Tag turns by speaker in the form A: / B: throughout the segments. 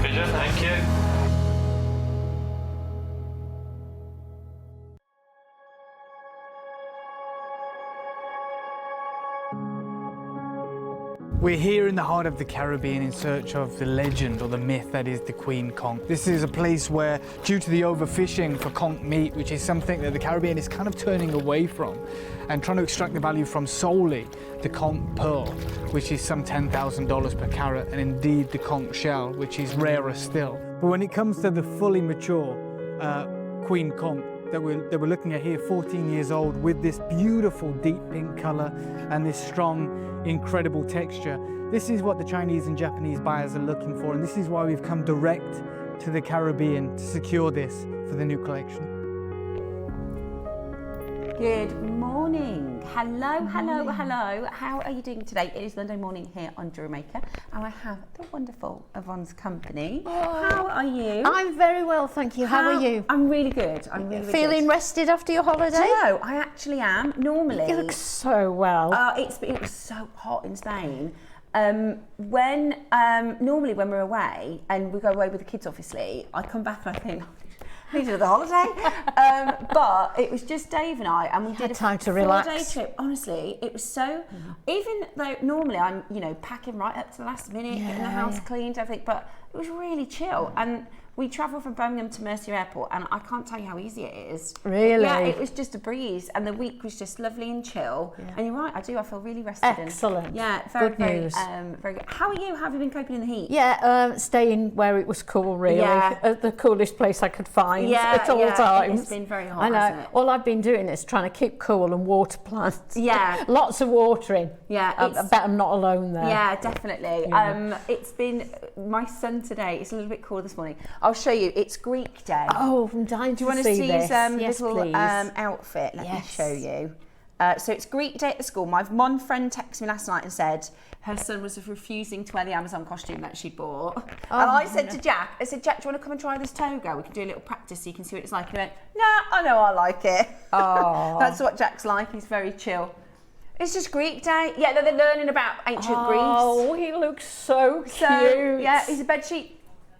A: pleasure, thank you.
B: We're here in the heart of the Caribbean in search of the legend or the myth that is the Queen Conch. This is a place where, due to the overfishing for conch meat, which is something that the Caribbean is kind of turning away from and trying to extract the value from solely the conch pearl, which is some $10,000 per carat, and indeed the conch shell, which is rarer still. But when it comes to the fully mature Queen Conch that we're looking at here, 14 years old, with this beautiful deep pink color and this strong, incredible texture. This is what the Chinese and Japanese buyers are looking for, and this is why we've come direct to the Caribbean to secure this for the new collection.
C: Good morning. Hello, hello, hello. How are you doing today? It is Monday morning here on JewelleryMaker, and I have the wonderful Yvonne's company. How are you?
D: I'm very well, thank you. How are you?
C: I'm really good. I'm really
D: Feeling
C: good.
D: rested after your holiday?
C: Do you know, I actually am. Normally,
D: You look so well.
C: it was so hot in Spain. Normally when we're away, and we go away with the kids, obviously, I come back and I think, I need another holiday. But it was just Dave and I, and we did a
D: time to relax.
C: 4-day trip. Honestly, it was so, even though normally I'm, packing right up to the last minute, getting the house cleaned, everything, but it was really chill. And we travelled from Birmingham to Mercia Airport, and I can't tell you how easy it is.
D: Really?
C: Yeah, it was just a breeze, and the week was just lovely and chill. Yeah. And you're right, I feel really rested.
D: Excellent.
C: Very
D: good news.
C: Very good. How are you? How have you been coping in the heat?
D: Yeah, staying where it was cool, really.
C: Yeah.
D: At the coolest place I could find at all times.
C: It's been very hot,
D: I know.
C: hasn't it?
D: All I've been doing is trying to keep cool and water plants.
C: Yeah.
D: Lots of watering.
C: Yeah.
D: I bet I'm not alone there.
C: Yeah, definitely.
D: Yeah.
C: It's been, my son today, it's a little bit cooler this morning. I'll show you. It's Greek day.
D: Oh, I'm dying to see this.
C: Do you want to see his
D: Yes,
C: little
D: please.
C: outfit? Let me show you. So it's Greek day at the school. My one friend texted me last night and said her son was refusing to wear the Amazon costume that she'd bought. And I said to Jack, do you want to come and try this toga? We can do a little practice so you can see what it's like. And he went, no, I know I like it.
D: Oh.
C: That's what Jack's like. He's very chill. It's just Greek day. Yeah, they're learning about ancient Greece.
D: Oh, he looks so cute.
C: Yeah, he's a bedsheet.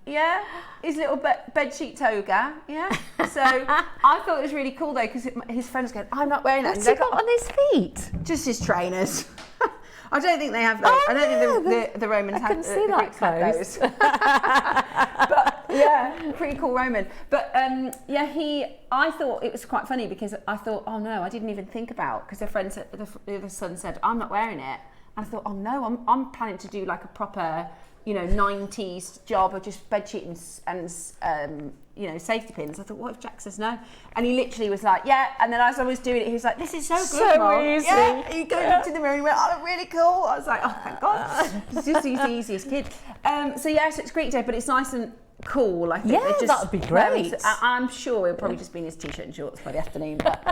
C: Yeah, his little bedsheet toga. Yeah. So I thought it was really cool though, because his friends going, I'm not wearing that.
D: What's he got on his feet?
C: Just his trainers. I don't think they have those. I don't think the Romans have those. I can see that
D: close.
C: But yeah, pretty cool Roman. But I thought it was quite funny because I thought, oh no, I didn't even think about, because the son said, I'm not wearing it. And I thought, oh no, I'm planning to do like a proper, 90s job of just bedsheet and safety pins. I thought, what if Jack says no? And he literally was like, yeah. And then as I was doing it, he was like, this is so good, Mom.
D: Easy.
C: Yeah. He goes into the mirror and he went, oh, really cool. I was like, oh, thank God. He's just the easiest kid. So it's Greek day, but it's nice and cool. I think
D: that would be great.
C: I'm sure he'll probably just be in his t-shirt and shorts by the afternoon. But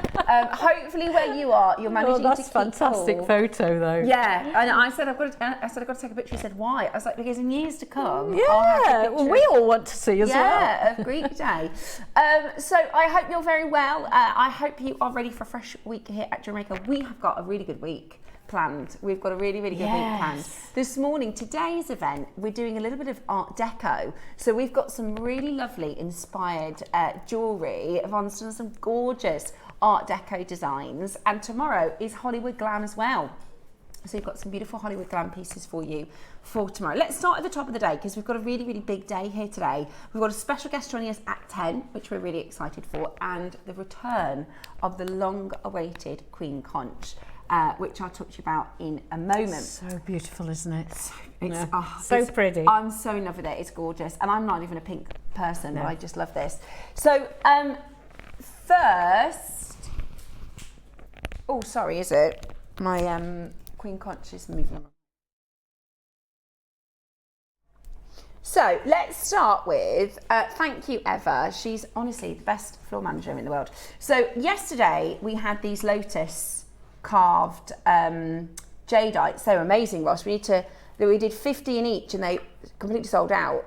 C: hopefully, where you are, you're managing to keep
D: that's fantastic
C: cool.
D: photo though.
C: Yeah, and I said I've got to take a picture. He said why? I was like, because in years to come,
D: Yeah,
C: I'll have a picture
D: we all want to see as well.
C: Yeah, of Greek day. So I hope you're very well. I hope you are ready for a fresh week here at JewelleryMaker. We have got a really good week planned. We've got a really, really good week planned. This morning, today's event, we're doing a little bit of Art Deco. So we've got some really lovely inspired jewellery. Yvonne's done some gorgeous Art Deco designs. And tomorrow is Hollywood Glam as well. So we've got some beautiful Hollywood Glam pieces for you for tomorrow. Let's start at the top of the day, because we've got a really, really big day here today. We've got a special guest joining us at 10, which we're really excited for, and the return of the long-awaited Queen Conch, which I'll talk to you about in a moment.
D: So beautiful, isn't it?
C: So
D: pretty.
C: I'm so in love with it. It's gorgeous. And I'm not even a pink person, but I just love this. So first... Oh, sorry, is it? My Queen Conch is moving on. So let's start with, thank you, Eva. She's honestly the best floor manager in the world. So yesterday we had these lotus carved jadeites. They were amazing, Ross. We did 50 in each and they completely sold out.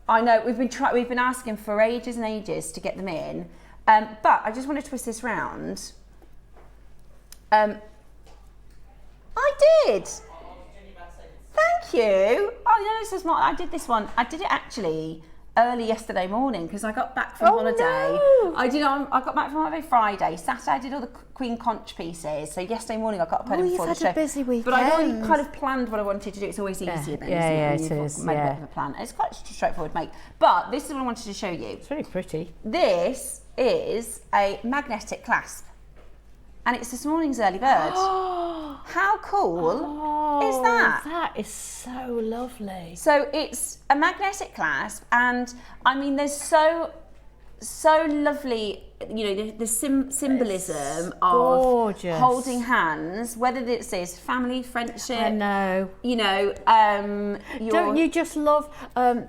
C: I know we've been asking for ages and ages to get them in, but I just want to twist this round. I did. Thank you. Oh, no, this is not. I did this one. I did it actually early yesterday morning because I got back from holiday.
D: No.
C: I got back from holiday Friday. Saturday I did all the Queen Conch pieces. So yesterday morning I got up early before the show.
D: You've had a busy weekend.
C: But I'd already kind of planned what I wanted to do. It's always easier then, isn't it?
D: It is.
C: Made a bit of a plan. It's quite straightforward, mate. But this is what I wanted to show you.
D: It's very pretty.
C: This is a magnetic clasp. And it's this morning's early bird. How cool is that?
D: That is so lovely.
C: So it's a magnetic clasp, and I mean, there's so lovely, you know, the symbolism of
D: gorgeous.
C: holding hands, whether this is family, friendship.
D: I know.
C: You know,
D: Don't you just love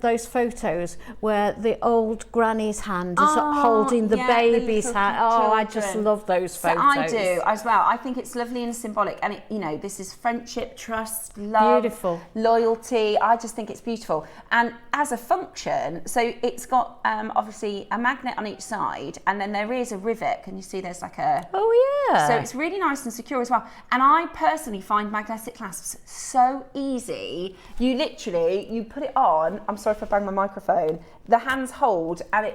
D: those photos where the old granny's hand is holding the baby's
C: little
D: hand? Oh, I just
C: children.
D: love those
C: So
D: photos.
C: I do as well. I think it's lovely and symbolic, and it, you know, this is friendship, trust, love,
D: Beautiful.
C: loyalty. I just think it's beautiful. And as a function, so it's got obviously a magnet on each side, and then there is a rivet. Can you see? There's like a.
D: Oh yeah.
C: So it's really nice and secure as well. And I personally find magnetic clasps so easy. You literally, you put it on. I'm sorry if I bang my microphone. The hands hold, and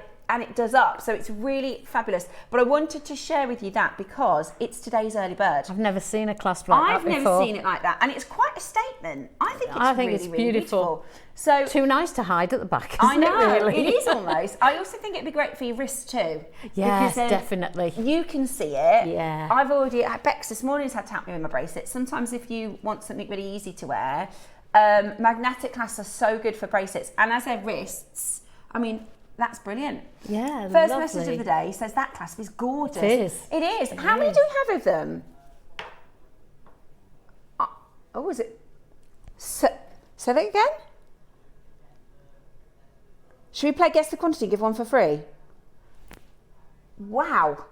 C: it does up. So it's really fabulous. But I wanted to share with you that because it's today's early bird.
D: I've never seen a clasp like that before.
C: I've never seen it like that, and it's quite a statement. I think it's really beautiful. So
D: too nice to hide at the back.
C: I
D: Isn't
C: know
D: it, really?
C: it is almost. I also think it'd be great for your wrists too.
D: Yes,
C: because then
D: definitely.
C: You can see it.
D: Yeah.
C: I've already. Bex this morning has had to help me with my bracelets. Sometimes if you want something really easy to wear, magnetic clasps are so good for bracelets, and as their wrists, I mean. That's brilliant.
D: Yeah,
C: First
D: lovely.
C: message of the day says that clasp is gorgeous.
D: It is.
C: It is. How many do you have of them? Oh, is it? Say that again? Should we play Guess the Quantity, give one for free? Wow.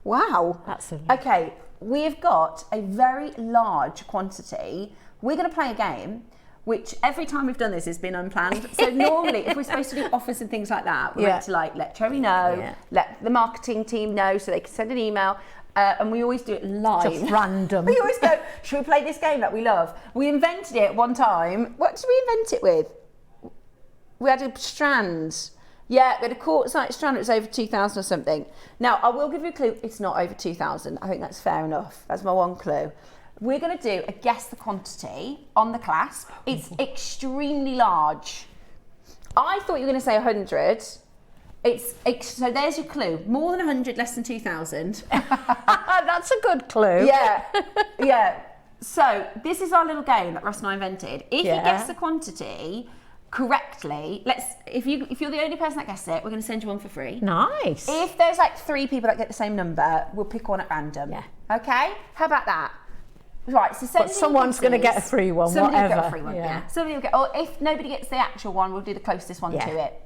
C: Wow.
D: Absolutely.
C: Okay, we've got a very large quantity. We're going to play a game which every time we've done this has been unplanned. So normally, if we're supposed to do offers and things like that, we're meant to like let Cherry know, let the marketing team know so they can send an email, and we always do it live.
D: Just random.
C: We always go, should we play this game that we love? We invented it one time. What did we invent it with? We had a strand. Yeah, we had a quartzite strand. It was over 2,000 or something. Now, I will give you a clue. It's not over 2,000. I think that's fair enough. That's my one clue. We're going to do a guess the quantity on the clasp. It's extremely large. I thought you were going to say 100. So there's your clue. More than 100, less than 2,000.
D: That's a good clue.
C: Yeah, yeah. So this is our little game that Ross and I invented. If you guess the quantity correctly, if you're the only person that guesses it, we're going to send you one for free.
D: Nice.
C: If there's like 3 people that get the same number, we'll pick one at random.
D: Yeah.
C: Okay? How about that? Right, so
D: But someone's going to get a free one,
C: somebody
D: whatever.
C: Will get a free one, yeah. Somebody will get, or if nobody gets the actual one, we'll do the closest one to it.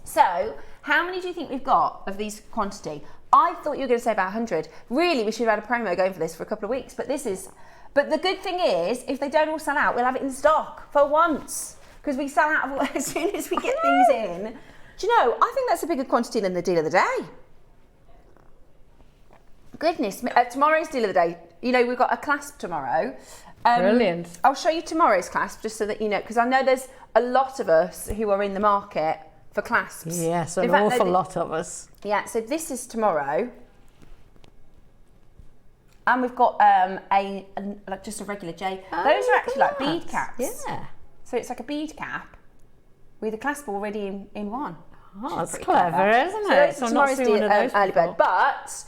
C: So, how many do you think we've got of these quantity? I thought you were going to say about 100. Really, we should have had a promo going for this for a couple of weeks, but the good thing is, if they don't all sell out, we'll have it in stock for once, because we sell out of as soon as we get things in. Do you know, I think that's a bigger quantity than the deal of the day. Goodness, tomorrow's deal of the day. You know, we've got a clasp tomorrow.
D: Brilliant.
C: I'll show you tomorrow's clasp just so that you know, because I know there's a lot of us who are in the market for clasps.
D: Yes, an awful lot of us.
C: Yeah, so this is tomorrow. And we've got like just a regular J. Those are actually like bead caps.
D: Yeah.
C: So it's like a bead cap with a clasp already in one.
D: Oh, that's clever, isn't it?
C: So
D: I'm not
C: tomorrow's
D: seeing one of those
C: early
D: before.
C: bird. But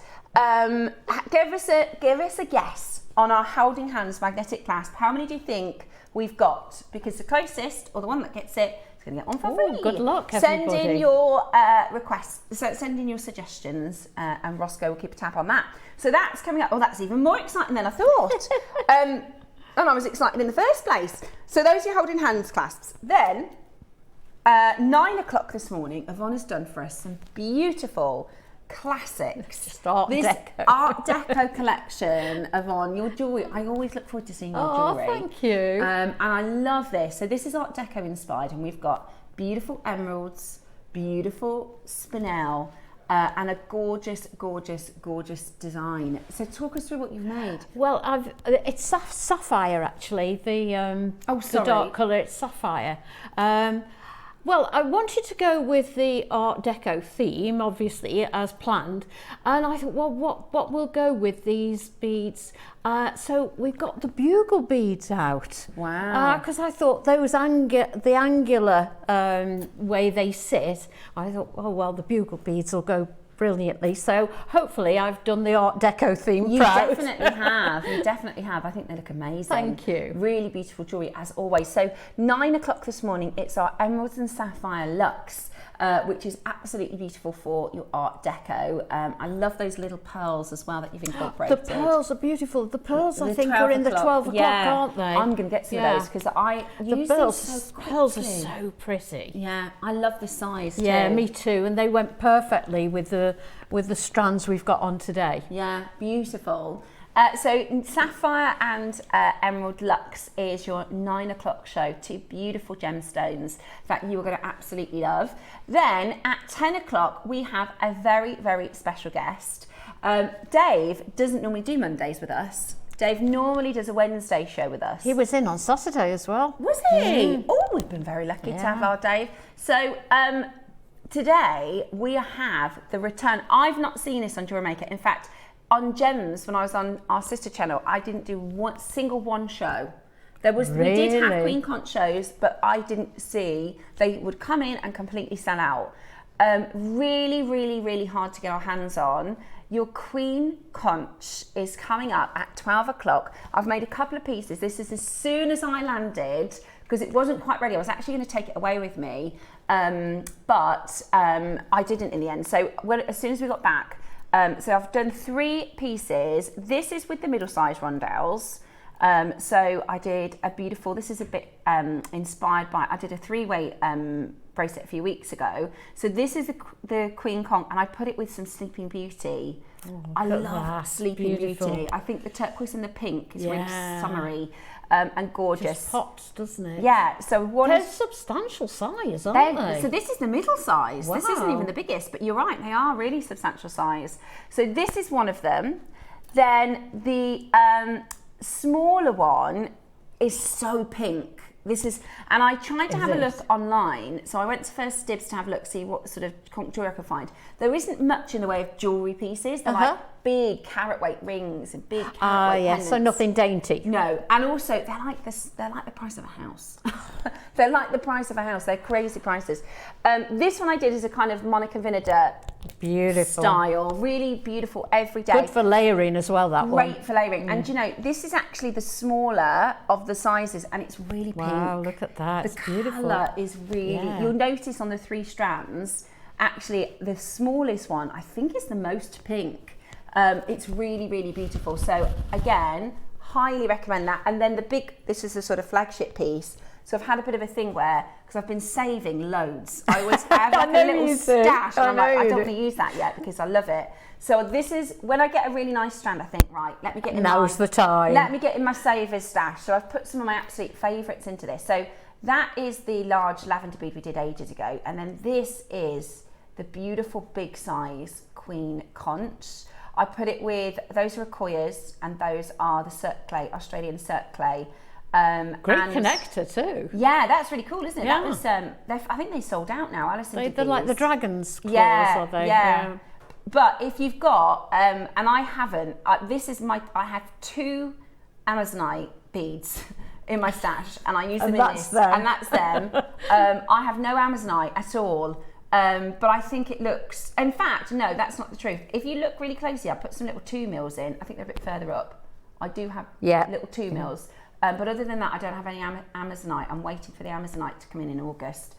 C: give us a guess on our holding hands magnetic clasp. How many do you think we've got? Because the closest, or the one that gets it, is going to get one for free.
D: Good luck,
C: Send
D: everybody.
C: in your requests. So send in your suggestions, and Roscoe will keep a tab on that. So that's coming up. Oh, that's even more exciting than I thought. And I was excited in the first place. So those are your holding hands clasps. Then 9 o'clock this morning, Yvonne has done for us some beautiful classics.
D: Just Art
C: this
D: Deco.
C: Art Deco collection, Yvonne, your jewellery. I always look forward to seeing your jewellery.
D: Oh, thank you.
C: And I love this. So this is Art Deco inspired, and we've got beautiful emeralds, beautiful spinel, and a gorgeous, gorgeous, gorgeous design. So talk us through what you've made.
D: Well, it's sapphire actually. The dark colour. It's sapphire. Well, I wanted to go with the Art Deco theme, obviously, as planned. And I thought, well, what will go with these beads? So we've got the bugle beads out.
C: Wow.
D: Because I thought those the angular way they sit, I thought, oh, well, the bugle beads will go brilliantly. So hopefully I've done the Art Deco theme
C: You
D: proud.
C: definitely have. You definitely have. I think they look amazing.
D: Thank you.
C: Really beautiful jewellery as always. So 9 o'clock this morning, it's our Emeralds and Sapphire Luxe, which is absolutely beautiful for your Art Deco. I love those little pearls as well that you've incorporated.
D: The pearls are beautiful. The pearls, I think,
C: 12
D: are in the 12 o'clock, aren't they?
C: I'm going to get some of those because I use
D: the
C: them
D: pearls,
C: so
D: pearls are
C: quickly.
D: so pretty.
C: Yeah, I love the size too.
D: Yeah, me too. And they went perfectly with the strands we've got on today.
C: Yeah, beautiful. So Sapphire and Emerald Luxe is your 9 o'clock show. 2 beautiful gemstones that you are going to absolutely love. Then at 10 o'clock, we have a very, very special guest. Dave doesn't normally do Mondays with us. Dave normally does a Wednesday show with us.
D: He was in on Saturday as well.
C: Was he? Oh, we've been very lucky to have our Dave. So today we have the return. I've not seen this on JewelleryMaker. In fact, on Gems, when I was on our sister channel, I didn't do one show. We did have Queen Conch shows, but I didn't see. They would come in and completely sell out. Really, really, really hard to get our hands on. Your Queen Conch is coming up at 12 o'clock. I've made a couple of pieces. This is as soon as I landed, because it wasn't quite ready. I was actually going to take it away with me, but I didn't in the end. So as soon as we got back, so I've done 3 pieces. This is with the middle-sized rondelles. So I did a beautiful, this is a bit inspired by, I did a 3-way bracelet a few weeks ago. So this is the Queen Conch, and I put it with some Sleeping Beauty. I love Sleeping Beauty. I think the turquoise and the pink is really summery and gorgeous.
D: Just pops, doesn't it?
C: Yeah, so
D: they're substantial size, aren't they?
C: So this is the middle size. Wow. This isn't even the biggest, but you're right, they are really substantial size. So this is one of them. Then the smaller one is so pink. This is, and I tried to have a look online. So I went to First Dibs to have a look, see what sort of conch jewelry I could find. There isn't much in the way of jewellery pieces. They're like big carat weight rings and big carat weight pendants.
D: So nothing dainty.
C: No, and also they're like this. They're like the price of a house. They're like the price of a house. They're crazy prices. This one I did is a kind of Monica Vinader style, really beautiful every day.
D: Good for layering as well. That one.
C: Great for layering. And you know, this is actually the smaller of the sizes, and it's really pink.
D: Wow, look at that.
C: The colour is really. You'll notice on the 3 strands. Actually, the smallest one I think is the most pink. It's really, really beautiful. So again, highly recommend that. And then the big, this is a sort of flagship piece. So I've had a bit of a thing where, because I've been saving loads. I always have like a little stash, and I'm like, I don't want to use that yet because I love it. So this is, when I get a really nice strand, I think, right, let me get in
D: Now's the time.
C: Let me get in my savers stash. So I've put some of my absolute favourites into this. So that is the large lavender bead we did ages ago. And then this is the beautiful big size Queen Conch. I put it with, those are Akoyas, and those are the Cirque Clay, Australian Cirque Clay.
D: Great connector too.
C: Yeah, that's really cool, isn't it?
D: Yeah.
C: That was, I think they sold out now. Alison did
D: they're
C: these.
D: like the dragon's claws, are they?
C: Yeah. But if you've got, and I haven't, I have 2 Amazonite beads in my stash, and I use them in this, and that's them. I have no Amazonite at all. But I think it looks, in fact, no, that's not the truth. If you look really closely, I put some little 2 mils in. I think they're a bit further up. I do have little 2 mils. But other than that, I don't have any Amazonite. I'm waiting for the Amazonite to come in August.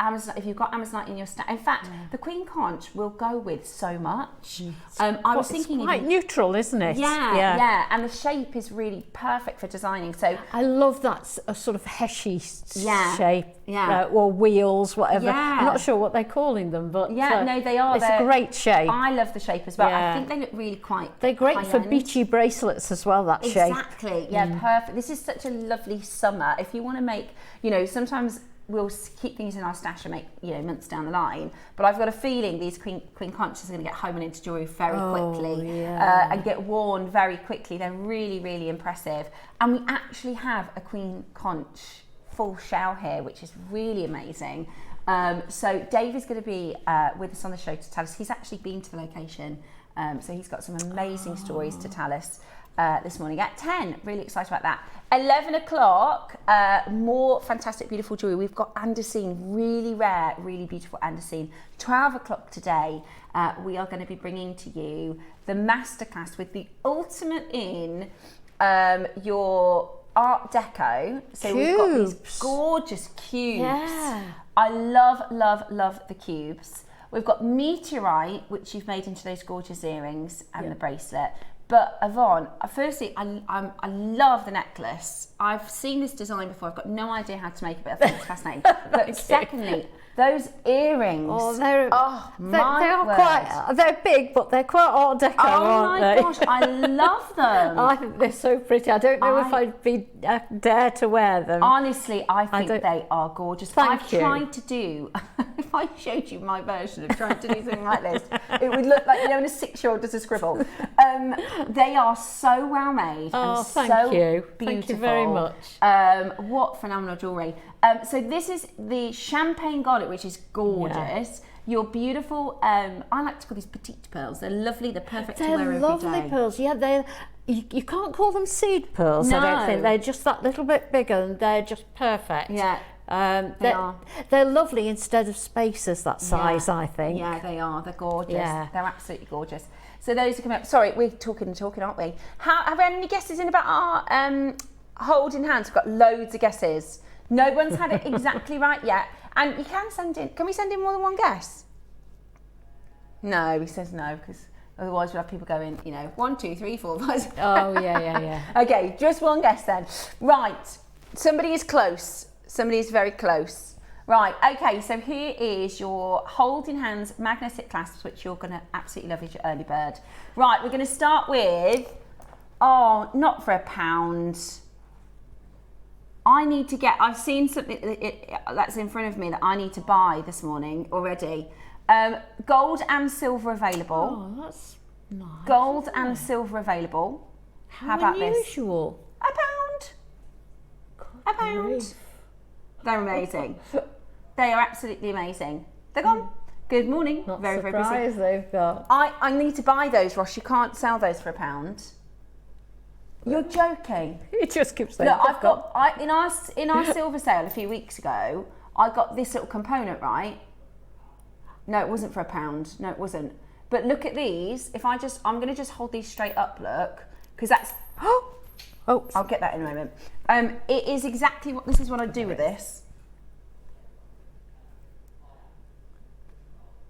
C: Amazonite, if you've got Amazonite in your stash, in fact, the Queen Conch will go with so much. I was thinking,
D: it's quite neutral, isn't it?
C: Yeah, and the shape is really perfect for designing. So
D: I love that a sort of heshy shape, or wheels, whatever. I'm not sure what they're calling them, but
C: no, they are.
D: It's a great shape.
C: I love the shape as well. I think they look really quite.
D: They're great for beachy bracelets as well. That shape.
C: Exactly. Yeah, perfect. This is such a lovely summer. If you want to make, sometimes we'll keep things in our stash and make, you know, months down the line. But I've got a feeling these Queen Conches are going to get home and into jewellery very quickly and get worn very quickly. They're really, really impressive. And we actually have a Queen Conch full shell here, which is really amazing. So Dave is going to be with us on the show to tell us. He's actually been to the location, so he's got some amazing stories to tell us this morning at 10. Really excited about that. 11 o'clock, more fantastic, beautiful jewellery. We've got Andesine, really rare, really beautiful Andesine. 12 o'clock today, we are going to be bringing to you the Masterclass with the ultimate in your Art Deco. So
D: cubes.
C: We've got these gorgeous cubes.
D: Yeah.
C: I love, love, love the cubes. We've got Meteorite, which you've made into those gorgeous earrings and the bracelet. But Yvonne, firstly, I love the necklace. I've seen this design before. I've got no idea how to make it, but I think it's fascinating. But secondly, those earrings.
D: Oh,
C: they're
D: they're big, but they're quite Art Deco, aren't they?
C: Oh my gosh, I love them.
D: I think they're so pretty. I don't know if I'd dare to wear them.
C: Honestly, I think they are gorgeous. I've tried to do, if I showed you my version of trying to do something like this, it would look like, you know, when a 6-year-old does a scribble. They are so well made and so beautiful.
D: Thank you very much.
C: What phenomenal jewellery. So this is the champagne garnet, which is gorgeous. Yeah. Your beautiful, I like to call these petite pearls. They're lovely, they're perfect to wear every day.
D: They're lovely pearls, yeah. You can't call them seed pearls, no. I don't think. They're just that little bit bigger and they're just perfect.
C: Yeah.
D: They're lovely instead of spacers, that size, I think.
C: Yeah, they are. They're gorgeous.
D: Yeah.
C: They're absolutely gorgeous. So those are coming up. Sorry, we're talking, aren't we? Have we had any guesses in about our holding hands? We've got loads of guesses. No one's had it exactly right yet. And you can send in, can we send in more than one guess? No, he says no, because otherwise we'll have people going, you know, 1, 2, 3, 4, 5.
D: Oh, yeah.
C: Okay, just one guess then. Right, somebody is close. Somebody is very close. Right, okay, so here is your holding hands magnetic clasps, which you're going to absolutely love as your early bird. Right, we're going to start with, not for £1. I need to get, I've seen something that's in front of me that I need to buy this morning already. Gold and silver available.
D: Oh, that's nice.
C: Gold and silver available.
D: How
C: about
D: unusual.
C: this? £1. They're amazing. They are absolutely amazing. They're gone. Good morning.
D: Not
C: very, very busy.
D: surprised they've got.
C: I need to buy those, Ross. You can't sell those for £1. You're joking.
D: It just keeps saying.
C: Look, in our silver sale a few weeks ago, I got this little component, right? No, it wasn't for £1. No, it wasn't. But look at these. I'm going to just hold these straight up, look, because that's. Oh, I'll get that in a moment. It is exactly this is what I do with this.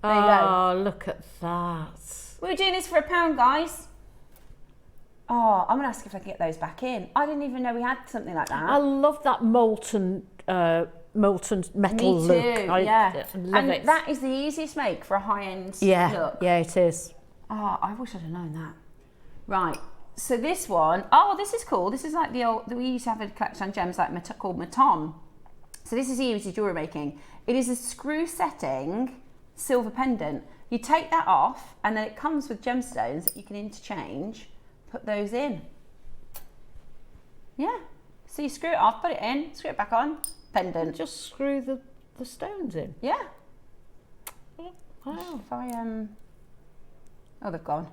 C: There you go.
D: Oh, look at that.
C: We're doing this for £1, guys. Oh, I'm going to ask if I can get those back in. I didn't even know we had something like that.
D: I love that molten metal look.
C: Me too,
D: I love it.
C: That is the easiest make for a high-end look.
D: Yeah, it is.
C: Oh, I wish I'd have known that. Right, so this one, this is cool. This is like the old, we used to have a collection on gems like called Maton. So this is easy jewellery making. It is a screw setting silver pendant. You take that off and then it comes with gemstones that you can interchange. Put those in. Yeah. So you screw it off, put it in, screw it back on, pendant.
D: Just screw the stones in.
C: Yeah.
D: Wow.
C: If I they've gone.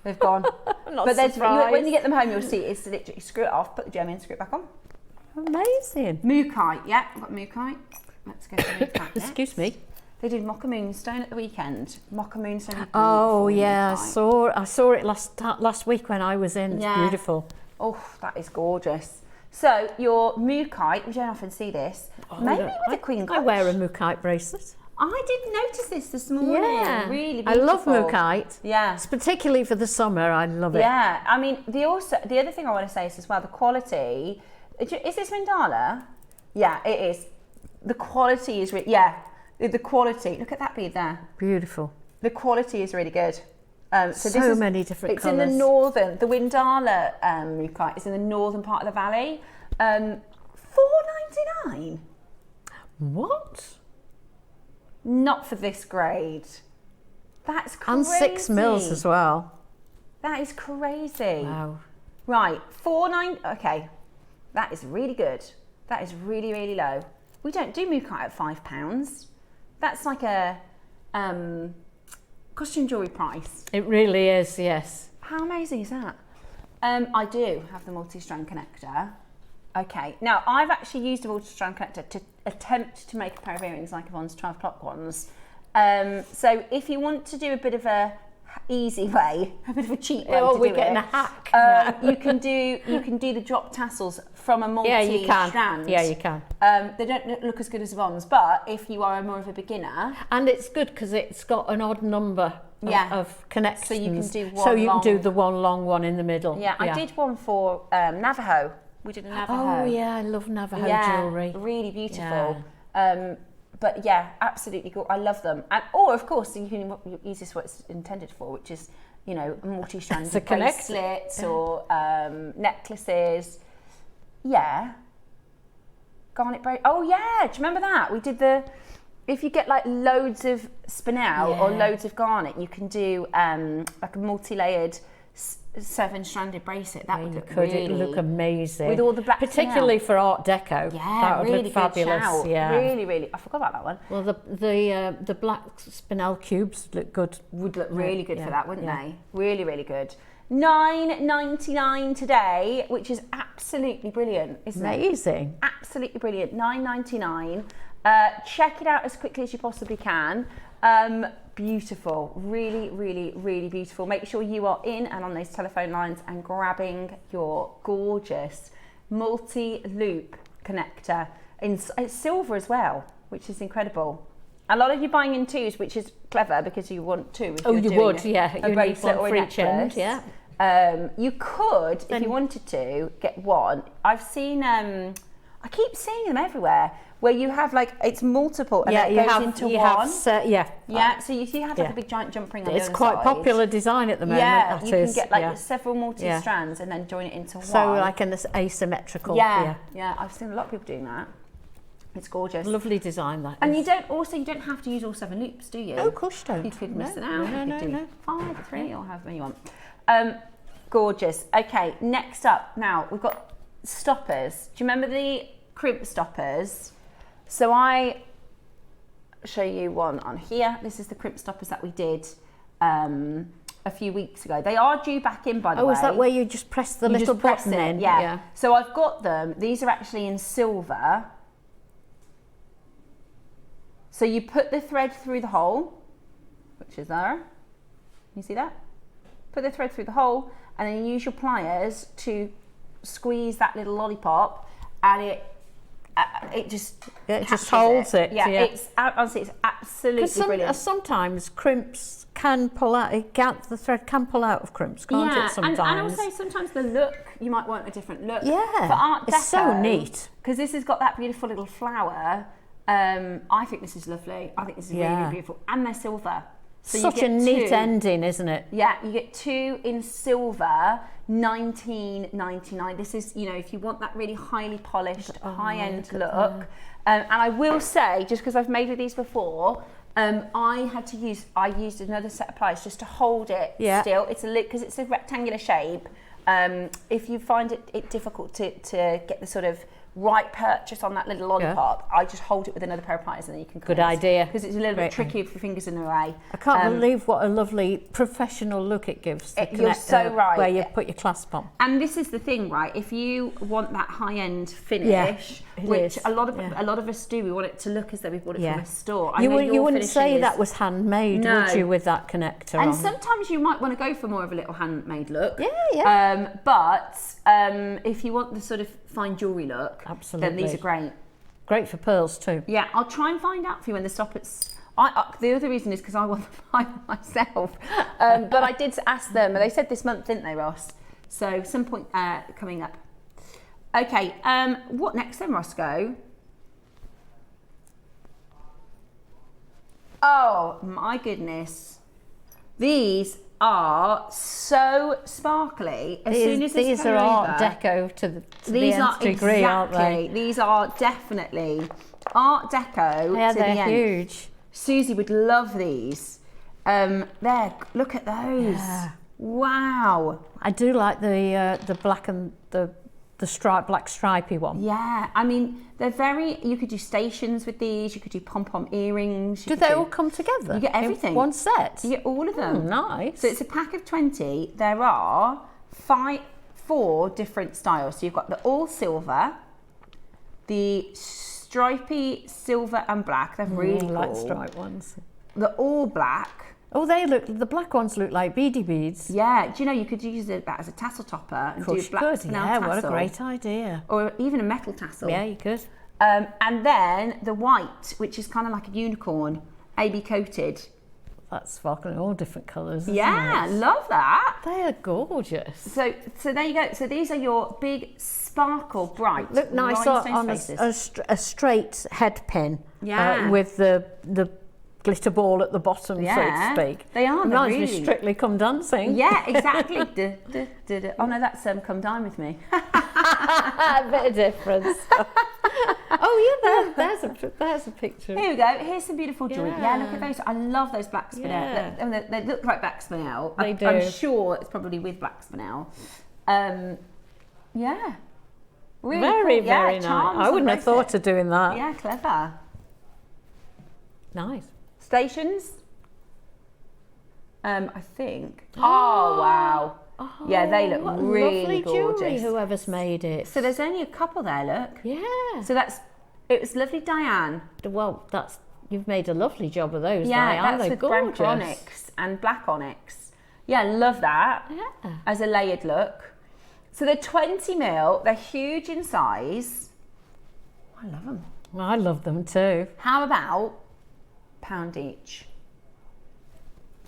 C: They've gone.
D: Not surprised.
C: When you get them home, you'll see it's literally screw it off, put the gem in, screw it back on.
D: Amazing.
C: Mookaite, yeah, I've got mookaite. Let's go to mookaite.
D: Excuse me.
C: They did mocha moonstone at the weekend. Mocha moonstone.
D: Oh yeah, I saw it last week when I was in. It's beautiful.
C: Oh, that is gorgeous. So your mookaite, we don't often see this. Maybe with the Queen Conch.
D: I wear a mookaite bracelet.
C: I did notice this morning. Yeah, really beautiful.
D: I love mookaite.
C: Yeah,
D: particularly for the summer. I love it.
C: Yeah, I mean the other thing I want to say is as well the quality. Is this mandala? Yeah, it is. The quality is the quality. Look at that bead there.
D: Beautiful.
C: The quality is really good.
D: So many different colours.
C: It's in the northern. The Windala mookaite is in the northern part of the valley. £4.99.
D: What?
C: Not for this grade. That's crazy.
D: And 6 mils as well.
C: That is crazy.
D: Wow.
C: Right, 4.9. Okay, that is really good. That is really, really low. We don't do Mookat at £5. That's like a costume jewellery price.
D: It really is, yes.
C: How amazing is that? I do have the multi-strand connector. Okay, now I've actually used a multi-strand connector to attempt to make a pair of earrings like Yvonne's 12 o'clock ones. So if you want to do a bit of a easy way, a bit of a cheap way to do
D: we're getting a hack.
C: you can do the drop tassels from a multi-strand.
D: Yeah, you can.
C: They don't look as good as Yvonne's, but if you are more of a beginner,
D: and it's good because it's got an odd number of connections.
C: So you can do one.
D: So you can do the one long one in the middle.
C: Yeah, I did one for Navajo. We did a Navajo.
D: Oh yeah, I love Navajo jewellery.
C: Really beautiful. Yeah. But yeah, absolutely cool. I love them. And or of course you can use this what it's intended for, which is, you know, multi-stranded bracelets or necklaces. Yeah. Garnet bracelet. Oh yeah, do you remember that? We did if you get like loads of spinel or loads of garnet, you can do like a multi-layered 7-stranded bracelet. That would
D: look amazing
C: with all the black
D: particularly
C: spinel.
D: For Art Deco.
C: Yeah,
D: that would
C: really
D: look fabulous.
C: Shout.
D: Yeah,
C: really. I forgot about that one.
D: Well, the black spinel cubes look good.
C: Would look really good for that, wouldn't they? Really good. $9.99 today, which is absolutely brilliant, isn't it?
D: Amazing.
C: Absolutely brilliant. $9.99. Check it out as quickly as you possibly can. Beautiful, really beautiful. Make sure you are in and on those telephone lines and grabbing your gorgeous multi-loop connector. It's silver as well, which is incredible. A lot of you buying in twos, which is clever because you want two.
D: You would, yeah.
C: A bracelet or a necklace.
D: Yeah.
C: You could, if you wanted to, get one. I've seen, I keep seeing them everywhere, where you have like, it's multiple and it goes into one. Yeah, so if you have like a big giant jump ring on the other side.
D: It's quite popular design at the moment.
C: Yeah, you can get like several multi-strands and then join it into one.
D: So like an asymmetrical.
C: Yeah, I've seen a lot of people doing that. It's gorgeous.
D: Lovely design that.
C: And you don't have to use all 7 loops, do you?
D: Oh, of course you don't.
C: You could miss it out.
D: No.
C: 5 or 3 or however many you want. Gorgeous. Okay, next up now we've got stoppers. Do you remember the crimp stoppers? So I show you one on here. This is the crimp stoppers that we did a few weeks ago. They are due back in, by the way.
D: Oh, is that where you just press the little button in?
C: Yeah. So I've got them. These are actually in silver. So you put the thread through the hole, which is there. You see that? Put the thread through the hole, and then you use your pliers to squeeze that little lollipop, and it just
D: holds it.
C: Yeah, it's honestly, it's absolutely brilliant.
D: Sometimes crimps can pull out. The thread can pull out of crimps, can't it? Sometimes.
C: And also sometimes the look, you might want a different look.
D: Yeah,
C: for Art Deco,
D: it's so neat
C: because this has got that beautiful little flower. I think this is lovely. I think this is really beautiful, and they're silver. So
D: such a neat ending, isn't it?
C: Yeah, you get 2 in silver, $19.99. This is, you know, if you want that really highly polished, high-end look. And I will say, just because I've made with these before, I used another set of pliers just to hold it still. It's because it's a rectangular shape. If you find it difficult to get the sort of right purchase on that little lollipop, I just hold it with another pair of pliers and then you can
D: Good idea.
C: Because it's a little bit tricky if your fingers in the way.
D: I can't believe what a lovely professional look it gives.
C: You're so right.
D: Where you put your clasp on.
C: And this is the thing, right? If you want that high-end finish, which a lot of us do, we want it to look as though we bought it from a store.
D: You wouldn't say that was handmade, would you, with that connector on?
C: And sometimes you might want to go for more of a little handmade look.
D: Yeah.
C: But if you want the sort of fine jewellery look, then these are great.
D: Great for pearls too.
C: Yeah, I'll try and find out for you when the stoppers. The other reason is because I want to buy them myself. But I did ask them, and they said this month, didn't they, Ross? So some point coming up. Okay, what next then, Roscoe? Oh my goodness, these are so sparkly.
D: These are Art Deco to the nth degree, aren't they?
C: These are definitely Art Deco
D: Yeah,
C: to the
D: they're
C: end.
D: huge.
C: Susie would love these. There, look at those.
D: Yeah.
C: Wow.
D: I do like the black and the black stripy one.
C: Yeah, I mean, they're very, you could do stations with these, you could do pom-pom earrings.
D: Do they all come together?
C: You get everything.
D: In one set?
C: You get all of them.
D: Nice.
C: So it's a pack of 20. There are 4 different styles. So you've got the all silver, the stripy silver and black. They're really cool.
D: I like striped ones.
C: The all black.
D: Oh, the black ones look like beady beads.
C: Yeah, do you know you could use that as a tassel topper and do a black spinel
D: yeah,
C: tassel.
D: what a great idea.
C: Or even a metal tassel.
D: Yeah, you could.
C: And then the white, which is kind of like a unicorn, AB coated.
D: That's sparkling, all different colours.
C: Yeah, love that.
D: They are gorgeous.
C: So there you go. So these are your big sparkle bright.
D: Look nice on a straight head pin.
C: Yeah.
D: With the glitter ball at the bottom, so to speak.
C: They are.
D: Reminds
C: really...
D: me Strictly Come Dancing.
C: Yeah, exactly. Oh no, that's Come Dine With Me.
D: A bit of difference. Oh yeah, there's a picture.
C: Here we go. Here's some beautiful jewelry. Yeah, look at those. I love those black spinel.
D: Yeah.
C: They look like black spinel.
D: They do.
C: I'm sure it's probably with black spinel. Yeah. Really
D: very,
C: cool.
D: very
C: nice.
D: I wouldn't have thought of doing that.
C: Yeah, clever.
D: Nice.
C: Stations. I think. Oh wow.
D: Oh,
C: yeah, they look
D: what
C: really
D: lovely
C: gorgeous.
D: jewellery, whoever's made it.
C: So there's only a couple there. Look.
D: Yeah.
C: So it was lovely, Diane.
D: Well, you've made a lovely job of those.
C: Yeah,
D: Diane.
C: that's
D: They're
C: with
D: gorgeous.
C: brown onyx and black onyx. Yeah, love that.
D: Yeah.
C: As a layered look. So they're 20 mil. They're huge in size. I love them.
D: Well, I love them too.
C: How about £1 each?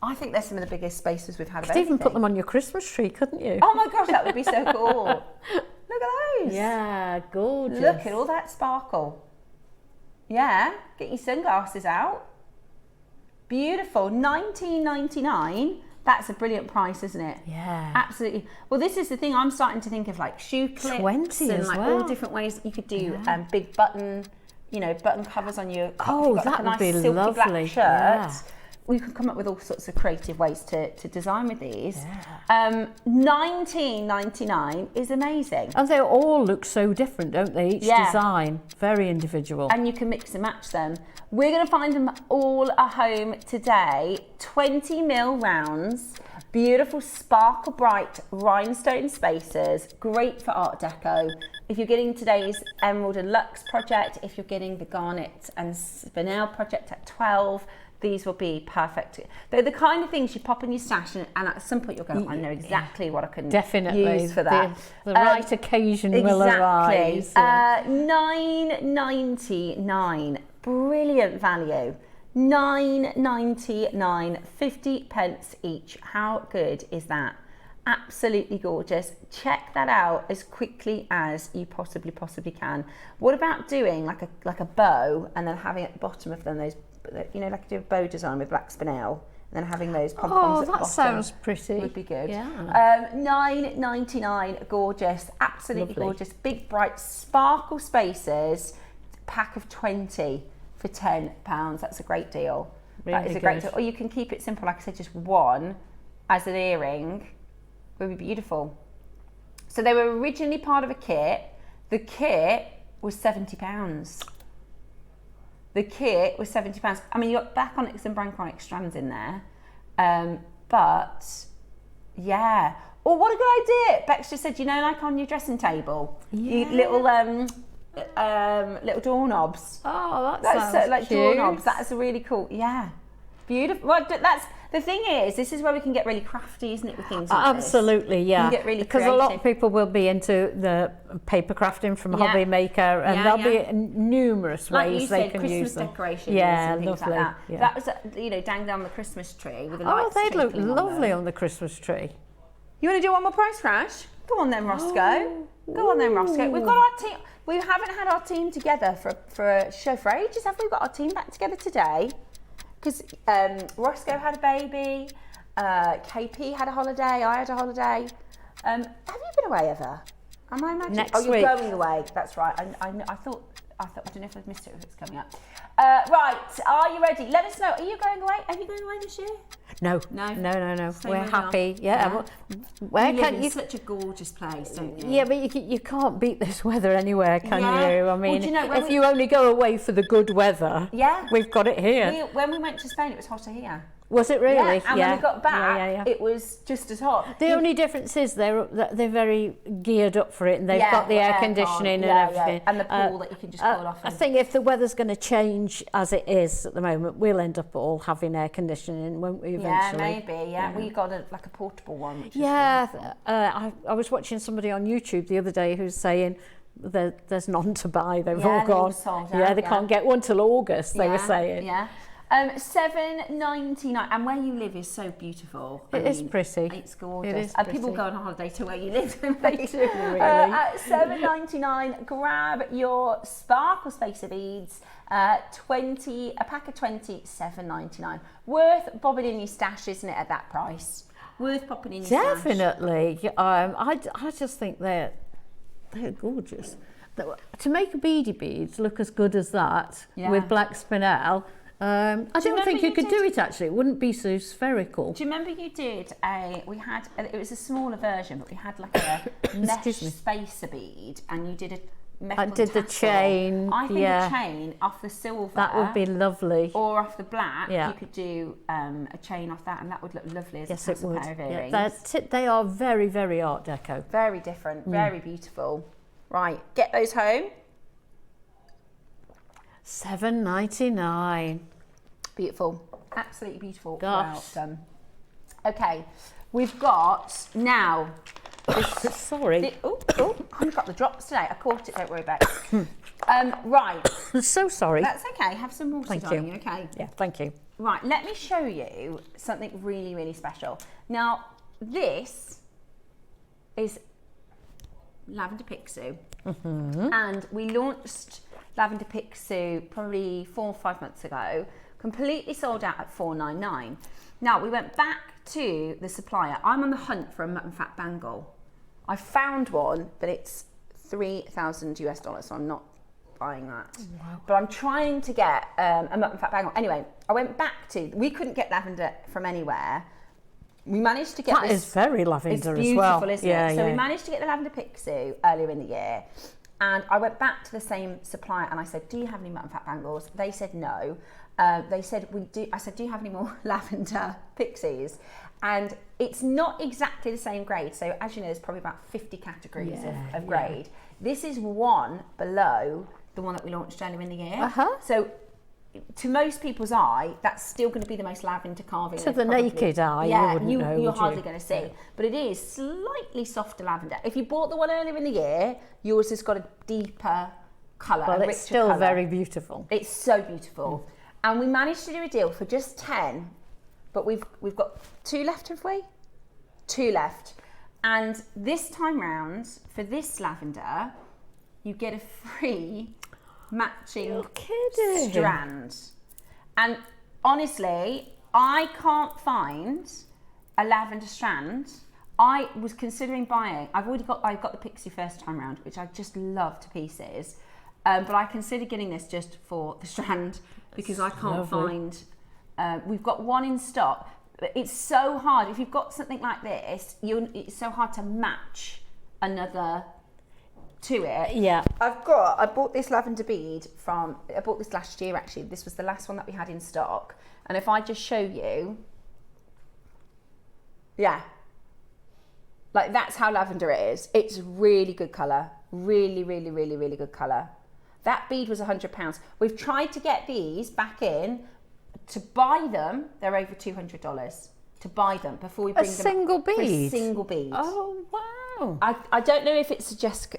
C: I think they're some of the biggest spaces we've had of
D: You could even put
C: everything.
D: them on your Christmas tree, couldn't you?
C: Oh my gosh, that would be so cool. Look at those.
D: Yeah, gorgeous.
C: Look at all that sparkle. Yeah, get your sunglasses out. Beautiful. $19.99. That's a brilliant price, isn't it?
D: Yeah.
C: Absolutely. Well, this is the thing. I'm starting to think of like shoe clips
D: 20
C: and
D: as
C: like
D: well.
C: all different ways that you could do big button, button covers on your.
D: Oh,
C: if you've got,
D: that
C: like,
D: would
C: a nice
D: be
C: silky
D: lovely.
C: black shirt.
D: Yeah.
C: We could come up with all sorts of creative ways to design with these.
D: Yeah.
C: $19.99 is amazing.
D: And they all look so different, don't they? Each design, very individual.
C: And you can mix and match them. We're going to find them all at home today. 20 mil rounds, beautiful sparkle bright rhinestone spaces, great for Art Deco. If you're getting today's Emerald and Luxe project, if you're getting the Garnet and Spinel project at 12, these will be perfect. They're the kind of things you pop in your stash and at some point you'll go, I know exactly what I can use for that.
D: The right occasion will arise.
C: $9.99. Brilliant value. $9.99, 50 pence each. How good is that? Absolutely gorgeous. Check that out as quickly as you possibly can. What about doing like a bow and then having at the bottom of them those, like you do a bow design with black spinel and then having those pom-poms at the bottom?
D: That sounds pretty.
C: Would be good.
D: Yeah.
C: $9.99, gorgeous, absolutely gorgeous. Big bright sparkle spaces, pack of 20 for £10. That's a great deal. That is a great deal. Or you can keep it simple, like I said, just one as an earring. Would be beautiful. So they were originally part of a kit. The kit was £70. The kit was £70. I mean, you got black onyx and brown onyx strands in there, but yeah. Oh, what a good idea! Bex just said, like on your dressing table, you little doorknobs.
D: Oh,
C: that's like
D: cute.
C: doorknobs. That is really cool. Yeah, beautiful. Well, that's the thing is, this is where we can get really crafty, isn't it, with things like
D: absolutely,
C: this?
D: yeah.
C: You can get really
D: because
C: creative.
D: a lot of people will be into the paper crafting from Hobby Maker, and there'll be numerous ways they can use them.
C: Christmas decorations
D: Yeah,
C: and things
D: lovely.
C: like that.
D: Yeah.
C: That was, dangling on the Christmas tree with the
D: Oh,
C: lights
D: they'd look
C: twinkling on
D: lovely
C: them.
D: on the Christmas tree.
C: You want to do one more price crash? Go on then, Roscoe. Go on then, Roscoe. We've got our team. We haven't had our team together for a show for ages, have we? Got our team back together today because Roscoe had a baby. KP had a holiday. I had a holiday. Have you been away ever? Am I imagining?
D: Next
C: you're
D: week.
C: going away. That's right. I thought I don't know if I've missed it, if it's coming up. Right, are you ready? Let us know. Are you going away? Are you going away this year?
D: No. We're happy. Yeah. Where
C: you live
D: can
C: in
D: you?
C: such a gorgeous place, don't you?
D: Yeah, but you can't beat this weather anywhere, can you? I mean,
C: do you know,
D: if you only go away for the good weather, we've got it here.
C: When we went to Spain, it was hotter here.
D: Was it really?
C: Yeah, and when we got back, it was just as hot.
D: The only difference is they're very geared up for it, and they've got the air conditioning and everything.
C: And the pool that you can just cool off in.
D: I think if the weather's going to change as it is at the moment, we'll end up all having air conditioning, won't we, eventually?
C: Yeah, maybe, yeah. We got a portable one. Which
D: I was watching somebody on YouTube the other day who's saying there's none to buy, they've all gone.
C: Sold out,
D: they can't get one till August, they were saying.
C: Yeah. $7.99, and where you live is so beautiful.
D: It is pretty.
C: It's gorgeous.
D: It is
C: and people go on holiday to where you live. They do, really. At $7.99, grab your sparkle spacer beads. 20, a pack of 20, $7.99. Worth bobbing in your stash, isn't it? At that price, worth popping in your stash.
D: Definitely. I just think they're gorgeous. To make beady beads look as good as that with black spinel. I don't think you could do it actually. It wouldn't be so spherical.
C: Do you remember you did it was a smaller version, but we had like a mesh spacer bead, and you did a metal
D: I did the
C: tassel.
D: chain.
C: I think a chain off the silver.
D: That would be lovely.
C: Or off the black. You could do a chain off that, and that would look lovely as a tassel pair of earrings.
D: They are very, very Art Deco.
C: Very different, very beautiful. Right, get those home.
D: $7.99.
C: Beautiful, absolutely beautiful.
D: Gosh.
C: Well done. Okay, we've got now.
D: Sorry.
C: I've got the drops today. I caught it. Don't worry about it. Right.
D: I'm so sorry.
C: That's okay. Have some water, darling.
D: You.
C: Okay.
D: Yeah. Thank you.
C: Right. Let me show you something really, really special. Now, this is Lavender Pixie, and we launched Lavender Pixie probably 4 or 5 months ago. Completely sold out at $4.99. Now we went back to the supplier. I'm on the hunt for a mutton fat bangle. I found one, but it's $3,000 US, so I'm not buying that. Wow. But I'm trying to get a mutton fat bangle. Anyway, I went back to. We couldn't get lavender from anywhere. We managed to get
D: that is very lavender as well.
C: Isn't it? So we managed to get the Lavender Pixie earlier in the year. And I went back to the same supplier and I said, do you have any mutton fat bangles? They said no. They said, we do. I said, do you have any more Lavender Pixies? And it's not exactly the same grade. So as you know, there's probably about 50 categories of grade. This is one below the one that we launched earlier in the year. So to most people's eye, that's still going to be the most lavender carving.
D: To the naked eye, you wouldn't know,
C: you're
D: would
C: hardly going to see. But it is slightly softer lavender. If you bought the one earlier in the year, yours has got a deeper colour.
D: Well,
C: a
D: it's still
C: colour.
D: very beautiful.
C: It's so beautiful. And we managed to do a deal for just 10, but we've got 2 left, have we? 2 left. And this time round, for this lavender, you get a free matching strand. And honestly, I can't find a lavender strand. I was considering buying. I've got the Pixie first time round, which I just love to pieces. But I considered getting this just for the strand because I can't find. We've got one in stock, but it's so hard. If you've got something like this, it's so hard to match another to it.
D: Yeah.
C: I bought this lavender bead I bought this last year actually. This was the last one that we had in stock. And if I just show you, like that's how lavender it is. It's really good colour. Really, really, really, really good colour. That bead was £100. We've tried to get these back in. To buy them, they're over $200 to buy them before we bring them.
D: A single bead?
C: A single bead.
D: Oh, wow.
C: I don't know if it's a Jessica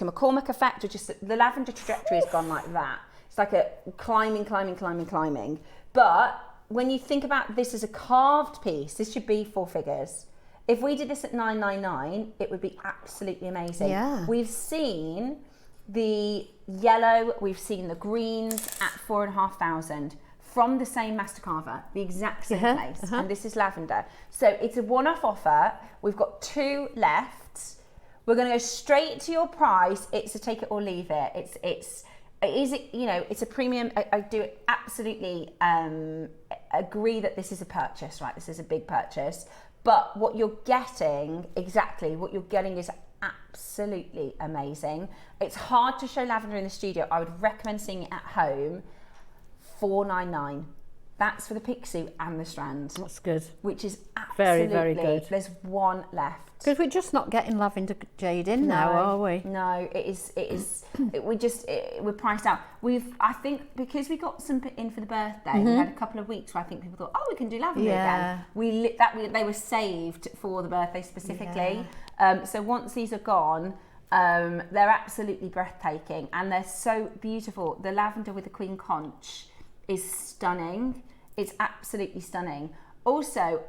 C: McCormick effect or just the lavender trajectory has gone like that. It's like a climbing. But when you think about this as a carved piece, this should be 4 figures. If we did this at $9.99, it would be absolutely amazing.
D: Yeah.
C: We've seen the yellow, we've seen the greens at $4,500 from the same master carver, the exact same place. And this is lavender. So it's a one-off offer. We've got 2 left. We're going to go straight to your price. It's a take it or leave it. you know, it's a premium. I do absolutely agree that this is a purchase, right? This is a big purchase, but what you're getting, exactly what you're getting, is absolutely amazing. It's hard to show lavender in the studio. I would recommend seeing it at home. $4.99. That's for the pick suit and the strand.
D: That's good.
C: Which is absolutely
D: very good.
C: There's one left.
D: Because we're just not getting lavender jade in now, are we?
C: No, we're priced out. I think because we got some in for the birthday, we had a couple of weeks where I think people thought, oh, we can do lavender again. They were saved for the birthday specifically.
D: Yeah.
C: So once these are gone, they're absolutely breathtaking and they're so beautiful. The lavender with the Queen Conch is stunning. It's absolutely stunning. Also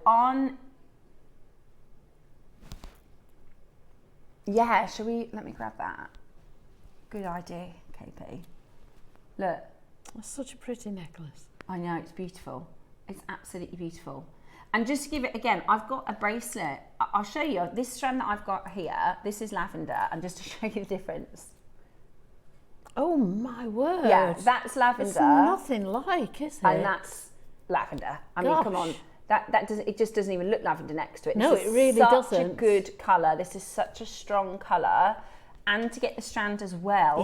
C: let me grab that. Good idea, KP. Look.
D: That's such a pretty necklace.
C: I know, it's beautiful. It's absolutely beautiful. And just to give it, again, I've got a bracelet. I'll show you. This strand that I've got here, this is lavender, and just to show you the difference.
D: Oh my word.
C: Yeah, that's lavender.
D: It's nothing like, is it?
C: And that's lavender. I mean, come on. It just doesn't even look lavender next to it.
D: No, it really doesn't.
C: Such a good colour. This is such a strong colour. And to get the strand as well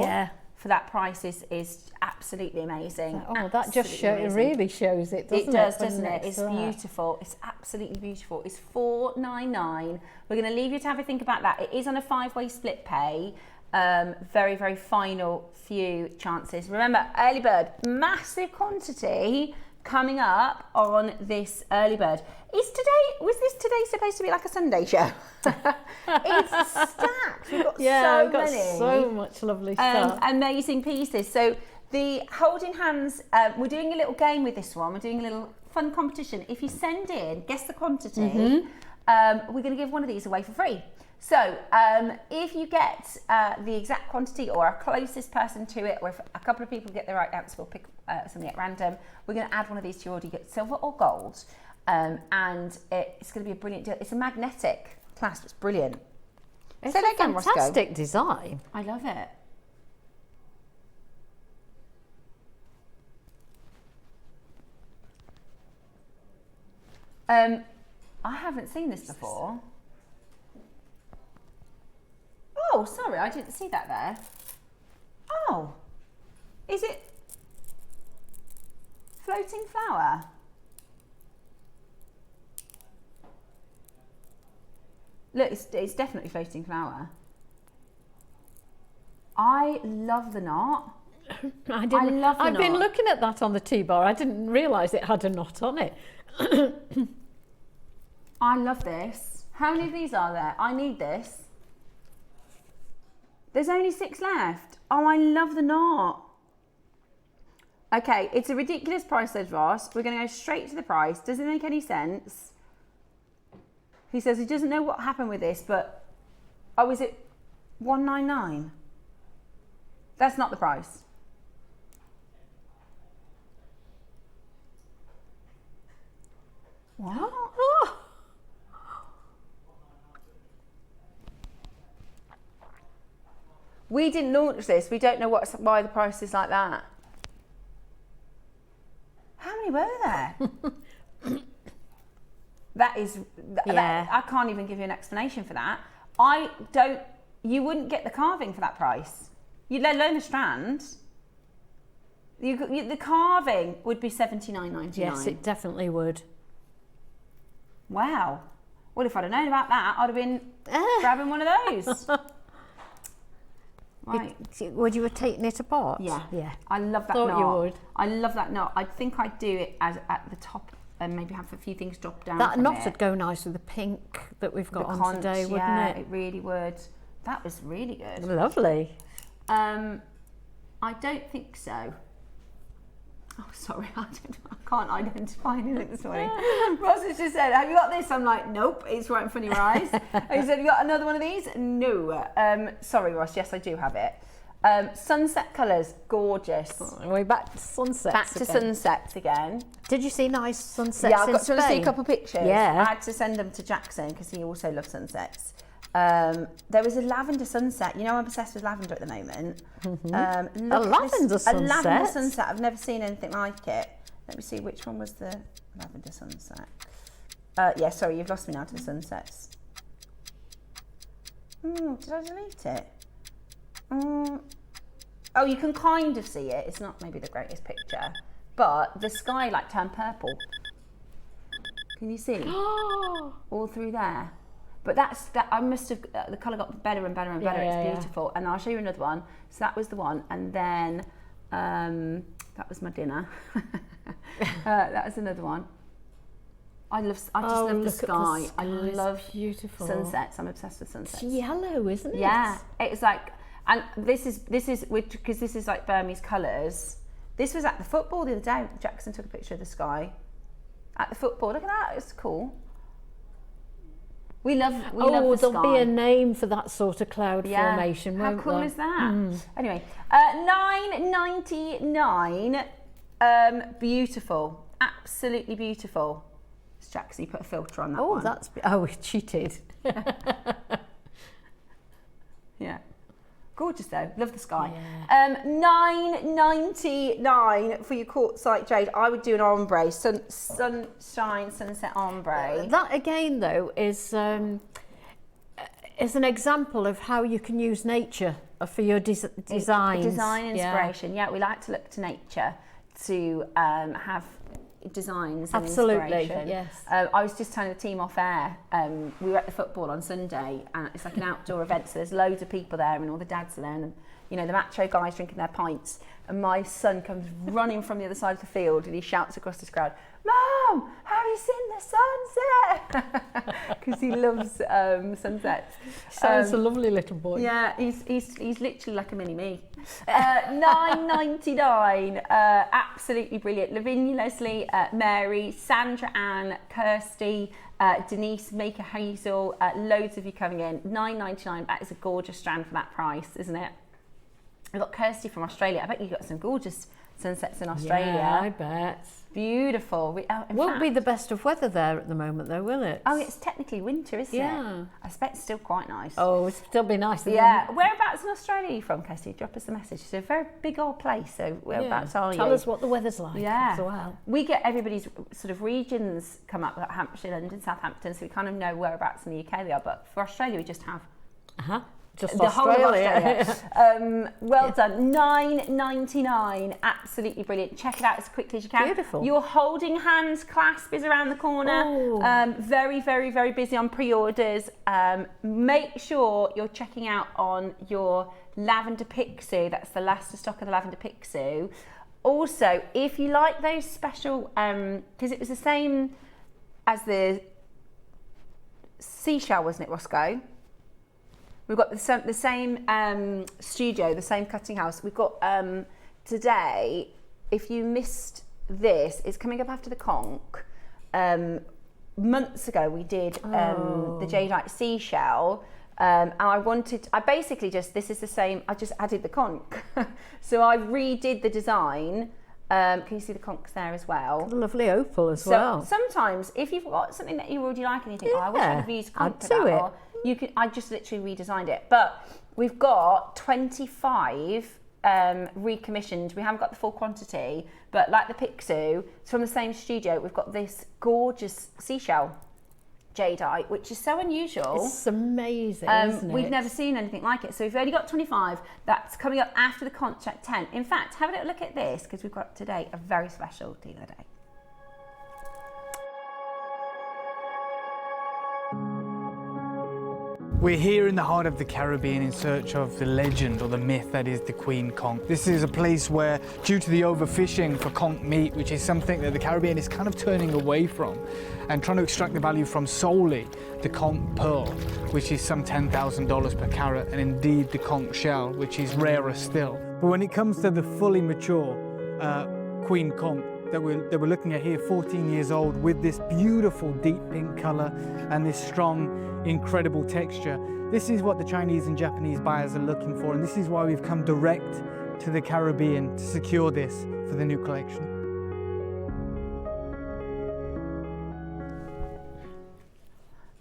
C: for that price is absolutely amazing.
D: Oh, that just really shows it, doesn't it?
C: It does, doesn't it? It's beautiful. It's absolutely beautiful. It's $4.99. We're going to leave you to have a think about that. It is on a 5-way split pay. Very, very final few chances. Remember, early bird, massive quantity coming up on this early bird. Was this today supposed to be like a Sunday show? It's stacked. We've got
D: so much lovely stuff.
C: Amazing pieces. So the holding hands, we're doing a little game with this one. We're doing a little fun competition. If you send in, guess the quantity, we're going to give one of these away for free. So if you get the exact quantity or our closest person to it, or if a couple of people get the right answer, we'll pick something at random. We're going to add one of these to your order. You get silver or gold, and it's going to be a brilliant deal. It's a magnetic clasp. It's brilliant.
D: It's a fantastic design.
C: I love it. I haven't seen this before. Oh, sorry, I didn't see that there. Oh, is it floating flower? Look, it's definitely floating flower. I love the knot.
D: I've been looking at that on the T-bar. I didn't realise it had a knot on it.
C: I love this. How many of these are there? I need this. There's only 6 left. Oh, I love the knot. Okay, it's a ridiculous price, says Ross. We're going to go straight to the price. Does it make any sense? He says he doesn't know what happened with this, but... Oh, is it $199? That's not the price. What? Oh. We didn't launch this. We don't know why the price is like that. How many were there? I can't even give you an explanation for that. You wouldn't get the carving for that price. You'd let alone the strand. The carving would be $79.99.
D: Yes, it definitely would.
C: Wow. Well, if I'd have known about that, I'd have been grabbing one of those. Right.
D: Would you have taken it apart?
C: Yeah.
D: Yeah.
C: I love that knot.
D: Thought you would.
C: I love that knot. I think I'd do it at the top and maybe have a few things drop down.
D: That knot would go nice with the pink that we've got on today, wouldn't it?
C: It really would. That was really good.
D: Lovely.
C: I don't think so. Oh, sorry, I can't identify anything this morning. Ross has just said, have you got this? I'm like, nope, it's right in front of your eyes. He said, have you got another one of these? No. Sorry, Ross, yes, I do have it. Sunset colours, gorgeous.
D: We're back to sunsets
C: Back to sunsets again.
D: Did you see nice sunsets
C: Yeah, I got to see a couple of pictures.
D: Yeah.
C: I had to send them to Jackson because he also loves sunsets. There was a lavender sunset. You know, I'm obsessed with lavender at the moment.
D: A lavender sunset?
C: A lavender sunset. I've never seen anything like it. Let me see, which one was the lavender sunset? Yeah, sorry, you've lost me now to the sunsets. Did I delete it? Oh, you can kind of see it. It's not maybe the greatest picture, but the sky like turned purple. Can you see? All through there. But that I must have, the colour got better and better and better. It's beautiful. And I'll show you another one. So that was the one. And then that was my dinner. That was another one. I just love the sky. I love
D: beautiful
C: sunsets. I'm obsessed with sunsets.
D: It's yellow, isn't it?
C: Yeah, it's like, and this is because this is like Burmese colours. This was at the football the other day. Jackson took a picture of the sky at the football. Look at that, it's cool. We love the sky.
D: There'll be a name for that sort of cloud formation.
C: How
D: won't
C: cool
D: there?
C: is that? Anyway, $9.99. Beautiful, absolutely beautiful. Jackson, you put a filter on that one.
D: We cheated.
C: Yeah, gorgeous though. Love the sky. Yeah. $9.99 for your quartzite jade. I would do an ombre, sunshine sunset ombre.
D: That again, though, is an example of how you can use nature for your designs.
C: Design inspiration. Yeah, we like to look to nature to have designs and inspiration.
D: Yes.
C: I was just telling the team off air, we were at the football on Sunday and it's like an outdoor event, so there's loads of people there and all the dads are there and you know the macho guys drinking their pints, and my son comes running from the other side of the field and he shouts across this crowd, "Mom, have you seen the sunset?" Because he loves sunsets.
D: Sounds a lovely little boy.
C: Yeah, he's literally like a mini me. $9.99. Absolutely brilliant. Lavinia, Leslie, Mary, Sandra Ann, Kirsty, Denise, Maker Hazel, loads of you coming in. $9.99. That is a gorgeous strand for that price, isn't it? We've got Kirsty from Australia. I bet you got some gorgeous sunsets in Australia.
D: Yeah, I bet.
C: Beautiful.
D: Won't be the best of weather there at the moment, though, will it?
C: Oh, it's technically winter, isn't it?
D: Yeah.
C: I expect it's still quite nice.
D: Oh, it'll still be nice.
C: Yeah. Whereabouts in Australia are you from, Kirsty? Drop us a message. It's a very big old place, so whereabouts are you?
D: Tell us what the weather's like as well.
C: We get everybody's sort of regions come up, like Hampshire, London, Southampton, so we kind of know whereabouts in the UK they are, but for Australia we just have...
D: Just
C: the
D: Australia.
C: whole of Australia. Well done. $9.99. Absolutely brilliant. Check it out as quickly as you can.
D: Beautiful.
C: Your holding hands clasp is around the corner. Very, very, very busy on pre-orders. Make sure you're checking out on your lavender pixie. That's the last stock of the lavender pixie. Also, if you like those special, because it was the same as the seashell, wasn't it, Roscoe? We've got the same studio, the same cutting house. We've got today, if you missed this, it's coming up after the Conch. Months ago we did the jadeite seashell. And I basically just, this is the same, I just added the Conch. So I redid the design. Can you see the conchs there as well?
D: A lovely opal as well.
C: Sometimes if you've got something that you already like and you think, I wish I'd have used conch for that, or I just literally redesigned it. But we've got 25 recommissioned. We haven't got the full quantity, but like the Pixu, it's from the same studio. We've got this gorgeous seashell jadeite, which is so unusual.
D: It's amazing, isn't it?
C: We've never seen anything like it. So we've only got 25. That's coming up after the Conch at 10. In fact, have a little look at this, because we've got today a very special deal of the day.
B: We're here in the heart of the Caribbean in search of the legend or the myth that is the Queen Conch. This is a place where, due to the overfishing for conch meat, which is something that the Caribbean is kind of turning away from and trying to extract the value from solely the conch pearl, which is some $10,000 per carat, and indeed the conch shell, which is rarer still. But when it comes to the fully mature Queen Conch that we're looking at here, 14 years old, with this beautiful deep pink color and this strong, incredible texture. This is what the Chinese and Japanese buyers are looking for, and this is why we've come direct to the Caribbean to secure this for the new collection.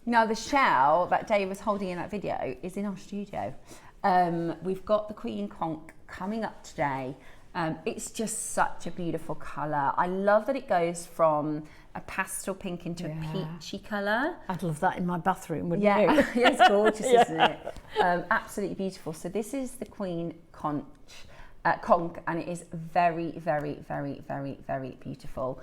C: Now the shell that Dave was holding in that video is in our studio. We've got the Queen Conch coming up today. It's just such a beautiful colour. I love that it goes from a pastel pink into a peachy colour.
D: I'd love that in my bathroom, wouldn't you?
C: Yeah, it's gorgeous, isn't it? Absolutely beautiful. So this is the Queen Conch, and it is very, very, very, very, very beautiful.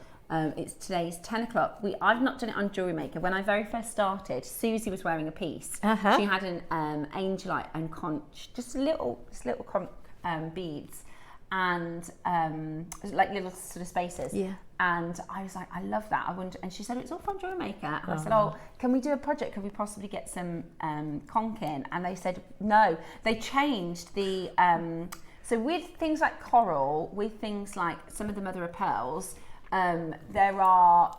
C: Today's 10 o'clock. I've not done it on JewelleryMaker. When I very first started, Susie was wearing a piece. She had an angelite and conch, just little conch beads, and like little sort of spaces. Yeah. And I was like, I love that. And she said, it's all from JewelleryMaker. And I said, oh, can we do a project? Can we possibly get some conch in? And they said, no. They changed the, so with things like coral, with things like some of the mother of pearls, there are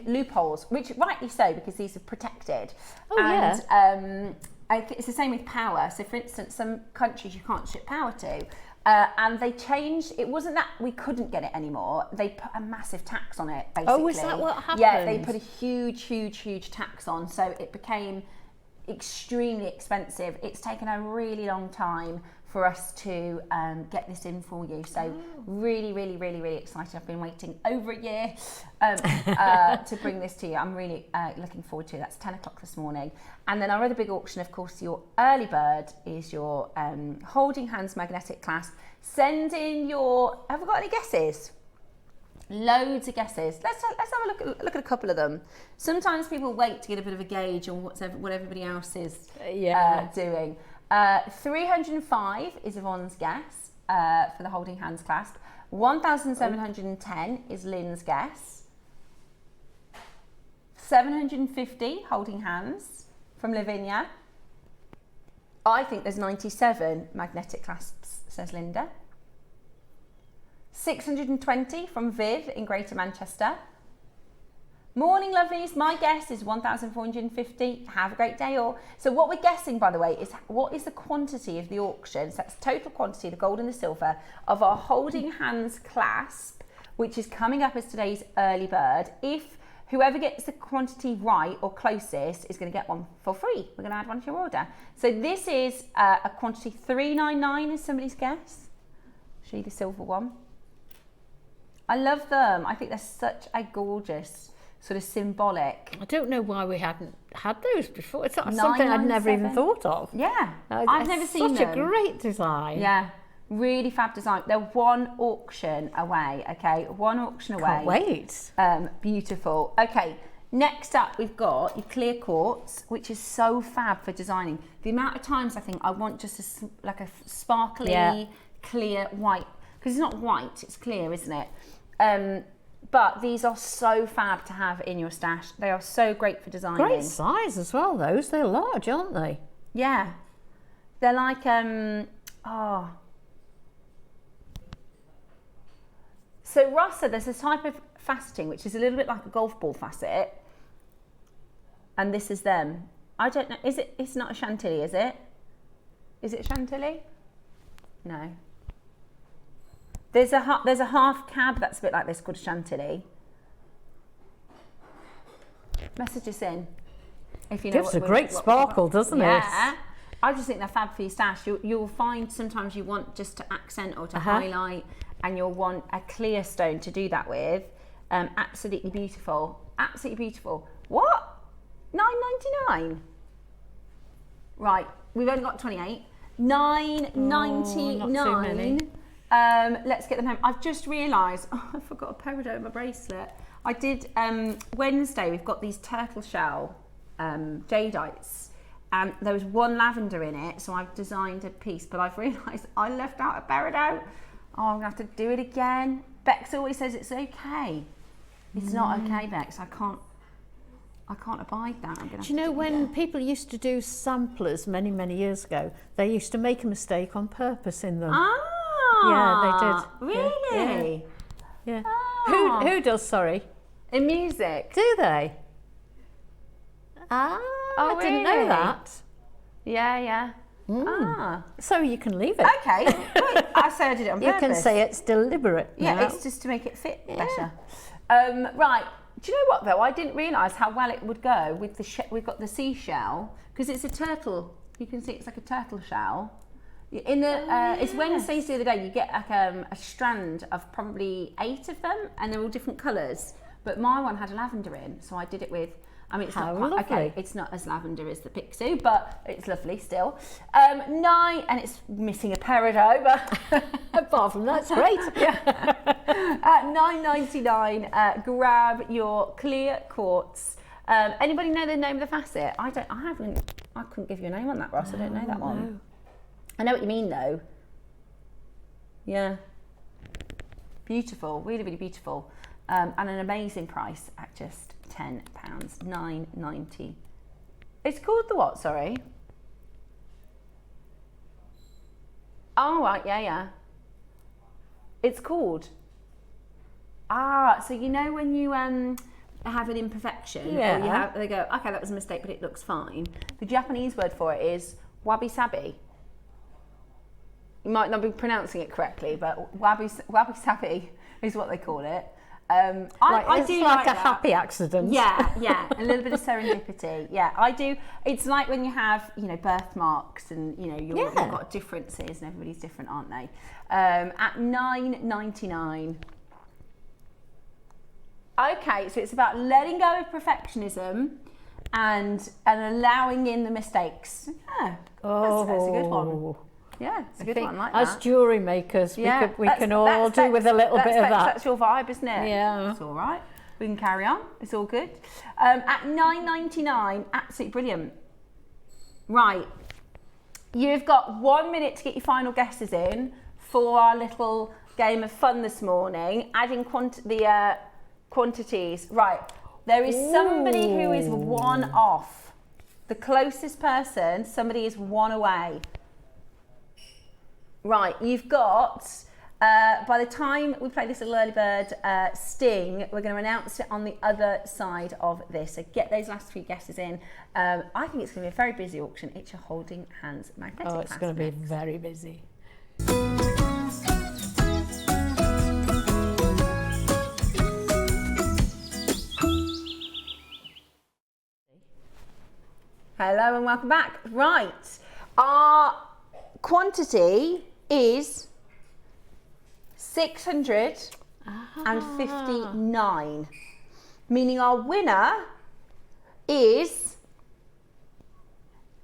C: loopholes, which rightly so, because these are protected. I think it's the same with power. So for instance, some countries you can't ship power to. And they changed, it wasn't that we couldn't get it anymore, they put a massive tax on it, basically.
D: Oh, is that what happened?
C: Yeah, they put a huge tax on, so it became extremely expensive. It's taken a really long time for us to get this in for you. So really, really, really, really excited. I've been waiting over a year to bring this to you. I'm really looking forward to it. That's 10 o'clock this morning. And then our other big auction, of course, your early bird is your holding hands magnetic clasp. Send in your, have we got any guesses? Loads of guesses. Let's have a look at a couple of them. Sometimes people wait to get a bit of a gauge on what everybody else is doing. 305 is Yvonne's guess for the holding hands clasp. 1,710 is Lynn's guess. 750 holding hands from Lavinia. I think there's 97 magnetic clasps, says Linda. 620 from Viv in Greater Manchester. Morning, lovelies. My guess is 1,450. Have a great day, all. So what we're guessing, by the way, is what is the quantity of the auction? So that's total quantity, the gold and the silver, of our holding hands clasp, which is coming up as today's early bird. If whoever gets the quantity right or closest is going to get one for free. We're going to add one to your order. So this is a quantity 399 is somebody's guess. Show you the silver one. I love them. I think they're such a gorgeous sort of symbolic.
D: I don't know why we hadn't had those before. It's something I'd never even thought of.
C: Yeah, I've never seen them.
D: Such a great design.
C: Yeah, really fab design. They're one auction away, okay? One auction away.
D: Can't wait.
C: Beautiful. Okay, next up we've got your clear quartz, which is so fab for designing. The amount of times I think I want just like a sparkly, clear white, because it's not white, it's clear, isn't it? But these are so fab to have in your stash. They are so great for designing.
D: Great size as well, those. They're large, aren't they?
C: Yeah. They're like, So Rasa, there's a type of faceting which is a little bit like a golf ball facet. And this is them. I don't know, it's not a chantilly, is it? Is it chantilly? No. There's a half cab that's a bit like this called chantilly. Message us in if you know.
D: Gives a great sparkle, doesn't it?
C: Yeah. I just think they're fab for your stash. You'll find sometimes you want just to accent or to highlight, and you'll want a clear stone to do that with. Absolutely beautiful. Absolutely beautiful. What? $9.99. Right, we've only got 28. $9.99. Let's get them home. I've just realised, I forgot a peridot in my bracelet. I did, Wednesday, we've got these turtle shell jadeites, and there was one lavender in it, so I've designed a piece, but I've realised I left out a peridot. Oh, I'm going to have to do it again. Bex always says it's okay. It's not okay, Bex. I can't abide that. I'm gonna
D: do you know when people used to do samplers many, many years ago, they used to make a mistake on purpose in them. Yeah, they did.
C: Really?
D: Yeah.
C: Oh.
D: Who does, sorry?
C: In music.
D: Do they? I didn't know that.
C: Yeah.
D: So you can leave it.
C: Okay. Right. I said I did it on purpose.
D: You can say it's deliberate.
C: Yeah,
D: now.
C: it's just to make it fit better. Right. Do you know what though? I didn't realise how well it would go with we've got the seashell, because it's a turtle. You can see it's like a turtle shell. In the it's Wednesdays the other day. You get like a strand of probably 8 of them, and they're all different colours. But my one had a lavender in, so I did it with. I mean, it's not quite, okay. It's not as lavender as the Pixie, but it's lovely still. 9, and it's missing a peridot, but
D: apart from that, it's great.
C: At $9.99, grab your clear quartz. Anybody know the name of the facet? I couldn't give you a name on that, Ross. I don't know that one.
D: No.
C: I know what you mean though. Yeah. Beautiful, really, really beautiful. And an amazing price at just £10, $9.90. It's called the what, sorry? Oh, right, yeah. It's called. So you know when you have an imperfection, or they go, okay, that was a mistake, but it looks fine. The Japanese word for it is wabi-sabi. You might not be pronouncing it correctly, but wabi-sabi is what they call it. I do
D: like a
C: that.
D: happy accident.
C: Yeah, a little bit of serendipity. Yeah, I do. It's like when you have, birthmarks, and you've got differences, and everybody's different, aren't they? At $9.99. Okay, so it's about letting go of perfectionism and allowing in the mistakes. Yeah, that's a good one. Yeah, it's a good one, like
D: as
C: that.
D: jewellery makers, we can all do with a little bit of that.
C: That's your vibe, isn't it?
D: Yeah.
C: It's all right. We can carry on. It's all good. At $9.99, absolutely brilliant. Right. You've got 1 minute to get your final guesses in for our little game of fun this morning, adding the quantities. Right. There is somebody who is one off. The closest person, somebody is one away. Right, you've got, by the time we play this little early bird sting, we're going to announce it on the other side of this. So get those last 3 guesses in. I think it's going to be a very busy auction. It's your holding hands magnetic.
D: Oh, it's going to be very busy.
C: Hello and welcome back. Right, our quantity is 659, meaning our winner is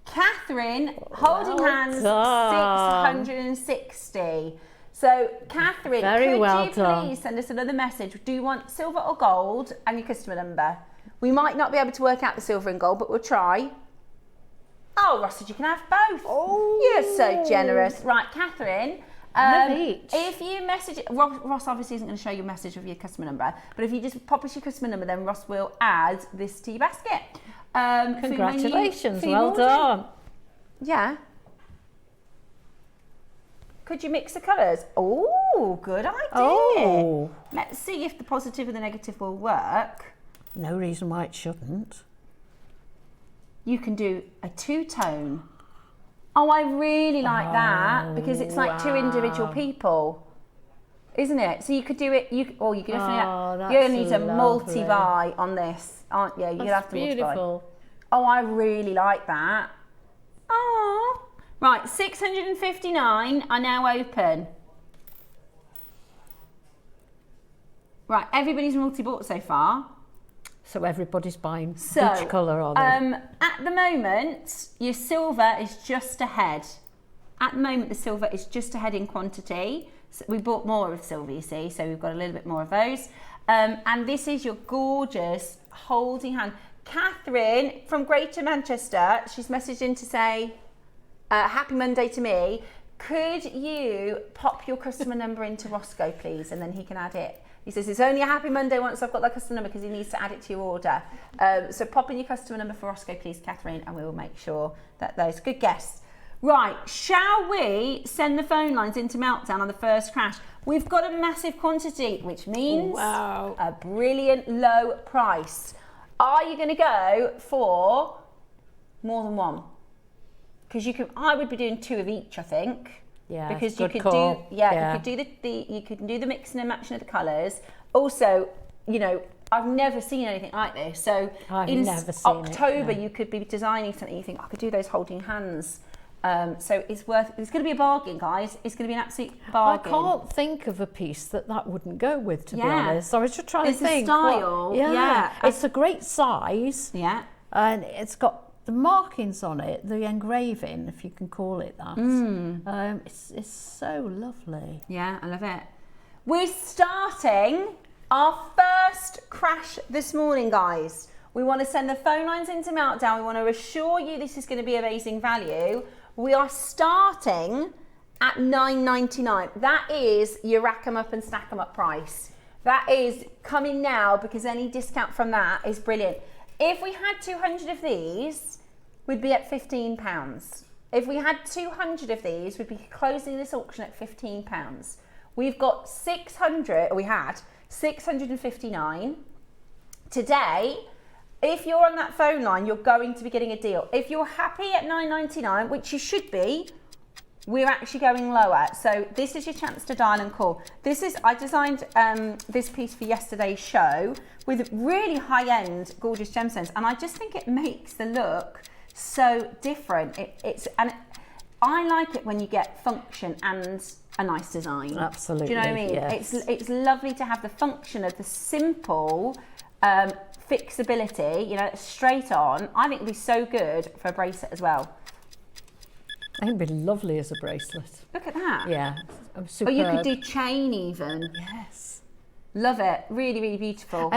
C: Catherine, holding hands, 660. So Catherine, could you please send us another message? Do you want silver or gold and your customer number? We might not be able to work out the silver and gold, but we'll try. Oh, Ross said you can have both. Oh, you're so generous. Right, Catherine. If you message, Ross obviously isn't going to show you a message of your customer number, but if you just pop us your customer number, then Ross will add this to your basket.
D: Congratulations, well done.
C: Yeah. Could you mix the colours? Oh, good idea.
D: Oh.
C: Let's see if the positive and the negative will work.
D: No reason why it shouldn't.
C: You can do a 2-tone. Oh, I really like that, because it's like 2 individual people, isn't it? So you could do it. You could definitely. You're gonna need to multi-buy on this, aren't you? You'll have to
D: beautiful.
C: Oh, I really like that. Oh, right. 659 are now open. Right, everybody's multi-bought so far.
D: So everybody's buying each colour, are they?
C: At the moment, your silver is just ahead. At the moment, the silver is just ahead in quantity. So we bought more of silver, you see, so we've got a little bit more of those. And this is your gorgeous holding hand. Catherine from Greater Manchester, she's messaged in to say, happy Monday to me. Could you pop your customer number into Roscoe, please, and then he can add it. He says, it's only a happy Monday once I've got that customer number, because he needs to add it to your order. So pop in your customer number for Roscoe, please, Catherine, and we will make sure that those good guests. Right, shall we send the phone lines into Meltdown on the first crash? We've got a massive quantity, which means a brilliant low price. Are you going to go for more than one? Because I would be doing 2 of each, I think.
D: Yeah,
C: because
D: you could do
C: you could do the mixing and matching of the colours. Also, I've never seen anything like this. So in October, you could be designing something. You think I could do those holding hands. So it's going to be a bargain, guys. It's going to be an absolute bargain.
D: I can't think of a piece that wouldn't go with, to be honest. So I was just trying to think.
C: It's a style.
D: It's a great size.
C: Yeah.
D: And it's got the markings on it, the engraving, if you can call it that. It's so lovely.
C: Yeah, I love it. We're starting our first crash this morning, guys. We want to send the phone lines into meltdown. We want to assure you this is going to be amazing value. We are starting at $9.99. That is your rack 'em up and stack 'em up price. That is coming now because any discount from that is brilliant. If we had 200 of these, we'd be at £15. If we had 200 of these, we'd be closing this auction at £15. We've got 659. Today, if you're on that phone line, you're going to be getting a deal. If you're happy at $9.99, which you should be, we're actually going lower. So this is your chance to dial and call. I designed this piece for yesterday's show with really high-end, gorgeous gemstones, and I just think it makes the look so different. I like it when you get function and a nice design.
D: Absolutely.
C: Do you know what I mean?
D: Yes.
C: It's lovely to have the function of the simple fixability, straight on. I think it'd be so good for a bracelet as well.
D: I think it'd be lovely as a bracelet.
C: Look at that.
D: Yeah,
C: Or you could do chain even.
D: Yes.
C: Love it. Really, really beautiful.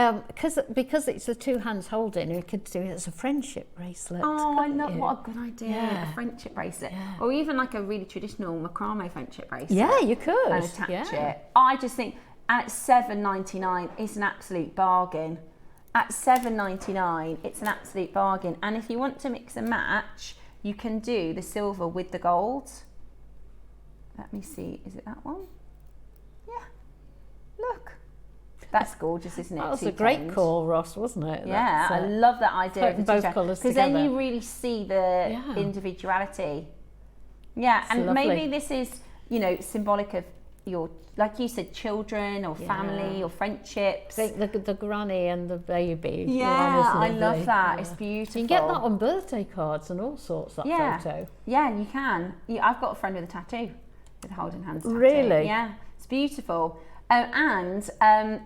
D: Because it's the two hands holding, you could do it as a friendship bracelet.
C: Oh, I love, what a good idea.
D: Yeah.
C: A friendship bracelet. Yeah. Or even like a really traditional macrame friendship bracelet.
D: Yeah, you could.
C: And attach it. I just think at $7.99, it's an absolute bargain. At $7.99, it's an absolute bargain. And if you want to mix and match, you can do the silver with the gold. Let me see, is it that one? Yeah, look. That's gorgeous, isn't it?
D: That was a great call, Ross, wasn't it?
C: Yeah, I love that idea of the
D: both colours together.
C: because then you really see the individuality. Yeah,
D: it's
C: and
D: lovely.
C: maybe this is, symbolic of your, like you said, children or family or friendships.
D: The granny and the baby.
C: Yeah, I love that. Yeah. It's beautiful.
D: So you can get that on birthday cards and all sorts, that photo.
C: Yeah, you can. I've got a friend with a tattoo, with a holding hands tattoo.
D: Really?
C: Yeah, it's beautiful. And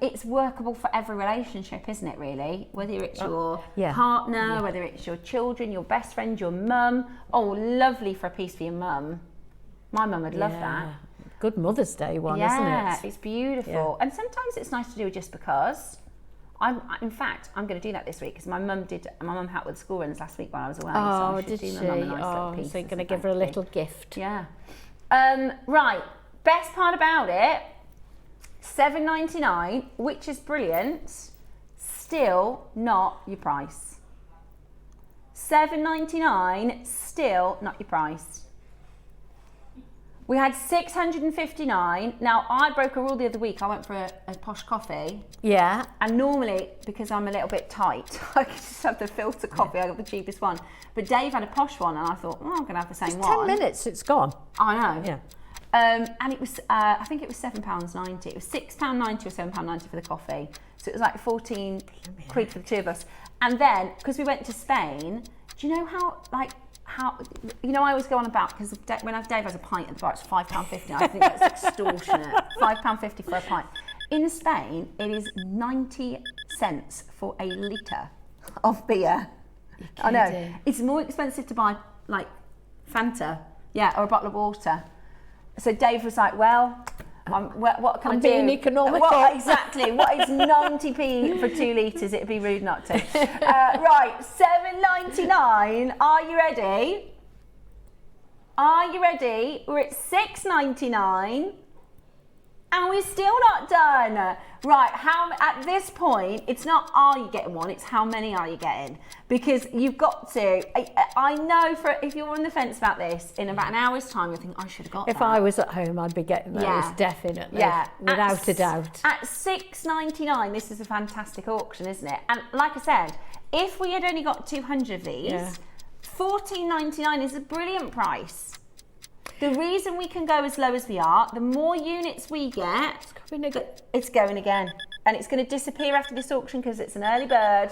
C: it's workable for every relationship, isn't it, really? Whether it's your partner, whether it's your children, your best friend, your mum. Oh, lovely for a piece for your mum. My mum would love that.
D: Good Mother's Day one, isn't it?
C: Yeah, it's beautiful. Yeah. And sometimes it's nice to do just because. In fact, I'm going to do that this week because my mum helped with school runs last week while I was away.
D: Oh,
C: so I
D: did she?
C: Do my mum a nice little piece
D: so you're going to give her a little gift.
C: Yeah. Right. Best part about it, $7.99, which is brilliant, still not your price. $7.99, still not your price. We had 659. Now, I broke a rule the other week. I went for a posh coffee.
D: Yeah.
C: And normally, because I'm a little bit tight, I could just have the filter coffee. I got the cheapest one. But Dave had a posh one, and I thought, I'm going to have the same one.
D: 10 minutes, it's gone.
C: I know.
D: Yeah.
C: And it was, I think it was £7.90. It was £6.90 or £7.90 for the coffee. So it was like 14 quid for the two of us. And then, because we went to Spain, do you know how I always go on about, because when Dave has a pint at the bar, it's £5.50. I think that's extortionate. £5.50 for a pint. In Spain, it is 90 cents for a litre of beer. I know. It's more expensive to buy, like, Fanta, or a bottle of water. So Dave was like, well, what can I do?
D: I'm being economical.
C: Exactly. What is 90p for 2 litres? It'd be rude not to. Right, $7.99. Are you ready? Are you ready? We're at $6.99. And we're still not done. Right, at this point, it's not are you getting one, it's how many are you getting? Because you've got to, I know if you're on the fence about this, in about an hour's time, you'll think, I should have got that.
D: If I was at home, I'd be getting those, definitely, without a doubt.
C: At $6.99, this is a fantastic auction, isn't it? And like I said, if we had only got 200 of these, $14.99 is a brilliant price. The reason we can go as low as we are, the more units we get, it's going again. And it's going to disappear after this auction because it's an early bird.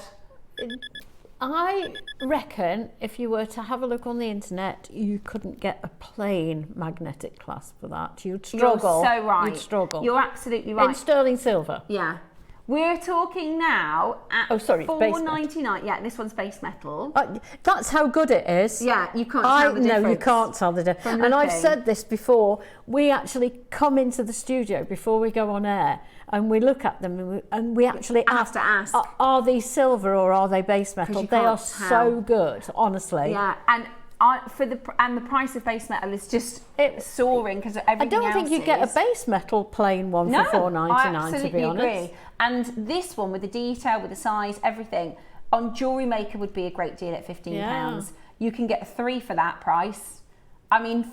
D: I reckon if you were to have a look on the internet, you couldn't get a plain magnetic clasp for that. You'd struggle.
C: You're so right.
D: You'd struggle.
C: You're absolutely right.
D: In sterling silver.
C: Yeah. We're talking now at $4.99. Yeah, this one's base metal.
D: That's how good it is.
C: Yeah, you can't tell the difference.
D: No, you can't tell the difference. And I've said this before, we actually come into the studio before we go on air and we look at them and we actually
C: have to ask,
D: are these silver or are they base metal? They are so good, honestly.
C: Yeah, and the price of base metal is just soaring because everything else.
D: I don't think you get a base metal plain one for $4.99 to be honest.
C: Agree. And this one with the detail, with the size, everything on JewelleryMaker would be a great deal at £15. Yeah. You can get 3 for that price. I mean,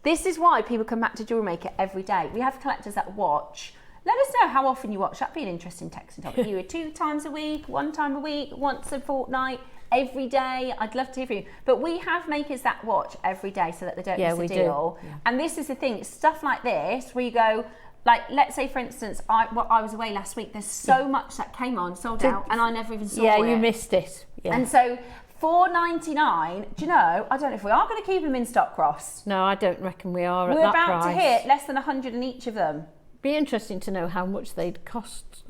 C: this is why people come back to JewelleryMaker every day. We have collectors that watch. Let us know how often you watch. That'd be an interesting texting topic. You 2 times a week, 1 time a week, once a fortnight, every day. I'd love to hear from you. But we have makers that watch every day so that they don't miss a deal. Yeah. And this is the thing, stuff like this where you go, like, let's say, for instance, I was away last week. There's so much that came on, sold out, and I never even saw it.
D: Yeah, you missed it. Yeah.
C: And so $4.99, do you know, I don't know if we are going to keep them in stock, Ross.
D: No, I don't reckon we are at
C: We're
D: that
C: about
D: price.
C: to hit less than 100 in each of them.
D: Be interesting to know how much they'd cost,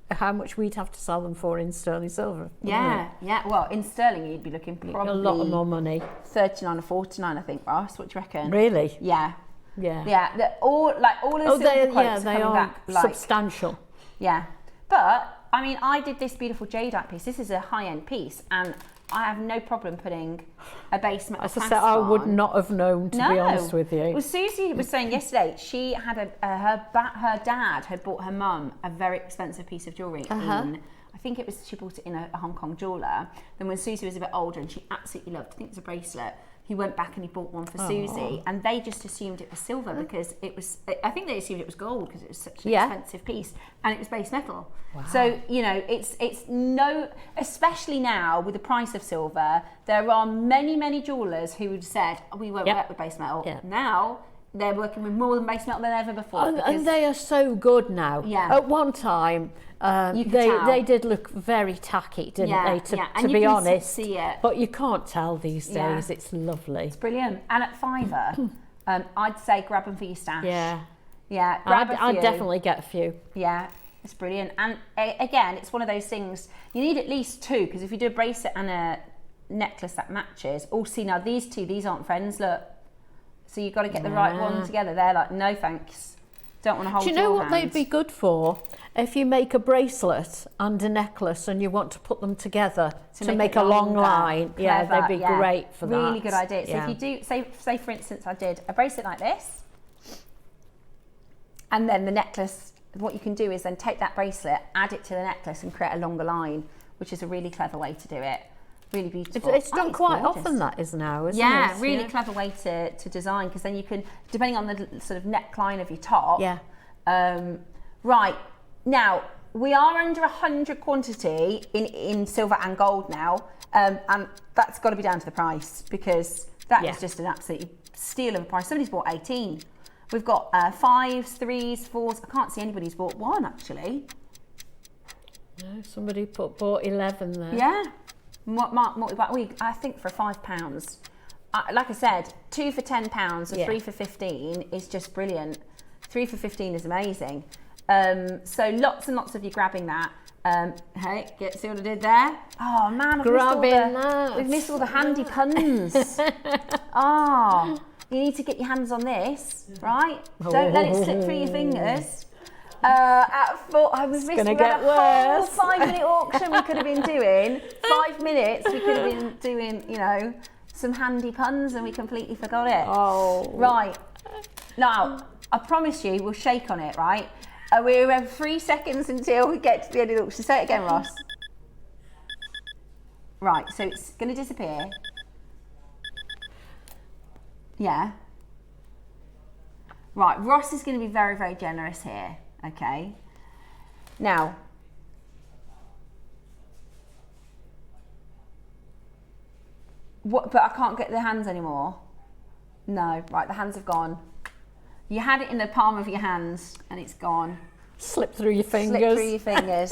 D: how much we'd have to sell them for in sterling silver.
C: Yeah, yeah. Well, in sterling, you'd be looking probably
D: a lot more money.
C: 39 or 49, I think, Ross. What do you reckon?
D: Really?
C: Yeah.
D: Yeah.
C: Yeah. All of the silver quotes
D: they
C: coming
D: are
C: back,
D: substantial.
C: Yeah. But I mean, I did this beautiful jadeite piece. This is a high-end piece, and I have no problem putting a base metal clasp on.
D: I would not have known, to be honest with you.
C: Well, Susie was saying yesterday she had her dad had bought her mum a very expensive piece of jewellery in. I think she bought it in a Hong Kong jeweller. Then when Susie was a bit older and she absolutely loved, I think it was a bracelet, he went back and he bought one for Susie, and they just assumed it was silver because it was. I think they assumed it was gold because it was such an expensive piece, and it was base metal. Wow. So you know, it's no, especially now with the price of silver, there are many jewellers who had said we won't work with base metal. Yeah. Now they're working with more than base metal than ever before.
D: And they are so good now. Yeah. At one time, they did look very tacky, didn't they? To be honest,
C: see it.
D: But you can't tell these days. it's lovely.
C: It's brilliant. And at £5, I'd say grab them for your stash.
D: Yeah,
C: yeah. Grab a few.
D: I'd definitely get a few.
C: Yeah, it's brilliant. And again, it's one of those things. You need at least 2 because if you do a bracelet and a necklace that matches. Oh, see now these aren't friends. Look. So you've got to get the right one together. They're like, no thanks. Don't want to hold your hand.
D: Do you know what they'd be good for? If you make a bracelet and a necklace and you want to put them together to make a long line. Clever, yeah, they'd be great for that.
C: Really good idea. So if you do, say for instance, I did a bracelet like this, and then the necklace, what you can do is then take that bracelet, add it to the necklace and create a longer line, which is a really clever way to do it. Really beautiful.
D: It's done quite often, that is now, isn't it?
C: Yeah, really clever way to design, because then you can, depending on the sort of neckline of your top.
D: Yeah.
C: Right, now, we are under 100 quantity in silver and gold now, and that's got to be down to the price, because that is just an absolute steal of a price. Somebody's bought 18. We've got 5s, 3s, 4s. I can't see anybody's bought 1, actually.
D: No, somebody bought 11 there.
C: Yeah. I think for £5. Like I said, 2 for £10 or 3 for 15 is just brilliant. 3 for 15 is amazing. So lots and lots of you grabbing that. Hey, see what I did there? Oh man, we've missed all the handy puns. You need to get your hands on this, right? Don't let it slip through your fingers. I was missing a whole 5-minute auction we could have been doing. 5 minutes we could have been doing, you know, some handy puns, and we completely forgot it. Oh. Right. Now, I promise you we'll shake on it, right? We're around 3 seconds until we get to the end of the auction. Say it again, Ross. Right, so it's going to disappear. Yeah. Right, Ross is going to be very, very generous here. Okay. Now, what? But I can't get the hands anymore. No, right, the hands have gone. You had it in the palm of your hands and it's gone.
D: Slip through your fingers.
C: Slip through your fingers.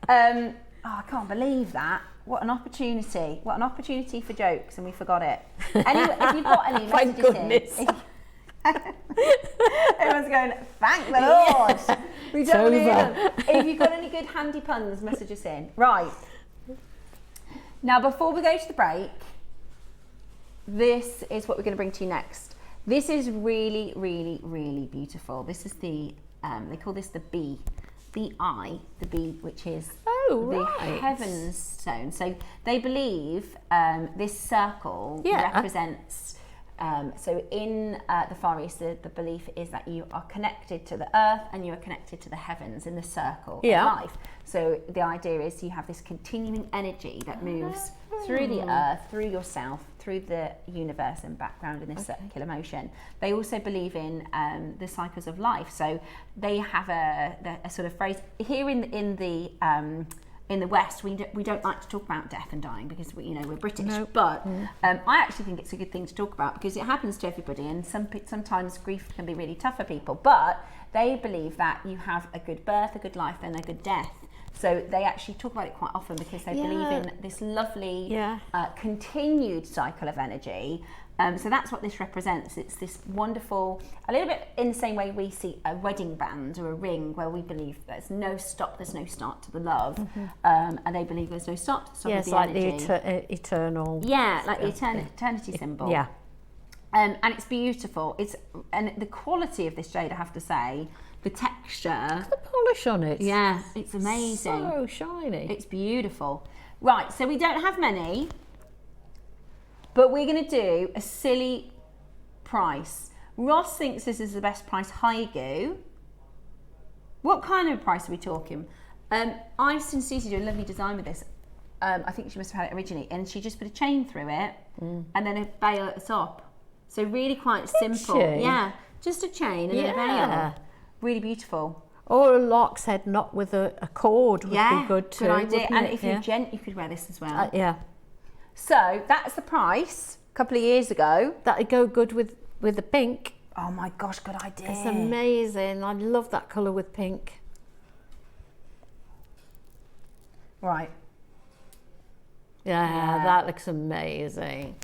C: Oh, I can't believe that. What an opportunity. What an opportunity for jokes, and we forgot it. Anyway, if you've got any
D: Thank
C: messages
D: goodness.
C: Everyone's going, thank the Lord. We
D: It's
C: don't need
D: over.
C: them. If you've got any good handy puns, message us in. Right. Now, before we go to the break, this is what we're going to bring to you next. This is really, really, really beautiful. This is the, they call this the B. The I, the B, which is the heavens stone. So they believe this circle represents, so in the Far East, the belief is that you are connected to the earth and you are connected to the heavens in the circle of life. So the idea is you have this continuing energy that moves through the earth, through yourself, through the universe and background in this circular motion. They also believe in the cycles of life. So they have a sort of phrase here in the West. We don't like to talk about death and dying because we're British. Nope. But I actually think it's a good thing to talk about because it happens to everybody, and sometimes grief can be really tough for people. But they believe that you have a good birth, a good life, and a good death. So they actually talk about it quite often because they believe in this lovely continued cycle of energy. So that's what this represents. It's this wonderful, a little bit in the same way we see a wedding band or a ring, where we believe there's no stop, there's no start to the love, and they believe there's no start to the
D: like
C: energy.
D: the eternal.
C: Yeah, like the eternity symbol.
D: Yeah.
C: And it's beautiful. And the quality of this jade, I have to say, the texture.
D: The polish on it.
C: Yeah, it's amazing.
D: So shiny.
C: It's beautiful. Right, so we don't have many, but we're going to do a silly price. Ross thinks this is the best price. Haigu. What kind of price are we talking? I've seen Susie do a lovely design with this. I think she must have had it originally, and she just put a chain through it and then a veil at the top. So really quite simple. Yeah, just a chain and then a veil. Really beautiful.
D: Or a lock's head knot with a cord would be good too.
C: Good idea. And
D: it?
C: if you're gent, you could wear this as well.
D: Yeah.
C: So that's the price a couple of years ago.
D: That'd go good with the pink.
C: Oh my gosh, good idea.
D: It's amazing. I love that colour with pink.
C: Right.
D: Yeah, that looks amazing.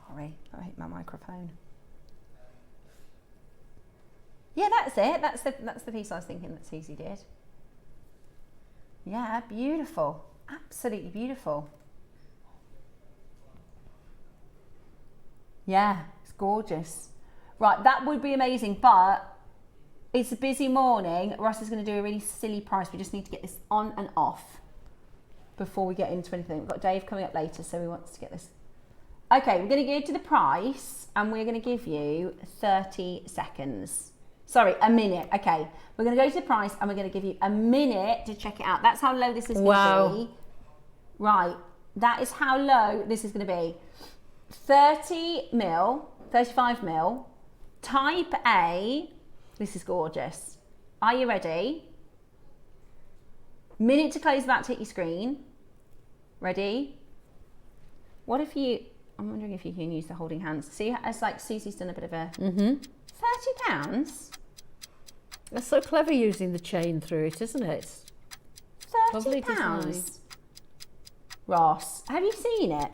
C: Sorry, I hit my microphone. Yeah, that's it. That's the piece I was thinking that Susie did. Yeah, beautiful. Absolutely beautiful. Yeah, it's gorgeous. Right, that would be amazing, but it's a busy morning. Russ is going to do a really silly price. We just need to get this on and off before we get into anything. We've got Dave coming up later, so we want to get this. Okay, we're going to go to the price, and we're going to give you 30 seconds. Sorry, a minute. Okay, we're going to go to the price and we're going to give you a minute to check it out. That's how low this is going to be. Right, that is how low this is going to be. 30 mil, 35 mil, type A. This is gorgeous. Are you ready? Minute to close, about to hit your screen. Ready? What if you, I'm wondering if you can use the holding hands. See, as like Susie's done a bit of a, £30?
D: That's so clever using the chain through it, isn't it?
C: £30. Ross, have you seen it?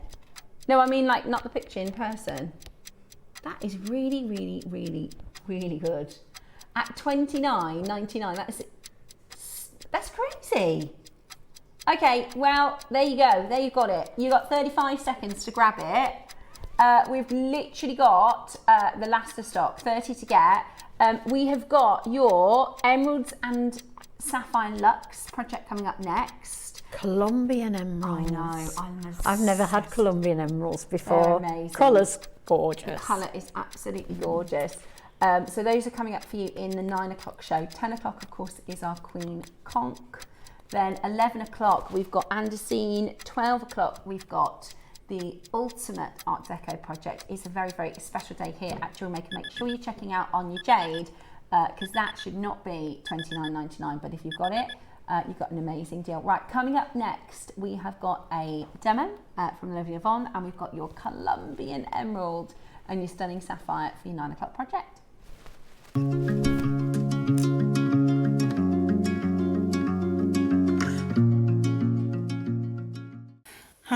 C: No, I mean like not the picture in person. That is really, really, really, really good. At $29.99, that's crazy. Okay, well, there you go. There you got it. You got 35 seconds to grab it. We've literally got the last of stock, 30 to get. We have got your Emeralds and Sapphire Luxe project coming up next.
D: Colombian emeralds.
C: I know.
D: I've never had Colombian emeralds before.
C: They're amazing.
D: Colour's gorgeous.
C: The colour is absolutely gorgeous. So those are coming up for you in the 9 o'clock show. 10 o'clock, of course, is our Queen Conch. Then 11 o'clock, we've got Andesine. 12 o'clock, we've got the ultimate Art Deco project. It's a very, very special day here at JewelleryMaker. Make sure you're checking out on your jade because that should not be $29.99, but if you've got it, you've got an amazing deal. Right, coming up next, we have got a demo from the lovely Yvonne, and we've got your Colombian Emerald and your stunning Sapphire for your 9 o'clock project.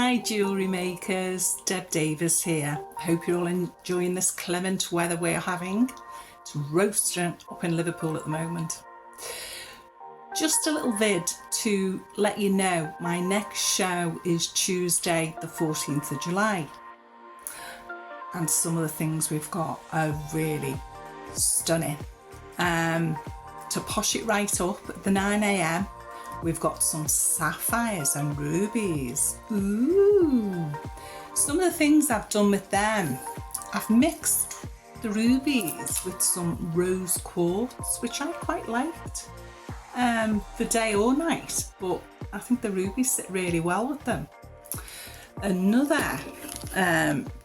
A: Hi jewellery makers, Deb Davis here. Hope you're all enjoying this clement weather we're having. It's roasting up in Liverpool at the moment. Just a little vid to let you know my next show is Tuesday the 14th of July. And some of the things we've got are really stunning. To posh it right up at the 9 a.m, we've got some sapphires and rubies. Ooh! Some of the things I've done with them, I've mixed the rubies with some rose quartz, which I quite liked for day or night, but I think the rubies sit really well with them. Another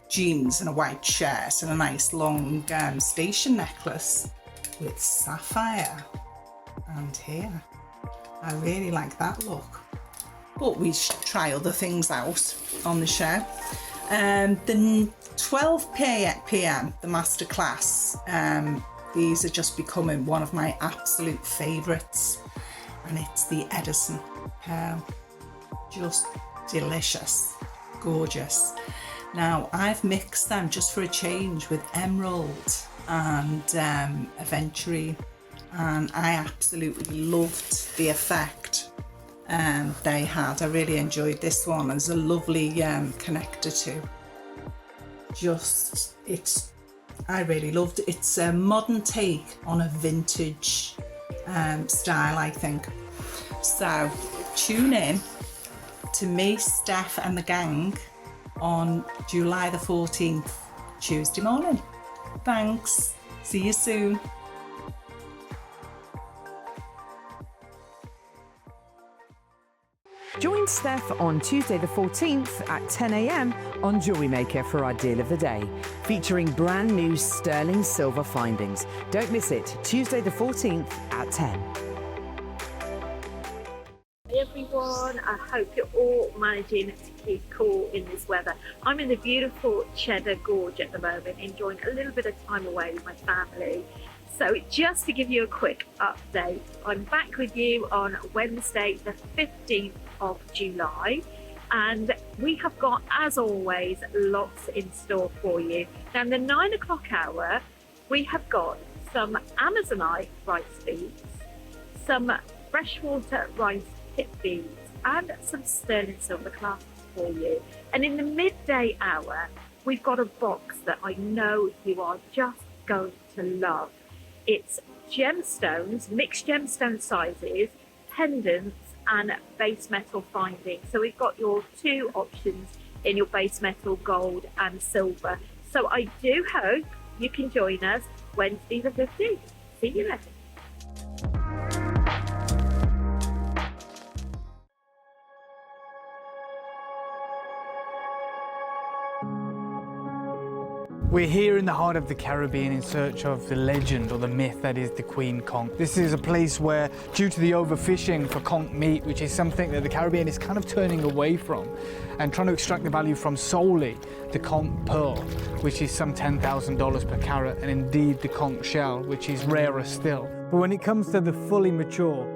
A: jeans and a white shirt and a nice long station necklace with sapphire, and here I really like that look, but we should try other things out on the show. The 12 p.m, the Masterclass, these are just becoming one of my absolute favourites, and it's the Andesine pearl. Just delicious, gorgeous. Now I've mixed them just for a change with emerald and aventurine, and I absolutely loved the effect they had. I really enjoyed this one. There's a lovely connector too. I really loved it. It's a modern take on a vintage style, I think. So tune in to me, Steph and the gang on July the 14th, Tuesday morning. Thanks. See you soon.
E: Join Steph on Tuesday the 14th at 10 a.m. on JewelleryMaker for our deal of the day, featuring brand new sterling silver findings. Don't miss it, Tuesday the 14th at 10.
F: Hey everyone, I hope you're all managing to keep cool in this weather. I'm in the beautiful Cheddar Gorge at the moment, enjoying a little bit of time away with my family. So just to give you a quick update, I'm back with you on Wednesday the 15th of July, and we have got, as always, lots in store for you. Now in the 9 o'clock hour, we have got some Amazonite rice beads, some freshwater rice tip beads, and some sterling silver clasps for you. And in the midday hour, we've got a box that I know you are just going to love. It's gemstones, mixed gemstone sizes, pendants, and base metal findings. So we've got your two options in your base metal, gold and silver. So I do hope you can join us Wednesday the 15th. See you then.
B: We're here in the heart of the Caribbean in search of the legend or the myth that is the Queen Conch. This is a place where, due to the overfishing for conch meat, which is something that the Caribbean is kind of turning away from and trying to extract the value from solely the conch pearl, which is some $10,000 per carat, and indeed the conch shell, which is rarer still. But when it comes to the fully mature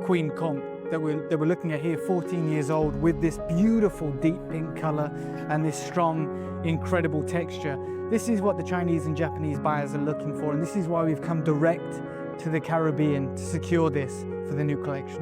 B: Queen Conch that we're looking at here, 14 years old, with this beautiful deep pink color and this strong, incredible texture. This is what the Chinese and Japanese buyers are looking for, and this is why we've come direct to the Caribbean to secure this for the new collection.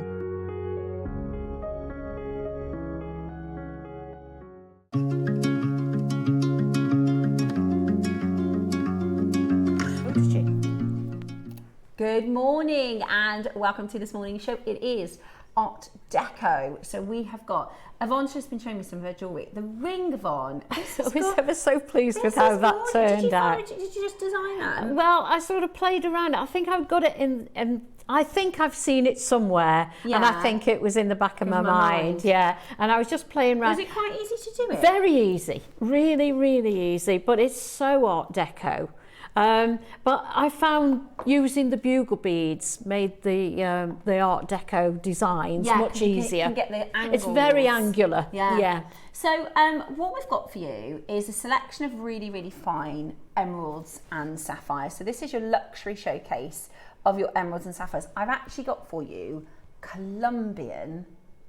C: Good morning and welcome to this morning's show. It is Art Deco. So we have got, Yvonne's just been showing me some of her jewellery. The ring, Yvonne.
D: I was ever so pleased with how that turned out.
C: Did you just design that?
D: Well, I sort of played around. I think I've got it in I think I've seen it somewhere, and I think it was in the back of my mind. Yeah, and I was just playing around.
C: Was it quite easy to do it?
D: Very easy, really, really easy, but it's so Art Deco. But I found using the bugle beads made the Art Deco designs much easier.
C: You can get the angles.
D: It's very angular. Yeah.
C: So what we've got for you is a selection of really, really fine emeralds and sapphires. So this is your luxury showcase of your emeralds and sapphires. I've actually got for you Colombian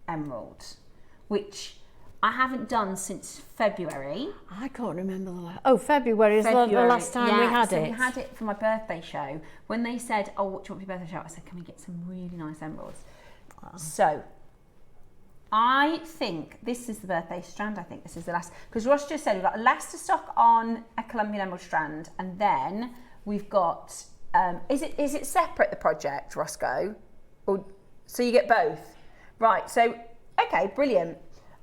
C: emerald, which I haven't done since February.
D: I can't remember the last. Oh, February is the last time we had it.
C: We had it for my birthday show. When they said, "Oh, what do you want for your birthday show?" I said, "Can we get some really nice emeralds?" Oh. So, I think this is the birthday strand. I think this is the last, because Ross just said we've got a last to stock on a Colombian emerald strand, and then we've got. Is it separate, the project, Roscoe? Or so you get both, right? So, okay, brilliant.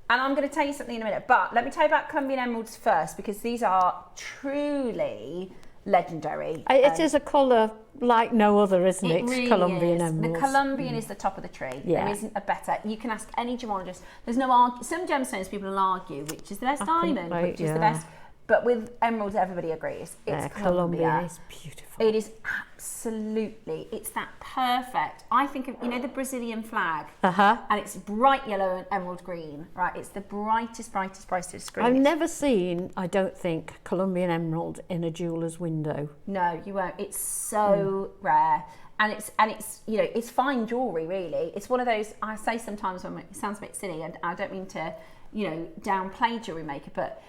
C: And I'm going to tell you something in a minute, but let me tell you about Colombian emeralds first, because these are truly legendary.
D: It is a colour like no other, isn't it?
C: Really
D: Colombian
C: is.
D: emeralds.
C: The Colombian is the top of the tree.
D: Yeah.
C: There isn't a better. You can ask any gemologist. There's no some gemstones people will argue which is the best diamond, which is the best. But with emeralds, everybody agrees. It's Colombia.
D: It's beautiful.
C: It is absolutely. It's that perfect. I think of, the Brazilian flag. And it's bright yellow and emerald green, right? It's the brightest green.
D: I've never seen, I don't think, Colombian emerald in a jeweller's window.
C: No, you won't. It's so rare. And it's it's fine jewellery, really. It's one of those, I say sometimes when it sounds a bit silly, and I don't mean to, downplay jewellery maker, but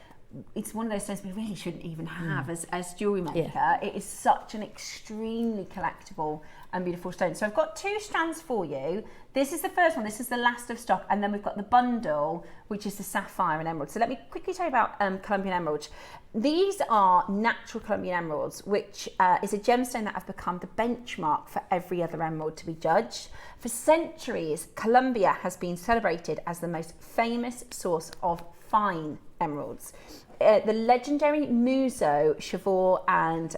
C: it's one of those stones we really shouldn't even have as jewellery maker. Yeah. It is such an extremely collectible and beautiful stone. So I've got 2 strands for you. This is the first one. This is the last of stock. And then we've got the bundle, which is the sapphire and emerald. So let me quickly tell you about Colombian emerald. These are natural Colombian emeralds, which is a gemstone that have become the benchmark for every other emerald to be judged. For centuries, Colombia has been celebrated as the most famous source of fine emeralds. The legendary Muso, Chauveau and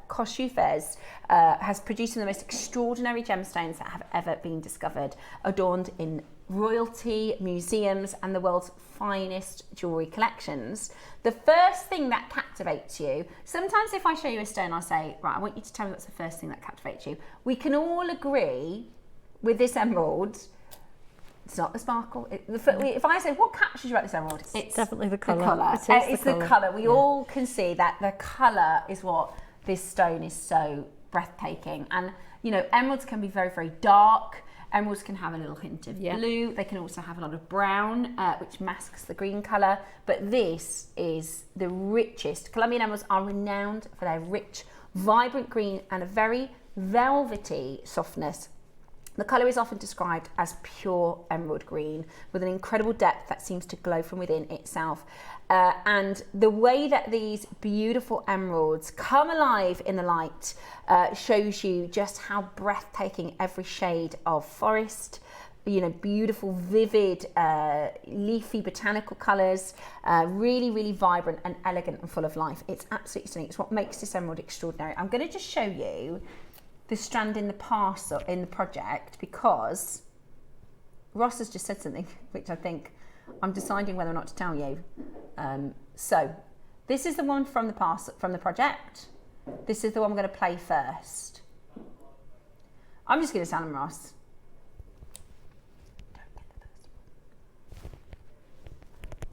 C: Cochufez has produced some of the most extraordinary gemstones that have ever been discovered, adorned in royalty, museums and the world's finest jewellery collections. The first thing that captivates you, sometimes if I show you a stone, I'll say, right, I want you to tell me what's the first thing that captivates you. We can all agree with this emerald, it's not the sparkle. If I say, what captures you about this emerald? It's
D: definitely the colour.
C: It's the colour. We all can see that the colour is what this stone is so breathtaking. And, emeralds can be very, very dark. Emeralds can have a little hint of blue. They can also have a lot of brown, which masks the green colour. But this is the richest. Colombian emeralds are renowned for their rich, vibrant green and a very velvety softness. The colour is often described as pure emerald green with an incredible depth that seems to glow from within itself. And the way that these beautiful emeralds come alive in the light shows you just how breathtaking every shade of forest, beautiful, vivid, leafy, botanical colours, really, really vibrant and elegant and full of life. It's absolutely stunning. It's what makes this emerald extraordinary. I'm going to just show you the strand in the parcel, in the project, because Ross has just said something which I think I'm deciding whether or not to tell you. So this is the one from the parcel, from the project. This is the one I'm going to play first. I'm just going to tell him, Ross.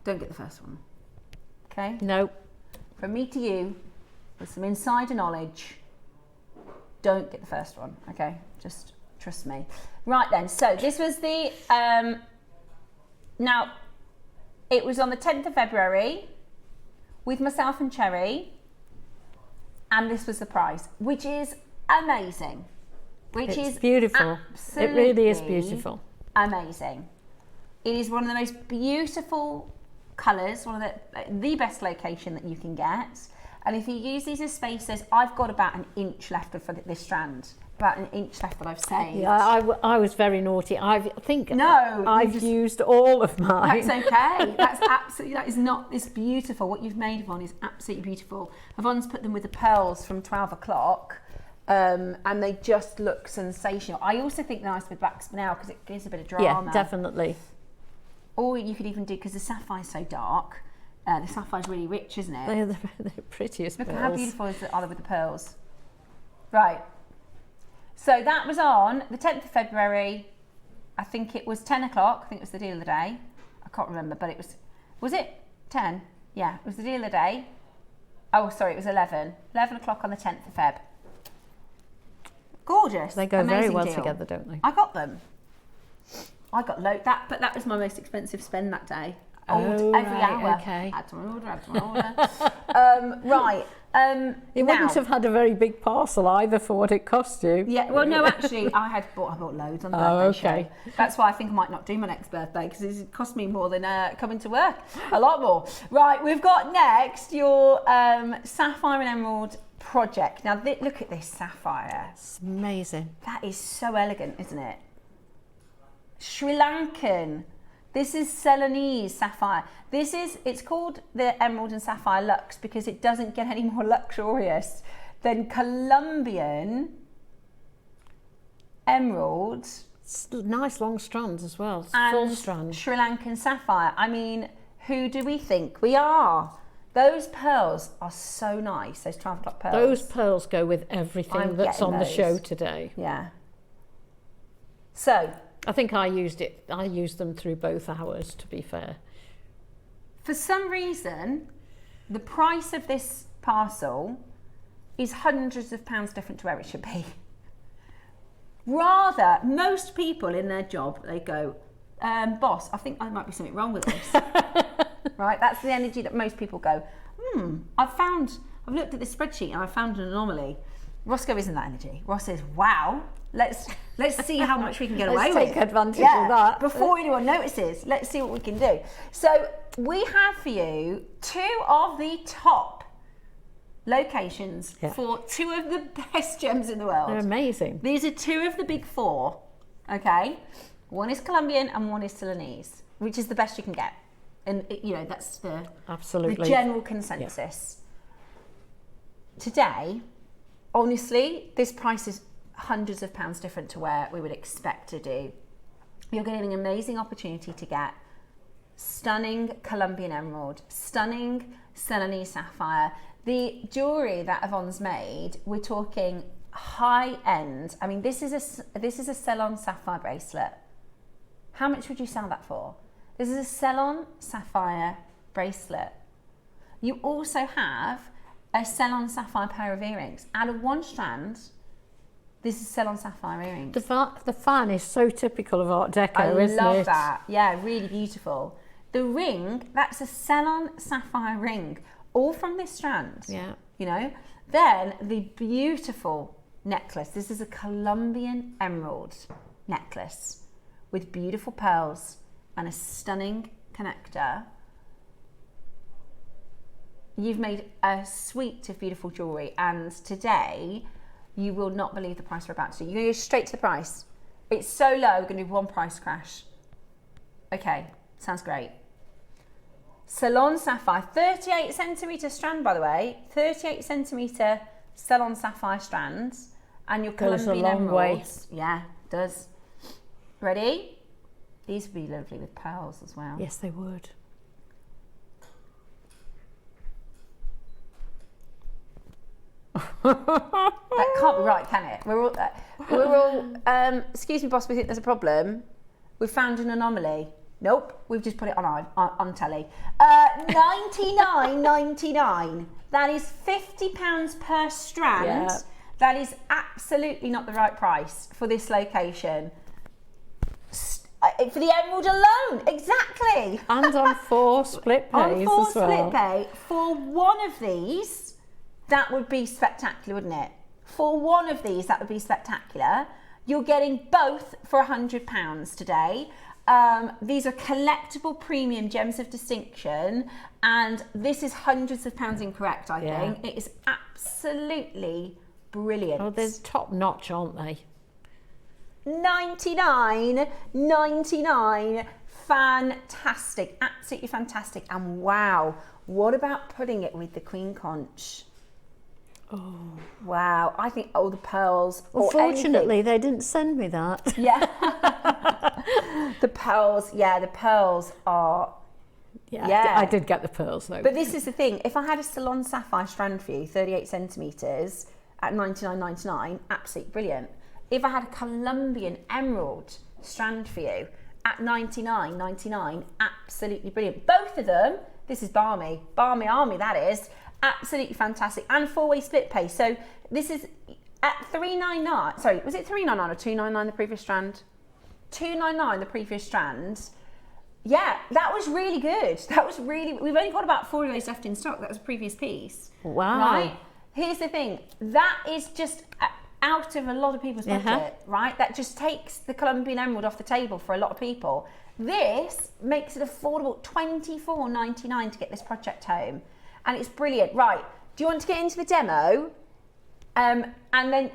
C: Don't get the first one. Okay?
D: No.
C: From me to you, with some insider knowledge, don't get the first one, okay? Just trust me. Right then, so this was the, now, it was on the 10th of February with myself and Cherry, and this was the price, which is amazing.
D: It's beautiful. It really is beautiful.
C: Amazing. It is one of the most beautiful colours, one of the best location that you can get. And if you use these as spacers, I've got about an inch left for this strand. About an inch left that I've saved.
D: Yeah, I was very naughty. I've used all of mine.
C: That's okay. That is not, it's beautiful. What you've made, Yvonne, is absolutely beautiful. Yvonne's put them with the pearls from 12 o'clock. And they just look sensational. I also think they're nice with black spinel because it gives a bit of drama.
D: Yeah, definitely.
C: Or you could even do, because the sapphire's so dark, the sapphire's really rich, isn't it?
D: They're the prettiest pearls.
C: Look how beautiful are they with the pearls. Right. So that was on the 10th of February. I think it was 10 o'clock. I think it was the deal of the day. I can't remember, but it was it 10? Yeah, it was the deal of the day. Oh, sorry, it was 11. 11 o'clock on the 10th of Feb. Gorgeous.
D: They go very well
C: deal.
D: together, don't they?
C: I got them. I got but that was my most expensive spend that day. every hour.
D: Okay.
C: Add to my order. Right.
D: You wouldn't have had a very big parcel either for what it cost you.
C: Yeah, well, no, actually, I bought loads on the birthday show. That's why I think I might not do my next birthday, because it cost me more than coming to work. A lot more. Right, we've got next your Sapphire and Emerald project. Now, look at this sapphire.
D: It's amazing.
C: That is so elegant, isn't it? Sri Lankan. This is Ceylonese sapphire. It's called the Emerald and Sapphire Luxe because it doesn't get any more luxurious than Colombian emerald.
D: It's nice long strands as well. It's
C: And
D: full strand.
C: Sri Lankan sapphire. I mean, who do we think we are? Those pearls are so nice, those 12 o'clock pearls.
D: Those pearls go with everything
C: I'm
D: that's
C: getting
D: on the
C: those.
D: show today.
C: Yeah. So,
D: I think I used them through both hours, to be fair.
C: for some reason, the price of this parcel is hundreds of pounds different to where it should be. Rather, most people in their job, they go, boss, I think there might be something wrong with this. Right? That's the energy that most people go, I've looked at this spreadsheet and I found an anomaly. Roscoe isn't that energy. Ross says, wow, let's see how much we can get away with.
D: Let's take advantage of that.
C: Before anyone notices, let's see what we can do. So we have for you two of the top locations for two of the best gems in the world.
D: They're amazing.
C: These are two of the big four, okay? One is Colombian and one is Ceylonese, which is the best you can get. And, that's the general consensus. Today, honestly, this price is hundreds of pounds different to where we would expect to do. You're getting an amazing opportunity to get stunning Colombian emerald, stunning Ceylonese sapphire. The jewellery that Yvonne's made, we're talking high end. I mean, this is a Ceylon sapphire bracelet. How much would you sell that for? This is a Ceylon sapphire bracelet. You also have a Ceylon sapphire pair of earrings. Out of one strand, this is Ceylon sapphire earrings.
D: The fan is so typical of Art Deco, isn't it?
C: I love that. Yeah, really beautiful. The ring, that's a Ceylon sapphire ring, all from this strand.
D: Yeah.
C: Then the beautiful necklace. This is a Colombian emerald necklace with beautiful pearls and a stunning connector. You've made a suite of beautiful jewellery, and today you will not believe the price we're about to do. You're going to go straight to the price. It's so low, we're going to do one price crash. Okay, sounds great. Ceylon sapphire, 38 centimetre strand, by the way, 38 centimetre Ceylon sapphire strands, and your
D: Goes
C: Colombian
D: a long
C: emeralds. Yeah, it does. Ready? These would be lovely with pearls as well.
D: Yes, they would.
C: That can't be right, can it? We're all. Excuse me, boss. We think there's a problem. We've found an anomaly. Nope, we've just put it on telly. 99.99. That is £50 per strand.
D: Yeah.
C: That is absolutely not the right price for this location. For the emerald alone, exactly.
D: And on 4 split pays
C: On 4
D: as well.
C: split pay for one of these, that would be spectacular, wouldn't it? For one of these, that would be spectacular. You're getting both for £100 today. These are collectible premium gems of distinction, and this is hundreds of pounds incorrect, I think. It is absolutely brilliant.
D: Oh, they're top notch, aren't they?
C: $99.99. Fantastic, absolutely fantastic. And wow, what about putting it with the Queen Conch? Oh wow, I think the pearls.
D: Unfortunately, they didn't send me that.
C: Yeah. The pearls are.
D: Yeah, I did get the pearls though.
C: But this is the thing, if I had a Ceylon sapphire strand for you, 38 centimetres at $99.99, absolutely brilliant. If I had a Colombian emerald strand for you at $99.99, absolutely brilliant. Both of them, this is Barmy Army, that is. Absolutely fantastic. And 4-way split pay. So this is at $399. Sorry, was it $399 or $299 the previous strand? $299 the previous strand. Yeah, that was really good. That was really, we've only got about 4 of those left in stock. That was a previous piece.
D: Wow.
C: Right? Here's the thing, that is just out of a lot of people's budget, right? That just takes the Colombian emerald off the table for a lot of people. This makes it affordable, $24.99 to get this project home. And it's brilliant. Right, do you want to get into the demo? And then,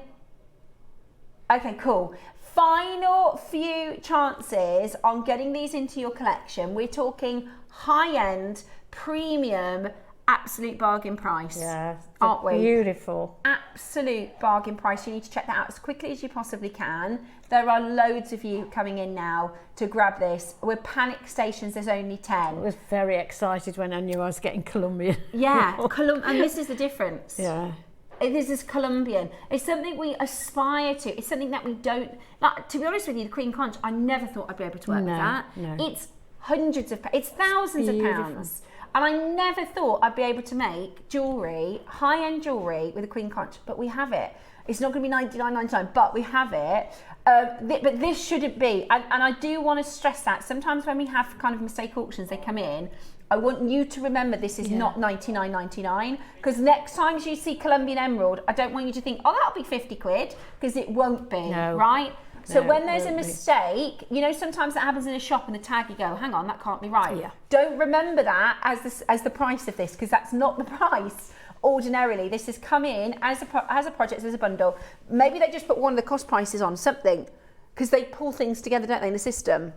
C: okay, cool. Final few chances on getting these into your collection. We're talking high-end, premium, absolute bargain price.
D: Yeah,
C: aren't we?
D: Beautiful.
C: Absolute bargain price. You need to check that out as quickly as you possibly can. There are loads of you coming in now to grab this. We're panic stations, there's only 10.
D: I was very excited when I knew I was getting Colombian.
C: Yeah, and this is the difference.
D: Yeah.
C: This is Colombian. It's something we aspire to. It's something that we don't, like, to be honest with you, the Queen Conch, I never thought I'd be able to work with that.
D: No.
C: It's hundreds of, it's thousands of pounds. And I never thought I'd be able to make jewellery, high-end jewellery with a Queen Conch, but we have it. It's not going to be $99.99, but we have it. But this shouldn't be, and I do want to stress that. Sometimes when we have kind of mistake auctions, they come in, I want you to remember this is not $99.99, because next time you see Colombian emerald, I don't want you to think, oh, that'll be 50 quid, because it won't be, right? So when there's a mistake, you know, sometimes that happens in a shop and the tag, you go, hang on, that can't be right.
D: Yeah.
C: Don't remember that as the price of this, because that's not the price. Ordinarily, this has come in as a project, as a bundle. Maybe they just put one of the cost prices on something, because they pull things together, don't they, in the system?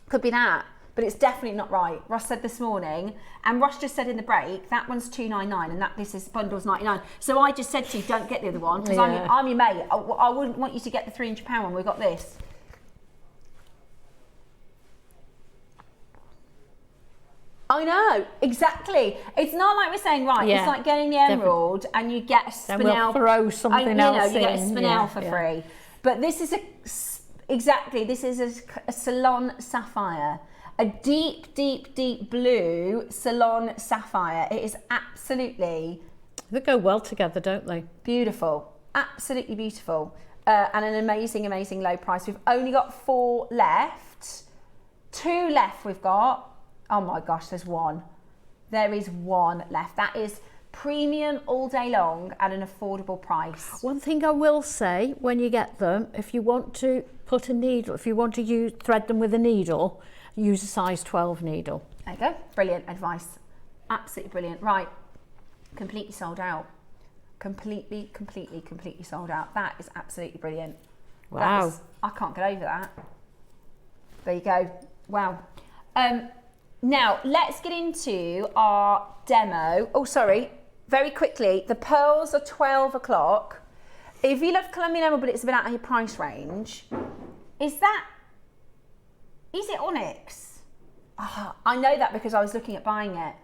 C: Could be that. But it's definitely not right. Ross said this morning, and Ross just said in the break, that one's $2.99 and this is bundle's $99. So I just said to you, don't get the other one, because I'm your mate. I wouldn't want you to get the £300 one. We've got this. I know, exactly. It's not like we're saying, right, it's like getting the emerald and you get a spinel.
D: Then we'll throw something else in.
C: You get a spinel for free. But this is this is a Salon Sapphire. A deep, deep, deep blue Salon Sapphire. It is absolutely...
D: They go well together, don't they?
C: Beautiful. Absolutely beautiful. And an amazing, amazing low price. We've only got 4 left. 2 left we've got. Oh my gosh, there's 1. There is 1 left. That is premium all day long at an affordable price.
D: One thing I will say, when you get them, if you want to put a needle, if you want to thread them with a needle, use a size 12 needle.
C: There you go. Brilliant advice. Absolutely brilliant. Right. Completely sold out. Completely sold out. That is absolutely brilliant.
D: Wow.
C: I can't get over that. There you go. Wow. Now, let's get into our demo. Oh, sorry. Very quickly. The pearls are 12 o'clock. If you love Colombian emerald, but it's a bit out of your price range, is it onyx? Oh, I know that because I was looking at buying it.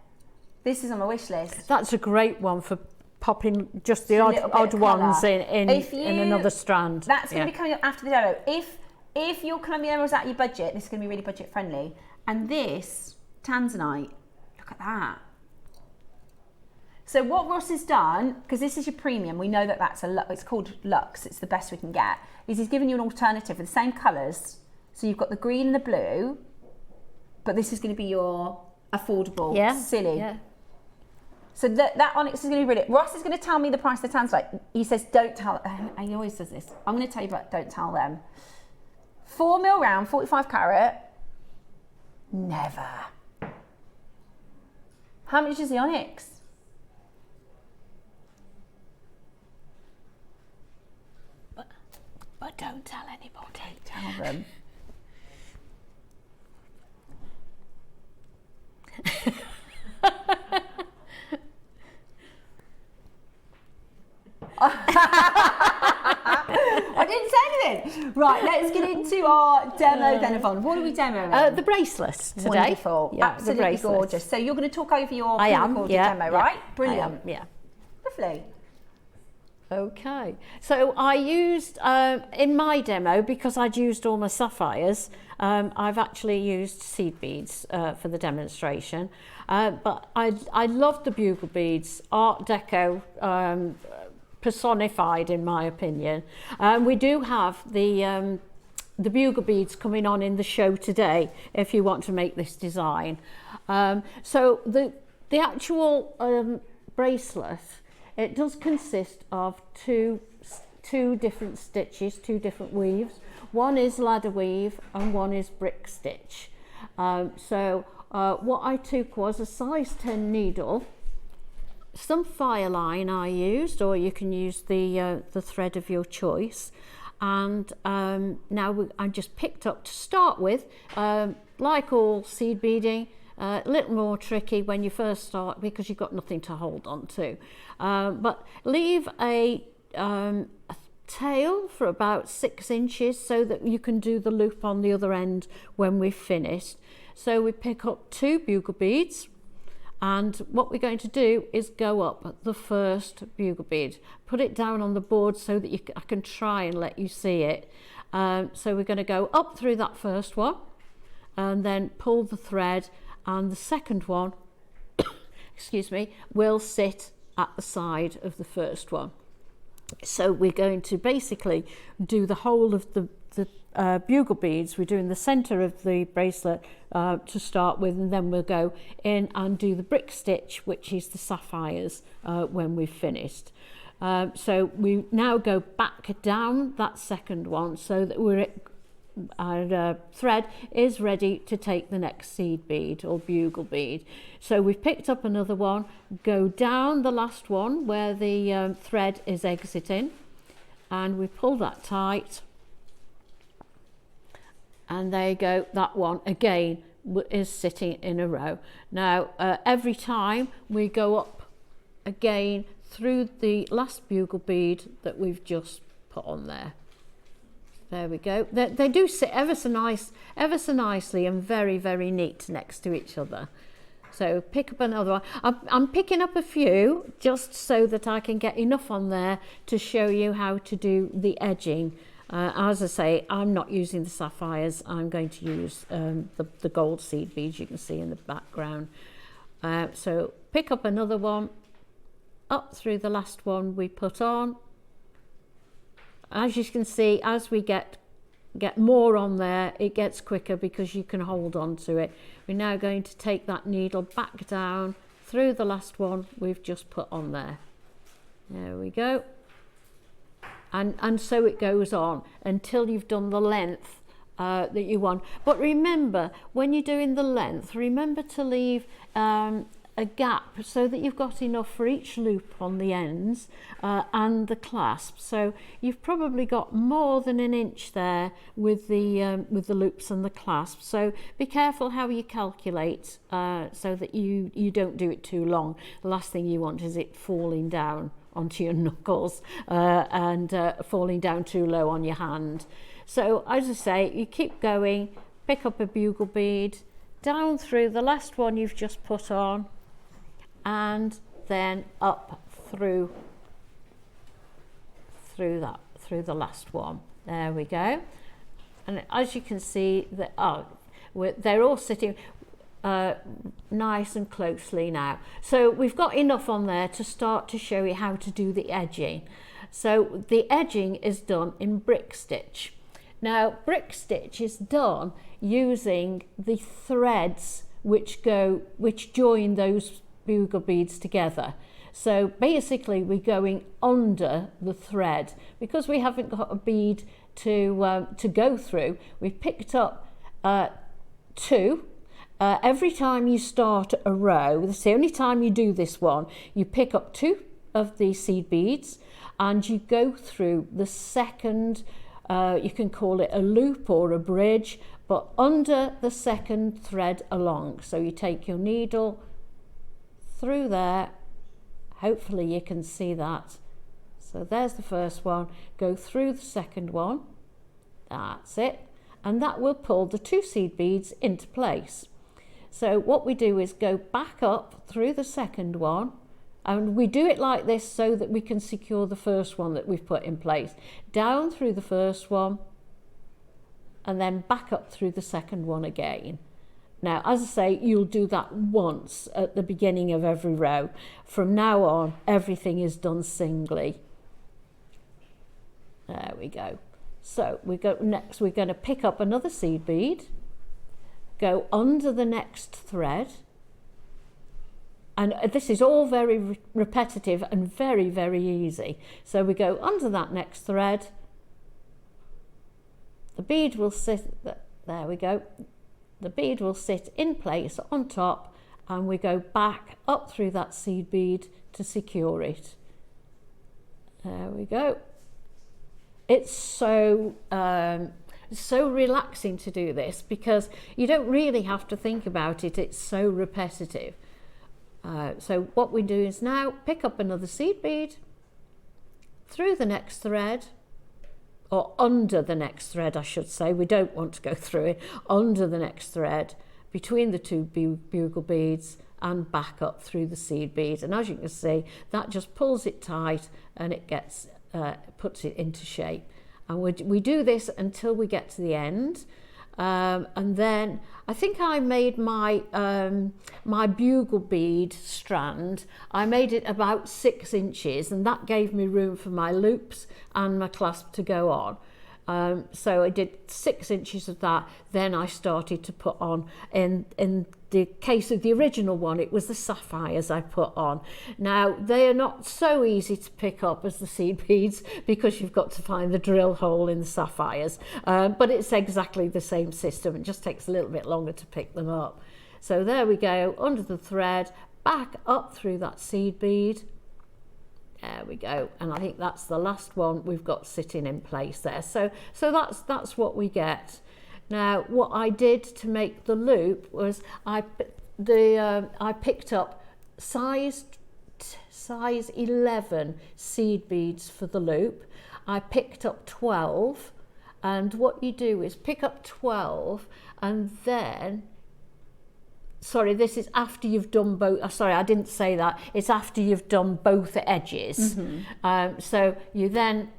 C: This is on my wish list.
D: That's a great one for popping just the odd ones in another strand.
C: That's going to be coming up after the demo. If your Colombian emerald's out of your budget, this is going to be really budget friendly. And this tanzanite, look at that. So what Ross has done, because this is your premium, we know that it's called Luxe, it's the best we can get, is he's given you an alternative with the same colours. So you've got the green and the blue, but this is going to be your affordable, silly. Yeah. So that onyx is going to be brilliant. Ross is going to tell me the price of the tanzanite. He says, don't tell, and he always does this. I'm going to tell you, but don't tell them. 4 mil round, 45 carat. Never. How much is the onyx?
D: But don't tell anybody.
C: Don't tell them. I didn't say anything. Right, let's get into our demo then, Yvonne. What are we demoing?
D: The bracelets today.
C: Wonderful.
D: Yeah,
C: absolutely gorgeous. So you're going to talk over your pre-recorded demo, right? Brilliant.
D: Yeah.
C: Lovely.
D: Okay, so I used, in my demo, because I'd used all my sapphires, I've actually used seed beads for the demonstration, but I loved the bugle beads, Art Deco, personified in my opinion. We do have the the bugle beads coming on in the show today if you want to make this design. So the actual bracelet, it does consist of two different stitches, two different weaves. One is ladder weave and one is brick stitch. What I took was a size 10 needle, some fire line I used, or you can use the thread of your choice. And now I just picked up to start with, like all seed beading, a little more tricky when you first start because you've got nothing to hold on to. But leave a tail for about 6 inches so that you can do the loop on the other end when we've finished. So we pick up 2 bugle beads, and what we're going to do is go up the first bugle bead, put it down on the board so that I can try and let you see it. So we're going to go up through that first one and then pull the thread, and the second one excuse me, will sit at the side of the first one. So we're going to basically do the whole of the bugle beads. We're doing the center of the bracelet to start with, and then we'll go in and do the brick stitch, which is the sapphires, when we've finished. So we now go back down that second one so that our thread is ready to take the next seed bead or bugle bead. So we've picked up another one, go down the last one where the thread is exiting, and we pull that tight, and there you go, that one again is sitting in a row. Now every time we go up again through the last bugle bead that we've just put on there. There we go. They do sit ever so nicely and very, very neat next to each other. So pick up another one. I'm picking up a few just so that I can get enough on there to show you how to do the edging. As I say, I'm not using the sapphires. I'm going to use the gold seed beads you can see in the background. So pick up another one, up through the last one we put on. As you can see, as we get more on there, it gets quicker because you can hold on to it. We're now going to take that needle back down through the last one we've just put on there. There we go. And so it goes on until you've done the length that you want. But remember, when you're doing the length, remember to leave a gap so that you've got enough for each loop on the ends and the clasp. So you've probably got more than an inch there with the loops and the clasp. So be careful how you calculate so that you don't do it too long. The last thing you want is it falling down onto your knuckles and falling down too low on your hand. So as I say, you keep going, pick up a bugle bead, down through the last one you've just put on, and then up through the last one. There we go. And as you can see, they're all sitting nice and closely now. So we've got enough on there to start to show you how to do the edging. So the edging is done in brick stitch. Now brick stitch is done using the threads which join those bugle beads together. So basically we're going under the thread because we haven't got a bead to go through. We've picked up 2. Every time you start a row, this is the only time you do this one, you pick up 2 of the seed beads and you go through the second, you can call it a loop or a bridge, but under the second thread along. So you take your needle through there, hopefully you can see that. So there's the first one, go through the second one, that's it, and that will pull the 2 seed beads into place. So what we do is go back up through the second one, and we do it like this so that we can secure the first one that we've put in place. Down through the first one, and then back up through the second one again. Now, as I say, you'll do that once at the beginning of every row. From now on, everything is done singly. There we go. So we go next, we're going to pick up another seed bead, go under the next thread, and this is all very repetitive and very, very easy. So we go under that next thread, the bead will sit, there we go, the bead will sit in place on top, and we go back up through that seed bead to secure it. There we go. It's so relaxing to do this because you don't really have to think about it. It's so repetitive. So what we do is now pick up another seed bead through the next thread, or under the next thread, I should say. We don't want to go through it. Under the next thread, between the two bugle beads, and back up through the seed bead. And as you can see, that just pulls it tight and it gets puts it into shape. And we do this until we get to the end. And then I think I made my my bugle bead strand, I made it about 6 inches, and that gave me room for my loops and my clasp to go on. So I did 6 inches of that. Then I started to put on, in the case of the original one, it was the sapphires I put on. Now they are not so easy to pick up as the seed beads because you've got to find the drill hole in the sapphires, but it's exactly the same system. It just takes a little bit longer to pick them up. So there we go, under the thread, back up through that seed bead. There we go, and I think that's the last one we've got sitting in place there. So that's what we get. Now, what I did to make the loop was I picked up size 11 seed beads for the loop. I picked up 12, and what you do is pick up 12, and then, sorry, this is after you've done both. Sorry, I didn't say that. It's after you've done both edges. Mm-hmm. So you then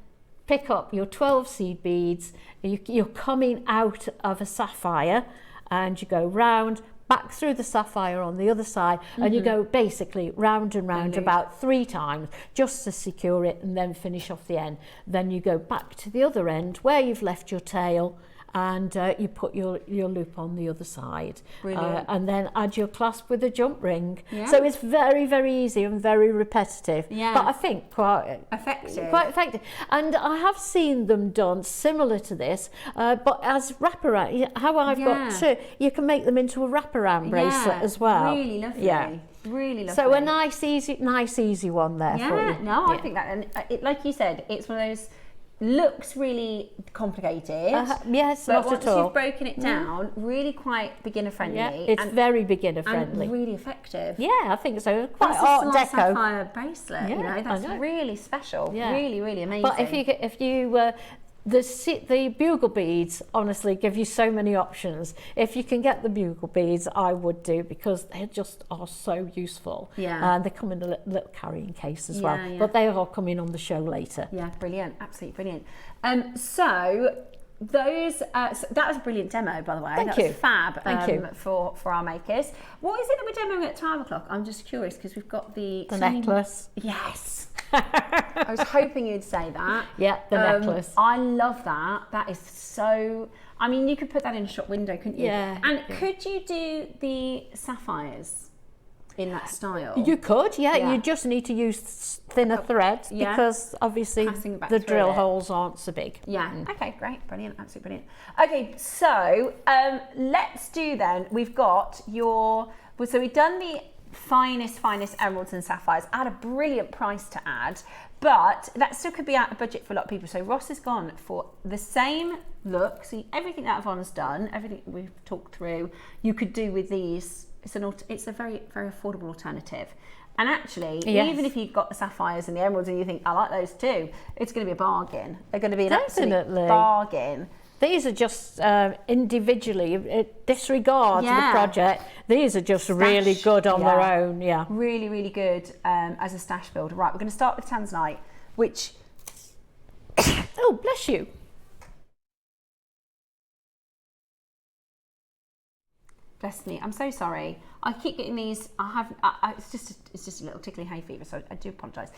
D: pick up your 12 seed beads. You're coming out of a sapphire, and you go round, back through the sapphire on the other side, mm-hmm. and you go basically round and round about 3 times just to secure it, and then finish off the end. Then you go back to the other end where you've left your tail, and you put your loop on the other side, and then add your clasp with a jump ring. Yeah. So it's very, very easy and very repetitive, but I think quite effective. And I have seen them done similar to this, but as wraparound, how I've got to, you can make them into a wraparound bracelet as well.
C: Really lovely.
D: Yeah.
C: Really lovely.
D: So a nice easy one there for you.
C: I think that, and it, like you said, it's one of those, looks really complicated.
D: Yes,
C: but
D: not
C: once
D: at all.
C: you've broken it down, really quite beginner friendly.
D: Yeah, it's very beginner friendly.
C: And really effective.
D: Yeah, I think so. Quite
C: that's
D: Art
C: a
D: Deco
C: sapphire bracelet.
D: Yeah,
C: you know, that's really special. Yeah. Really, really amazing.
D: But if you the bugle beads honestly give you so many options. If you can get the bugle beads, I would do, because they just are so useful. Yeah. And they come in a little carrying case as well. Yeah. But they are coming on the show later.
C: Yeah, brilliant, absolutely brilliant. So those, so that was a brilliant demo, by the way.
D: Thank you.
C: Was fab.
D: Thank you
C: for our makers. What is it that we're demoing at 5 o'clock? I'm just curious because we've got the
D: necklace.
C: Yes. I was hoping you'd say that.
D: Yeah, the necklace.
C: I love that. That is so, I mean, you could put that in a shop window, couldn't you?
D: Yeah.
C: And could you do the sapphires in that style?
D: You could, yeah. You just need to use thinner threads, because obviously the drill holes aren't so big.
C: Yeah. Okay, great, brilliant, absolutely brilliant. Okay, so let's do then. We've got your, so we've done the finest emeralds and sapphires at a brilliant price to add, but that still could be out of budget for a lot of people. So Ross has gone for the same look. So everything that Yvonne's done, everything we've talked through, you could do with these. It's a very, very affordable alternative. And actually, even if you've got the sapphires and the emeralds and you think, I like those too, it's going to be a bargain. They're going to be an absolute bargain.
D: These are just individually, disregard the project. These are just really good on their own. Yeah.
C: Really, really good as a stash builder. Right, we're going to start with Tanzanite, which...
D: Oh, bless you.
C: Bless me. I'm so sorry. I keep getting these. It's just a little tickly hay fever, so I do apologise.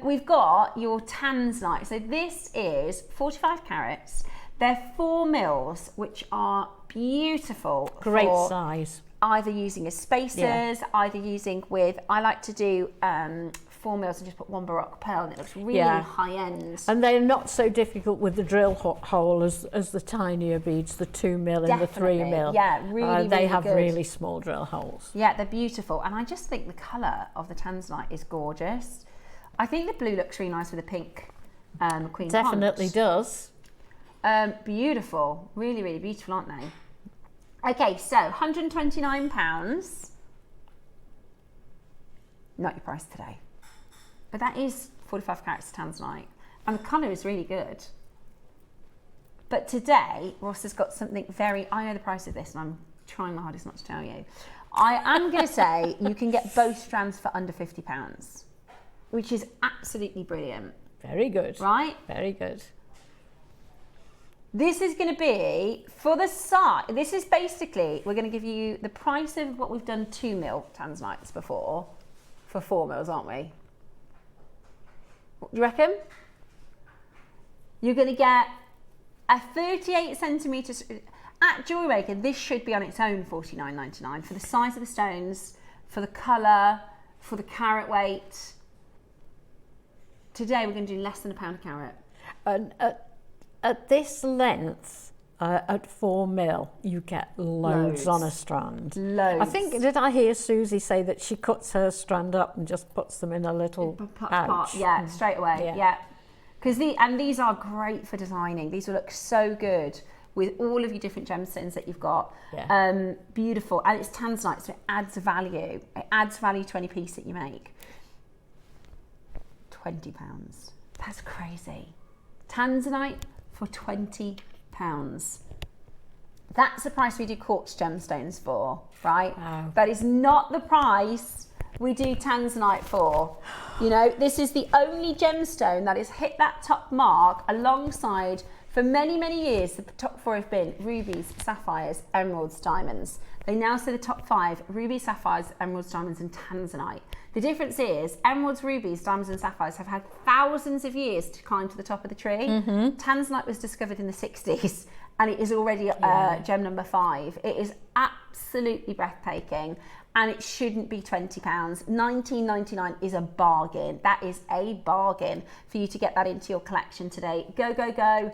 C: We've got your tanzanite. So this is 45 carats. They're 4 mils, which are beautiful.
D: Great size.
C: Either using as spacers, either using with. I like to do 4 mils and just put 1 Baroque pearl, and it looks really high end.
D: And they're not so difficult with the drill hole as the tinier beads, the 2 mil and the 3 mil.
C: Yeah, really,
D: they
C: really
D: have
C: good.
D: really small drill holes.
C: Yeah, they're beautiful, and I just think the colour of the tanzanite is gorgeous. I think the blue looks really nice with the pink queen.
D: Definitely
C: Conch.
D: does.
C: Beautiful, really, really beautiful, aren't they? Okay, so £129. Not your price today. But that is 45 carats tanzanite, and the colour is really good. But today, Ross has got something very, I know the price of this, and I'm trying my hardest not to tell you. I am going to say you can get both strands for under £50, which is absolutely brilliant.
D: Very good.
C: Right?
D: Very good.
C: This is going to be, for the side, this is basically, we're going to give you the price of what we've done 2 mil tanzanites before, for 4 mils, aren't we? What do you reckon? You're going to get a 38 centimetres. At JewelleryMaker, this should be on its own $49.99 for the size of the stones, for the colour, for the carat weight. Today we're going to do less than £1 a carat.
D: And at this length, at 4 mil, you get loads on a strand.
C: Loads.
D: I think, did I hear Susie say that she cuts her strand up and just puts them in a little pouch?
C: Yeah, straight away. Yeah. Because these are great for designing. These will look so good with all of your different gemstones that you've got.
D: Yeah.
C: Beautiful. And it's tanzanite, so it adds value. It adds value to any piece that you make. £20. That's crazy. Tanzanite for £20. That's the price we do quartz gemstones for, right?
D: Wow.
C: That is not the price we do tanzanite for. You know, this is the only gemstone that has hit that top mark alongside, for many, many years, the top 4 have been rubies, sapphires, emeralds, diamonds. They now say the top 5, rubies, sapphires, emeralds, diamonds, and tanzanite. The difference is emeralds, rubies, diamonds, and sapphires have had thousands of years to climb to the top of the tree. Tanzanite was discovered in the 60s, and it is already gem number 5. It is absolutely breathtaking, and it shouldn't be £20. $19.99 is a bargain. That is a bargain for you to get that into your collection today. Go, go, go.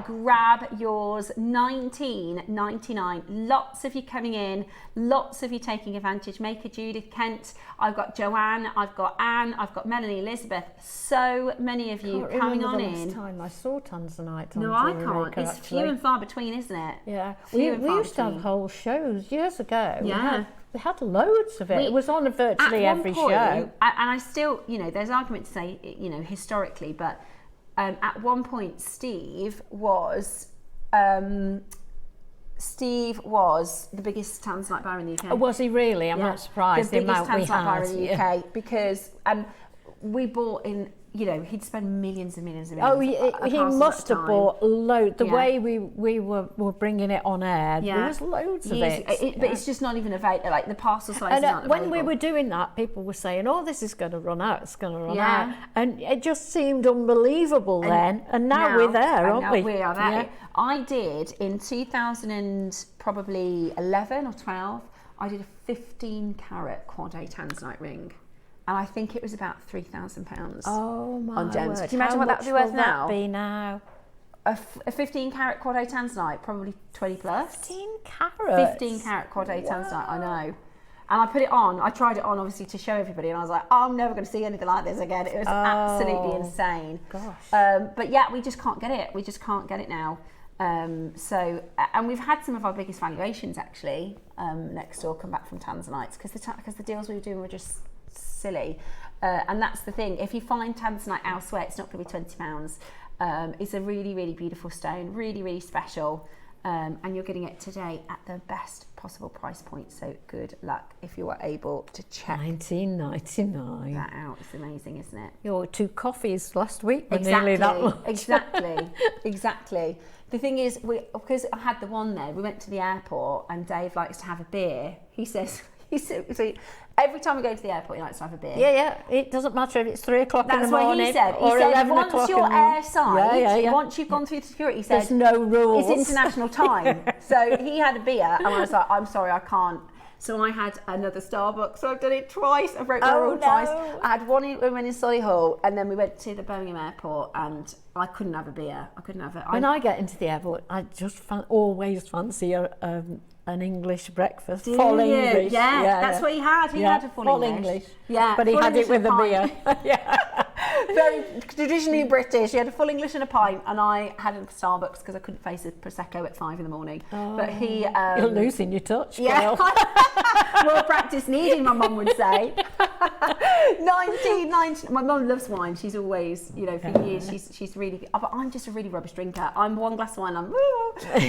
C: Grab yours. $19.99. Lots of you coming in. Lots of you taking advantage. Maker, Judith, Kent. I've got Joanne. I've got Anne. I've got Melanie, Elizabeth. So many of you coming on in.
D: Last time I saw tanzanite on
C: No, I
D: JewelleryMaker,
C: can't. It's
D: actually.
C: few and far between, isn't it?
D: Yeah,
C: Few
D: we
C: and far
D: used to have
C: between.
D: whole shows years ago.
C: Yeah.
D: We had loads of it. It was on virtually every show.
C: And I still, you know, there's argument to say, you know, historically, but at one point Steve was the biggest tanzanite buyer in the UK.
D: Was he really? I'm not surprised the amount we
C: biggest tanzanite buyer
D: had.
C: in the UK because we bought in. You know, he'd spend millions and millions and
D: Oh,
C: millions.
D: he must have bought loads. The way we were bringing it on air, there was loads of it.
C: But it's just not even available. Like the parcel sizes aren't
D: when
C: available.
D: we were doing that, people were saying, "Oh, this is going to run out. It's going to run
C: Yeah.
D: out," and it just seemed unbelievable then. And now we're there, aren't we?
C: We are there.
D: Yeah.
C: I did in 2011 or 12. I did a 15 carat quad A tanzanite ring. And I think it was about £3,000
D: Oh my
C: on gems.
D: word.
C: Can you imagine
D: How
C: what that would be worth
D: much will
C: now?
D: that be now?
C: A 15 carat quad A tanzanite, probably 20 plus.
D: 15 carats.
C: 15 carat quad A tanzanite, I know. And I put it on, I tried it on obviously to show everybody, and I was like, I'm never going to see anything like this again. It was absolutely insane.
D: Gosh.
C: But yeah, we just can't get it. We just can't get it now. And we've had some of our biggest valuations actually next door come back from tanzanites because the deals we were doing were just silly. And that's the thing. If you find tanzanite elsewhere, it's not going to be £20. It's a really, really beautiful stone, really, really special. And you're getting it today at the best possible price point. So good luck if you are able to check
D: $19.99.
C: that out. It's amazing, isn't it?
D: Your 2 coffees last week were nearly that much.
C: Exactly. The thing is, because I had the one there, we went to the airport and Dave likes to have a beer. He says, So every time we go to the airport, he likes to have a beer.
D: Yeah. It doesn't matter if it's 3 o'clock in the
C: That's
D: morning
C: what he said.
D: or
C: He said
D: 11
C: once
D: o'clock
C: you're
D: in the morning.
C: airside,
D: Yeah.
C: once you've gone through the security, he said
D: There's no rules.
C: it's international time. So he had a beer, and I was like, I'm sorry, I can't. So I had another Starbucks. So I've done it twice. I broke the rule twice. I had one in Solihull, and then we went to the Birmingham airport, and I couldn't have a beer. I couldn't have it.
D: When I get into the airport, I just always fancy an English breakfast, full English.
C: Yeah, that's what he had. He had a full English. Yeah,
D: but he had it with a beer.
C: Yeah. Very traditionally British. He had a full English and a pint, and I had a Starbucks because I couldn't face a Prosecco at 5 in the morning. But he...
D: You're losing your touch,
C: yeah.
D: girl.
C: More practice needed, my mum would say. 1990. My mum loves wine. She's always, for years, she's really... But I'm just a really rubbish drinker. I'm one glass of wine,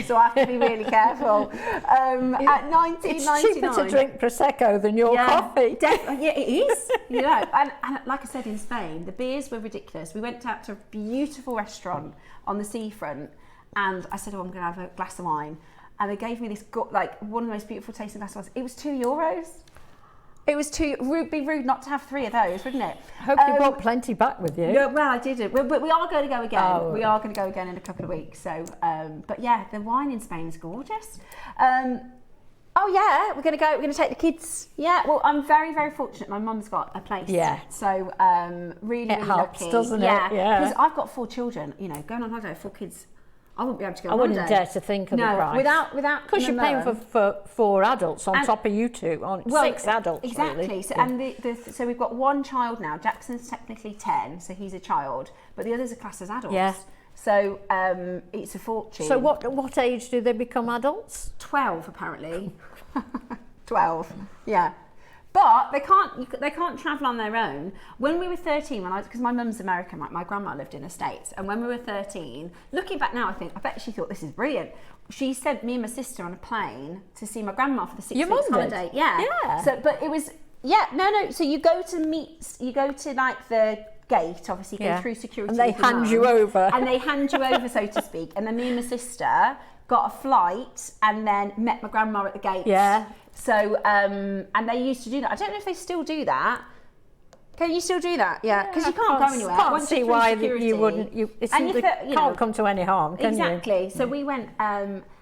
C: so I have to be really careful. At 1999...
D: It's cheaper to drink Prosecco than your coffee.
C: Yeah, it is. And like I said, in Spain, the beers were ridiculous. We went out to a beautiful restaurant on the seafront, and I said, I'm going to have a glass of wine. And they gave me this, one of the most beautiful tasting glasses. It was €2. It was be rude not to have 3 of those, wouldn't it?
D: I hope you brought plenty back with you.
C: No, well, I didn't. But we are going to go again.
D: Oh.
C: We are going to go again in a couple of weeks. So, but yeah, the wine in Spain is gorgeous. Oh yeah, we're going to take the kids. Yeah, well, I'm very, very fortunate. My mum's got a place.
D: Yeah.
C: So, really,
D: it
C: really
D: helps,
C: lucky.
D: doesn't it?
C: Yeah. Because I've got 4 children. Going on holiday, 4 kids. I wouldn't be able to go on holiday.
D: I wouldn't dare to think of the price.
C: without.
D: Because you're paying for 4 adults on top of you 2, 6 adults.
C: Exactly.
D: Really.
C: So so we've got 1 child now. Jackson's technically 10, so he's a child, but the others are classed as adults.
D: Yeah.
C: So it's a fortune.
D: So what age do they become adults?
C: 12 apparently. 12. Yeah. But they can't travel on their own. When we were 13, because my mum's American, my grandma lived in the States, and when we were 13, looking back now, I bet she thought this is brilliant. She sent me and my sister on a plane to see my grandma for the 6 weeks holiday. Yeah. So, but it was no. So you go to the gate, obviously go through security,
D: and they hand you over.
C: And they hand you over, so to speak. And then me and my sister got a flight and then met my grandma at the gate.
D: Yeah.
C: So, and they used to do that. I don't know if they still do that. Can you still do that? Yeah, because you can't go anywhere.
D: Can't see why you wouldn't. You can't come to any harm, can you?
C: Exactly. So we went,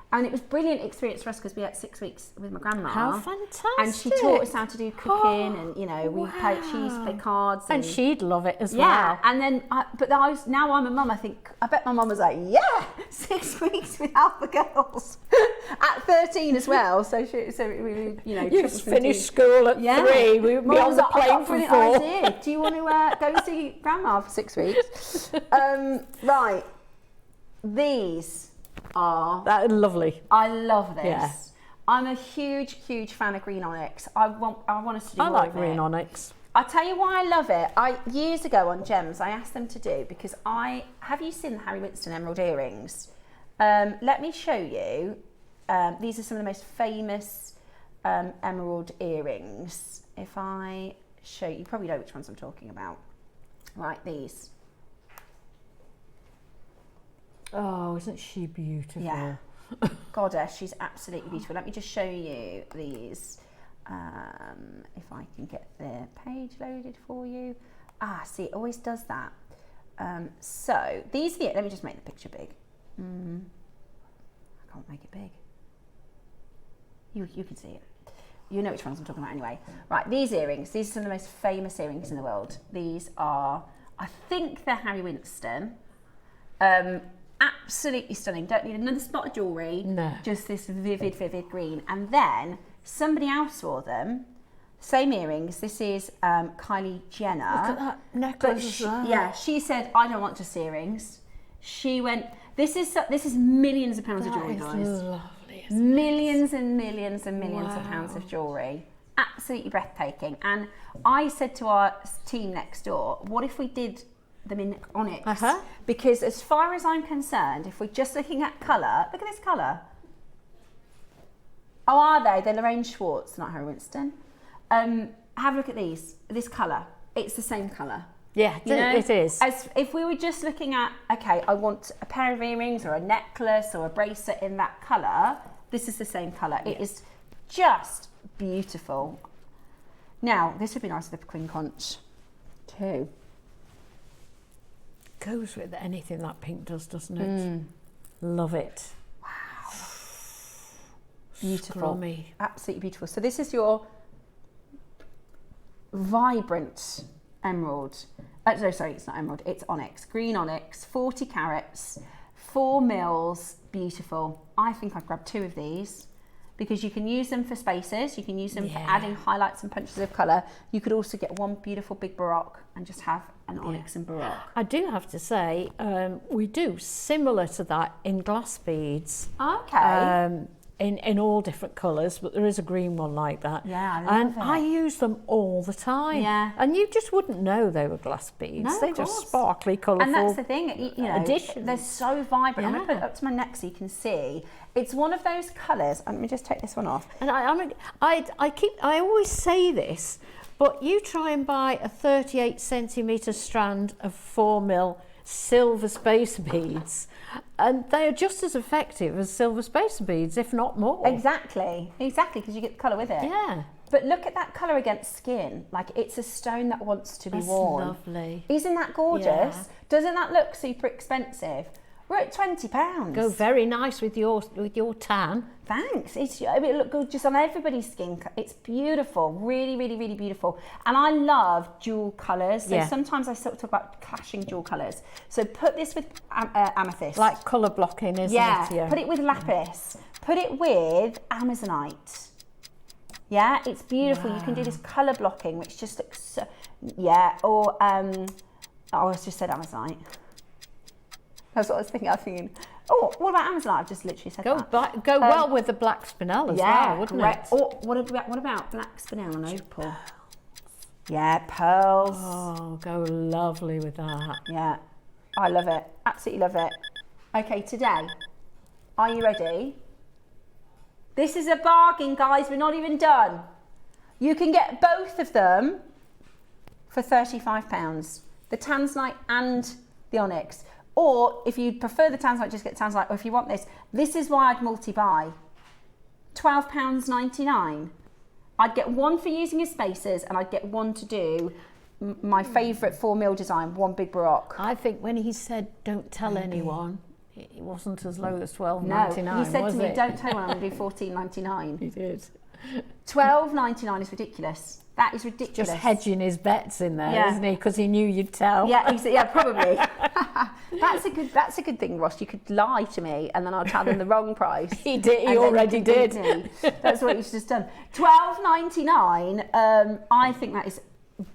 C: and it was a brilliant experience for us because we had 6 weeks with my grandma.
D: How fantastic!
C: And she taught us how to do cooking, and she used to play cards.
D: And she'd love it as well.
C: Yeah, and then, now I'm a mum. I bet my mum was like, 6 weeks without the girls at 13 as well. So it really,
D: you finished school at 3. We would be on the plane for 4.
C: Idea. Do you want to go see grandma for 6 weeks? Right, these.
D: That is lovely.
C: I love this.
D: Yeah.
C: I'm a huge fan of green onyx. I want us to do more
D: like
C: of it.
D: green onyx.
C: I'll tell you why I love it. Years ago on Gems, I asked them to do, because have you seen the Harry Winston emerald earrings? Let me show you. These are some of the most famous emerald earrings. If I show you probably know which ones I'm talking about. Right, these.
D: Oh, isn't she beautiful?
C: Yeah. Goddess, she's absolutely beautiful. Let me just show you these. If I can get the page loaded for you. See, it always does that. So these here, let me just make the picture big. I can't make it big. You can see it. You know which ones I'm talking about anyway. Right, these earrings, these are some of the most famous earrings in the world. These are, I think they're Harry Winston. Absolutely stunning. Don't need another spot of jewellery. No. Just this vivid green. And then somebody else wore them. Same earrings. This is Kylie Jenner.
D: Look at that necklace as well.
C: Yeah, she said, I don't want just earrings. She went, this is millions of pounds of jewellery, guys.
D: Lovely.
C: Millions and millions and millions of pounds of jewellery. Absolutely breathtaking. And I said to our team next door, what if we did them in onyx? Because as far as I'm concerned, if we're just looking at colour, look at this colour. Oh, are they? They're Lorraine Schwartz, not Harry Winston. Have a look at this colour. It's the same colour.
D: Yeah, it is.
C: As if we were just looking at, okay, I want a pair of earrings or a necklace or a bracelet in that colour, this is the same colour. It is just beautiful. Now, this would be nice with the Queen Conch too.
D: Goes with anything that pink does, doesn't it? Love it.
C: Wow. Beautiful.
D: Scrummy.
C: Absolutely beautiful. So this is your vibrant emerald. No, sorry, it's not emerald, it's onyx. Green onyx, 40 carats, 4 mils, beautiful. I think I'd grab 2 of these because you can use them for spaces, you can use them for adding highlights and punches of colour. You could also get one beautiful big baroque and just have an onyx and baroque.
D: I do have to say, we do similar to that in glass beads.
C: Okay.
D: In all different colours, but there is a green one like that.
C: Yeah, I love it.
D: I use them all the time.
C: Yeah.
D: And you just wouldn't know they were glass beads.
C: No,
D: They're
C: of
D: just
C: course.
D: sparkly, colourful.
C: And that's the thing, you know,
D: additions.
C: they're so vibrant. I'm going to put
D: Yeah.
C: it up to my neck so you can see. It's one of those colours. Let me just take this one off.
D: And I always say this, but you try and buy a 38 centimetre strand of 4 mil silver spacer beads, and they are just as effective as silver spacer beads, if not more.
C: Exactly, because you get the colour with it.
D: Yeah.
C: But look at that colour against skin. Like, it's a stone that wants to be
D: That's
C: worn.
D: lovely.
C: Isn't that gorgeous?
D: Yeah.
C: Doesn't that look super expensive? We're at £20.
D: Go very nice with your tan.
C: Thanks. I mean, it look good just on everybody's skin. It's beautiful, really, really, really beautiful. And I love dual colours. So sometimes I sort of talk about clashing dual colours. So put this with amethyst.
D: Like colour blocking, isn't it?
C: Yeah. Put it with lapis. Put it with amazonite. Yeah, it's beautiful. You can do this colour blocking, which just looks so... Yeah, or... I just said amazonite. That's what I was thinking. Oh, what about amazonite? I've just literally said that.
D: Go well with the black spinel as well, wouldn't it?
C: Oh, what about black spinel and opal? Yeah, pearls.
D: Oh, go lovely with that.
C: Yeah, I love it. Absolutely love it. Okay, today, are you ready? This is a bargain, guys. We're not even done. You can get both of them for £35. The tanzanite and the onyx. Or if you prefer the tanzanite, just get tanzanite. Or if you want this is why I'd multi-buy. £12.99. I'd get one for using as spacers, and I'd get one to do my favourite 4 mil design, one big baroque.
D: I think when he said don't tell anyone, it wasn't as low as £12.99.
C: No, he said
D: was
C: to me,
D: it?
C: don't tell anyone, I'm going to do £14.99.
D: He did.
C: £12.99 is ridiculous. That is ridiculous.
D: Just hedging his bets in there, isn't he? Because he knew you'd tell.
C: Yeah, probably. That's a good thing, Ross. You could lie to me, and then I'll tell them the wrong price.
D: He did. He already did.
C: That's what he's just done. £12.99. I think that is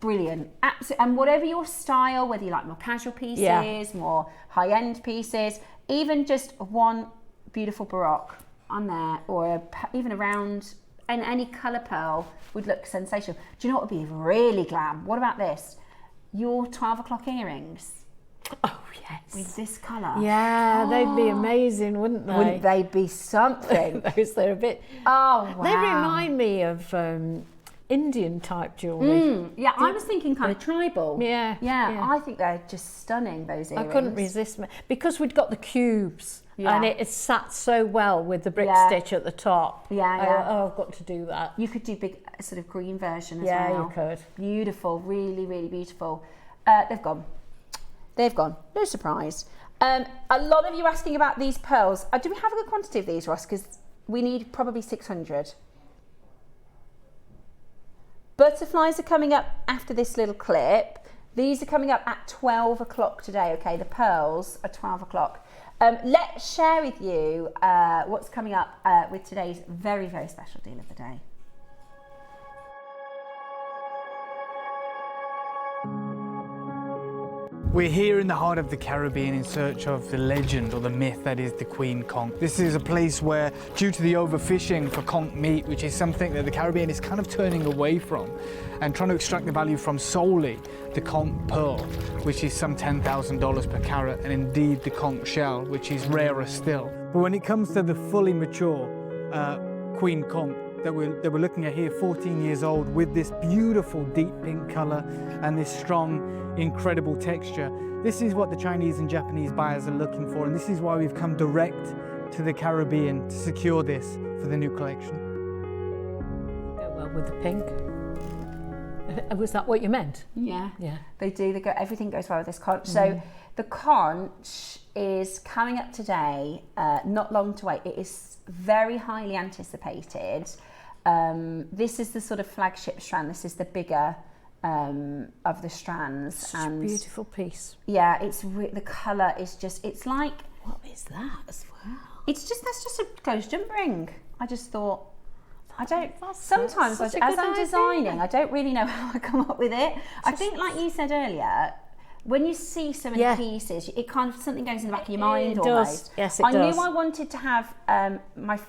C: brilliant. Absolutely. And whatever your style, whether you like more casual pieces, more high-end pieces, even just one beautiful baroque on there, or even a round. And any colour pearl would look sensational. Do you know what would be really glam? What about this? Your 12 o'clock earrings.
D: Oh, yes.
C: With this colour.
D: Yeah, they'd be amazing, wouldn't they?
C: Wouldn't they be something?
D: They're a bit...
C: Oh, wow.
D: They remind me of Indian type jewellery.
C: Yeah, I was thinking kind of tribal.
D: Yeah.
C: I think they're just stunning, those earrings.
D: I couldn't resist because we'd got the cubes and it sat so well with the brick stitch at the top. I've got to do that.
C: You could do big sort of green version as well.
D: Yeah, you could.
C: Beautiful, really, really beautiful. They've gone. No surprise. A lot of you asking about these pearls. Do we have a good quantity of these, Ross? Because we need probably 600. Butterflies are coming up after this little clip. These are coming up at 12 o'clock today, okay? The pearls are 12 o'clock. Let's share with you what's coming up with today's very, very special deal of the day.
B: We're here in the heart of the Caribbean in search of the legend or the myth that is the Queen Conch. This is a place where, due to the overfishing for conch meat, which is something that the Caribbean is kind of turning away from and trying to extract the value from solely the conch pearl, which is some $10,000 per carat, and indeed the conch shell, which is rarer still. But when it comes to the fully mature Queen Conch that we're looking at here, 14 years old, with this beautiful deep pink color and this strong, incredible texture. This is what the Chinese and Japanese buyers are looking for, and this is why we've come direct to the Caribbean to secure this for the new collection.
D: well with the pink. Was that what you meant?
C: Yeah.
D: Yeah.
C: They do. Everything goes well with this conch. So the conch is coming up today. Not long to wait. It is very highly anticipated. This is the sort of flagship strand. This is the bigger of the strands.
D: Such a beautiful piece.
C: Yeah, the colour is just. It's like.
D: What is that as well?
C: That's just a closed jump ring. I just thought.
D: That's
C: Sometimes,
D: such
C: as
D: a good
C: I'm
D: idea.
C: designing, I don't really know how I come up with it. I think, like you said earlier, when you see so many pieces, it kind of something goes in the back of your mind.
D: It
C: almost.
D: does. Yes, it
C: I
D: does.
C: knew I wanted to have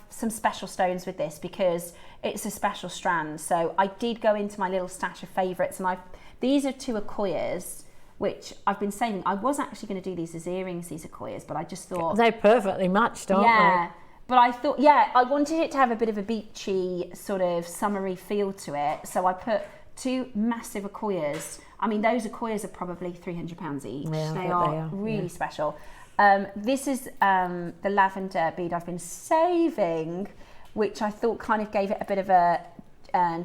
C: some special stones with this because it's a special strand. So I did go into my little stash of favourites, and these are 2 Akoyas, which I've been saving. I was actually going to do these as earrings, these Akoyas, but I just thought
D: They perfectly matched, aren't
C: yeah. But I thought, I wanted it to have a bit of a beachy, sort of summery feel to it. So I put 2 massive Akoyas. I mean, those Akoyas are probably £300 each.
D: Yeah,
C: they
D: I
C: are
D: bet they are,
C: really special. This is the lavender bead I've been saving, which I thought kind of gave it a bit of a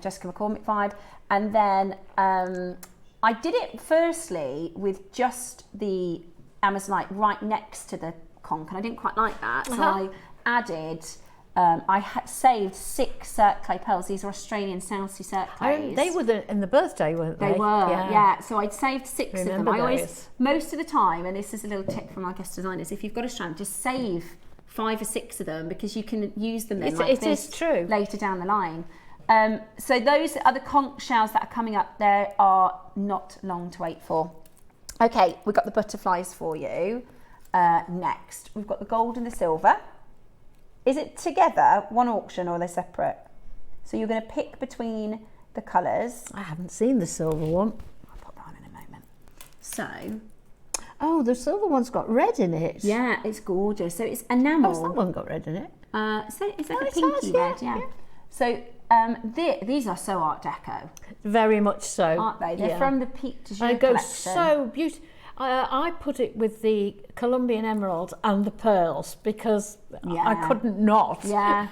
C: Jessica McCormick vibe. And then I did it firstly with just the Amazonite right next to the conch, and I didn't quite like that. So I added, I had saved 6 Cirque clay pearls. These are Australian South Sea Cirque clays.
D: They were in the birthday, weren't they?
C: They were, yeah. So I'd saved 6 of them.
D: Remember
C: I always,
D: those.
C: most of the time, and this is a little tip from our guest designers, if you've got a strand, just save 5 or 6 of them because you can use them then
D: It is true.
C: later down the line. So those are the conch shells that are coming up. There are not long to wait for. Okay, we've got the butterflies for you. Next, we've got the gold and the silver. Is it together, one auction, or are they separate? So you're going to pick between the colours.
D: I haven't seen the silver one.
C: I'll pop that on in a moment. So,
D: Oh, the silver one's got red in it.
C: yeah, it's gorgeous. So it's enamel.
D: Oh, that one got red in it.
C: So it's like
D: Oh,
C: a
D: it
C: pinky
D: has,
C: red,
D: yeah.
C: So these are so Art Deco,
D: Very much so.
C: aren't they? They're from the Pique de
D: And
C: Joux
D: it goes
C: collection.
D: so beautiful. I put it with the Colombian emerald and the pearls because I
C: Yeah.
D: couldn't not.
C: Yeah,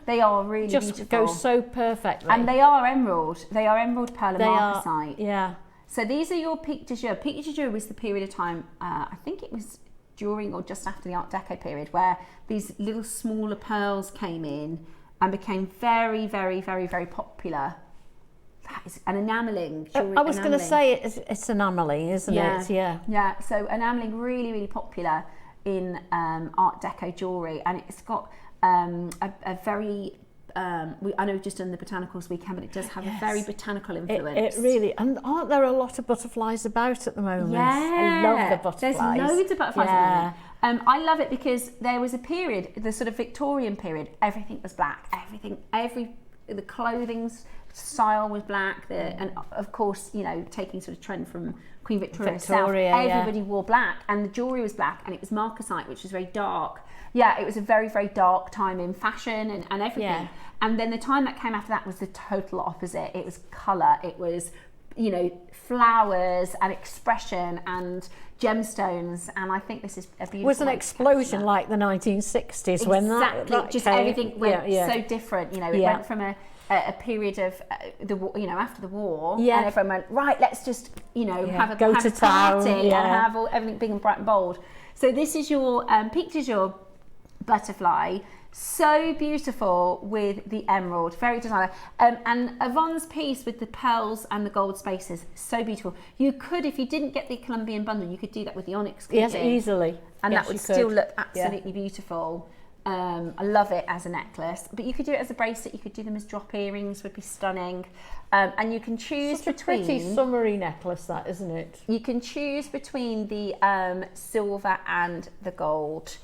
C: they are really
D: Just
C: beautiful.
D: goes so perfectly.
C: And they are emerald. They are emerald pearl and
D: They are,
C: marcasite.
D: yeah.
C: So these are your Pique de Joux. Pique de Joux was the period of time, I think it was during or just after the Art Deco period, where these little smaller pearls came in and became very, very, very, very popular. That is an enamelling.
D: I was going to say it's enamelling, isn't it? Yeah.
C: Yeah, so enamelling really, really popular in Art Deco jewellery, and it's got a very, I know we've just done the botanicals weekend, but it does have a very botanical influence.
D: It really, and aren't there a lot of butterflies about at the moment?
C: Yeah,
D: I love the butterflies.
C: There's loads of butterflies.
D: Yeah.
C: I love it because there was a period, the sort of Victorian period, everything was black. The clothing's style was black. And of course, you know, taking sort of trend from Queen Victoria herself, everybody wore black, and the jewellery was black, and it was marcasite, which was very dark. Yeah, it was a very, very dark time in fashion and everything.
D: Yeah.
C: And then the time that came after that was the total opposite. It was colour. It was, you know, flowers and expression and gemstones, and I think this is a beautiful.
D: It was an explosion like the 1960s when that
C: just
D: came.
C: Everything went so different. You know, it went from a period of the war, you know, after the war, and everyone went right. Let's just, you know, have a party and have everything big and bright and bold. So this is your Pique de Joux butterfly. So beautiful with the emerald, very designer. And Yvonne's piece with the pearls and the gold spaces, so beautiful. You could, if you didn't get the Colombian bundle, you could do that with the onyx.
D: Yes, easily.
C: And that would still look absolutely beautiful. I love it as a necklace, but you could do it as a bracelet. You could do them as drop earrings, would be stunning. And you can choose between.
D: It's a pretty summery necklace, that, isn't it?
C: You can choose between the silver and the gold.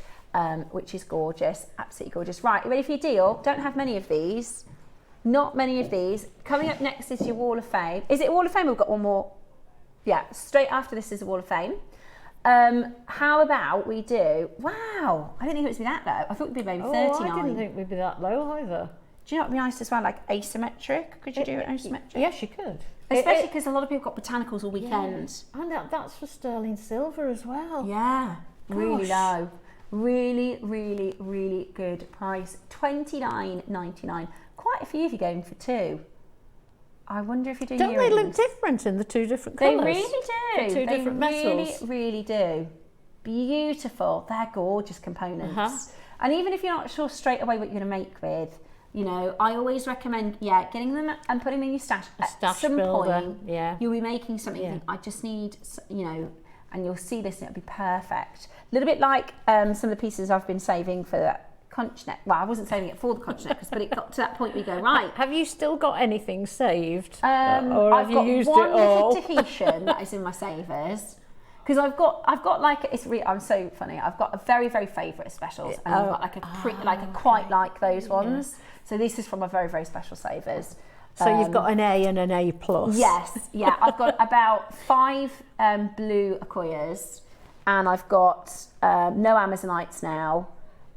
C: Which is gorgeous, absolutely gorgeous. Right, you ready for your deal? Don't have many of these. Not many of these. Coming up next is your Wall of Fame. Is it Wall of Fame? We've got one more. Yeah, straight after this is the Wall of Fame. How about we do, wow, I didn't think it would be that low. I thought it would be maybe 39.
D: I didn't think we'd be that low either.
C: Do you know what would be nice as well? Like asymmetric? Could you do it asymmetric?
D: Yes, you could.
C: Especially because a lot of people got botanicals all weekend.
D: Yeah. And that's for sterling silver as well.
C: Yeah, really low. Really, really, really good price. $29.99. Quite a few if you're going for 2. I wonder if you do
D: Don't
C: earrings.
D: they look different in the two different
C: They
D: colours?
C: really do.
D: The two
C: They
D: different
C: really,
D: metals.
C: really do. Beautiful. They're gorgeous components. And even if you're not sure straight away what you're going to make with, you know, I always recommend, getting them and putting them in your stash. At some
D: builder,
C: point,
D: yeah.
C: you'll be making something. You think, I just need, you know, and you'll see this and it'll be perfect. A little bit like some of the pieces I've been saving for that conch neck. Well, I wasn't saving it for the conch necklace, but it got to that point where you go, right.
D: Have you still got anything saved?
C: I've
D: or have you
C: got
D: used
C: one
D: it all?
C: little Tahitian that is in my savers. Because I've got like, I'm so funny. I've got a very, very favourite specials, and I've got like a quite like those ones. So this is from a very, very special savers.
D: So you've got an A and an A plus.
C: Yes, yeah. I've got about 5 blue Akoyas, and I've got no Amazonites now,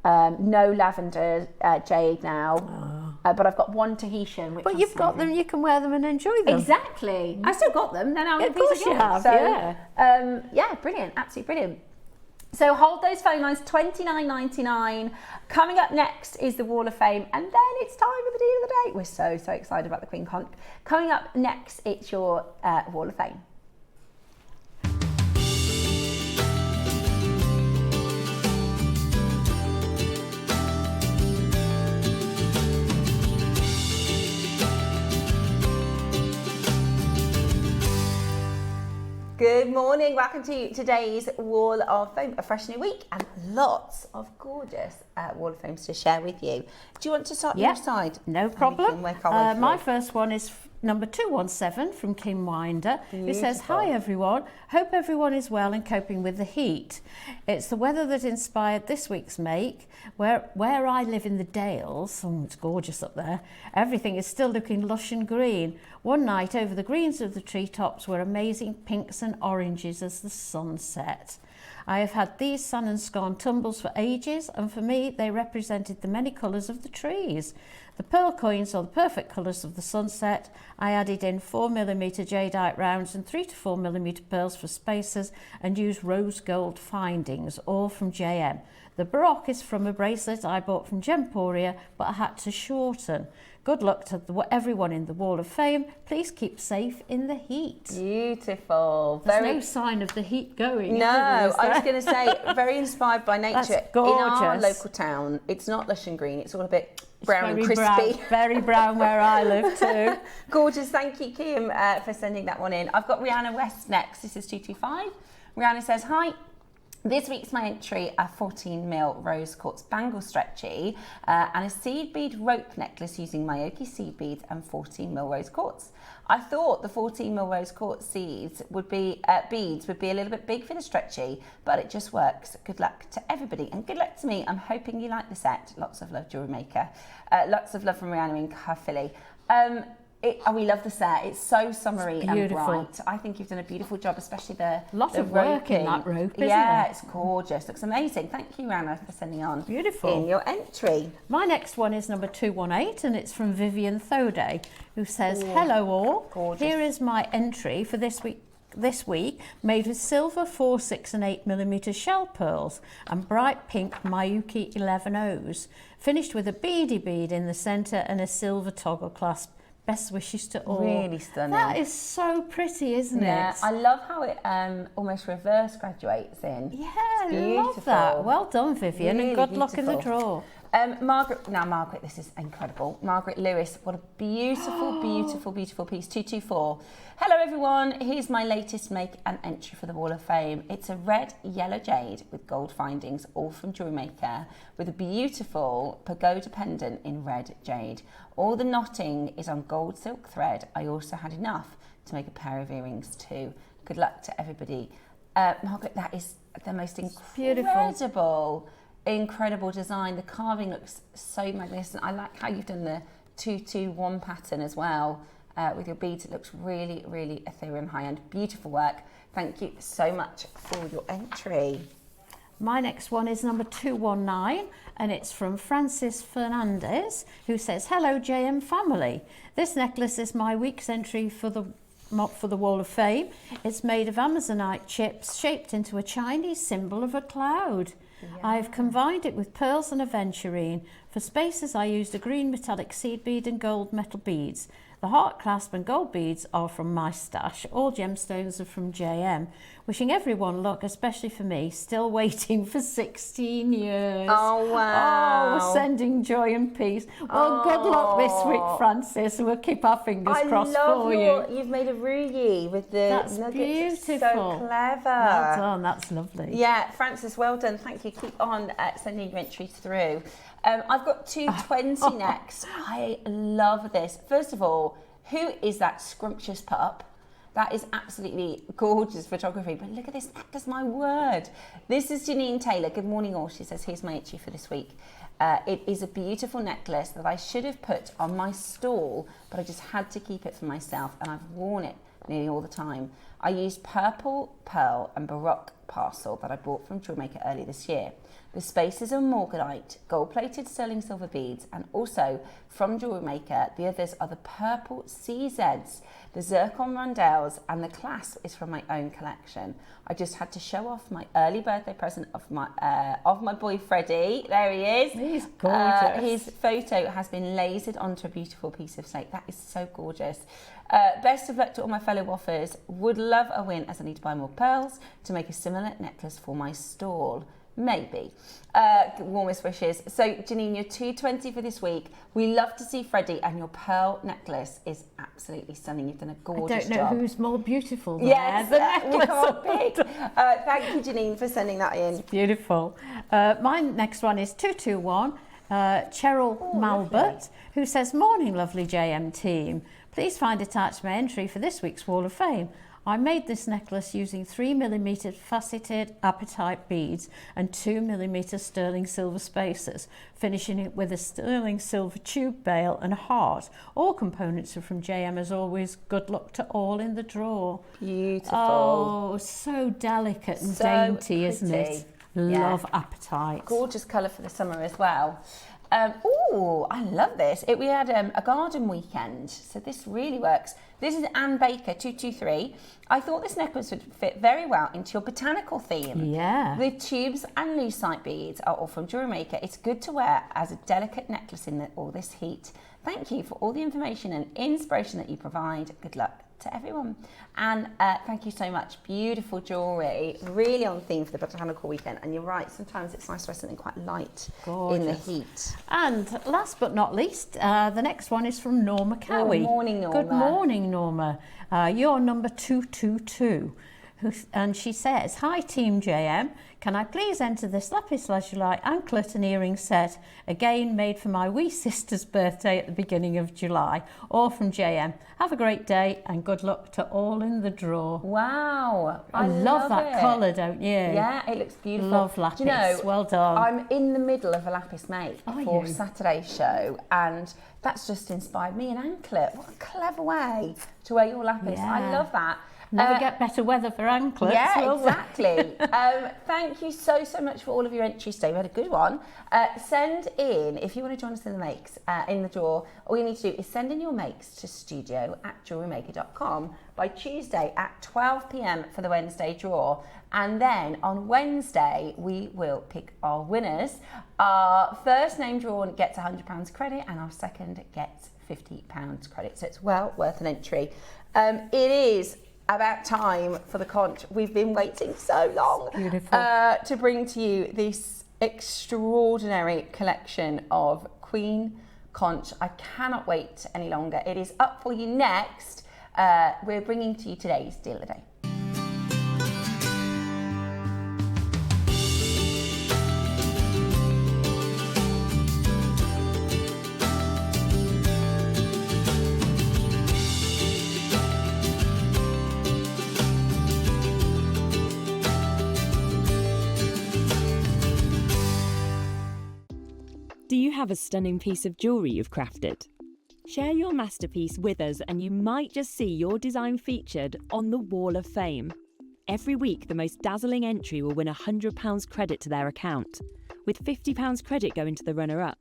C: no lavender jade now, but I've got one Tahitian. Which
D: But you've got them, you can wear them and enjoy them.
C: Exactly. I still got them. They're now in a
D: Of
C: piece
D: course you
C: again.
D: have,
C: So,
D: yeah.
C: yeah, brilliant. Absolutely brilliant. So hold those phone lines, $29.99. Coming up next is the Wall of Fame, and then it's time for the deal of the day. We're so, so excited about the Queen Conch. Coming up next, it's your Wall of Fame. Good morning, welcome to today's Wall of Fame, a fresh new week and lots of gorgeous Wall of Fames to share with you. Do you want to start on your side?
D: No problem. My
C: first.
D: first one is number 217 from Kim Winder. It says, hi everyone, hope everyone is well and coping with the heat. It's the weather that inspired this week's make. Where I live in the Dales, it's gorgeous up there, everything is still looking lush and green. One night over the greens of the treetops were amazing pinks and oranges as the sun set. I have had these sun and scone tumbles for ages, and for me they represented the many colours of the trees. The pearl coins are the perfect colours of the sunset. I added in 4mm jadeite rounds and 3 to 4mm pearls for spacers and used rose gold findings, all from JM. The baroque is from a bracelet I bought from Gemporia, but I had to shorten. Good luck to everyone in the Wall of Fame. Please keep safe in the heat.
C: Beautiful.
D: There's no sign of the heat going.
C: No, I was going to say, very inspired by nature.
D: That's gorgeous.
C: In our local town, it's not lush and green, it's all a bit brown and crispy.
D: Brown, very brown where I live too.
C: Gorgeous, thank you Kim for sending that one in. I've got Rihanna West next, this is 225. Rihanna says, hi. This week's my entry, a 14mm rose quartz bangle stretchy and a seed bead rope necklace using Mayoki seed beads and 14mm rose quartz. I thought the 14mm rose quartz beads would be a little bit big for the stretchy, but it just works. Good luck to everybody and good luck to me. I'm hoping you like the set. Lots of love, JewelleryMaker. Lots of love from Rihanna in Caerphilly. We love the set. It's so summery and bright. I think you've done a beautiful job, especially the
D: lot of work in that rope, isn't
C: Yeah,
D: it?
C: it's gorgeous. Looks amazing. Thank you, Rana, for sending on.
D: Beautiful.
C: In your entry.
D: My next one is number 218, and it's from Vivian Thoday, who says, hello all.
C: Gorgeous.
D: Here is my entry for this week, made with silver 4, 6 and 8mm shell pearls and bright pink Mayuki 11Os, finished with a beady bead in the centre and a silver toggle clasp. Best wishes to all.
C: Really stunning.
D: That is so pretty, isn't it?
C: Yeah, I love how it almost reverse graduates in.
D: Yeah, I love that. Well done, Vivian,
C: Really
D: and good luck in the
C: beautiful.
D: draw.
C: Margaret, this is incredible. Margaret Lewis, what a beautiful, beautiful, beautiful piece. 224. Hello everyone, here's my latest make and entry for the Wall of Fame. It's a red yellow jade with gold findings, all from JewelleryMaker, with a beautiful pagoda pendant in red jade. All the knotting is on gold silk thread. I also had enough to make a pair of earrings too. Good luck to everybody. Margaret, that is the most incredible design. The carving looks so magnificent. I like how you've done the 221 pattern as well with your beads. It looks really, really ethereal and high-end. Beautiful work. Thank you so much for your entry.
D: My next one is number 219, and it's from Francis Fernandez, who says, hello JM family. This necklace is my week's entry for the Wall of Fame. It's made of Amazonite chips shaped into a Chinese symbol of a cloud. Yeah. I've combined it with pearls and aventurine For spaces, I used a green metallic seed bead and gold metal beads. The heart clasp and gold beads are from my stash. All gemstones are from JM. Wishing everyone luck, especially for me, still waiting for 16 years.
C: Oh, wow.
D: Oh, sending joy and peace. Well, good luck this week, Francis. We'll keep our fingers crossed for you.
C: You've made a ruyi with the
D: That's
C: nuggets.
D: beautiful.
C: So clever.
D: Well done, that's lovely.
C: Yeah, Francis, well done. Thank you. Keep on sending your entries through. I've got 220 next. I love this. First of all, who is that scrumptious pup? That is absolutely gorgeous photography. But look at this necklace, my word. This is Janine Taylor. Good morning, all. She says, here's my entry for this week. It is a beautiful necklace that I should have put on my stall, but I just had to keep it for myself, and I've worn it nearly all the time. I used purple, pearl and baroque parcel that I bought from JewelleryMaker earlier this year. The spaces are morganite, gold-plated sterling silver beads, and also from JewelleryMaker, the others are the purple CZs, the zircon rondelles, and the clasp is from my own collection. I just had to show off my early birthday present of my boy Freddie. There he is.
D: He's gorgeous.
C: His photo has been lasered onto a beautiful piece of slate. That is so gorgeous. Best of luck to all my fellow waffers. Would love a win, as I need to buy more pearls to make a similar necklace for my stall. Maybe. Warmest wishes. So Janine, you're 220 for this week. We love to see Freddie, and your pearl necklace is absolutely stunning. You've done a gorgeous job.
D: I don't know who's more beautiful there.
C: Yes,
D: the necklace.
C: we can't pick. Thank you, Janine, for sending that in.
D: Beautiful. My next one is 221, Cheryl Malbert, who says, morning, lovely JM team. Please find attached my entry for this week's Wall of Fame. I made this necklace using 3mm faceted apatite beads and 2mm sterling silver spacers, finishing it with a sterling silver tube bail and a heart. All components are from JM as always. Good luck to all in the draw.
C: Beautiful.
D: Oh, so delicate and
C: So
D: dainty,
C: pretty.
D: isn't it?
C: Yeah.
D: Love apatite.
C: Gorgeous colour for the summer as well. Oh, I love this. We had a garden weekend, so this really works. This is Anne Baker, 223. I thought this necklace would fit very well into your botanical theme.
D: Yeah.
C: The tubes and lucite beads are all from JewelleryMaker. It's good to wear as a delicate necklace in all this heat. Thank you for all the information and inspiration that you provide. Good luck to everyone. And thank you so much. Beautiful jewellery, really on theme for the botanical weekend. And you're right, sometimes it's nice to wear something quite light in the heat.
D: And last but not least, the next one is from Norma Cowie.
C: Good morning, Norma.
D: Good morning, Norma. You're number 222. And she says, hi Team JM, can I please enter this lapis lazuli anklet and earring set, again made for my wee sister's birthday at the beginning of July, all from JM. Have a great day and good luck to all in the draw.
C: Wow,
D: I love that colour, don't you?
C: Yeah, it looks beautiful.
D: Love lapis,
C: do you know,
D: well done.
C: I'm in the middle of a lapis make for
D: you?
C: Saturday's show, and that's just inspired me an anklet. What a clever way to wear your lapis.
D: Yeah.
C: I love that.
D: Never get better weather for anklets.
C: Yeah,
D: will we?
C: exactly. Thank you so much for all of your entries today. We had a good one. Send in, if you want to join us in the makes, in the draw, all you need to do is send in your makes to studio@jewellerymaker.com by Tuesday at 12 p.m. for the Wednesday draw. And then on Wednesday, we will pick our winners. Our first name drawn gets £100 credit and our second gets £50 credit. So it's well worth an entry. It is about time for the conch. We've been waiting so long to bring to you this extraordinary collection of Queen Conch. I cannot wait any longer. It is up for you next. We're bringing to you today's deal of the day.
G: Do you have a stunning piece of jewellery you've crafted? Share your masterpiece with us and you might just see your design featured on the Wall of Fame. Every week, the most dazzling entry will win £100 credit to their account, with £50 credit going to the runner-up.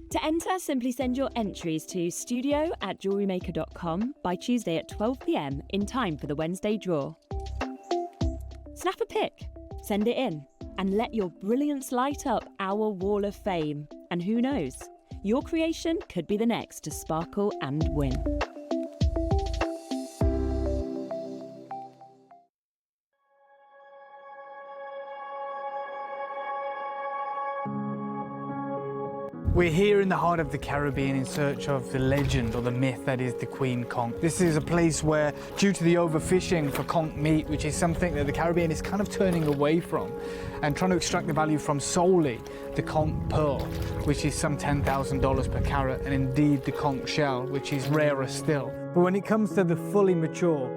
G: To enter, simply send your entries to studio@jewellerymaker.com by Tuesday at 12 p.m. in time for the Wednesday draw. Snap a pic, send it in, and let your brilliance light up our wall of fame. And who knows, your creation could be the next to sparkle and win.
B: We're here in the heart of the Caribbean in search of the legend or the myth that is the Queen Conch. This is a place where, due to the overfishing for conch meat, which is something that the Caribbean is kind of turning away from and trying to extract the value from solely the conch pearl, which is some $10,000 per carat, and indeed the conch shell, which is rarer still. But when it comes to the fully mature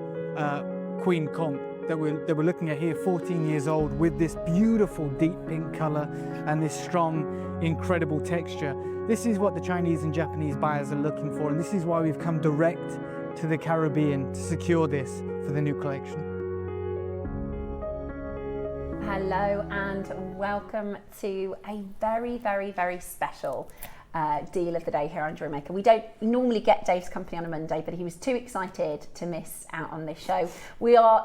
B: Queen Conch that we're looking at here, 14 years old, with this beautiful deep pink color and this strong, incredible texture. This is what the Chinese and Japanese buyers are looking for, and this is why we've come direct to the Caribbean to secure this for the new collection.
C: Hello and welcome to a very, very, very special deal of the day here on JewelleryMaker. We don't normally get Dave's company on a Monday, but he was too excited to miss out on this show.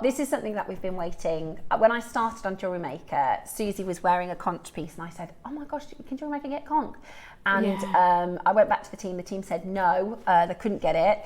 C: This is something that we've been waiting. When I started on JewelleryMaker, Susie was wearing a conch piece and I said, oh my gosh, can JewelleryMaker get conch? And I went back to the team said no, they couldn't get it.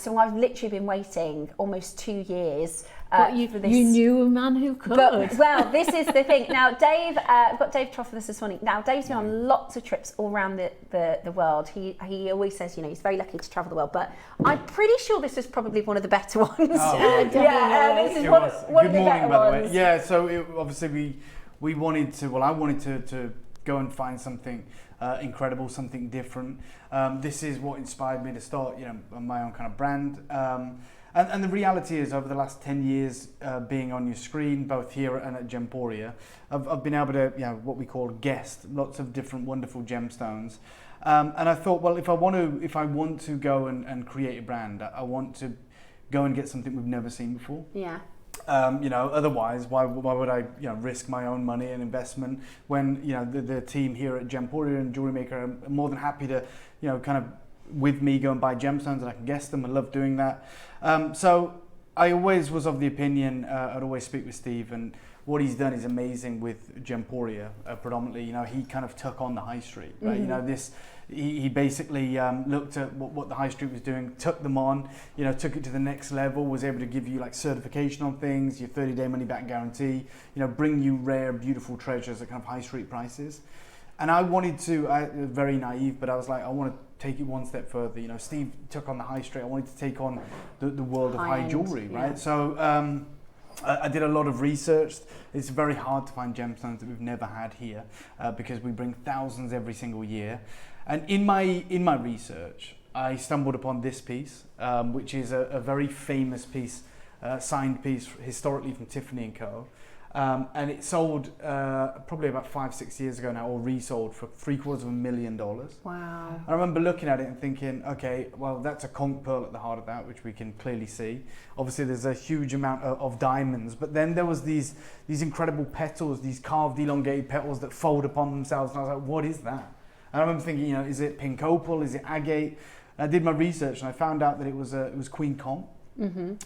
C: So I've literally been waiting almost 2 years
D: But
C: for this.
D: you knew a man who could.
C: But, well, this is the thing. Now, Dave, I've got Dave Troff with us this morning. Now, Dave's been on lots of trips all around the world. He always says, he's very lucky to travel the world. But I'm pretty sure this was probably one of the better ones.
H: Oh,
C: this is one of the
H: Good
C: better
H: morning, by the way.
C: ones.
H: Yeah, so obviously we wanted to, I wanted to go and find something incredible, something different. This is what inspired me to start, my own kind of brand. And the reality is, over the last 10 years being on your screen, both here and at Gemporia, I've been able to, what we call guest lots of different wonderful gemstones. And I thought, well, if I want to go and create a brand, I want to go and get something we've never seen before.
C: Yeah.
H: Otherwise, why would I risk my own money and investment when the team here at Gemporia and JewelleryMaker are more than happy to kind of with me go and buy gemstones and I can guess them. I love doing that. So I always was of the opinion, I'd always speak with Steve, and what he's done is amazing with Gemporia predominantly. He kind of took on the high street, right?
C: Mm-hmm.
H: He basically looked at what the high street was doing, took them on, took it to the next level, was able to give you like certification on things, your 30-day money back guarantee, bring you rare, beautiful treasures at kind of high street prices. And I wanted to, very naive, but I was like, I want to take it one step further. Steve took on the high street. I wanted to take on the world of high jewelry, right?
C: Yeah.
H: So I did a lot of research. It's very hard to find gemstones that we've never had here because we bring thousands every single year. And in my research, I stumbled upon this piece, which is a very famous piece, signed piece historically from Tiffany & Co. And it sold probably about 5-6 years ago now, or resold for $750,000.
C: Wow.
H: I remember looking at it and thinking, okay, well, that's a conch pearl at the heart of that, which we can clearly see. Obviously, there's a huge amount of diamonds, but then there was these incredible petals, these carved, elongated petals that fold upon themselves, and I was like, what is that? And I remember thinking, is it pink opal? Is it agate? And I did my research and I found out that it was Queen Conch.
C: Mm-hmm.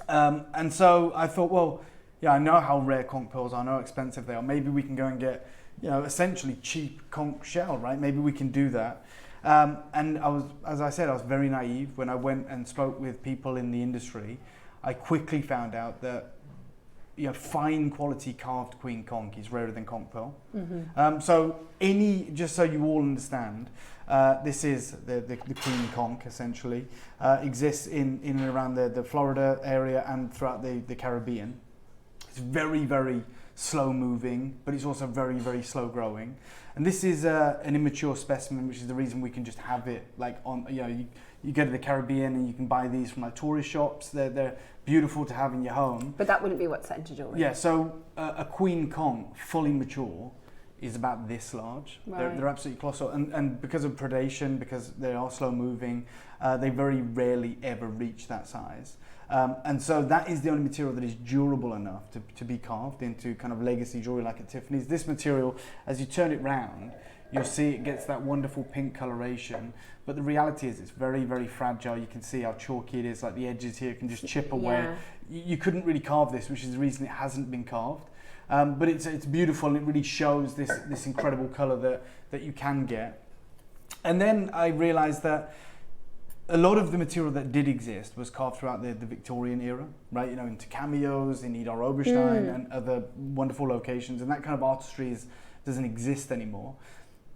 H: And so I thought, well, I know how rare conch pearls are, I know how expensive they are. Maybe we can go and get, essentially cheap conch shell, right? Maybe we can do that. And as I said, I was very naive. When I went and spoke with people in the industry, I quickly found out that fine quality carved Queen Conch is rarer than conch pearl. Mm-hmm. So just so you all understand, this is the Queen Conch essentially, exists in and around the Florida area and throughout the Caribbean. It's very, very slow moving, but it's also very, very slow growing. And this is an immature specimen, which is the reason we can just have it like on, you go to the Caribbean and you can buy these from like tourist shops. They're beautiful to have in your home.
C: But that wouldn't be what's sent to jewellery.
H: Yeah, so a Queen Conch, fully mature, is about this large.
C: Right.
H: They're absolutely colossal. And because of predation, because they are slow moving, they very rarely ever reach that size. And so that is the only material that is durable enough to be carved into kind of legacy jewelry like at Tiffany's. This material, as you turn it round, you'll see it gets that wonderful pink coloration. But the reality is it's very, very fragile. You can see how chalky it is, like the edges here can just chip away.
C: Yeah.
H: You couldn't really carve this, which is the reason it hasn't been carved. But it's beautiful, and it really shows this incredible colour that you can get. And then I realised that a lot of the material that did exist was carved throughout the Victorian era, right? You know, into cameos in Idar Oberstein and other wonderful locations, and that kind of artistry doesn't exist anymore.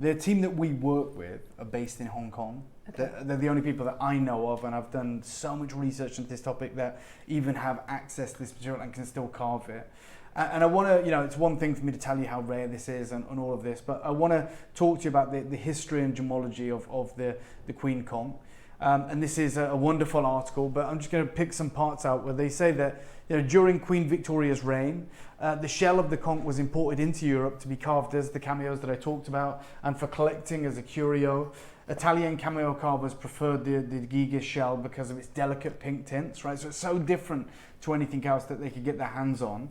H: The team that we work with are based in Hong Kong. Okay. They're the only people that I know of, and I've done so much research into this topic, that even have access to this material and can still carve it. And I want to, you know, it's one thing for me to tell you how rare this is and all of this, but I want to talk to you about the history and gemology of the Queen Conch. And this is a wonderful article, but I'm just going to pick some parts out where they say that, you know, during Queen Victoria's reign, the shell of the conch was imported into Europe to be carved as the cameos that I talked about, and for collecting as a curio. Italian cameo carvers preferred the Giga shell because of its delicate pink tints, right? So it's so different to anything else that they could get their hands on.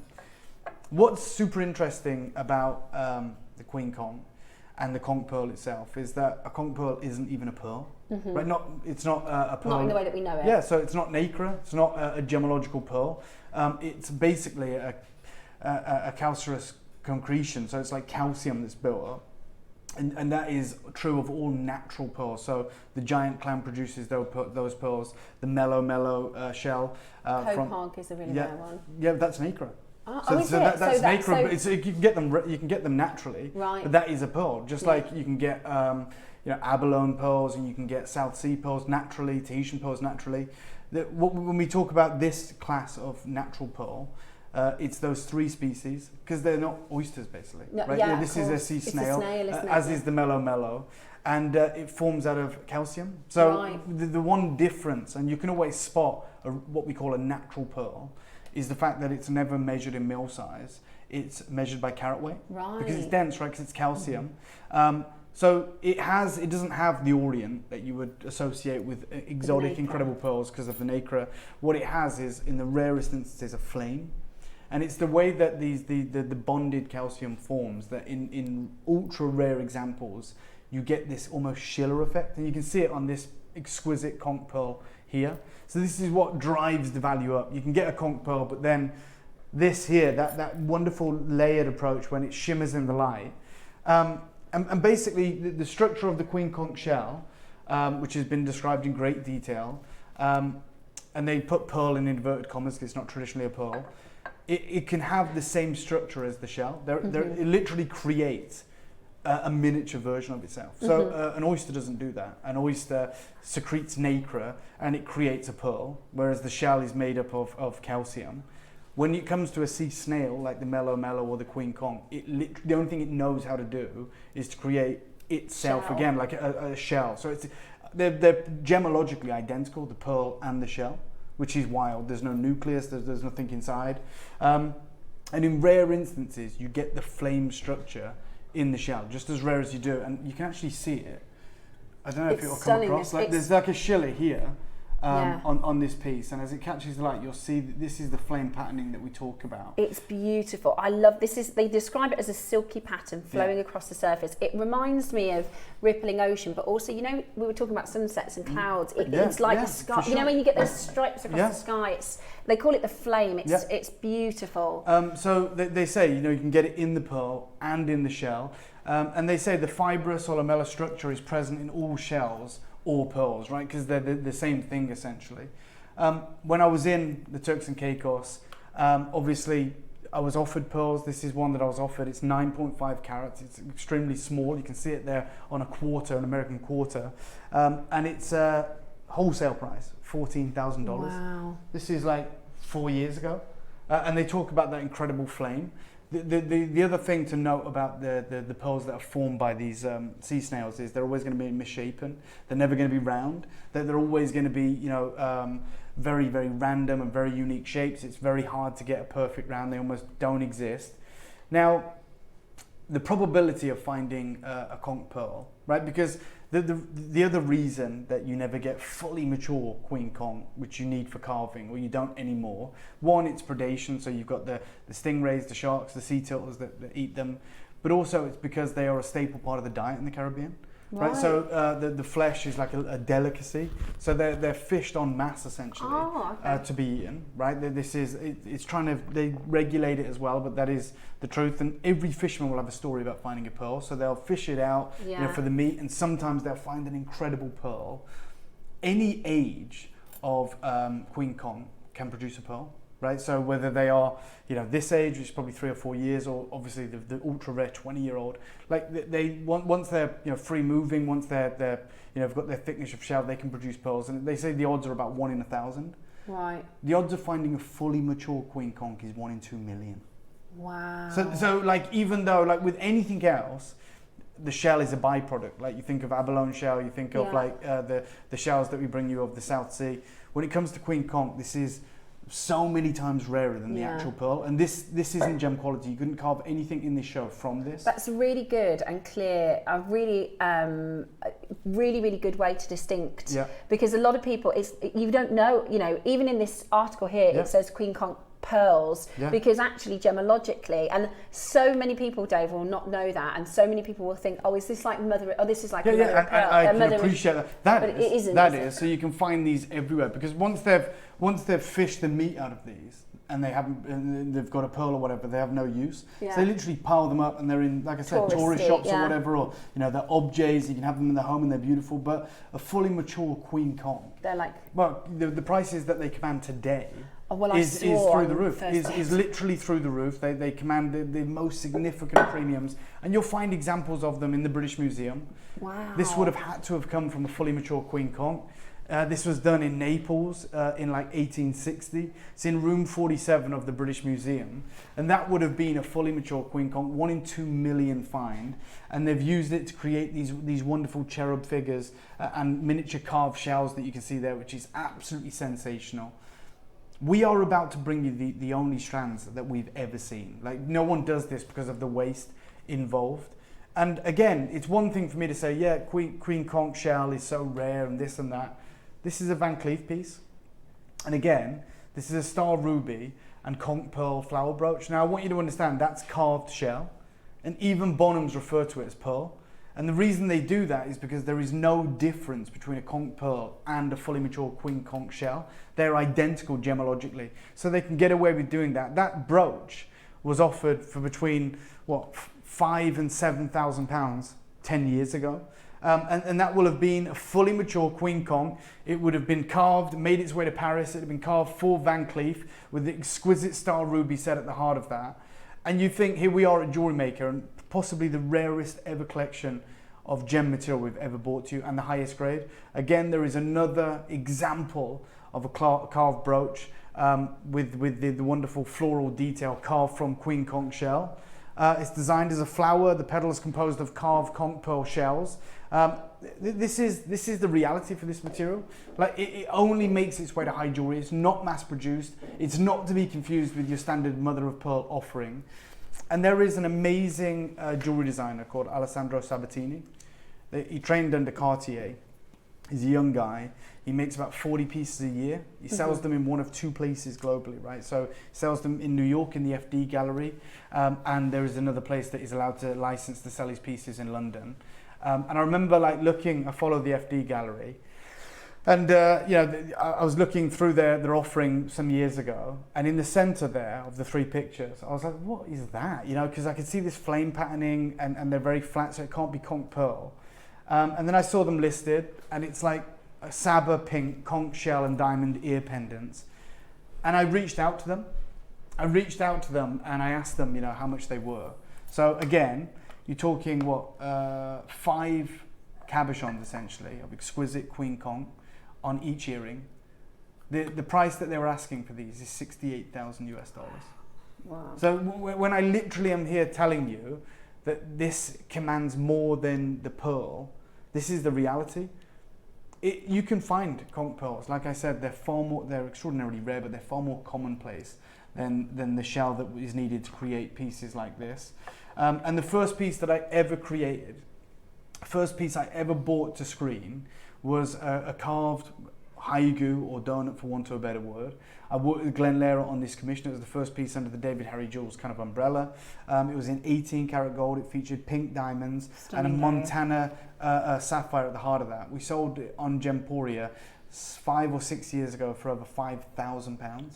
H: What's super interesting about the Queen Conch and the conch pearl itself is that a conch pearl isn't even a pearl, right? It's not a pearl.
C: Not in the way that we know it.
H: Yeah, so it's not nacre, it's not a gemological pearl. It's basically a calcareous concretion, so it's like calcium that's built up. And that is true of all natural pearls. So the giant clam produces those pearls. The mellow shell.
C: Coconch is a really rare one.
H: Yeah, that's nacre.
C: That's
H: nacre. But you can get them naturally.
C: Right.
H: But that is a pearl. Just like you can get abalone pearls, and you can get South Sea pearls naturally, Tahitian pearls naturally. When we talk about this class of natural pearl, it's those three species, because they're not oysters basically, right?
C: Yeah,
H: this is a sea snail,
C: isn't it?
H: as is the mellow, and it forms out of calcium. So the one difference, and you can always spot what we call a natural pearl, is the fact that it's never measured in mil size. It's measured by carat weight, because it's dense, right? Because it's calcium. So it doesn't have the orient that you would associate with exotic, incredible pearls because of the nacre. What it has is, in the rarest instances, a flame. And it's the way that the bonded calcium forms that in ultra rare examples, you get this almost Schiller effect. And you can see it on this exquisite conch pearl here. So this is what drives the value up. You can get a conch pearl, but then this here, that wonderful layered approach when it shimmers in the light. And basically the structure of the Queen Conch shell, which has been described in great detail, and they put pearl in inverted commas because it's not traditionally a pearl. It can have the same structure as the shell. It literally creates a miniature version of itself. So an oyster doesn't do that. An oyster secretes nacre and it creates a pearl, whereas the shell is made up of calcium. When it comes to a sea snail, like the mellow or the Queen Conch, the only thing it knows how to do is to create itself again, like a shell. So they're gemologically identical, the pearl and the shell, which is wild. There's no nucleus, there's nothing inside. And in rare instances, you get the flame structure in the shell, just as rare as you do, and you can actually see it. I don't know if it'll come across. There's like a Schiller here on this piece, and as it catches the light, you'll see that this is the flame patterning that we talk about.
C: It's beautiful. I love this. They describe it as a silky pattern flowing across the surface. It reminds me of rippling ocean, but also, you know, we were talking about sunsets and clouds. It's like a sky. Sure. You know when you get those stripes across the sky. They call it the flame. It's beautiful.
H: So they say, you know, you can get it in the pearl and in the shell, and they say the fibrous or lamella structure is present in all shells or pearls, right? Because they're the same thing essentially. When I was in the Turks and Caicos, obviously I was offered pearls. This is one that I was offered. It's 9.5 carats. It's extremely small. You can see it there on a quarter, an American quarter, and it's wholesale price, $14,000.
C: Wow.
H: This is like 4 years ago, and they talk about that incredible flame. The other thing to note about the pearls that are formed by these sea snails is they're always going to be misshapen. They're never going to be round. They're always going to be, you know, very, very random and very unique shapes. It's very hard to get a perfect round. They almost don't exist. Now, the probability of finding a conch pearl, right? Because the other reason that you never get fully mature Queen Conch, which you need for carving, or you don't anymore, one, it's predation, so you've got the stingrays, the sharks, the sea turtles that eat them, but also it's because they are a staple part of the diet in the Caribbean. right? So the flesh is like a delicacy. So they're fished en masse essentially to be eaten, right? It's trying to, they regulate it as well, but that is the truth. And every fisherman will have a story about finding a pearl. So they'll fish it out, you know, for the meat, and sometimes they'll find an incredible pearl. Any age of queen conch can produce a pearl. Right, so whether they are, you know, this age, which is probably 3 or 4 years, or obviously the ultra rare 20-year-old, like they once they're, you know, free moving, once they're you know, have got their thickness of shell, they can produce pearls, and they say the odds are about 1 in 1,000.
C: Right.
H: The odds of finding a fully mature queen conch is 1 in 2 million.
C: Wow.
H: So like, even though like with anything else, the shell is a byproduct. Like you think of abalone shell, you think of like the shells that we bring you of the South Sea. When it comes to queen conch, this is so many times rarer than the actual pearl, and this isn't gem quality. You couldn't carve anything in this show from this.
C: That's really good and clear. A really, really good way to distinct. Yeah. Because a lot of people, you don't know. You know, even in this article here, it says queen conch pearls, because actually gemologically, and so many people, Dave, will not know that, and so many people will think, oh, is this like mother? Oh, this is like a mother of pearl.
H: I can appreciate that.
C: But it isn't.
H: That is. So you can find these everywhere, because once they've fished the meat out of these, and they've got a pearl or whatever, they have no use. So they literally pile them up, and they're in, like I said, tourist shops or whatever, or you know, they're objets. You can have them in the home, and they're beautiful. But a fully mature queen conch, they're like, well, the prices that they command today. Is through the roof. Is literally through the roof. They command the most significant premiums, and you'll find examples of them in the British Museum. Wow! This would have had to have come from a fully mature queen conch. This was done in Naples in like 1860. It's in room 47 of the British Museum, and that would have been a fully mature queen conch, 1 in 2 million find, and they've used it to create these wonderful cherub figures and miniature carved shells that you can see there, which is absolutely sensational. We are about to bring you the only strands that we've ever seen. Like, no one does this because of the waste involved. And again, it's one thing for me to say, yeah, queen conch shell is so rare and this and that. This is a Van Cleef piece. And again, this is a star ruby and conch pearl flower brooch. Now, I want you to understand that's carved shell. And even Bonhams refer to it as pearl. And the reason they do that is because there is no difference between a conch pearl and a fully mature queen conch shell. They're identical gemologically. So they can get away with doing that. That brooch was offered for between, £5,000 and £7,000 10 years ago. And that will have been a fully mature queen conch. It would have been carved, made its way to Paris. It would have been carved for Van Cleef with the exquisite star ruby set at the heart of that. And you think, here we are at JewelleryMaker, and possibly the rarest ever collection of gem material we've ever brought to you, and the highest grade. Again, there is another example of a carved brooch with the wonderful floral detail carved from queen conch shell. It's designed as a flower. The petal is composed of carved conch pearl shells. This is the reality for this material. Like, it only makes its way to high jewelry. It's not mass produced. It's not to be confused with your standard mother of pearl offering. And there is an amazing jewelry designer called Alessandro Sabatini. He trained under Cartier. He's a young guy. He makes about 40 pieces a year. He sells them in one of 2 places globally, right? So he sells them in New York in the FD Gallery, and there is another place that he's allowed to license to sell his pieces in London. And I remember I follow the FD Gallery, and I was looking through their offering some years ago, and in the center there of the 3 pictures, I was like, what is that? You know, because I could see this flame patterning, and they're very flat, so it can't be conch pearl. And then I saw them listed, and it's like a Saba pink conch shell and diamond ear pendants. And I reached out to them. And I asked them, you know, how much they were. So again, you're talking 5 cabochons essentially of exquisite queen conch on each earring. The price that they were asking for these is $68,000 US. Wow. So when I literally am here telling you that this commands more than the pearl, this is the reality. You can find conch pearls. Like I said, they're extraordinarily rare, but they're far more commonplace than the shell that is needed to create pieces like this. And the first piece that I ever created, first piece I ever bought to screen, was a carved haiku or donut, for want of a better word. I worked with Glenn Lehrer on this commission. It was the first piece under the David Harry Jewels kind of umbrella. It was in 18 karat gold. It featured pink diamonds and a Montana sapphire at the heart of that. We sold it on Gemporia 5 or 6 years ago for over £5,000.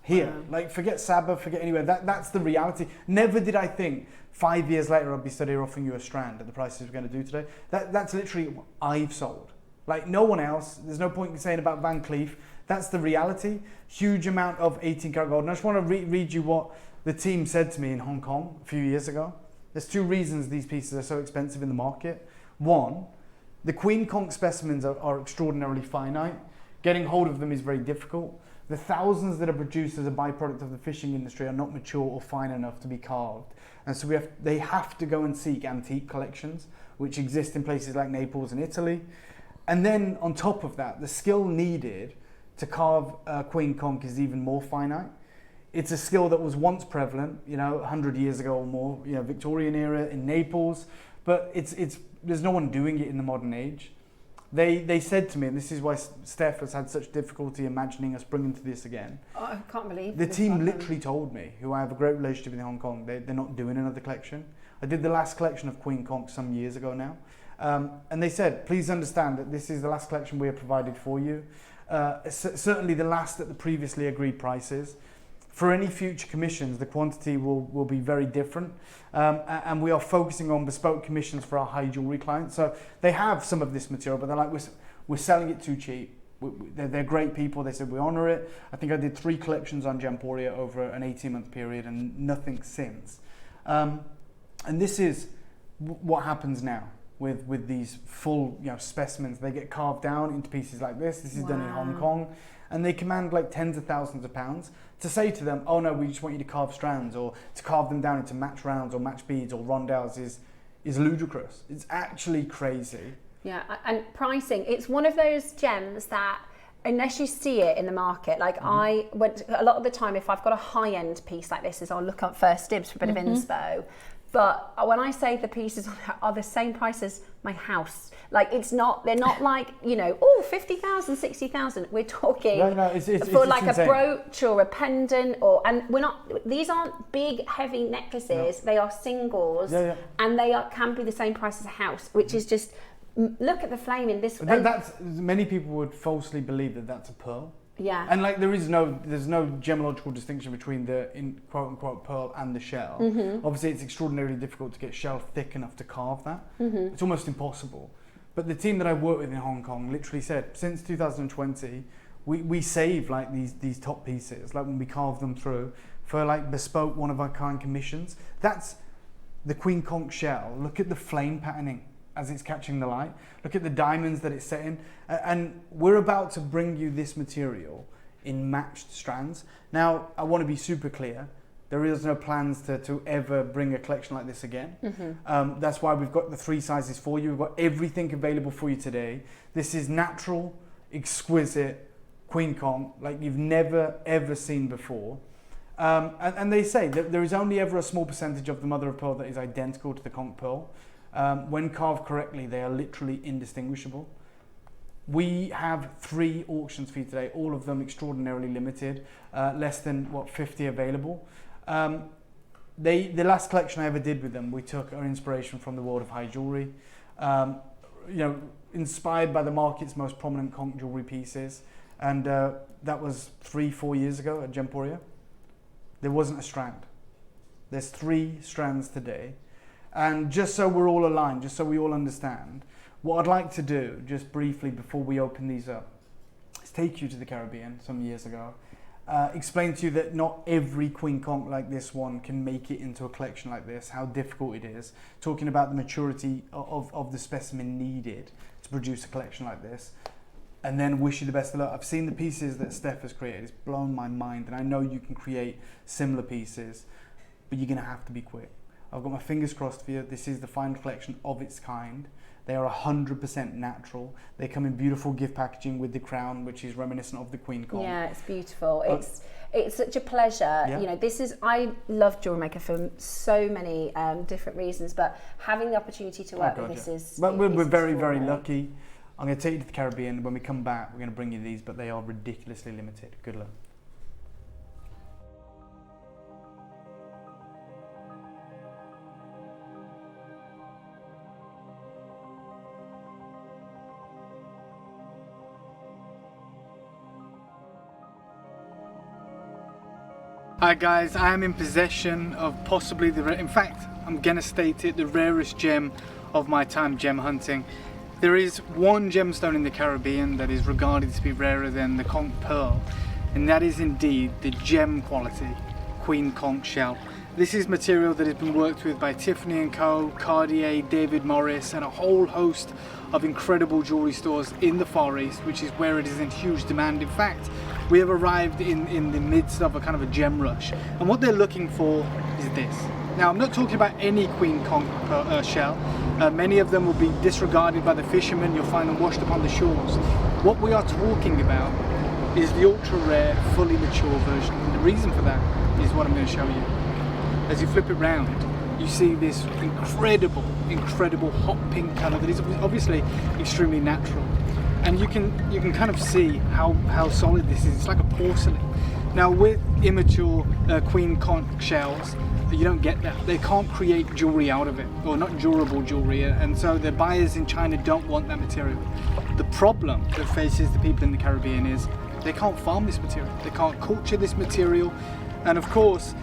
H: Here, like, forget Saba, forget anywhere. That's the reality. Never did I think 5 years later I'd be stood here offering you a strand at the prices we're going to do today. That's literally what I've sold. Like, no one else. There's no point in saying about Van Cleef. That's the reality. Huge amount of 18 karat gold. And I just want to read you what the team said to me in Hong Kong a few years ago. There's 2 reasons these pieces are so expensive in the market. One, the Queen Conch specimens are extraordinarily finite. Getting hold of them is very difficult. The thousands that are produced as a byproduct of the fishing industry are not mature or fine enough to be carved. And so they have to go and seek antique collections, which exist in places like Naples and Italy. And then on top of that, the skill needed to carve Queen Conch is even more finite. It's a skill that was once prevalent, 100 years ago or more, Victorian era in Naples, but there's no one doing it in the modern age. They said to me, and this is why Steph has had such difficulty imagining us bringing to this again.
C: Oh, I can't believe
H: the team literally told me, who I have a great relationship with in Hong Kong, they're not doing another collection. I did the last collection of Queen Conch some years ago now. And they said, please understand that this is the last collection we have provided for you. Certainly the last at the previously agreed prices. For any future commissions, the quantity will be very different. And we are focusing on bespoke commissions for our high jewellery clients. So they have some of this material, but they're like, we're selling it too cheap. They're great people. They said, we honour it. I think I did 3 collections on Gemporia over an 18-month period and nothing since. And this is what happens now with these full specimens. They get carved down into pieces like this. This is done in Hong Kong. And they command like tens of thousands of pounds. To say to them, oh no, we just want you to carve strands, or to carve them down into match rounds or match beads or rondelles is ludicrous. It's actually crazy.
C: Yeah, and pricing, it's one of those gems that unless you see it in the market, like I went a lot of the time, if I've got a high-end piece like this, is I'll look up First Dibs for a bit of inspo. But when I say the pieces are the same price as my house, like they're not like, 50,000, 60,000. We're talking
H: it's
C: like
H: insane.
C: A brooch or a pendant, and these aren't big, heavy necklaces. No. They are singles, and they can be the same price as a house, which is just, look at the flame in this.
H: Many people would falsely believe that that's a pearl.
C: Yeah.
H: And like there's no gemological distinction between the quote unquote pearl and the shell. Obviously it's extraordinarily difficult to get shell thick enough to carve that. It's almost impossible. But the team that I work with in Hong Kong literally said, since 2020, we save like these top pieces, like when we carve them through for like bespoke one-of-a-kind commissions. That's the Queen Conch shell. Look at the flame patterning as it's catching the light. Look at the diamonds that it's set in. And we're about to bring you this material in matched strands. Now, I want to be super clear. There is no plans to ever bring a collection like this again. That's why we've got the 3 sizes for you. We've got everything available for you today. This is natural, exquisite Queen Conch like you've never, ever seen before. And they say that there is only ever a small percentage of the mother of pearl that is identical to the Conch pearl. When carved correctly, they are literally indistinguishable. We have 3 auctions for you today, all of them extraordinarily limited, less than 50 available. The last collection I ever did with them, we took our inspiration from the world of high jewellery, inspired by the market's most prominent Conch jewellery pieces, and that was 3-4 years ago at Gemporia. There wasn't a strand. There's 3 strands today. And just so we're all aligned, just so we all understand, what I'd like to do, just briefly before we open these up, is take you to the Caribbean some years ago, explain to you that not every Queen Conch like this one can make it into a collection like this, how difficult it is, talking about the maturity of the specimen needed to produce a collection like this, and then wish you the best of luck. I've seen the pieces that Steph has created, it's blown my mind, and I know you can create similar pieces, but you're going to have to be quick. I've got my fingers crossed for you. This is the final collection of its kind. They are 100% natural. They come in beautiful gift packaging with the crown, which is reminiscent of the Queen Conch.
C: Yeah, it's beautiful. It's such a pleasure.
H: Yeah.
C: I love JewelleryMaker for so many different reasons, but having the opportunity to work with this is.
H: But we're very, very lucky. I'm going to take you to the Caribbean. When we come back, we're going to bring you these, but they are ridiculously limited. Good luck. Hi guys, I am in possession of possibly in fact, I'm gonna state it, the rarest gem of my time gem hunting. There is one gemstone in the Caribbean that is regarded to be rarer than the conch pearl, and that is indeed the gem quality Queen Conch shell. This is material that has been worked with by Tiffany & Co, Cartier, David Morris, and a whole host of incredible jewelry stores in the Far East, which is where it is in huge demand. In fact, we have arrived in the midst of a kind of a gem rush, and what they're looking for is this. Now, I'm not talking about any Queen Conch shell. Many of them will be disregarded by the fishermen. You'll find them washed up on the shores. What we are talking about is the ultra rare, fully mature version. And the reason for that is what I'm going to show you. As you flip it round, you see this incredible hot pink colour that is obviously extremely natural. And you can kind of see how solid this is. It's like a porcelain. Now, with immature Queen Conch shells, you don't get that. They can't create jewelry out of it, or not durable jewelry, and so the buyers in China don't want that material. The problem that faces the people in the Caribbean is they can't farm this material. They can't culture this material, and of course,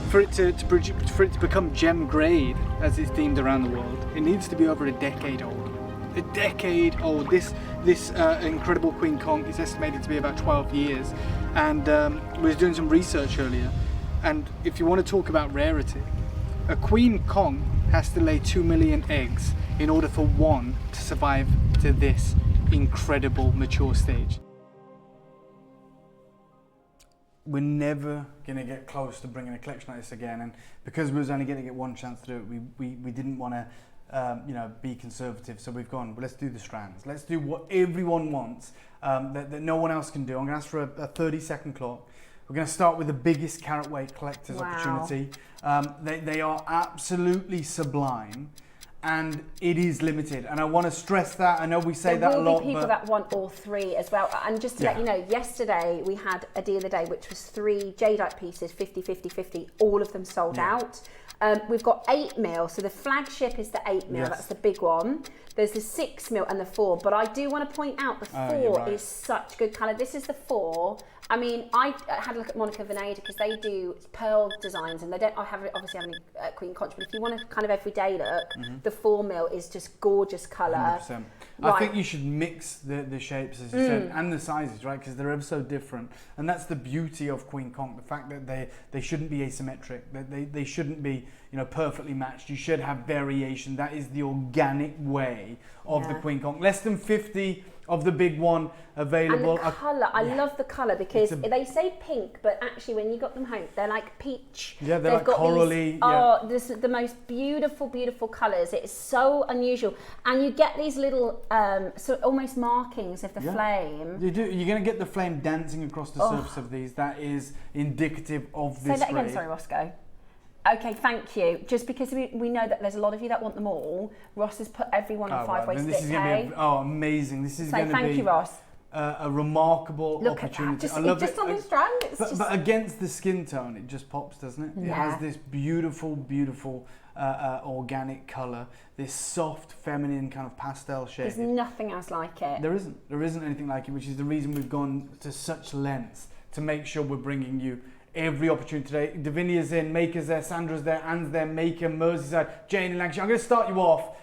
H: for it to become gem grade, as it's deemed around the world, it needs to be over a decade old. A decade old. This incredible Queen Conch is estimated to be about 12 years, and we was doing some research earlier, and if you want to talk about rarity, a Queen Conch has to lay 2 million eggs in order for one to survive to this incredible mature stage. We're never going to get close to bringing a collection like this again, and because we was only going to get one chance to do it, we didn't want to be conservative, so we've gone, well, let's do the strands. Let's do what everyone wants, that no one else can do. I'm going to ask for a 30-second clock. We're going to start with the biggest carat weight collector's opportunity. They are absolutely sublime, and it is limited. And I want to stress that. I know we say that a lot,
C: there will be people that want all three as well. And just to let you know, yesterday we had a deal of the day, which was 3 jadeite pieces, 50, 50, 50. All of them sold out. We've got 8 mil, so the flagship is the 8 mil, that's the big one. There's the 6 mil and the 4, but I do want to point out the 4 is such good colour. This is the 4. I mean, I had a look at Monica Veneda because they do pearl designs, and they don't obviously have any Queen Conch, but if you want a kind of everyday look, the 4 mil is just gorgeous colour.
H: 100%. I think you should mix the shapes, as you said, and the sizes, right? Because they're ever so different, and that's the beauty of Queen Conch. The fact that they shouldn't be asymmetric, that they shouldn't be perfectly matched. You should have variation. That is the organic way of the Queen Conch. Less than 50 of the big one available.
C: And the colour, I love the colour because they say pink, but actually when you got them home, they're like peach.
H: Yeah, they've like corally.
C: This is the most beautiful, beautiful colours. It is so unusual. And you get these little, almost markings of the flame.
H: You do. You're going to get the flame dancing across the surface of these. That is indicative of this.
C: Say that again, sorry, Roscoe. Okay, thank you. Just because we know that there's a lot of you that want them all, Ross has put everyone on 5-way stick.
H: This is going to be amazing. This is going to be
C: thank you, Ross.
H: A remarkable opportunity.
C: I love it. Just on the strand.
H: But against the skin tone, it just pops, doesn't it? It has this beautiful, beautiful organic colour, this soft, feminine kind of pastel shade.
C: There's nothing else like it.
H: There isn't. There isn't anything like it, which is the reason we've gone to such lengths to make sure we're bringing you every opportunity today. Davinia's in, Maker's there, Sandra's there, Anne's there, Maker, Merseyside, Jane in Lancashire. I'm going to start you off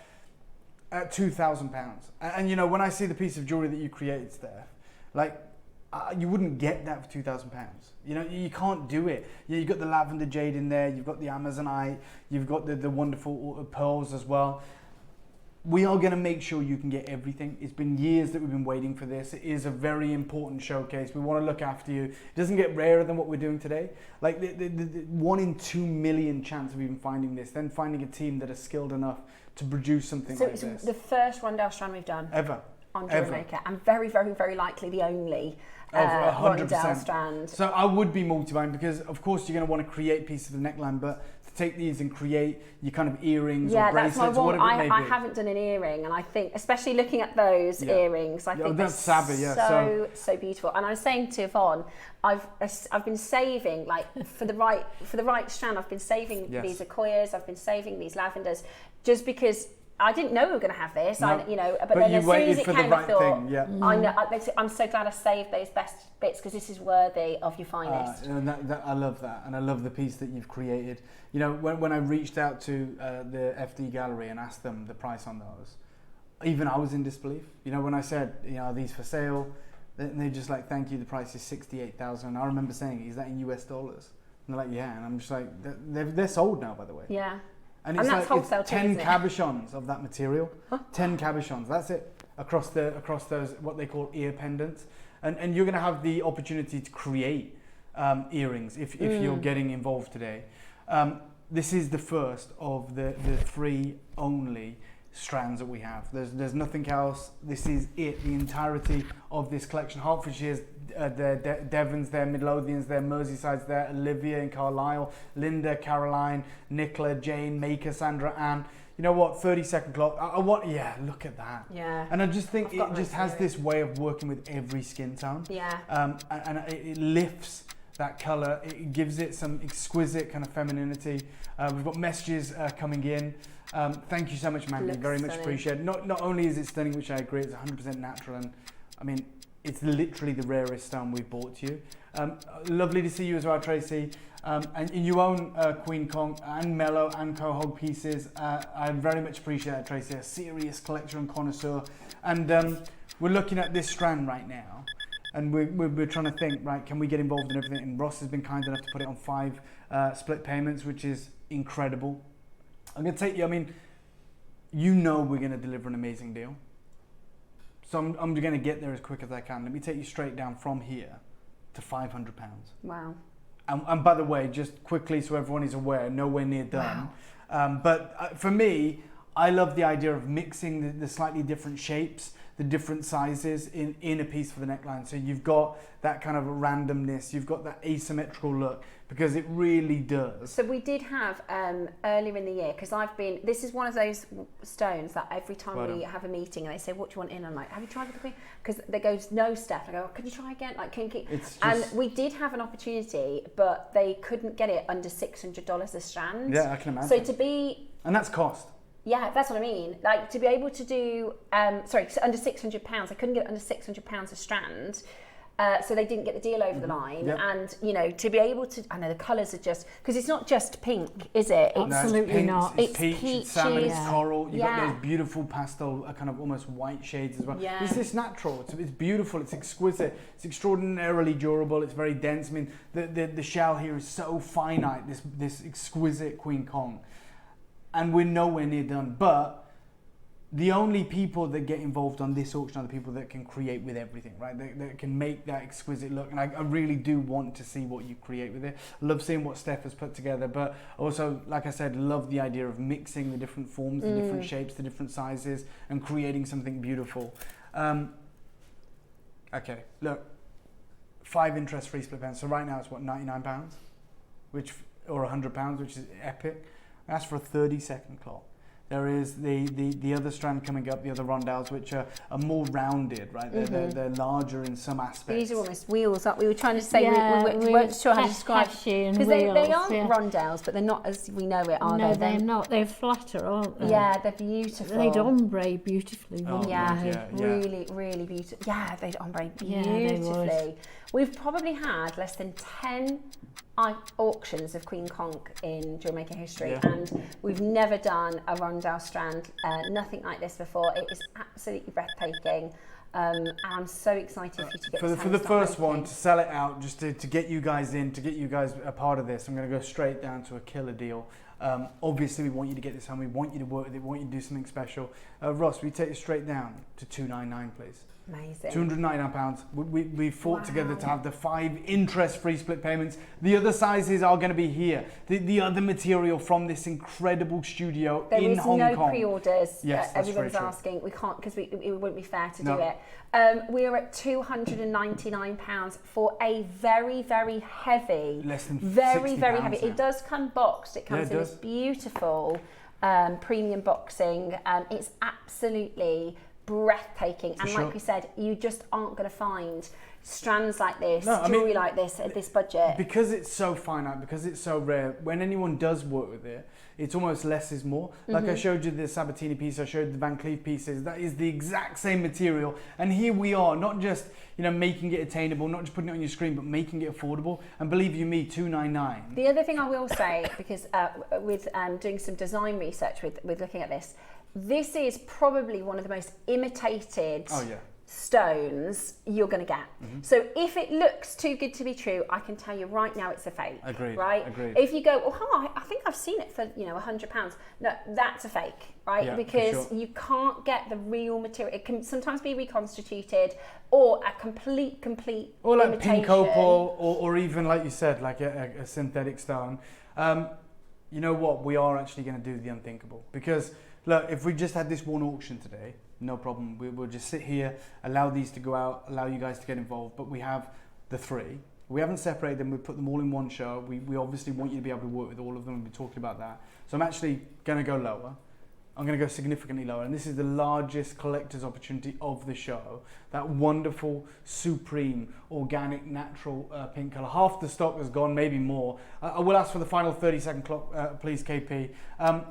H: at £2,000. And when I see the piece of jewellery that you created there, you wouldn't get that for £2,000. You can't do it. You've got the lavender jade in there, you've got the Amazonite, you've got the wonderful pearls as well. We are going to make sure you can get everything. It's been years that we've been waiting for this. It is a very important showcase. We want to look after you. It doesn't get rarer than what we're doing today. Like the 1 in 2 million chance of even finding this, then finding a team that are skilled enough to produce something like this. So
C: it's the first Rondell strand we've done?
H: Ever.
C: On JewelleryMaker, and very, very, very likely the only Rondell strand.
H: So I would be multi-buying because, of course, you're going to want to create pieces of the neckline, but to take these and create your kind of earrings or
C: that's
H: bracelets
C: my
H: or
C: one.
H: whatever it may
C: I
H: be.
C: haven't done an earring, and I think, especially looking at those earrings, I think
H: that's
C: they're
H: savvy,
C: so beautiful. And I was saying to Yvonne, I've been saving, like, for the right strand, I've been saving these Akoyas, I've been saving these lavenders, just because I didn't know we were going to have this,
H: No.
C: but then as soon as it came, I thought, I know, I'm so glad I saved those best bits, because this is worthy of your finest.
H: And I love that, and I love the piece that you've created. You know, when I reached out to the FD Gallery and asked them the price on those, even I was in disbelief. You know, when I said, you know, are these for sale? And they're just like, thank you, the price is $68,000. And I remember saying, is that in US dollars? And they're like, yeah. And I'm just like, they're sold now, by the way.
C: Yeah.
H: And it's
C: that's
H: like
C: wholesale
H: it's
C: too,
H: 10
C: isn't it?
H: cabochons of that material. 10 cabochons, that's it. Across those, what they call ear pendants. And you're going to have the opportunity to create earrings if you're getting involved today. This is the first of the 3 only strands that we have. There's nothing else. This is it, the entirety of this collection. Hertfordshire's there, Devon's there, Midlothian's there, Merseyside's there, Olivia and Carlisle, Linda, Caroline, Nicola, Jane, Maker, Sandra, Anne. You know what? 30-second clock. Look at that.
C: Yeah.
H: And I just think it just has this way of working with every skin tone.
C: Yeah.
H: And it lifts that colour. It gives it some exquisite kind of femininity. We've got messages coming in. Thank you so much, Maggie.
C: Looks
H: Very much
C: stunning.
H: appreciated. Not only is it stunning, which I agree, it's 100% natural, and I mean, it's literally the rarest stone we've brought to you. Lovely to see you as well, Tracy. And you own Queen Conch and Mellow and Quahog pieces. I very much appreciate that, Tracy. A serious collector and connoisseur. And we're looking at this strand right now. And we're trying to think, right, can we get involved in everything? And Ross has been kind enough to put it on 5 split payments, which is incredible. I'm going to take you, I mean, you know we're going to deliver an amazing deal. So I'm going to get there as quick as I can. Let me take you straight down from here to £500.
C: Wow.
H: And by the way, just quickly so everyone is aware, nowhere near done. But for me, I love the idea of mixing the slightly different shapes, the different sizes in a piece for the neckline. So you've got that kind of randomness, you've got that asymmetrical look, because it really does.
C: So we did have earlier in the year, because this is one of those stones that every time we have a meeting and they say, what do you want in? I'm like, have you tried with the Queen? Because they go, no, Steph. I go, can you try again? Like, and we did have an opportunity, but they couldn't get it under $600 a strand.
H: Yeah, I can imagine.
C: So to be...
H: And that's cost.
C: Yeah, that's what I mean. Like, to be able to do, under £600, I couldn't get it under £600 a strand. So they didn't get the deal over the line.
H: Yep.
C: And, you know, to be able to, I know the colours are just, because it's not just pink, is it? It's
D: Absolutely not.
H: It's peach,
C: peaches.
H: it's salmon, it's coral. You've got
C: Yeah.
H: those beautiful pastel, kind of almost white shades as well.
C: Yeah.
H: It's this natural. It's beautiful. It's exquisite. It's extraordinarily durable. It's very dense. I mean, the shell here is so finite. This exquisite Queen Conch, and we're nowhere near done. But the only people that get involved on this auction are the people that can create with everything, right? That can make that exquisite look. And I really do want to see what you create with it. I love seeing what Steph has put together, but also, like I said, love the idea of mixing the different forms, the different shapes, the different sizes, and creating something beautiful. Okay, look, 5 interest-free split pens. So right now it's what, £99, or £100, which is epic. That's for a 30-second clock. There is the other strand coming up, the other rondelles, which are more rounded, right? They're larger in some aspects.
C: These are almost wheels, aren't we? We were trying to say, we
D: we
C: weren't sure how to describe
D: Because
C: because they aren't rondelles, but they're not as we know it, are
D: no,
C: they?
D: they're not. They're flatter, aren't they?
C: Yeah, they're beautiful.
D: They'd ombre beautifully, wouldn't
C: Yeah,
D: they?
C: really, really beautiful. Yeah, they'd ombre
D: Yeah, they would.
C: beautifully. We've probably had less than 10 auctions of Queen Conch in JewelleryMaker history, and we've never done a rondelle strand, nothing like this before. It was absolutely breathtaking. And I'm so excited for you to get
H: for the first one, to sell it out, just to get you guys in, to get you guys a part of this. I'm going to go straight down to a killer deal. Obviously, we want you to get this home. We want you to work with it. We want you to do something special. Ross, we take it straight down to $299, please.
C: Amazing.
H: £299. We fought together to have the 5 interest-free split payments. The other sizes are going to be here. The other material from this incredible studio in Hong Kong.
C: There is no pre-orders.
H: Yes, that's
C: everyone's
H: very true.
C: asking. We can't because it wouldn't be fair to
H: No.
C: do it. We're at £299 for a very, very heavy.
H: Less than
C: very,
H: £60
C: very heavy.
H: now.
C: It does come boxed. It comes
H: Yeah, it
C: in
H: does.
C: this beautiful premium boxing. It's absolutely breathtaking, and
H: sure.
C: like we said, you just aren't going to find strands like this,
H: No, I
C: jewelry
H: mean,
C: like this at this budget.
H: Because it's so finite, because it's so rare, when anyone does work with it, it's almost less is more. Like I showed you the Sabatini piece, I showed you the Van Cleef pieces, that is the exact same material. And here we are, not just making it attainable, not just putting it on your screen, but making it affordable. And believe you me, $299.
C: The other thing I will say, because with doing some design research with looking at this is probably one of the most imitated stones you're going to get. So if it looks too good to be true, I can tell you right now it's a fake.
H: Agreed.
C: Right?
H: Agreed.
C: If you go, I think I've seen it for £100. No, that's a fake, right?
H: Yeah,
C: because
H: for sure.
C: you can't get the real material. It can sometimes be reconstituted or a complete
H: Or like
C: imitation.
H: pink opal, or even like you said, like a synthetic stone. You know what? We are actually going to do the unthinkable, because look, if we just had this one auction today, no problem. We'll just sit here, allow these to go out, allow you guys to get involved. But we have the 3. We haven't separated them. We put them all in one show. We obviously want you to be able to work with all of them. We'll be talking about that. So I'm actually going to go lower. I'm going to go significantly lower. And this is the largest collector's opportunity of the show. That wonderful, supreme, organic, natural pink colour. Half the stock has gone, maybe more. I will ask for the final 30-second clock, please, KP.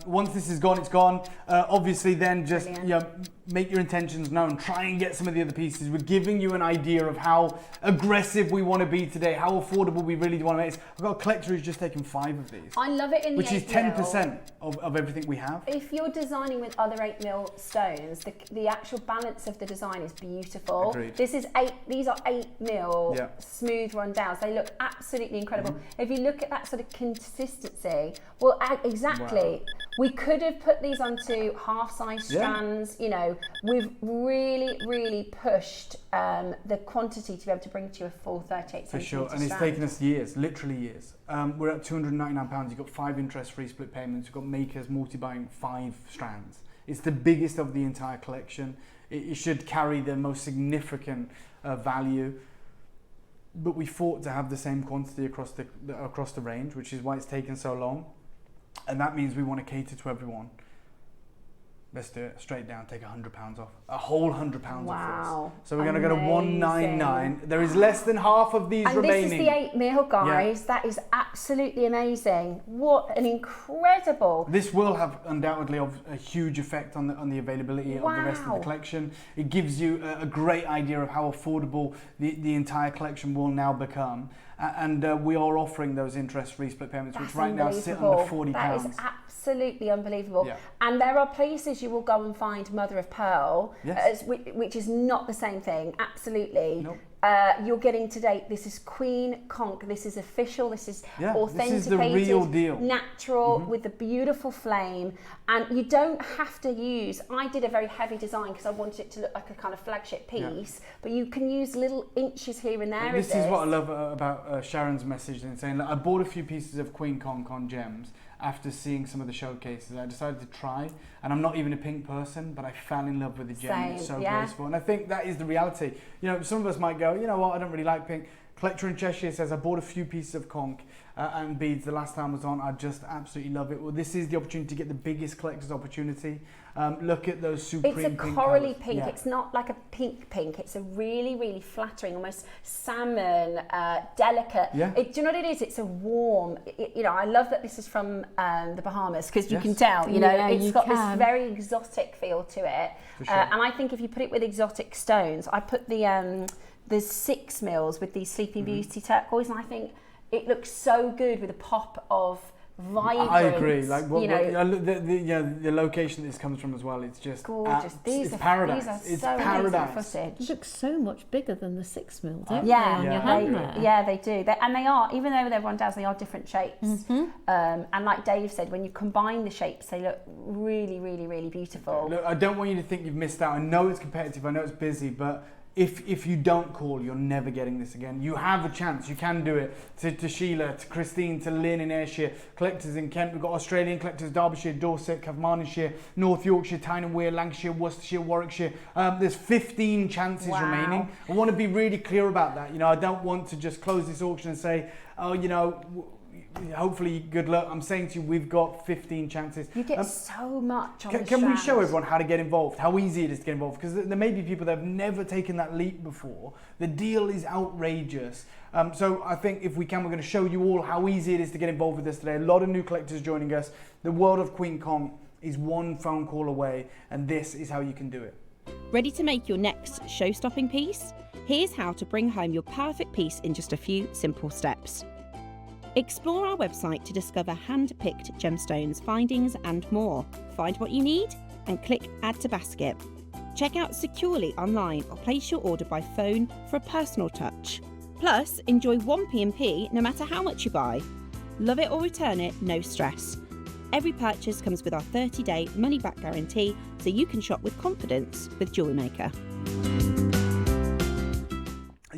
H: Once this is gone, it's gone. Obviously, then just make your intentions known. Try and get some of the other pieces. We're giving you an idea of how aggressive we want to be today, how affordable we really want to make this. I've got a collector who's just taken 5 of these.
C: I love it in the
H: which is
C: 8mm.
H: 10% of everything we have.
C: If you're designing with other 8mm stones, the actual balance of the design is beautiful.
H: Agreed.
C: These are 8mm smooth rundowns. They look absolutely incredible. If you look at that sort of consistency, well, exactly.
H: Wow.
C: We could have put these onto half-size strands. We've really pushed the quantity to be able to bring to you a full 38
H: For
C: centimetre
H: sure, and it's taken us years, literally years. We're at £299. You've got 5 interest-free split payments. You've got makers multi-buying 5 strands. It's the biggest of the entire collection. It should carry the most significant value. But we fought to have the same quantity across the range, which is why it's taken so long. And that means we want to cater to everyone. Let's do it straight down. Take £100 off. A whole £100 off for us. So we're going to go to £199. There is less than half of these remaining.
C: And this is the 8mm, guys. That is absolutely amazing. What an incredible.
H: This will have undoubtedly a huge effect on the availability of the rest of the collection. It gives you a great idea of how affordable the entire collection will now become. And we are offering those interest-free split payments, which right now sit under £40.
C: That is absolutely unbelievable.
H: Yeah.
C: And there are places you will go and find mother of pearl, which is not the same thing. Absolutely.
H: Nope.
C: You're getting today. This is Queen Conch. This is official. This is authenticated,
H: this is the real deal.
C: natural, with the beautiful flame. And you don't have to use. I did a very heavy design because I wanted it to look like a kind of flagship piece. But you can use little inches here and there.
H: This is what I love about Sharon's message and saying, I bought a few pieces of Queen Conch on gems after seeing some of the showcases. I decided to try, and I'm not even a pink person, but I fell in love with the gem. It's so graceful, and I think that is the reality. Some of us might go, you know what, I don't really like pink. Collector in Cheshire says, I bought a few pieces of conch and beads the last time I was on. I just absolutely love it. Well, this is the opportunity to get the biggest collector's opportunity. Look at those supreme pink.
C: It's a corally pink.
H: Yeah.
C: It's not like a pink. It's a really flattering, almost salmon, delicate.
H: Yeah.
C: Do you know what it is? It's a warm. I love that this is from the Bahamas, because you can tell. It's got this very exotic feel to it.
H: For sure.
C: And I think if you put it with exotic stones, I put the 6mm with these Sleeping Beauty turquoise, and I think it looks so good with a pop of vibrant.
H: I agree. Like the location this comes from as well. It's just
C: gorgeous.
H: It's paradise.
C: These are
H: it's paradise.
D: It looks so much bigger than the 6mm, don't
C: they?
D: On your hand there.
C: Yeah, they do. They are, even though they're rundowns, they are different shapes. And like Dave said, when you combine the shapes, they look really beautiful.
H: Look, I don't want you to think you've missed out. I know it's competitive. I know it's busy, but if you don't call, you're never getting this again. You have a chance. You can do it. To Sheila, to Christine, to Lynn in Ayrshire, collectors in Kent. We've got Australian collectors, Derbyshire, Dorset, Carmarthenshire, North Yorkshire, Tyne and Wear, Lancashire, Worcestershire, Warwickshire. There's 15 chances remaining. I want to be really clear about that. You know, I don't want to just close this auction and say, oh, you know, hopefully good luck. I'm saying to you, we've got 15 chances.
C: You get so much on
H: Can we show everyone how to get involved, how easy it is to get involved? Because there may be people that have never taken that leap before. The deal is outrageous. So I think if we can, we're going to show you all how easy it is to get involved with this today. A lot of new collectors joining us. The world of Queen Conch is one phone call away, and this is how you can do it.
G: Ready to make your next show-stopping piece? Here's how to bring home your perfect piece in just a few simple steps. Explore our website to discover hand-picked gemstones, findings and more. Find what you need and click Add to Basket. Check out securely online or place your order by phone for a personal touch. Plus, enjoy 1 P&P no matter how much you buy. Love it or return it, no stress. Every purchase comes with our 30-day money-back guarantee, so you can shop with confidence with JewelleryMaker.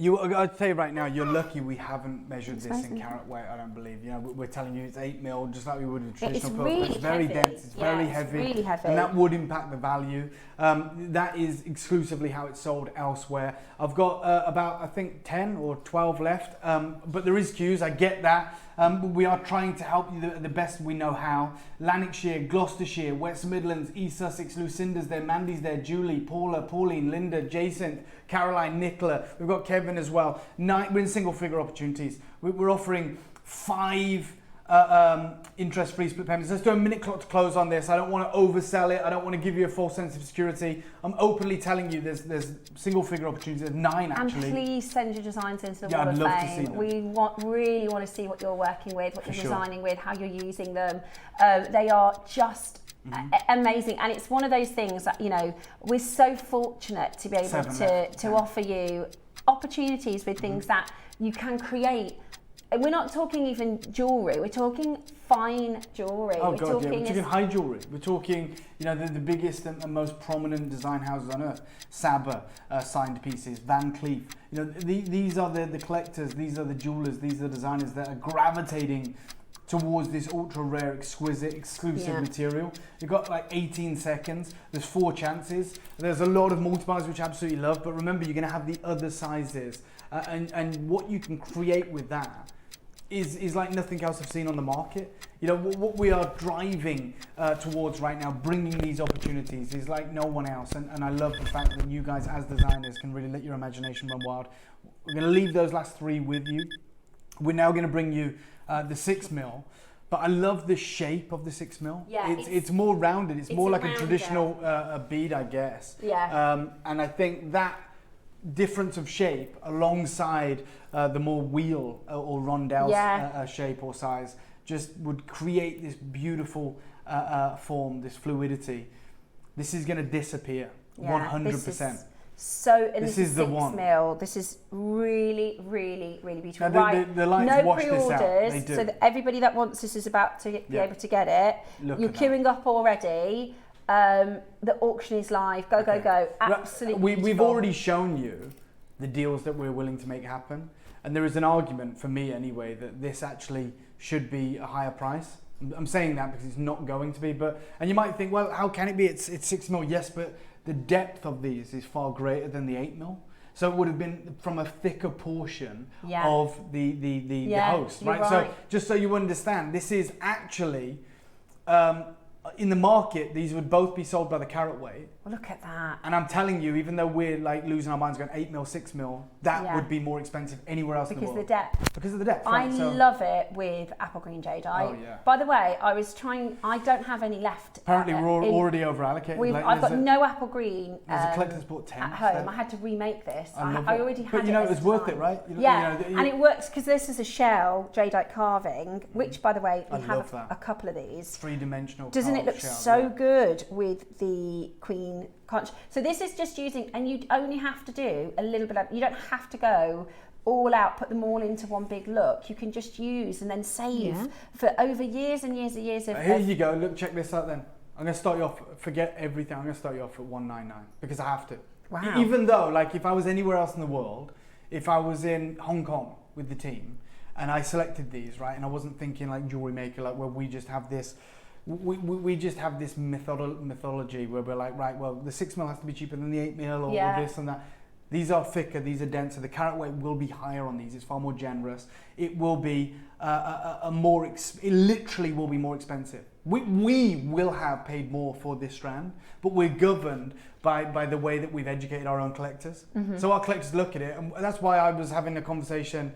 H: I'd say right now, you're lucky we haven't measured this in carat weight, I don't believe. You know, we're telling you it's 8 mil, just like we would with traditional pearl.
C: Really
H: it's very
C: heavy.
H: dense, it's very heavy,
C: really heavy.
H: and that would impact the value. That is exclusively how it's sold elsewhere. I've got about, I think, 10 or 12 left, but there is queues, I get that. We are trying to help you the best we know how. Lanarkshire, Gloucestershire, West Midlands, East Sussex, Lucinda's there, Mandy's there, Julie, Paula, Pauline, Linda, Jason, Caroline, Nicola. We've got Kevin as well. We're in single figure opportunities. We're offering 5 interest-free split payments. Let's do a minute clock to close on this. I don't want to oversell it. I don't want to give you a false sense of security. I'm openly telling you there's single-figure opportunities. There's 9 actually.
C: And please send your designs into the Wall
H: I'd
C: of
H: love
C: Fame.
H: to see them.
C: We really want to see what you're working with, what
H: For
C: you're
H: sure.
C: designing with, how you're using them. They are just amazing, and it's one of those things that, you know, we're so fortunate to be able to offer you opportunities with things that you can create. We're not talking even jewellery, we're talking fine jewellery.
H: Oh God, yeah, we're talking high jewellery. We're talking, you know, the biggest and most prominent design houses on earth. Saba signed pieces, Van Cleef. You know, these are the collectors, these are the jewellers, these are the designers that are gravitating towards this ultra rare, exquisite, exclusive material. You've got like 18 seconds. There's 4 chances. There's a lot of multipliers which I absolutely love, but remember, you're going to have the other sizes, and what you can create with that is like nothing else I've seen on the market. You know, what we are driving towards right now, bringing these opportunities, is like no one else. And I love the fact that you guys as designers can really let your imagination run wild. We're going to leave those last 3 with you. We're now going to bring you the 6 mil. But I love the shape of the 6 mil. Yeah, it's more rounded. It's more like a traditional bead, I guess.
C: Yeah.
H: And I think that difference of shape alongside the more wheel or rondelle shape or size just would create this beautiful form, this fluidity. This is going to disappear 100%.
C: So in
H: this
C: the
H: is the
C: 6
H: one.
C: mil, this is really, really, really beautiful.
H: Now, the lights
C: no
H: wash this out.
C: pre-orders,
H: They do.
C: so that everybody that wants this is about to be able to get it. You're queuing up already. The auction is live. Go, go, go. Absolutely
H: We've already shown you the deals that we're willing to make happen. And there is an argument, for me anyway, that this actually should be a higher price. I'm saying that because it's not going to be. And you might think, well, how can it be? It's 6 mil. Yes, but the depth of these is far greater than the 8 mil. So it would have been from a thicker portion of the host, right? So just so you understand, this is actually, in the market, these would both be sold by the carat weight.
C: Well, look at that.
H: And I'm telling you, even though we're like losing our minds going 8 mil, 6 mil, that would be more expensive anywhere else in the world. Because of the depth.
C: I love it with apple green jadeite.
H: Oh, yeah.
C: By the way, I don't have any left.
H: Apparently we're already over allocated.
C: I've got no apple green
H: there's a collector's bought 10
C: at home. I had to remake this. I already had it.
H: But you know,
C: as
H: it's
C: a
H: worth
C: design.
H: it, right?
C: And it works because this is a shell jadeite carving, which, by the way, we have a couple of these.
H: 3-dimensional.
C: Doesn't it look so good with the Queen Conch? So this is just using, and you only have to do a little bit of, you don't have to go all out, put them all into one big look. You can just use and then save for over years and years and years of...
H: Here you go, look, check this out then. I'm going to start you off, forget everything, I'm going to start you off at 199 because I have to.
C: Wow.
H: Even though, like, if I was anywhere else in the world, if I was in Hong Kong with the team and I selected these, right, and I wasn't thinking like JewelleryMaker, like where we just have this, we just have this mythology where we're like, right, well, the 6mm has to be cheaper than the 8mm or this and that. These are thicker, these are denser. The carat weight will be higher on these. It's far more generous. It will be it literally will be more expensive. We will have paid more for this strand, but we're governed by the way that we've educated our own collectors. So our collectors look at it, and that's why I was having a conversation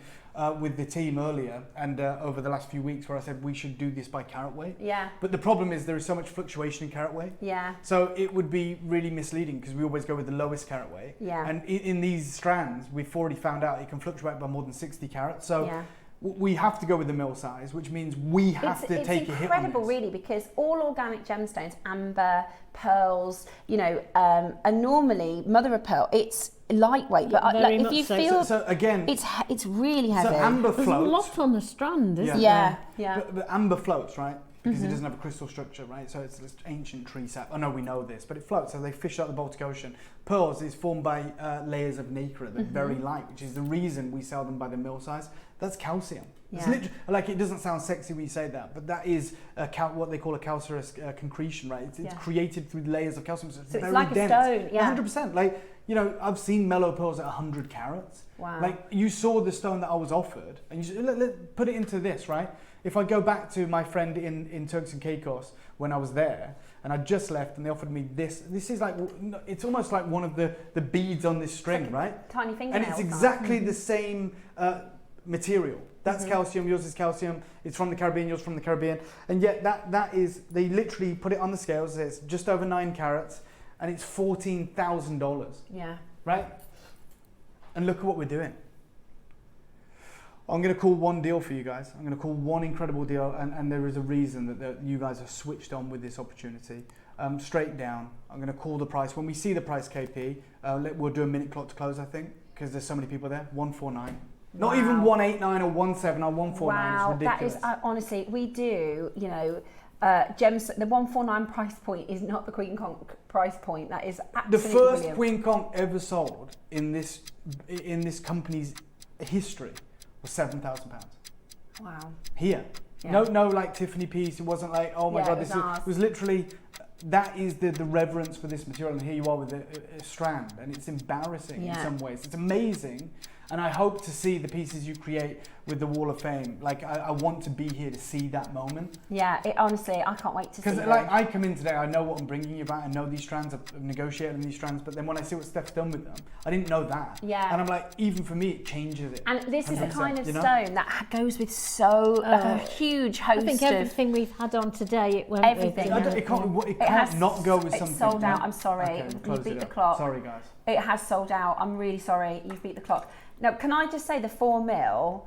H: with the team earlier and over the last few weeks where I said we should do this by carat weight.
C: Yeah.
H: But the problem is there is so much fluctuation in carat weight.
C: Yeah.
H: So it would be really misleading because we always go with the lowest carat weight.
C: Yeah.
H: And in these strands, we've already found out it can fluctuate by more than 60 carats. So
C: Yeah.
H: we have to go with the mil size, which means we have to take a hit on this.
C: It's incredible, really, because all organic gemstones, amber, pearls, you know, are normally mother of pearl. It's lightweight, but
D: Very
C: like, if
D: much
C: you
D: so.
C: feel,
H: So again,
C: it's really heavy.
H: so amber
D: There's
H: floats.
D: a lot on the strand, isn't
C: yeah,
D: there?
C: yeah.
H: But amber floats, right? Because it doesn't have a crystal structure, right? So it's this ancient tree sap. Oh no, we know this, but it floats. So they fish out the Baltic Ocean. Pearls is formed by layers of nacre that are very light, which is the reason we sell them by the mil size. That's calcium. It's
C: Yeah.
H: literally, like, it doesn't sound sexy when you say that, but that is what they call a calcareous concretion, right? It's created through layers of calcium, so it's
C: So it's
H: very
C: like a
H: dense.
C: stone, yeah.
H: 100%. Like, you know, I've seen mellow pearls at 100 carats.
C: Wow.
H: Like, you saw the stone that I was offered, and you said, let put it into this, right? If I go back to my friend in Turks and Caicos when I was there, and I just left, and they offered me this. This is like, it's almost like one of the beads on this string, right?
C: Tiny
H: And
C: fingernails.
H: it's exactly the same material. That's calcium, yours is calcium, it's from the Caribbean, yours from the Caribbean. And yet that is, they literally put it on the scales, it's just over 9 carats, and it's $14,000,
C: Yeah.
H: right? And look at what we're doing. I'm going to call one deal for you guys. I'm going to call one incredible deal, and there is a reason that you guys are switched on with this opportunity. Straight down, I'm going to call the price. When we see the price, KP, we'll do a minute clock to close, I think, because there's so many people there. 149. Not even 189 or 17 or 149.
C: Wow,
H: It's ridiculous.
C: that is honestly, we do, you know, gems. The 149 price point is not the Queen Conch price point. That is
H: The
C: absolutely
H: first
C: brilliant.
H: Queen Conch ever sold in this company's history was £7,000.
C: Wow.
H: Here.
C: Yeah.
H: No like Tiffany piece. It wasn't like, oh my
C: Yeah,
H: God,
C: it was
H: this
C: ours.
H: it was literally, that is the reverence for this material, and here you are with a strand, and it's embarrassing in
C: Yeah.
H: some ways. It's amazing, and I hope to see the pieces you create with the Wall of Fame. Like, I want to be here to see that moment.
C: Yeah, honestly, I can't wait to see
H: Because
C: them.
H: like, I come in today, I know what I'm bringing you back, I know these strands, I've negotiated on these strands, but then when I see what Steph's done with them, I didn't know that.
C: Yeah.
H: And I'm like, even for me, it changes it.
C: And this is the
H: 100%,
C: kind of
H: you know?
C: stone that goes with so like a huge host
D: I think
C: of
D: everything we've had on today, it went
C: Everything.
D: with.
H: It can't
C: has-
H: not go with
C: it's
H: something.
C: sold out.
H: no?
C: I'm sorry.
H: Okay,
C: You
H: close
C: beat
H: it
C: the
H: up.
C: clock.
H: Sorry, guys.
C: It has sold out. I'm really sorry. You've beat the clock. Now, can I just say the 4mm,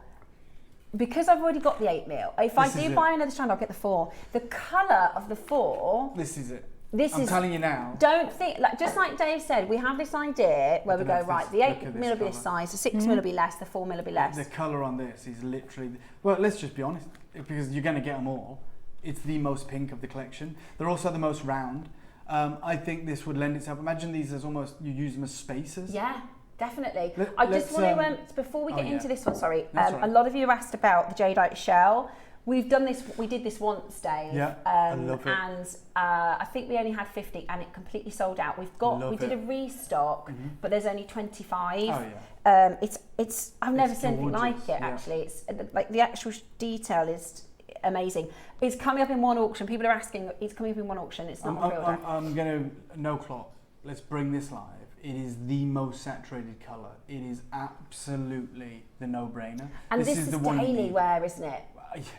C: because I've already got the 8mm, if I
H: This is
C: do
H: it.
C: buy another strand, I'll get the 4. The colour of the 4,
H: This is it.
C: this
H: I'm
C: is...
H: telling you now.
C: Don't think, like, just like Dave said, we have this idea where we
H: don't know
C: go,
H: if
C: right,
H: this-
C: the
H: look
C: 8mm
H: at
C: will
H: this
C: be this
H: colour.
C: size, the 6mm will be less, the 4mm will be less.
H: The colour on this is literally, well, let's just be honest, because you're going to get them all. It's the most pink of the collection. They're also the most round. I think this would lend itself, imagine these as almost, you use them as spacers.
C: Yeah, definitely.
H: Let-
C: I just
H: let's,
C: want to, before we get
H: yeah.
C: into this one, sorry,
H: That's all right.
C: a lot of you asked about the jadeite shell. We did this once, Dave.
H: Yeah, I love it.
C: And I think we only had 50 and it completely sold out. We did a restock, but there's only 25.
H: Oh, yeah.
C: It's I've never seen anything like
H: gorgeous,
C: it,
H: yeah.
C: actually. It's like the actual detail is amazing. It's coming up in one auction. People are asking, it's coming up in one auction. It's not on pre-order.
H: I'm going to, no clock, let's bring this live. It is the most saturated colour. It is absolutely the no-brainer.
C: And this is
H: the one you
C: daily
H: need.
C: wear, isn't it?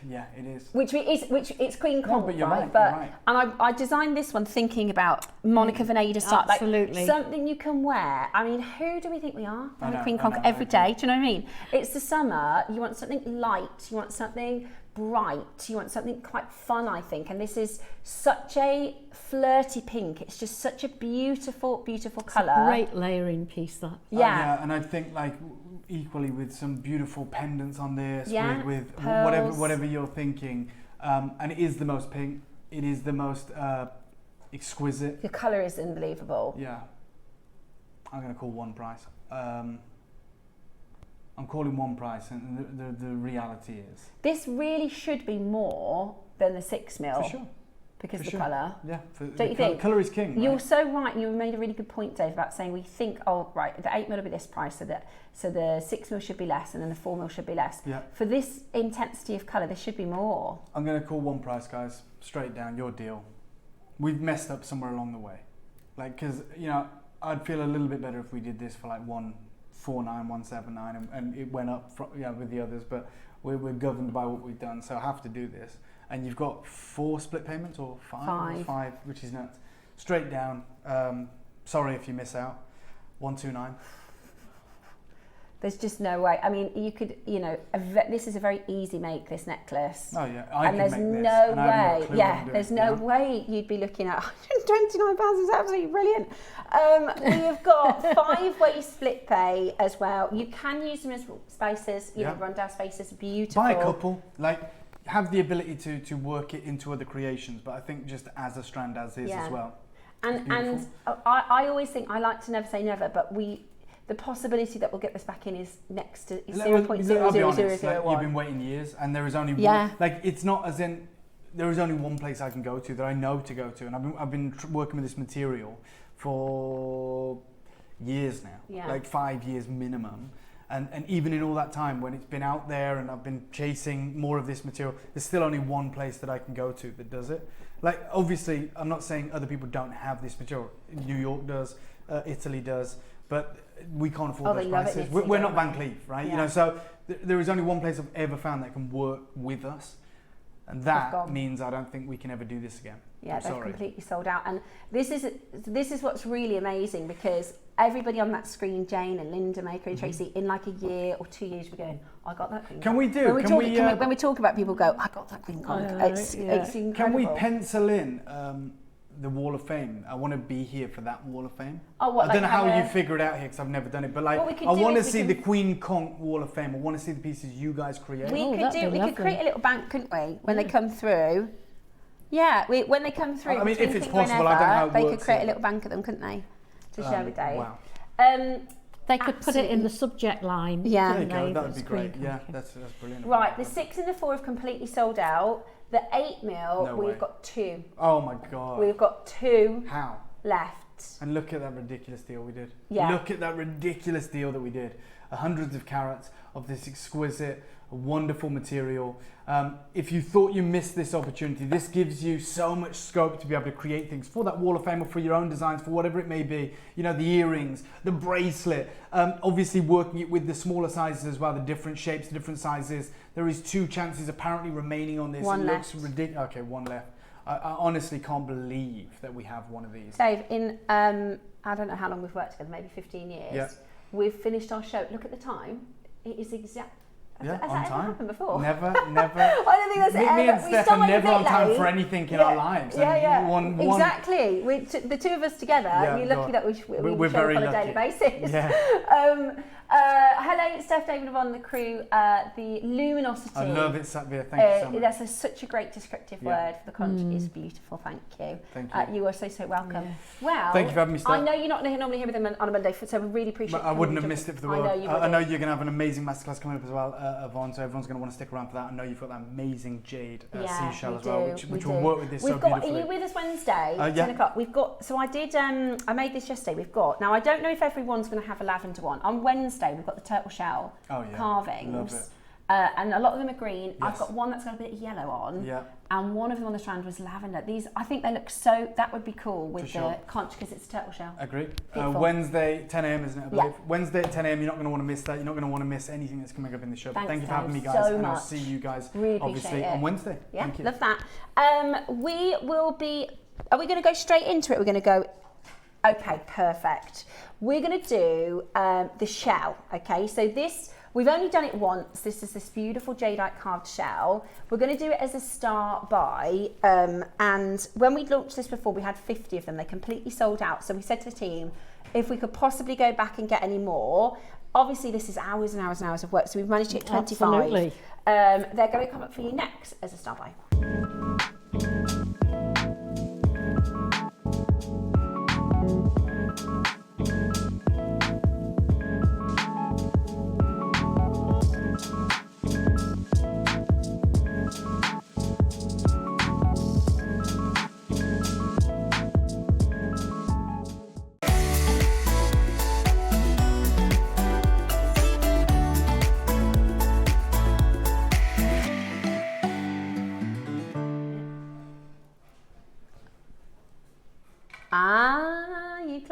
H: Yeah, it is.
C: Which it's Queen Conch,
H: but you're
C: right?
H: right,
C: But
H: you're right.
C: and I designed this one thinking about Monica Veneda style, like
D: Absolutely.
C: something you can wear. I mean, who do we think we are?
H: I
C: Wearing
H: know,
C: Queen
H: I
C: Conch
H: know,
C: every
H: I
C: day. Do you know what I mean? It's the summer. You want something light. You want something bright. You want something quite fun, I think. And this is such a flirty pink. It's just such a beautiful, beautiful colour.
D: Great layering piece, that.
C: Yeah.
H: And I think like equally with some beautiful pendants on this,
C: Yeah,
H: with
C: pearls.
H: whatever you're thinking, and it is the most pink. It is the most exquisite.
C: The colour is unbelievable.
H: Yeah. I'm going to call one price. I'm calling one price, and the reality is
C: this really should be more than the 6 mil.
H: for sure.
C: Because
H: For
C: of the
H: sure.
C: colour.
H: Yeah,
C: Don't you think?
H: Colour is king.
C: You're
H: right?
C: so right. You made a really good point, Dave, about saying we think, oh, right, the 8 mil will be this price, so the 6 mil should be less, and then the 4 mil should be less.
H: Yeah.
C: For this intensity of colour, there should be more.
H: I'm going to call one price, guys. Straight down, your deal. We've messed up somewhere along the way. Like, because, you know, I'd feel a little bit better if we did this for like 149, 179, and it went up with the others, but we're governed by what we've done, so I have to do this. And you've got 4 split payments, or 5? 5, which is nuts. Straight down. Sorry if you miss out. 129.
C: There's just no way. I mean, you could, you know, this is a very easy make, this necklace.
H: Oh yeah,
C: and there's no way. Yeah, there's no way you'd be looking at £129. Is absolutely brilliant. We've got 5-way split pay as well. You can use them as spaces, you know, rundown spaces. Beautiful.
H: Buy a couple. Like, have the ability to work it into other creations, but I think just as a strand as is as well.
C: And I always think, I like to never say never, but the possibility that we'll get this back in is next to 0.00001.
H: You've been waiting years, and there is only one. Like, it's not as in there is only one place I can go to that I know to go to, and I've been working with this material for years now, like 5 years minimum. And even in all that time, when it's been out there and I've been chasing more of this material, there's still only one place that I can go to that does it. Like, obviously, I'm not saying other people don't have this material. New York does, Italy does, but we can't afford those prices. We're not Van Cleef, right? You know, so there is only one place I've ever found that can work with us, and that means I don't think we can ever do this again.
C: Yeah, they're completely sold out, and this is what's really amazing, because everybody on that screen, Jane and Linda Maker and Tracy, in like a year or 2 years, we're going, I got that green.
H: Can we do?
C: When we talk about people, go, I got that green conch. It's incredible.
H: Can we pencil in the Wall of Fame? I want to be here for that Wall of Fame. I don't know how you figure it out here, because I've never done it, but like, I want to see the Queen Conch Wall of Fame. I want to see the pieces you guys create.
C: We could create a little bank, couldn't we, when they come through? Yeah, when they come through.
H: I mean, if it's possible, I don't know how it
C: they
H: works.
C: Could create a little bank of them, couldn't they, to share with Dave?
H: Wow.
D: They could put it in the subject line.
C: Yeah,
H: there you go. That would be great. Yeah, that's brilliant.
C: Right, the 6 and the 4 have completely sold out. The 8 mil, we've got 2.
H: Oh my god.
C: We've got 2 left.
H: And look at that ridiculous deal we did.
C: Yeah.
H: Look at that ridiculous deal that we did. Hundreds of carats of this exquisite, wonderful material. If you thought you missed this opportunity, this gives you so much scope to be able to create things for that Wall of Fame or for your own designs, for whatever it may be. You know, the earrings, the bracelet, obviously working it with the smaller sizes as well, the different shapes, the different sizes. There is 2 chances apparently remaining on this.
C: One
H: it
C: left.
H: Looks ridiculous. Okay, 1 left. I honestly can't believe that we have one of these.
C: Dave, in I don't know how long we've worked together, maybe 15 years.
H: Yeah.
C: We've finished our show. Look at the time. It is exact.
H: Yeah,
C: has
H: on
C: that
H: time.
C: ever happened before?
H: Never.
C: I don't think that's ever.
H: Me and
C: We
H: Steph
C: started
H: are
C: a
H: never
C: bit
H: on time
C: late.
H: for anything in our lives. And
C: Exactly. The 2 of us together. You're lucky that we
H: we're
C: show
H: very
C: up on a
H: lucky.
C: daily basis.
H: Yeah.
C: Hello, Steph, David, Yvonne, the crew. The luminosity.
H: I love it, Sapphire. Thank you so much.
C: That's such a great descriptive word for the conch. It's beautiful. Thank you.
H: Thank you.
C: You are so welcome. Yeah. Well,
H: thank you for having me, Steph.
C: I know you're not normally here with them on a Monday, so we really appreciate it.
H: I wouldn't have missed it for the world.
C: I
H: know you're going to have an amazing masterclass coming up as well, Yvonne, so everyone's going to want to stick around for that. I know you've got that amazing jade seashell as well, which will work with this so beautifully.
C: Are you with us Wednesday?
H: Yeah.
C: 10 o'clock. We've got, so I did, I made this yesterday. Now I don't know if everyone's going to have a lavender one. On Wednesday, we've got the turtle shell carvings.
H: Love it.
C: And a lot of them are green.
H: Yes.
C: I've got one that's got a bit of yellow on.
H: Yeah.
C: And one of them on the strand was lavender. These, I think they look so, that would be cool with the conch because it's a turtle shell.
H: Agree. Wednesday, 10 a.m, isn't it, I believe?
C: Yeah.
H: Wednesday at 10 a.m, you're not going to want to miss that. You're not going to want to miss anything that's coming up in the show.
C: Thanks,
H: thank you for having me, guys.
C: So
H: and
C: much.
H: I'll see you guys,
C: really
H: obviously, on Wednesday.
C: Yeah,
H: thank you.
C: Love that. We will be, are we going to go straight into it? We're going to go, okay, perfect. We're going to do the shell, okay? So this, we've only done it once. This is this beautiful jadeite carved shell. We're going to do it as a start buy. And when we launched this before, we had 50 of them. They completely sold out. So we said to the team, if we could possibly go back and get any more. Obviously, this is hours and hours and hours of work. So we've managed to get 25.
D: Absolutely.
C: They're going to come up for you next as a start buy.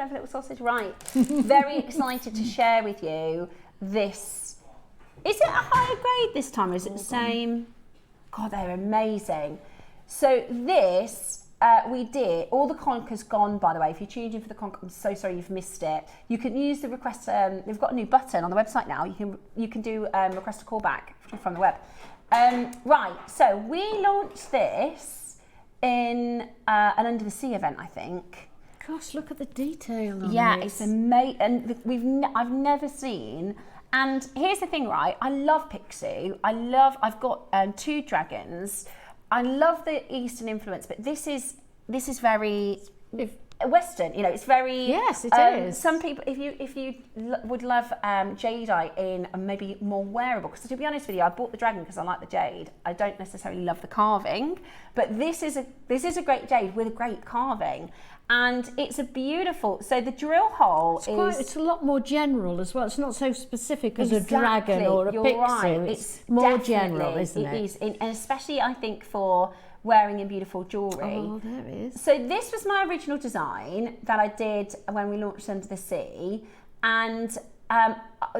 C: a little sausage. Right. Very excited to share with you this. Is it a higher grade this time or is it the same? God, they're amazing. So this, we did, all the conch has gone, by the way. If you tuned in for the conch, I'm so sorry you've missed it. You can use the request, they've got a new button on the website now. You can do request a callback from the web. Right, so we launched this in an Under the Sea event, I think.
D: Gosh, look at the detail on
C: Yeah,
D: it.
C: it's amazing. And I've never seen. And here's the thing, right? I love Picsou. I've got 2 dragons. I love the Eastern influence, but this is very Western. You know, it's very.
D: Yes, it is.
C: Some people, if you would love jadeite in a maybe more wearable, because to be honest with you, I bought the dragon because I like the jade. I don't necessarily love the carving, but this is a great jade with a great carving. And it's a beautiful, so the drill hole
D: it's a lot more general as well. It's not so specific as
C: exactly,
D: a dragon or a
C: you're
D: pixie.
C: right.
D: It's more general,
C: definitely,
D: isn't it?
C: It is, and especially I think for wearing in beautiful jewellery.
D: Oh, there it is.
C: So this was my original design that I did when we launched Under the Sea, and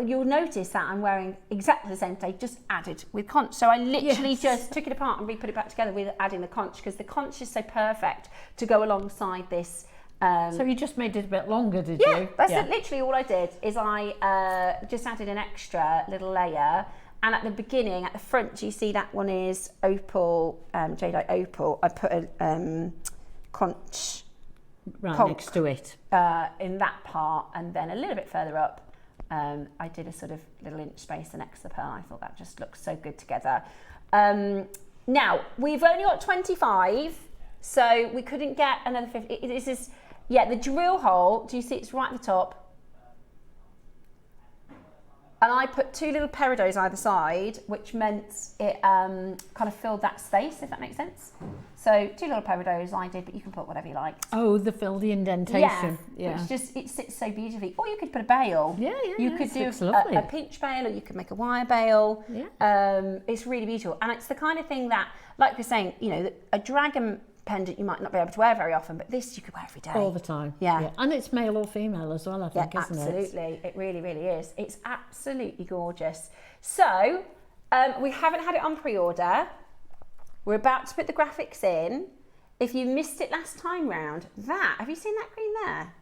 C: you'll notice that I'm wearing exactly the same thing, just added with conch. So I literally just took it apart and re-put it back together with adding the conch, because the conch is so perfect to go alongside this.
D: So you just made it a bit longer, did you?
C: Yeah, that's literally all I did, is I just added an extra little layer. And at the beginning, at the front, you see that one is opal, jadeite opal. I put a conch
D: next to it.
C: In that part, and then a little bit further up, I did a sort of little inch space next to the pearl. I thought that just looks so good together. Now, we've only got 25, so we couldn't get another 50. This is, the drill hole, do you see it's right at the top? And I put 2 little peridots either side, which meant it kind of filled that space, if that makes sense. So 2 little peridots I did, but you can put whatever you like.
D: Oh, the fill the indentation.
C: Yeah. It sits so beautifully. Or you could put a bail. You could do a pinch bail, or you could make a wire bail. It's really beautiful. And it's the kind of thing that, like you're saying, you know, a dragon pendant you might not be able to wear very often, but this you could wear every day.
D: All the time. Yeah. And it's male or female as well, I think, isn't it?
C: Absolutely. It really, really is. It's absolutely gorgeous. So, we haven't had it on pre-order. We're about to put the graphics in. If you missed it last time round, have you seen that green there?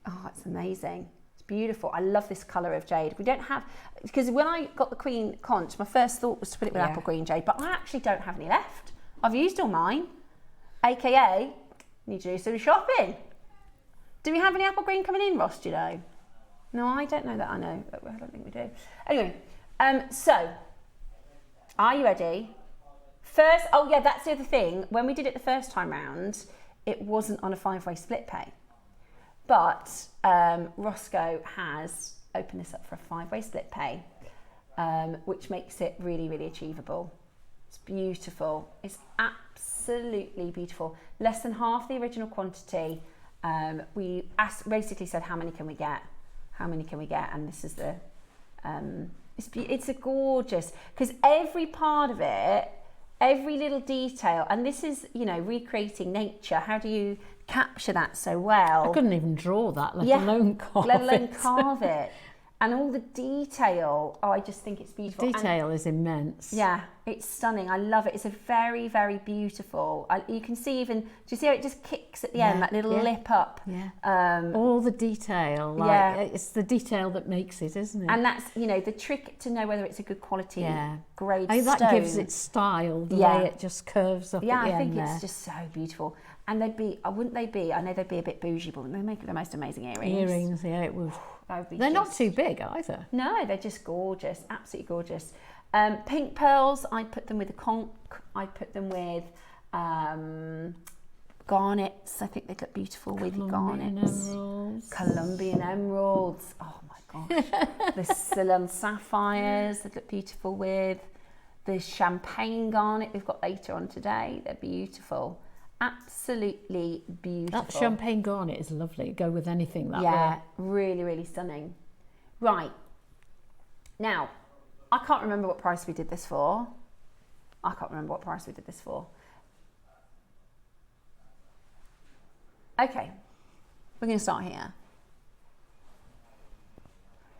C: Oh, it's amazing. It's beautiful. I love this colour of jade. We don't have, because when I got the Queen Conch, my first thought was to put it with apple green jade, but I actually don't have any left. I've used all mine, AKA, need to do some shopping. Do we have any apple green coming in, Ross, do you know? No, I don't know that I know, but I don't think we do. Anyway, so, are you ready? First, that's the other thing. When we did it the first time round, it wasn't on a 5-way split pay. But Roscoe has opened this up for a 5-way split pay, which makes it really, really achievable. It's beautiful. It's absolutely beautiful. Less than half the original quantity. We basically said, how many can we get? How many can we get? And this is the, it's a gorgeous, because every part of it, every little detail, and this is, you know, recreating nature. How do you capture that so well?
D: I couldn't even draw that, let alone carve it. And all the detail, I just think it's beautiful. Detail is immense.
C: Yeah, it's stunning. I love it. It's a very, very beautiful. You can see even, do you see how it just kicks at the end, that little lip up?
D: Yeah. All the detail. It's the detail that makes it, isn't it?
C: And that's, you know, the trick to know whether it's a good quality grade stone.
D: That gives it style, the way it just curves up at the end.
C: Yeah, I think it's just so beautiful. And they'd be, wouldn't they be, I know they'd be a bit bougie, but they make the most amazing earrings.
D: Earrings, yeah, it would. They're not too big either.
C: No, they're just gorgeous, absolutely gorgeous. Pink pearls, I'd put them with a conch. I'd put them with garnets. I think they'd look beautiful with garnets.
D: Emeralds.
C: Colombian emeralds. Oh my gosh. The Ceylon sapphires, they'd look beautiful with. The champagne garnet we've got later on today, they're beautiful. Absolutely beautiful.
D: That champagne garnet is lovely. Go with anything that way.
C: Yeah, really, really stunning. Right. Now, I can't remember what price we did this for. Okay, we're going to start here.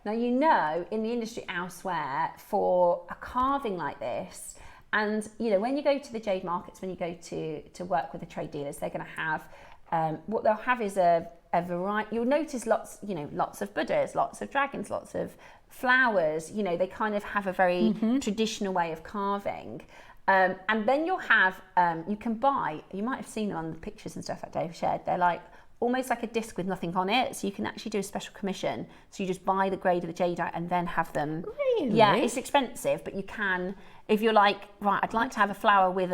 C: Now, you know, in the industry elsewhere, for a carving like this, and, you know, when you go to the jade markets, when you go to work with the trade dealers, they're going to have, what they'll have is a variety. You'll notice lots of Buddhas, lots of dragons, lots of flowers. You know, they kind of have a very traditional way of carving. And then you'll have, you can buy, you might have seen them on the pictures and stuff that Dave shared, they're like almost like a disc with nothing on it, so you can actually do a special commission. So you just buy the grade of the jadeite and then have them.
D: Really?
C: Yeah, it's expensive, but you can, if you're like, right, I'd like to have a flower with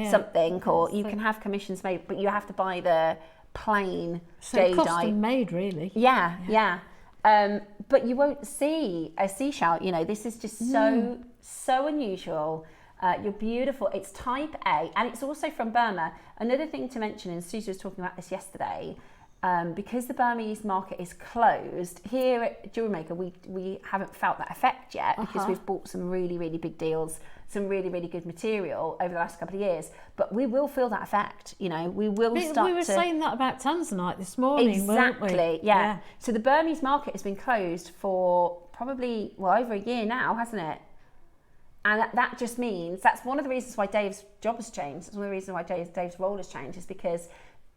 C: something, or you can have commissions made, but you have to buy the plain jadeite.
D: Custom made, really.
C: Yeah. But you won't see a seashell. You know, this is just so unusual. You're beautiful. It's type A, and it's also from Burma. Another thing to mention, and Susie was talking about this yesterday, because the Burmese market is closed, here at JewelleryMaker, we haven't felt that effect yet, because we've bought some really, really big deals, some really, really good material over the last couple of years. But we will feel that effect, you know, we were
D: saying that about Tanzanite this morning, weren't we?
C: Exactly, yeah. So the Burmese market has been closed for probably, over a year now, hasn't it? And that just means, that's one of the reasons why Dave's job has changed. That's one of the reasons why Dave's role has changed, is because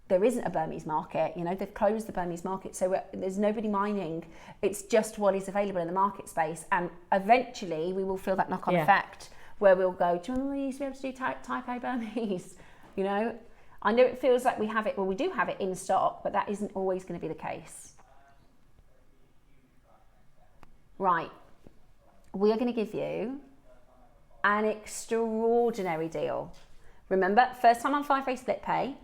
C: there isn't a Burmese market. You know, they've closed the Burmese market, so there's nobody mining. It's just what is available in the market space. And eventually we will feel that knock-on effect, where we'll go, do you remember we used to be able to do type A Burmese? You know, I know it feels like we have it, well, we do have it in stock, but that isn't always going to be the case. Right, we are going to give you an extraordinary deal. Remember, first time on 5-way split pay.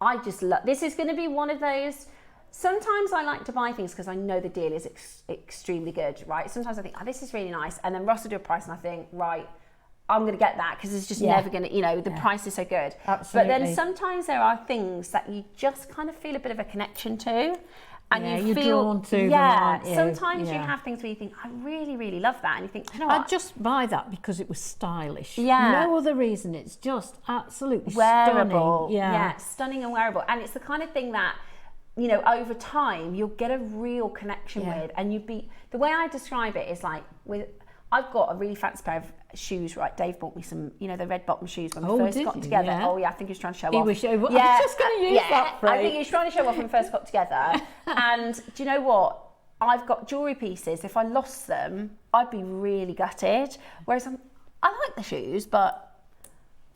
C: I just love, this is going to be one of those, sometimes I like to buy things because I know the deal is extremely good, right? Sometimes I think, oh, this is really nice, and then Ross will do a price and I think, right, I'm going to get that because it's just never going to, you know, the price is so good.
D: Absolutely.
C: But then sometimes there are things that you just kind of feel a bit of a connection to. And you feel
D: drawn to them, aren't you?
C: Sometimes you have things where you think, I really, really love that, and you think, you know what?
D: I'd just buy that because it was stylish.
C: Yeah.
D: No other reason. It's just absolutely
C: wearable.
D: Stunning. Yeah,
C: stunning and wearable. And it's the kind of thing that, you know, over time you'll get a real connection with, and the way I describe it is like I've got a really fancy pair of shoes, right? Dave bought me some, you know, the red bottom shoes when we first got together.
D: Yeah.
C: Oh yeah, I think he was trying to show off.
D: I was just going to use that phrase.
C: I think he was trying to show off when we first got together. And do you know what? I've got jewellery pieces. If I lost them, I'd be really gutted. Whereas I like the shoes, but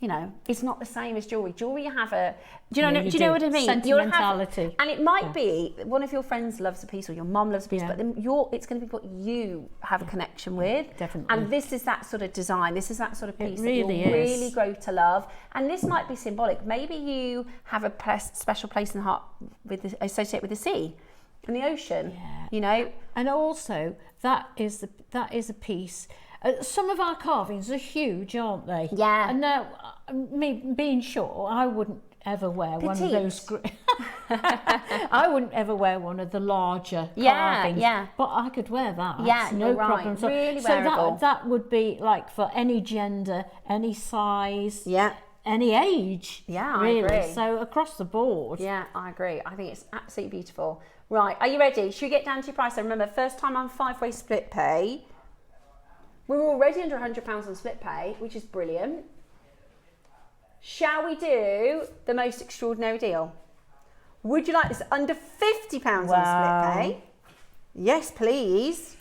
C: you know, it's not the same as jewellery. Jewellery, you have a, do you know what I mean?
D: Sentimentality.
C: And it might be one of your friends loves a piece, or your mum loves a piece, but then it's going to be what you have a connection with.
D: Definitely.
C: And this is that sort of design. This is that sort of piece
D: It really
C: that you'll
D: is.
C: really grow to love. And this might be symbolic. Maybe you have a special place in the heart associated with the sea and the ocean. You know.
D: And also that is a piece. Some of our carvings are huge, aren't they?
C: Yeah.
D: And now, me being short, I wouldn't ever wear one of those. I wouldn't ever wear one of the larger carvings.
C: Yeah.
D: But I could wear that.
C: Yeah,
D: no
C: you're right.
D: problem. So,
C: Really wearable.
D: that would be like for any gender, any size.
C: Yeah.
D: Any age.
C: Yeah, I
D: really.
C: agree.
D: So across the board.
C: Yeah, I agree. I think it's absolutely beautiful. Right, are you ready? Should we get down to your price? So remember, first time on 5-way split pay. We're already under £100 on split pay, which is brilliant. Shall we do the most extraordinary deal? Would you like this under £50 on split pay? Yes, please.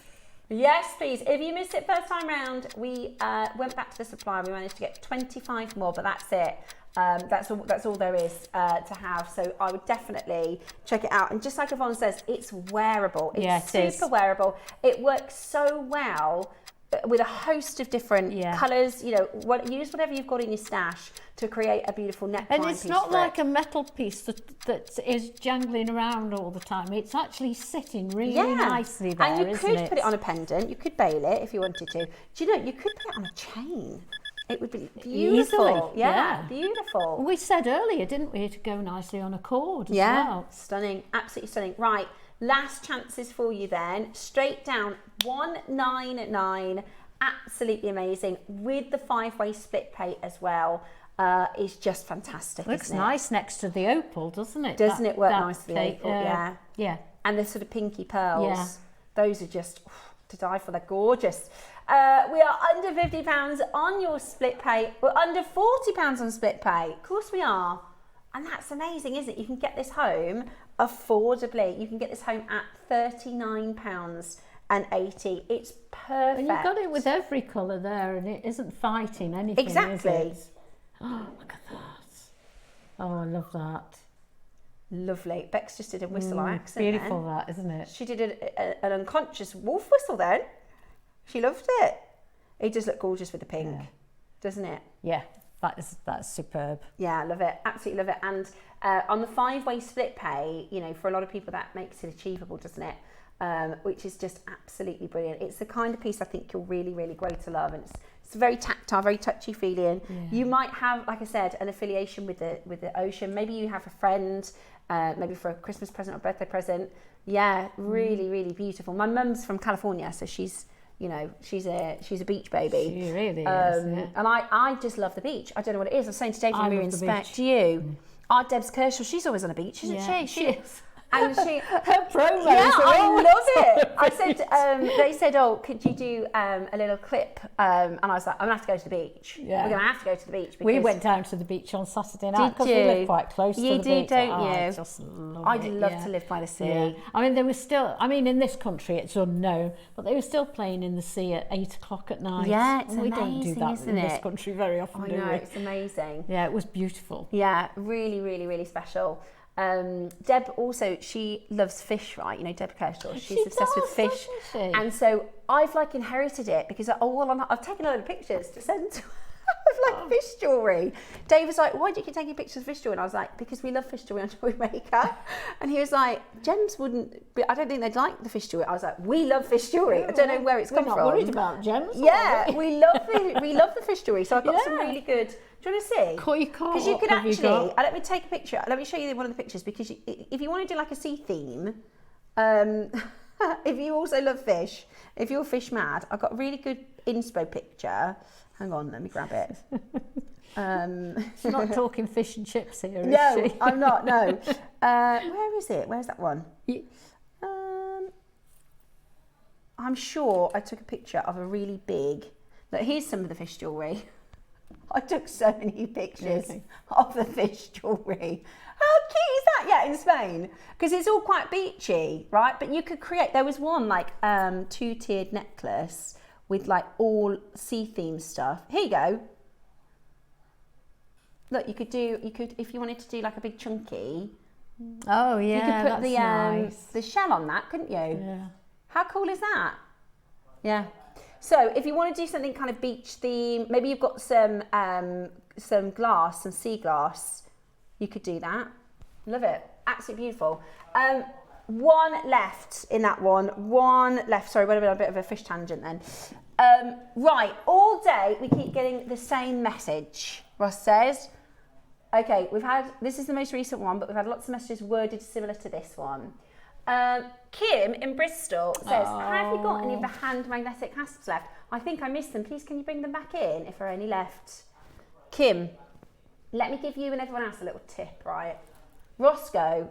C: Yes, please. If you missed it first time round, we went back to the supplier. We managed to get 25 more, but that's it. That's all there is to have. So I would definitely check it out. And just like Yvonne says, it's wearable. It's super wearable. It works so well with a host of different colours. You know, use whatever you've got in your stash to create a beautiful neckline piece.
D: And it's not like a metal piece that is jangling around all the time. It's actually sitting really nicely there,
C: and you could put it on a pendant. You could bail it if you wanted to. Do you know, you could put it on a chain. It would be beautiful.
D: Easily,
C: yeah, beautiful.
D: We said earlier, didn't we, to go nicely on a cord as well.
C: Stunning, absolutely stunning. Right, last chances for you then. Straight down, 199, absolutely amazing, with the 5-way split pay as well. is just fantastic.
D: Looks
C: isn't it?
D: nice next to the opal, doesn't it?
C: Doesn't it work
D: that
C: nice with the opal? Yeah.
D: Yeah.
C: And the sort of pinky pearls.
D: Yeah.
C: Those are just to die for. They're gorgeous. We are under £50 on your split pay. We're under £40 on split pay. Of course we are. And that's amazing, isn't it? You can get this home affordably. You can get this home at £39.80. It's perfect.
D: And you've got it with every colour there, and it isn't fighting anything.
C: Exactly.
D: Is it? Oh, look at that. Oh, I love that.
C: Lovely. Bex just did a whistle accent.
D: Beautiful,
C: then.
D: that, isn't it?
C: She did an unconscious wolf whistle then. She loved it. It does look gorgeous with the pink, doesn't it?
D: Yeah, that's superb.
C: Yeah, I love it. Absolutely love it. And on the 5-way split pay, you know, for a lot of people that makes it achievable, doesn't it? Which is just absolutely brilliant. It's the kind of piece I think you'll really, really grow to love. And it's very tactile, very touchy feeling. Yeah. You might have, like I said, an affiliation with the ocean. Maybe you have a friend, maybe for a Christmas present or birthday present. Yeah, really, really beautiful. My mum's from California, so she's, you know, she's a beach baby.
D: She really is.
C: And I just love the beach. I don't know what it is. I was saying to Dave from Miriam Spec, do you? Our Deb's Kershaw, she's always on a beach, isn't she?
D: She is.
C: And she,
D: her promos.
C: Yeah, I love it. I said, they said, oh, could you do a little clip? And I was like, I'm gonna have to go to the beach.
D: Yeah.
C: We're gonna have to go to the beach.
D: We went down to the beach on Saturday night because we
C: you?
D: live quite close to the beach.
C: You do, don't you?
D: I just love
C: I'd
D: it.
C: love to live by the sea.
D: Yeah. I mean, there was still, in this country it's unknown, but they were still playing in the sea at 8 o'clock at night.
C: Yeah, it's
D: and we don't do
C: amazing,
D: that
C: isn't
D: in this
C: it?
D: country very often,
C: I
D: do
C: know,
D: we?
C: it's amazing.
D: Yeah, it was beautiful.
C: Yeah, really, really, really special. Deb also, she loves fish, right? You know, Deb Kershaw, she's obsessed with fish.
D: She?
C: And so I've like inherited it because I've taken a load of pictures to send to of like fish jewellery. Dave was like, why do you keep taking pictures of fish jewellery? And I was like, because we love fish jewellery on JewelleryMaker. And he was like, gems wouldn't, I don't think they'd like the fish jewellery. I was like, we love fish jewellery. I don't know where it's come from.
D: We're not worried about gems.
C: Yeah, we love the fish jewellery. So I've got some really good. Do you want to see?
D: Because
C: you could actually, let me take a picture. Let me show you one of the pictures because if you want to do like a sea theme, if you also love fish, if you're fish mad, I've got a really good inspo picture. Hang on, let me grab it.
D: She's not talking fish and chips here, is
C: no,
D: she?
C: I'm not, no. Where is it? Where's that one? I'm sure I took a picture of a really big, look, here's some of the fish jewellery. I took so many pictures of the fish jewellery. How cute is that? Yeah, in Spain. Because it's all quite beachy, right? But you could create, there was one like 2-tiered necklace with like all sea themed stuff. Here you go. Look, you could, if you wanted to do like a big chunky.
D: Oh yeah,
C: you could put
D: that's nice.
C: The shell on that, couldn't you?
D: Yeah.
C: How cool is that? Yeah. So if you want to do something kind of beach theme, maybe you've got some glass, some sea glass, you could do that. Love it. Absolutely beautiful. One left in that one. One left. Sorry, went a bit of a fish tangent then. Right, all day we keep getting the same message. Ross says, okay, this is the most recent one, but we've had lots of messages worded similar to this one. Kim in Bristol says, have you got any of the hand magnetic clasps left? I think I missed them. Please, can you bring them back in if there are any left? Kim, let me give you and everyone else a little tip, right? Roscoe,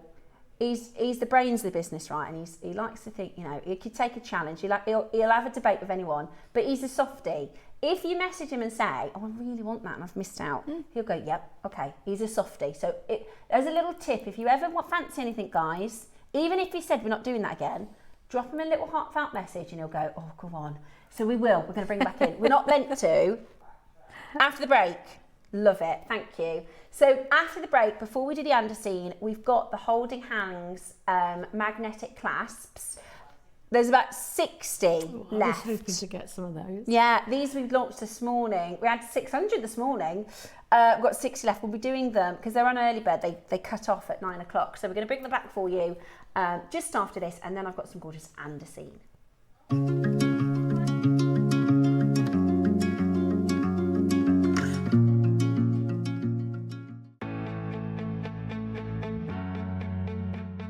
C: he's the brains of the business, right? And he likes to think, you know, he could take a challenge. He'll have a debate with anyone, but he's a softie. If you message him and say, oh, I really want that and I've missed out, he'll go, yep, okay, he's a softie. So there's a little tip. If you ever fancy anything, guys, even if he said we're not doing that again, drop him a little heartfelt message and he'll go, oh, come on. So we will. We're going to bring him back in. We're not meant to. After the break. Love it. Thank you. So after the break, before we do the Andesine, we've got the holding hands magnetic clasps. There's about 60 left.
D: I was hoping to get some of those.
C: Yeah, these we've launched this morning. We had 600 this morning. We've got 60 left. We'll be doing them because they're on early bird. They cut off at 9 o'clock. So we're going to bring them back for you just after this. And then I've got some gorgeous Andesine.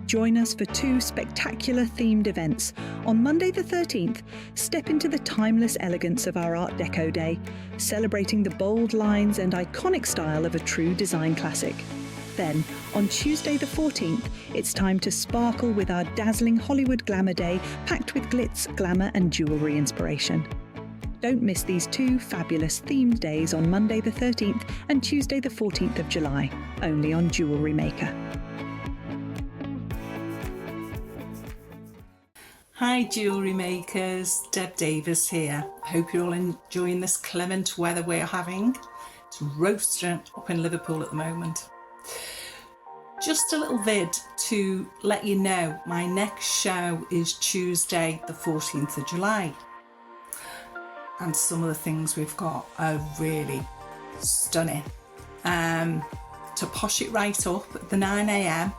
I: Join us for 2 spectacular themed events On Monday the 13th, step into the timeless elegance of our Art Deco day, celebrating the bold lines and iconic style of a true design classic. Then, on Tuesday the 14th, it's time to sparkle with our dazzling Hollywood glamour day, packed with glitz, glamour and jewellery inspiration. Don't miss these two fabulous themed days on Monday the 13th and Tuesday the 14th of July, only on JewelleryMaker.
A: Hi jewellery makers, Deb Davis here. Hope you're all enjoying this clement weather we're having. It's roasting up in Liverpool at the moment. Just a little vid to let you know my next show is Tuesday the 14th of July. And some of the things we've got are really stunning. To posh it right up at the 9 a.m,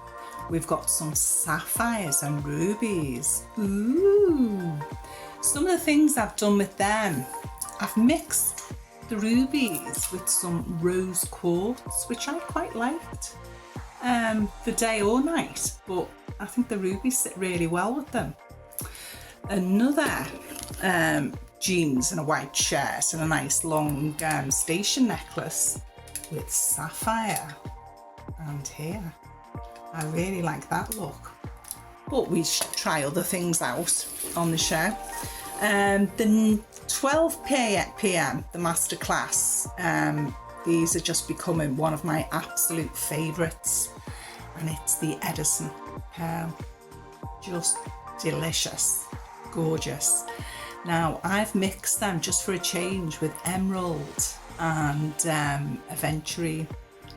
A: we've got some sapphires and rubies. Ooh! Some of the things I've done with them, I've mixed the rubies with some rose quartz, which I quite liked for day or night, but I think the rubies sit really well with them. Another jeans and a white shirt and a nice long station necklace with sapphire. And here, I really like that look. But we should try other things out on the show. The 12 p.m, the Masterclass, these are just becoming one of my absolute favourites. And it's the Andesine pearl. Just delicious, gorgeous. Now, I've mixed them just for a change with emerald and aventurine,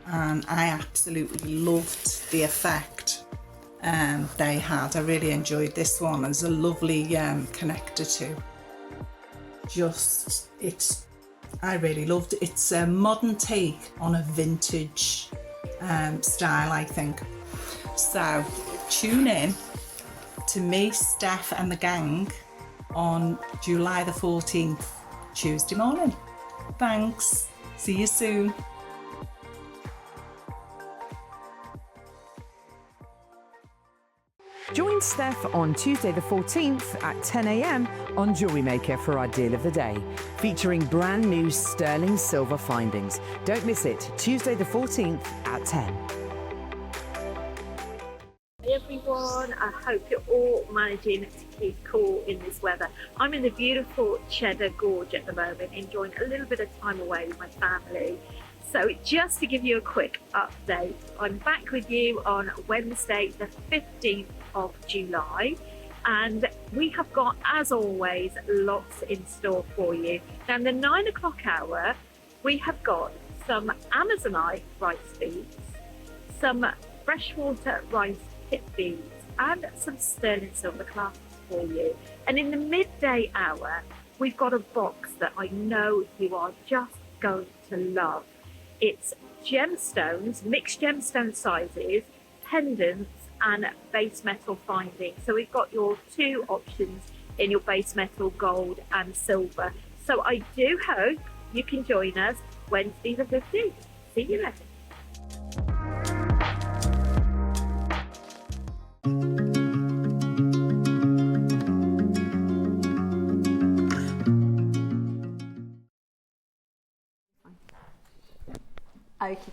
A: and I absolutely loved the effect they had. I really enjoyed this one. There's a lovely connector too. I really loved it. It's a modern take on a vintage style, I think. So tune in to me, Steph and the gang on July the 14th, Tuesday morning. Thanks. See you soon.
E: Join Steph on Tuesday the 14th at 10 a.m. on JewelleryMaker for our deal of the day, featuring brand new sterling silver findings. Don't miss it, Tuesday the 14th at 10.
F: Hi everyone, I hope you're all managing to keep cool in this weather. I'm in the beautiful Cheddar Gorge at the moment, enjoying a little bit of time away with my family. So just to give you a quick update, I'm back with you on Wednesday the 15th of July, and we have got, as always, lots in store for you. Now in the 9 o'clock hour, we have got some Amazonite rice beads, some freshwater rice tip beads, and some sterling silver clasps for you. And in the midday hour, we've got a box that I know you are just going to love. It's gemstones, mixed gemstone sizes, pendants, and base metal findings. So we've got your two options in your base metal, gold and silver. So I do hope you can join us Wednesday the 15th. See you then.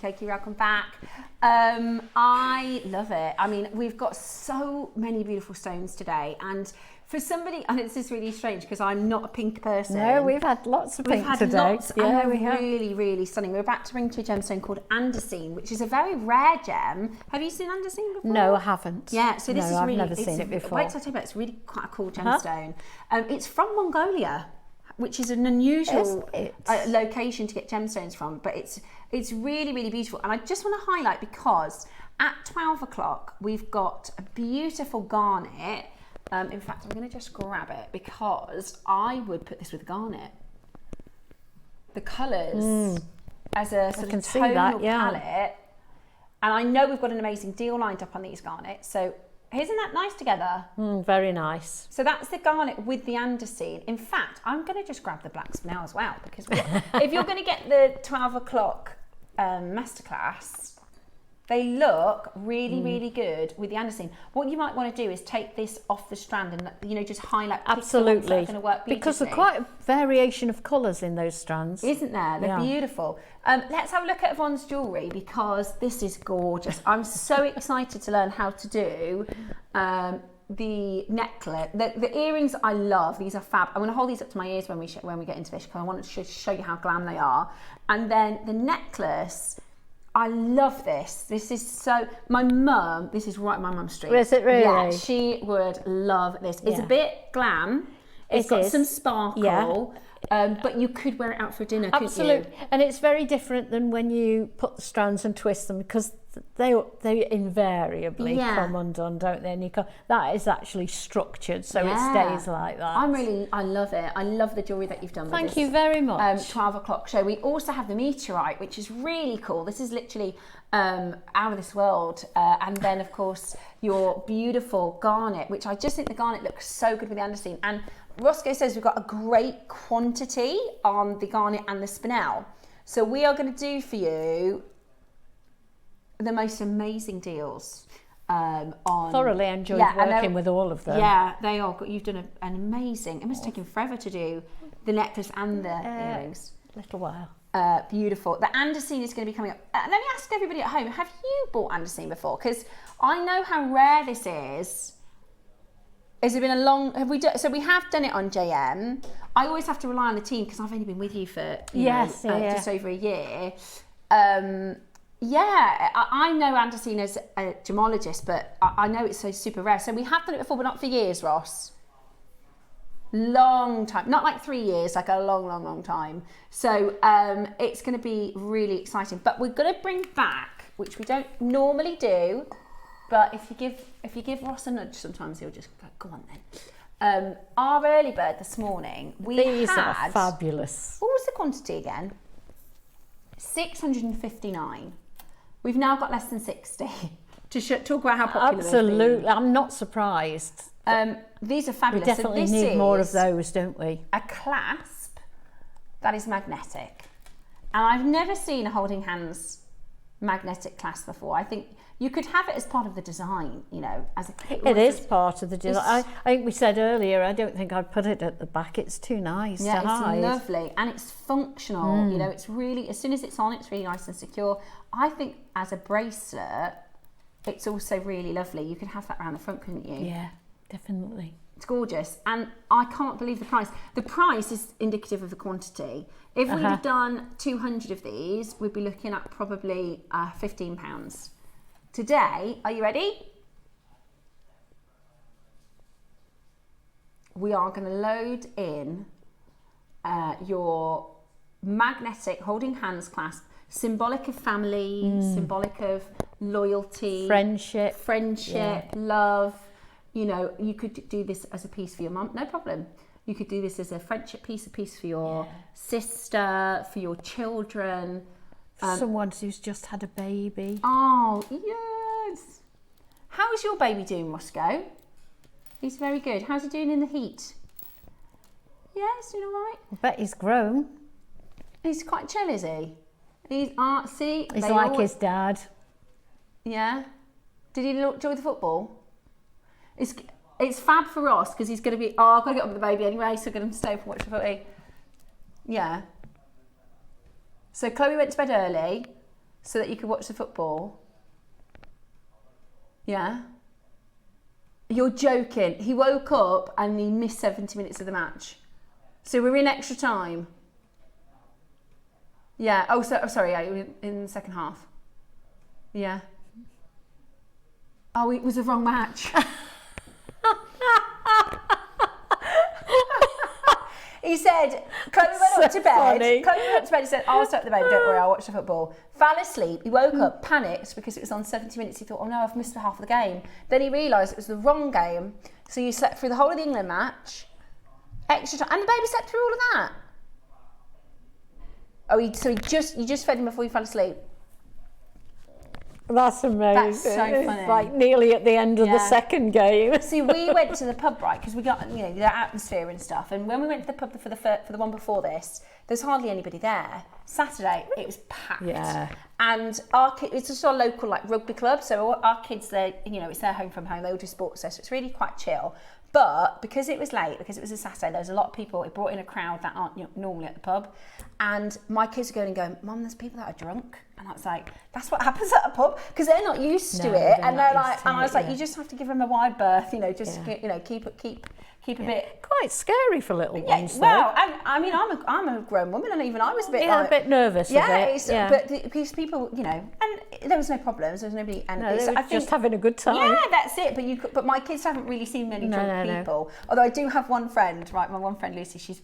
C: Okie, welcome back. I love it. I mean, we've got so many beautiful stones today, and for somebody, and it's just really strange because I'm not a pink person.
D: No, we've had lots of pink today.
C: Lots,
D: yeah,
C: and
D: we have.
C: Really, really stunning. We're about to bring to a gemstone called Andesine, which is a very rare gem. Have you seen Andesine before?
D: No, I haven't.
C: Yeah, so this is
D: I've
C: really.
D: never seen it before.
C: Wait till I tell you about it. It's really quite a cool gemstone. It's from Mongolia, which is an unusual location to get gemstones from, but it's really, really beautiful. And I just want to highlight, because at 12 o'clock we've got a beautiful garnet. In fact, I'm going to just grab it because I would put this with garnet. The colours as a sort of tonal palette. And I know we've got an amazing deal lined up on these garnets. So isn't that nice together?
D: Very nice.
C: So that's the garnet with the Andesine. In fact, I'm going to just grab the blacks now as well, because if you're going to get the 12 o'clock masterclass, They look really, really good with the Andesine. What you might want to do is take this off the strand and, you know, just highlight.
D: Absolutely.
C: That are going to work beautifully.
D: Because there's quite a variation of colours in those strands.
C: Isn't there? They're beautiful. Let's have a look at Yvonne's jewellery because this is gorgeous. I'm so excited to learn how to do the necklace. The earrings I love. These are fab. I'm going to hold these up to my ears when we get into this because I want to show you how glam they are. And then the necklace, I love this. This is so, my mum, this is right my mum's street.
D: Is it really?
C: Yeah, she would love this. It's a bit glam. It's got some sparkle. But you could wear it out for dinner, couldn't you?
D: Absolutely. And it's very different than when you put the strands and twist them because they invariably come undone, don't they? And that is actually structured, so it stays like that.
C: I love it. I love the jewellery that you've done with
D: Thank you very much.
C: 12 o'clock show. We also have the meteorite, which is really cool. This is literally out of this world. And then, of course, your beautiful garnet, which I just think the garnet looks so good with the Andesine. And Roscoe says we've got a great quantity on the garnet and the spinel. So we are going to do for you the most amazing deals on...
D: Thoroughly enjoyed working with all of them.
C: Yeah, they are. You've done an amazing... It must have taken forever to do the necklace and the earrings.
D: A little while.
C: Beautiful. The Andesine is going to be coming up. Let me ask everybody at home, have you bought Andesine before? Because I know how rare this is. Has it been a long... So we have done it on JM. I always have to rely on the team because I've only been with you for just over a year. I know Andesine as a gemologist, but I know it's so super rare. So we have done it before, but not for years, Ross. Long time. Not like 3 years, like a long, long, long time. So it's going to be really exciting. But we're going to bring back, which we don't normally do, but if you give Ross a nudge, sometimes he'll just go, go on then. Our early bird this morning,
D: These are fabulous.
C: What was the quantity again? 659. We've now got less than 60 to talk about how popular
D: Absolutely, I'm not surprised.
C: These are fabulous.
D: We definitely need more of those, don't we?
C: A clasp that is magnetic. And I've never seen a holding hands magnetic clasp before. I think you could have it as part of the design, you know.
D: It is part of the design. I think we said earlier, I don't think I'd put it at the back. It's too nice to hide.
C: It's lovely and it's functional. You know, it's really, as soon as it's on, it's really nice and secure. I think as a bracelet, it's also really lovely. You could have that around the front, couldn't you?
D: Yeah, definitely.
C: It's gorgeous. And I can't believe the price. The price is indicative of the quantity. If we'd have done 200 of these, we'd be looking at probably £15. Today, are you ready? We are going to load in your magnetic holding hands clasp, symbolic of family, symbolic of loyalty, friendship, love. You know, you could do this as a piece for your mum, no problem. You could do this as a friendship piece, a piece for your sister, for your children.
D: Someone who's just had a baby.
C: Oh, yes. How's your baby doing, Roscoe? He's very good. How's he doing in the heat? Yeah, he's doing all right.
D: I bet he's grown.
C: He's quite chill, is he? He's artsy.
D: He's like his dad.
C: Yeah. Did he enjoy the football? It's fab for Ross because he's going to be, I've got to get up with the baby anyway, so I'm going to stay up and watch the footy. Yeah. So Chloe went to bed early so that you could watch the football. Yeah. You're joking. He woke up and he missed 70 minutes of the match. So we're in extra time. Yeah. Oh, sorry. Yeah, we're in the second half. Yeah. Oh, it was the wrong match. He said, Chloe went up to bed.
D: Funny.
C: Chloe went up to bed and said, I'll stay up the baby, don't worry, I'll watch the football. Fell asleep. He woke up, panicked because it was on 70 minutes. He thought, oh no, I've missed half of the game. Then he realised it was the wrong game. So you slept through the whole of the England match, extra time, and the baby slept through all of that. Oh, you just fed him before he fell asleep.
D: That's amazing.
C: That's so funny.
D: It's like nearly at the end of the second game.
C: See, we went to the pub, right, because we got, you know, the atmosphere and stuff. And when we went to the pub for the one before this, there's hardly anybody there. Saturday, it was packed.
D: Yeah.
C: And our kids, it's just our local like rugby club. So our kids, they, you know, it's their home from home. They all do sports there, so it's really quite chill. But because it was late, because it was a Saturday, there was a lot of people. It brought in a crowd that aren't, you know, normally at the pub. And my kids are going and going, Mum, there's people that are drunk. And I was like, that's what happens at a pub, because they're not used to it. And they're like, and I was like, you just have to give them a wide berth, you know, just you know, keep a bit.
D: Quite scary for little ones.
C: Well, and I mean, I'm a grown woman, and even I was a bit
D: a bit nervous.
C: But because people, you know, and there was no problems. There was nobody, and
D: no, they were just having a good time.
C: Yeah, that's it. But my kids haven't really seen many drunk people. Although I do have one friend, right? My one friend Lucy, she's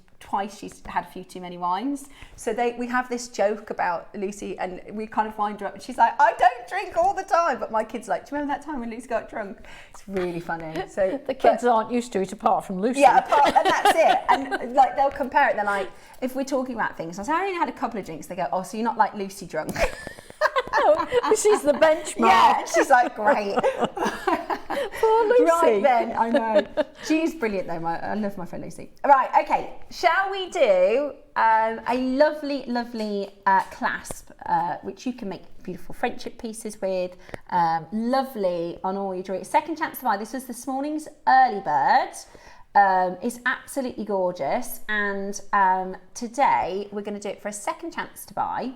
C: had a few too many wines. So we have this joke about Lucy, and we kind of wind her up, and she's like, I don't drink all the time. But my kid's like, do you remember that time when Lucy got drunk? It's really funny. So
D: the kids aren't used to it apart from Lucy.
C: Yeah, and that's it. And like they'll compare it. They're like, if we're talking about things, I say, I only had a couple of drinks. They go, oh, so you're not like Lucy drunk?
D: She's the benchmark.
C: Yeah, she's like, great.
D: Poor Lucy.
C: Right then, I know. She's brilliant though. I love my friend Lucy. Right, okay. Shall we do a lovely, lovely clasp, which you can make beautiful friendship pieces with. Lovely on all your jewelry. Second chance to buy. This was this morning's early bird. It's absolutely gorgeous. And today we're going to do it for a second chance to buy.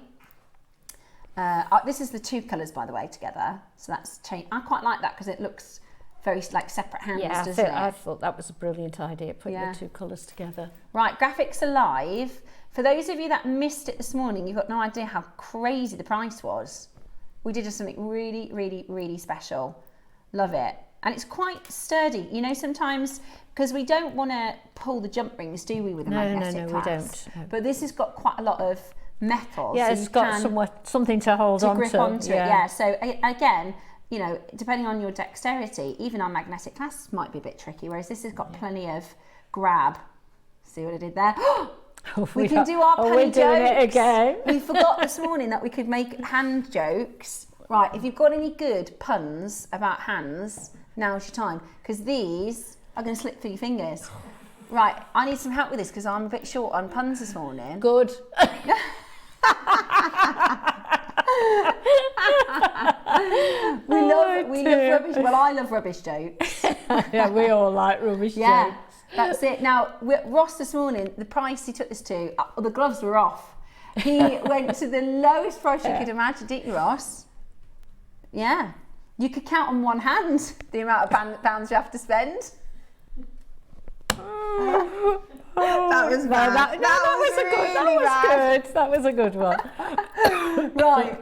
C: This is the two colours, by the way, together. So that's changed. I quite like that because it looks very like separate hands, doesn't it?
D: I thought that was a brilliant idea, putting the two colours together.
C: Right, graphics are live. For those of you that missed it this morning, you've got no idea how crazy the price was. We did something really, really, really special. Love it. And it's quite sturdy. You know, sometimes, because we don't want to pull the jump rings, do we, with a magnetic clasp?
D: No, we don't. No.
C: But this has got quite a lot of metal.
D: Yeah, so it's got something to hold on to.
C: Grip onto it, yeah. So again, you know, depending on your dexterity, even our magnetic clasps might be a bit tricky, whereas this has got plenty of grab. See what I did there? We can do our penny jokes.
D: We're doing it again.
C: We forgot this morning that we could make hand jokes. Right, if you've got any good puns about hands, now's your time, because these are going to slip through your fingers. Right, I need some help with this because I'm a bit short on puns this morning.
D: Good.
C: we love rubbish. Well, I love rubbish jokes.
D: Yeah, we all like rubbish jokes.
C: That's it. Now, Ross this morning, the price he took this to, the gloves were off. He went to the lowest price you could imagine, didn't you, Ross? Yeah. You could count on one hand the amount of pounds you have to spend. That was bad.
D: That was a good one.
C: Right,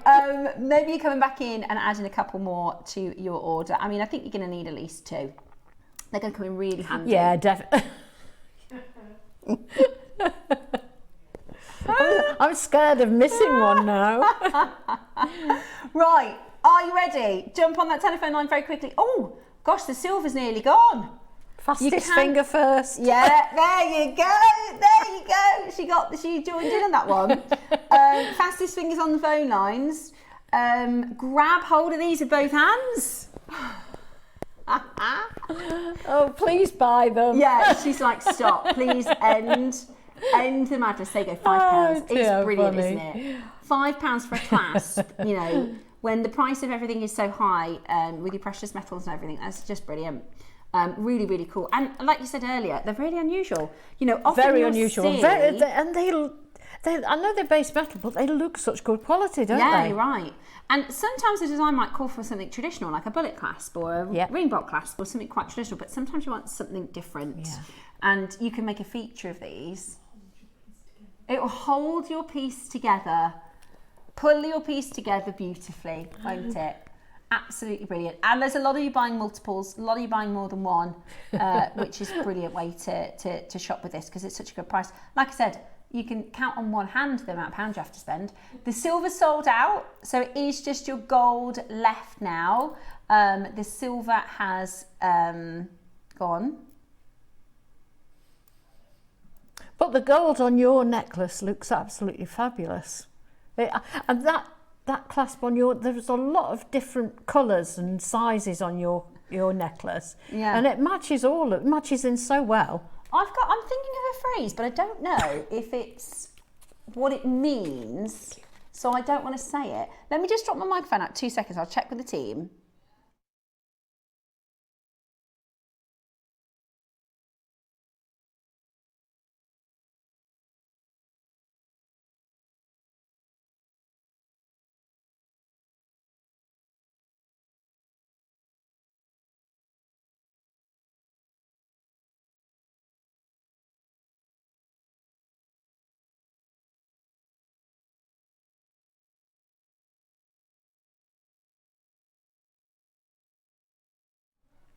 C: maybe you're coming back in and adding a couple more to your order. I mean, I think you're going to need at least two. They're going to come in really handy.
D: Yeah, definitely. I'm scared of missing one now.
C: Right, are you ready? Jump on that telephone line very quickly. Oh, gosh, the silver's nearly gone.
D: Fastest finger first.
C: Yeah, there you go. There you go. She joined in on that one. Fastest fingers on the phone lines. Grab hold of these with both hands.
D: Oh, please buy them.
C: Yeah, she's like, stop. Please end the madness. They go £5. It's brilliant, funny. Isn't it? £5 for a clasp. You know, when the price of everything is so high, with your precious metals and everything, that's just brilliant. Really, really cool. And like you said earlier, they're really unusual. You know, often
D: very unusual. And I know they're base metal, but they look such good quality, don't they?
C: Yeah, you're right. And sometimes the design might call for something traditional, like a bullet clasp or a ring bolt clasp or something quite traditional, but sometimes you want something different. Yeah. And you can make a feature of these. It will hold your piece together, pull your piece together beautifully, won't it? Absolutely brilliant. And there's a lot of you buying multiples, a lot of you buying more than one, which is a brilliant way to shop with this because it's such a good price. Like I said, you can count on one hand the amount of pounds you have to spend. The silver sold out, so it is just your gold left now. The silver has gone. But
D: the gold on your necklace looks absolutely fabulous. And that clasp on there's a lot of different colours and sizes on your necklace.
C: Yeah.
D: And it matches in so well.
C: I'm thinking of a phrase, but I don't know if it's what it means, so I don't want to say it. Let me just drop my microphone out 2 seconds. I'll check with the team.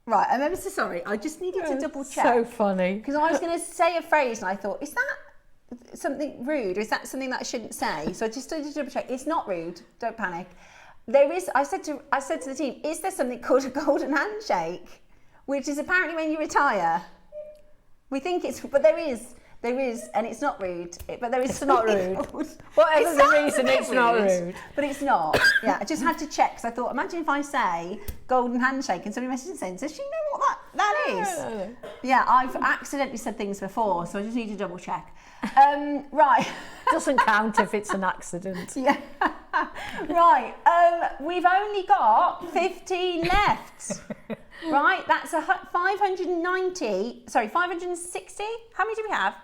C: Right, I'm ever so sorry. I just needed to double check.
D: So funny.
C: Because I was going to say a phrase and I thought, is that something rude or is that something that I shouldn't say? So I just needed to double check. It's not rude. Don't panic. There is. I said to the team, is there something called a golden handshake, which is apparently when you retire. We think it's, but there is, and it's not rude. But there is.
D: It's not rude. Whatever the reason, it's not rude.
C: But it's not. Yeah, I just had to check because I thought, imagine if I say golden handshake and somebody messages saying, does she know what that is?
D: No.
C: Yeah, I've accidentally said things before, so I just need to double check. Right.
D: Doesn't count if it's an accident.
C: Yeah. Right. We've only got 15 left. Right. That's 560. How many do we have?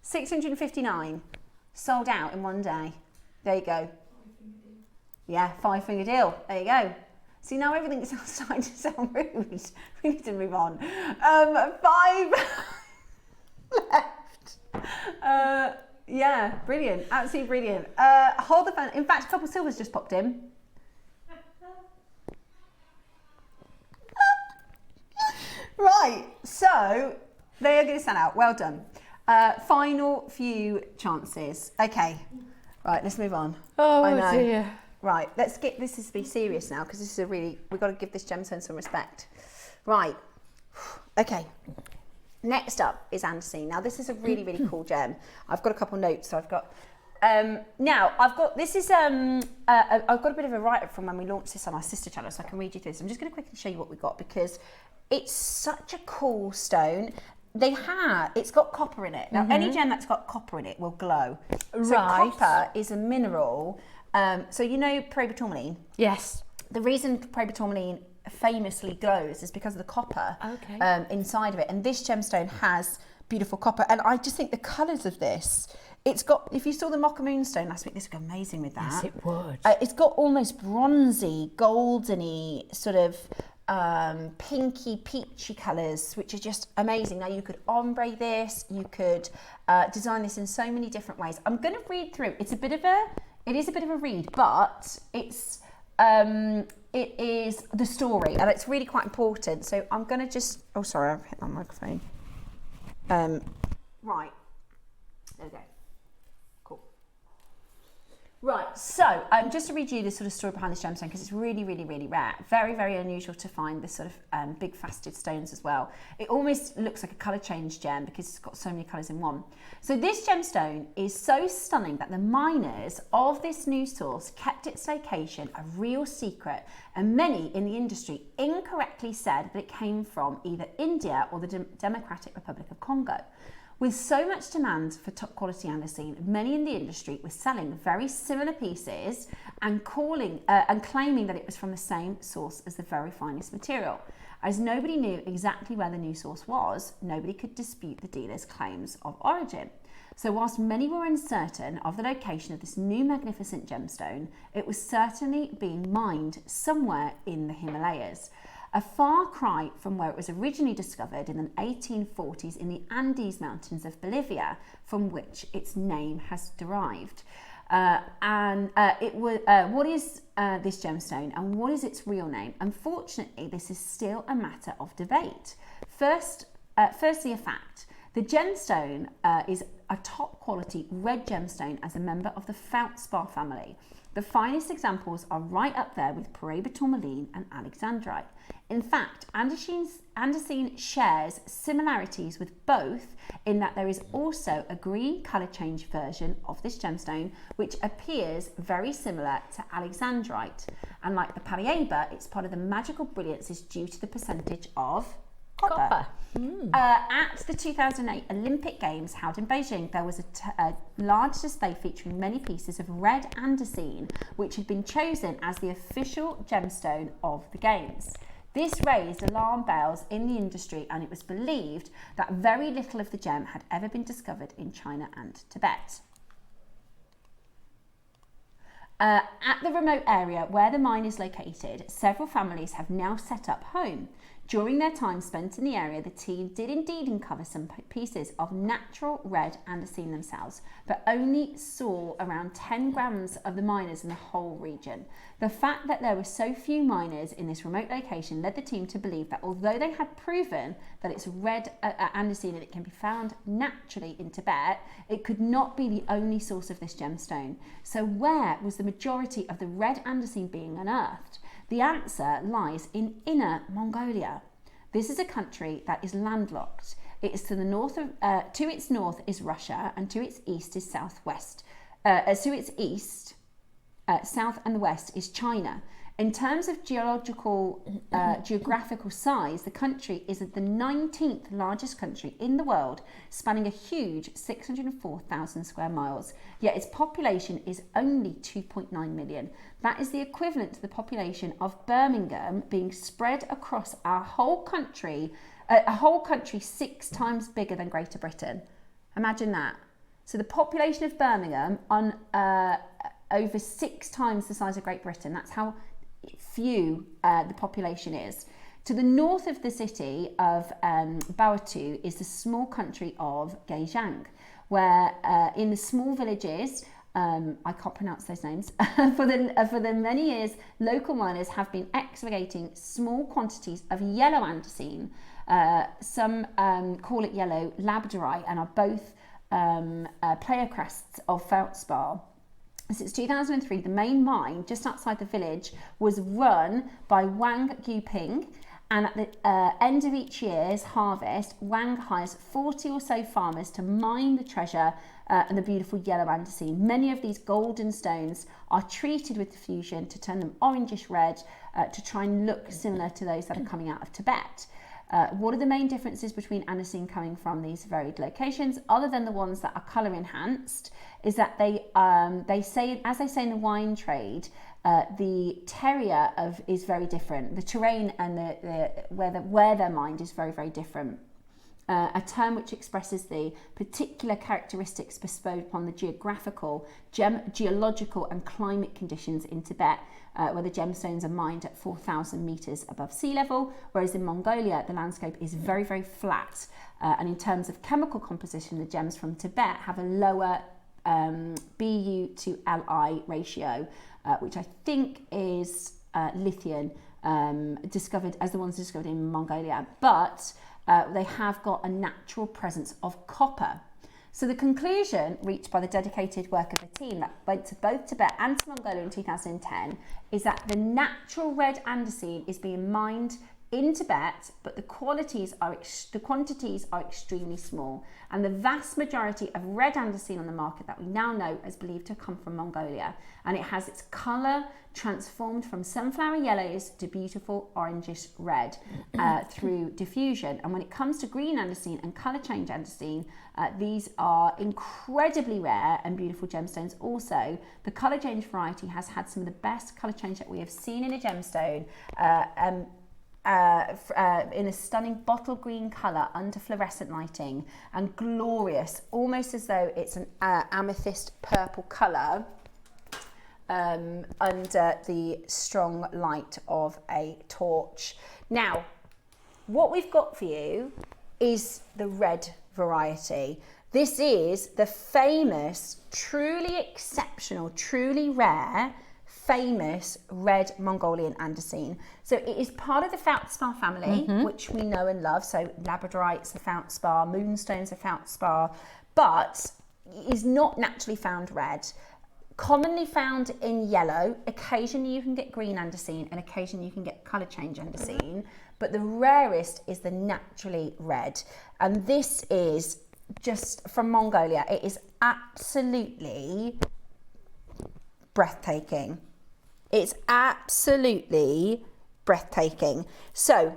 C: 659. Sold out in one day. There you go. Yeah, 5-finger deal. There you go. See, now everything's starting to sound rude. We need to move on. 5 left. Yeah, brilliant. Absolutely brilliant. Hold the phone. In fact, a couple of silvers just popped in. Right, so they are going to stand out. Well done. Final few chances. Okay. Right, let's move on.
D: Oh,
C: I know.
D: dear.
C: Right, let's get this to be serious now because this is we've got to give this gemstone some respect. Right. Okay. Next up is Andesine. Now this is a really, really cool gem. I've got a couple notes. So I've got now I've got this is I've got a bit of a write-up from when we launched this on our sister channel, so I can read you through this. I'm just going to quickly show you what we got because it's such a cool stone. It's got copper in it. Now any gem that's got copper in it will glow. So copper is a mineral. So you know pyrotourmaline?
D: Yes.
C: The reason pyrotourmaline famously glows is because of the copper inside of it, and this gemstone has beautiful copper. And I just think the colours of this, it's got, if you saw the Mocha Moonstone last week, this would go amazing with that.
D: Yes, it would.
C: It's got almost bronzy, goldeny sort of pinky, peachy colours, which are just amazing. Now you could ombre this, you could design this in so many different ways. I'm going to read through. It is a bit of a read, but it is the story, and it's really quite important. So I'm going to just, oh sorry, I've hit my microphone. Right, there we go. Cool. Right, so just to read you the sort of story behind this gemstone, because it's really, really, really rare. Very, very unusual to find this sort of big faceted stones as well. It almost looks like a colour change gem because it's got so many colours in one. So this gemstone is so stunning that the miners of this new source kept its location a real secret, and many in the industry incorrectly said that it came from either India or the Democratic Republic of Congo. With so much demand for top quality andesine, many in the industry were selling very similar pieces and claiming that it was from the same source as the very finest material. As nobody knew exactly where the new source was, nobody could dispute the dealer's claims of origin. So whilst many were uncertain of the location of this new magnificent gemstone, it was certainly being mined somewhere in the Himalayas. A far cry from where it was originally discovered in the 1840s in the Andes Mountains of Bolivia, from which its name has derived. What is this gemstone and what is its real name? Unfortunately, this is still a matter of debate. Firstly, a fact. The gemstone is a top quality red gemstone as a member of the feldspar family. The finest examples are right up there with Paraiba tourmaline and alexandrite. In fact, Andesine shares similarities with both in that there is also a green colour change version of this gemstone which appears very similar to alexandrite. And like the Paraiba, it's part of the magical brilliance is due to the percentage of copper. At the 2008 Olympic Games held in Beijing, there was a large display featuring many pieces of red andesine, which had been chosen as the official gemstone of the Games. This raised alarm bells in the industry, and it was believed that very little of the gem had ever been discovered in China and Tibet. At the remote area where the mine is located, several families have now set up home. During their time spent in the area, the team did indeed uncover some pieces of natural red andesine themselves, but only saw around 10 grams of the miners in the whole region. The fact that there were so few miners in this remote location led the team to believe that although they had proven that it's red andesine and it can be found naturally in Tibet, it could not be the only source of this gemstone. So where was the majority of the red andesine being unearthed? The answer lies in Inner Mongolia. This is a country that is landlocked. It is to the north of, to its north is Russia, and to its east is southwest. To its east, south and the west is China. In terms of geographical size, the country is the 19th largest country in the world, spanning a huge 604,000 square miles. Yet its population is only 2.9 million. That is the equivalent to the population of Birmingham being spread across a whole country 6 times bigger than Greater Britain. Imagine that. So the population of Birmingham on over 6 times the size of Great Britain. That's how few the population is. To the north of the city of Bautu is the small country of Gajiang, where in the small villages, I can't pronounce those names, for the many years, local miners have been excavating small quantities of yellow andesine. Some call it yellow labradorite and are both pleoclasts of feldspar. Since 2003, the main mine just outside the village was run by Wang Yuping, and at the end of each year's harvest, Wang hires 40 or so farmers to mine the treasure and the beautiful yellow andesine. Many of these golden stones are treated with diffusion to turn them orangish red to try and look similar to those that are coming out of Tibet. What are the main differences between andesine coming from these varied locations, other than the ones that are colour enhanced, is that they say, as they say in the wine trade, the terroir is very different. The terrain and where they're mined is very, very different. A term which expresses the particular characteristics bestowed upon the geographical, geological and climate conditions in Tibet, where the gemstones are mined at 4,000 metres above sea level, whereas in Mongolia the landscape is very, very flat. And in terms of chemical composition, the gems from Tibet have a lower Bu to Li ratio, which I think is lithium, discovered as the ones discovered in Mongolia, but they have got a natural presence of copper. So the conclusion reached by the dedicated work of the team that went to both Tibet and to Mongolia in 2010 is that the natural red andesine is being mined in Tibet, but the quantities are extremely small, and the vast majority of red andesine on the market that we now know is believed to come from Mongolia, and it has its colour transformed from sunflower yellows to beautiful orangish red through diffusion. And when it comes to green andesine and colour change andesine, these are incredibly rare and beautiful gemstones. Also, the colour change variety has had some of the best colour change that we have seen in a gemstone. In a stunning bottle green colour under fluorescent lighting, and glorious, almost as though it's an amethyst purple colour under the strong light of a torch. Now, what we've got for you is the red variety. This is the famous, truly exceptional, truly rare famous red Mongolian Andesine. So it is part of the feldspar family, which we know and love. So labradorites are feldspar, moonstones are feldspar, but it is not naturally found red. Commonly found in yellow. Occasionally you can get green Andesine, and occasionally you can get colour change Andesine, but the rarest is the naturally red. And this is just from Mongolia. It is absolutely breathtaking. It's absolutely breathtaking. So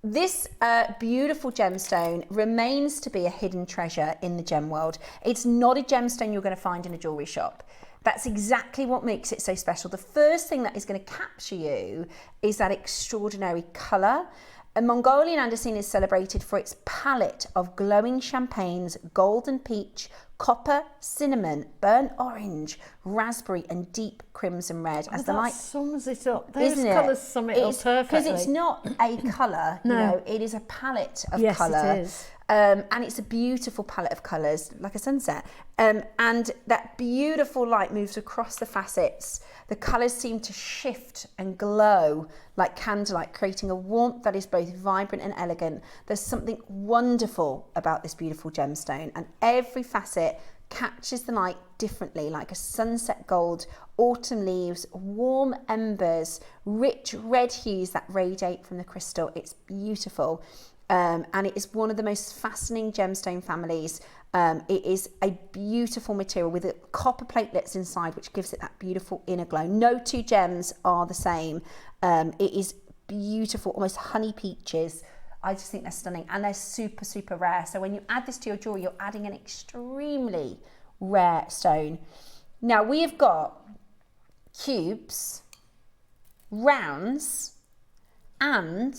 C: this beautiful gemstone remains to be a hidden treasure in the gem world. It's not a gemstone you're going to find in a jewellery shop. That's exactly what makes it so special. The first thing that is going to capture you is that extraordinary colour. A Mongolian Andesine is celebrated for its palette of glowing champagnes, golden peach, copper, cinnamon, burnt orange, raspberry and deep crimson red. As the light
D: sums it up. Those
C: isn't it?
D: colours sum it up perfectly.
C: Because it's not a colour,
D: No.
C: you know, it is a palette of
D: Yes,
C: colour.
D: it is.
C: And it's a beautiful palette of colours, like a sunset. And that beautiful light moves across the facets. The colours seem to shift and glow like candlelight, creating a warmth that is both vibrant and elegant. There's something wonderful about this beautiful gemstone, and every facet catches the light differently, like a sunset gold, autumn leaves, warm embers, rich red hues that radiate from the crystal. It's beautiful. And it is one of the most fascinating gemstone families. It is a beautiful material with copper platelets inside, which gives it that beautiful inner glow. No two gems are the same. It is beautiful, almost honey peaches. I just think they're stunning, and they're super, super rare. So when you add this to your jewelry, you're adding an extremely rare stone. Now we have got cubes, rounds, and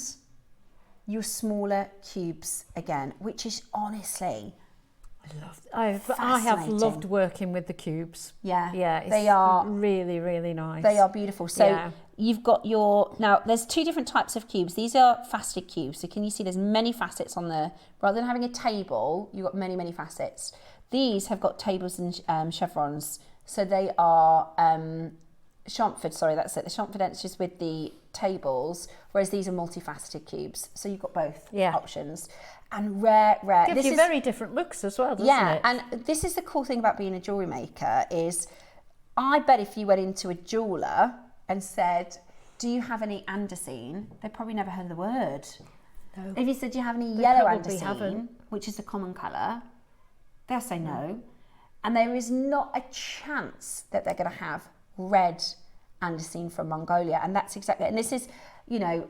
C: your smaller cubes again, which is honestly,
D: I have loved working with the cubes.
C: Yeah,
D: it's
C: they are
D: really, really nice.
C: They are beautiful. So you've got now there's two different types of cubes. These are faceted cubes. So can you see there's many facets on there? Rather than having a table, you've got many, many facets. These have got tables and chevrons. So they are chamfered, sorry, that's it. The chamfered edges with the tables, whereas these are multifaceted cubes. So you've got both options. And rare.
D: Gives you very different looks as well, doesn't it?
C: And this is the cool thing about being a jewellery maker is, I bet if you went into a jeweller and said, do you have any Andesine? They probably never heard the word. No. If you said, do you have any yellow Andesine, which is a common colour, they'll say no. And there is not a chance that they're going to have red Andesine from Mongolia. And that's exactly, and this is, you know,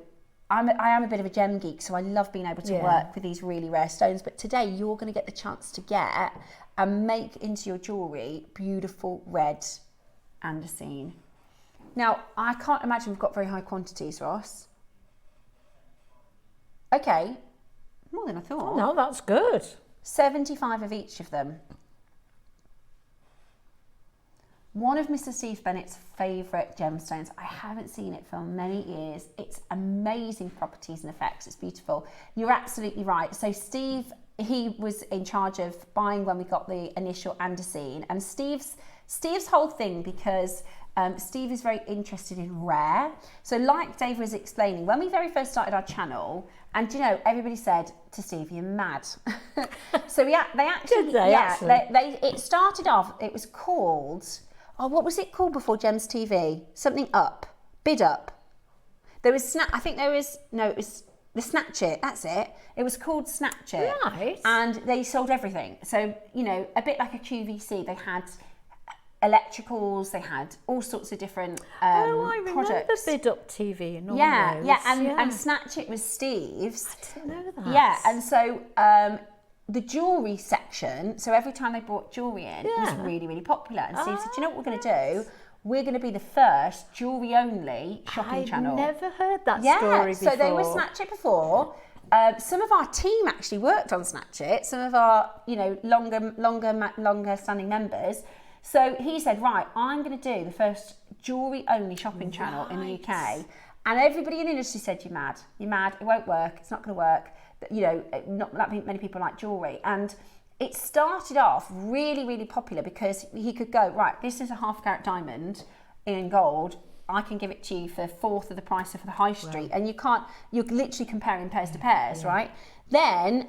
C: I am a bit of a gem geek, so I love being able to work with these really rare stones. But today you're going to get the chance to get and make into your jewellery beautiful red Andesine. Now, I can't imagine we've got very high quantities, Ross. Okay, more than I thought.
D: Oh, no, that's good.
C: 75 of each of them. One of Mr. Steve Bennett's favourite gemstones. I haven't seen it for many years. It's amazing properties and effects. It's beautiful. You're absolutely right. So Steve, he was in charge of buying when we got the initial Andesine. And Steve's whole thing, because Steve is very interested in rare. So like Dave was explaining, when we very first started our channel, and you know, everybody said to Steve, you're mad. So they actually, it started off, it was called, what was it called before Gems TV? Something Up, Bid Up. There was it was the Snatch It, that's it. It was called Snatch It.
D: Right.
C: And they sold everything. So, you know, a bit like a QVC, they had electricals, they had all sorts of different
D: I remember
C: products.
D: Bid Up TV and all those.
C: And Snatch It was Steve's.
D: I didn't know that.
C: Yeah, and so the jewellery section, so every time they brought jewellery in, it was really, really popular. And Steve said, do you know what we're going to do? We're going to be the first jewellery-only shopping channel.
D: I've never heard that story before.
C: So they were Snatch It before. Some of our team actually worked on Snatch It, some of our, you know, longer standing members. So he said, right, I'm going to do the first jewellery-only shopping channel in the UK. And everybody in the industry said, you're mad, it won't work, it's not going to work. You know, not that many people like jewellery. And it started off really, really popular because he could go, right, this is a half carat diamond, in gold, I can give it to you for a fourth of the price of the high street. And you're literally comparing pairs to pairs, right? Then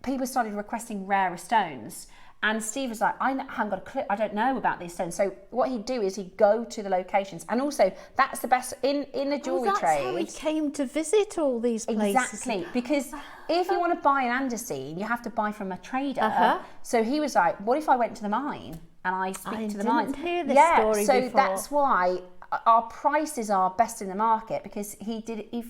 C: people started requesting rarer stones. And Steve was like, I haven't got a clue, I don't know about these stones. So what he'd do is he'd go to the locations. And also, that's the best, in the jewellery trade.
D: That's how he came to visit all these places.
C: Exactly, because if you want to buy an Andesine, you have to buy from a trader. So he was like, what if I went to the mine and I speak to the mine?
D: I didn't hear this story
C: so
D: before.
C: that's why our prices are best in the market, because he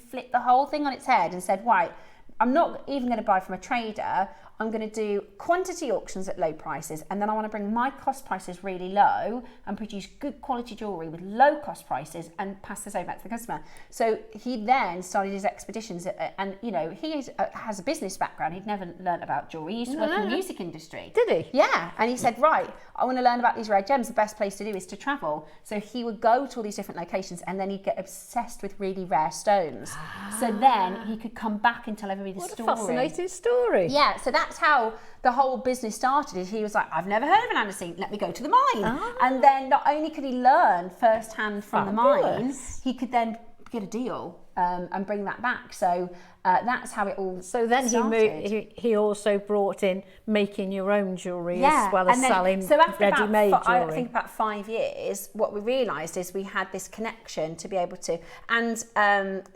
C: flipped the whole thing on its head and said, right, I'm not even going to buy from a trader. I'm going to do quantity auctions at low prices, and then I want to bring my cost prices really low and produce good quality jewellery with low cost prices and pass this over back to the customer. So he then started his expeditions, and you know, he has a business background. He'd never learnt about jewellery. He used to work in the music industry.
D: Did he?
C: Yeah, and he said, right, I want to learn about these rare gems. The best place to do is to travel. So he would go to all these different locations, and then he'd get obsessed with really rare stones. So then he could come back and tell everybody the story.
D: What a fascinating story.
C: Yeah, so that's how the whole business started. Is he was like, I've never heard of an Andesine, let me go to the mine. And then not only could he learn firsthand from the mine, he could then get a deal and bring that back. So that's how it all
D: So then
C: started.
D: he also brought in making your own jewellery as well as
C: and then,
D: selling
C: so after
D: ready-made
C: I
D: jewellery.
C: think about 5 years, what we realised is we had this connection to be able to, and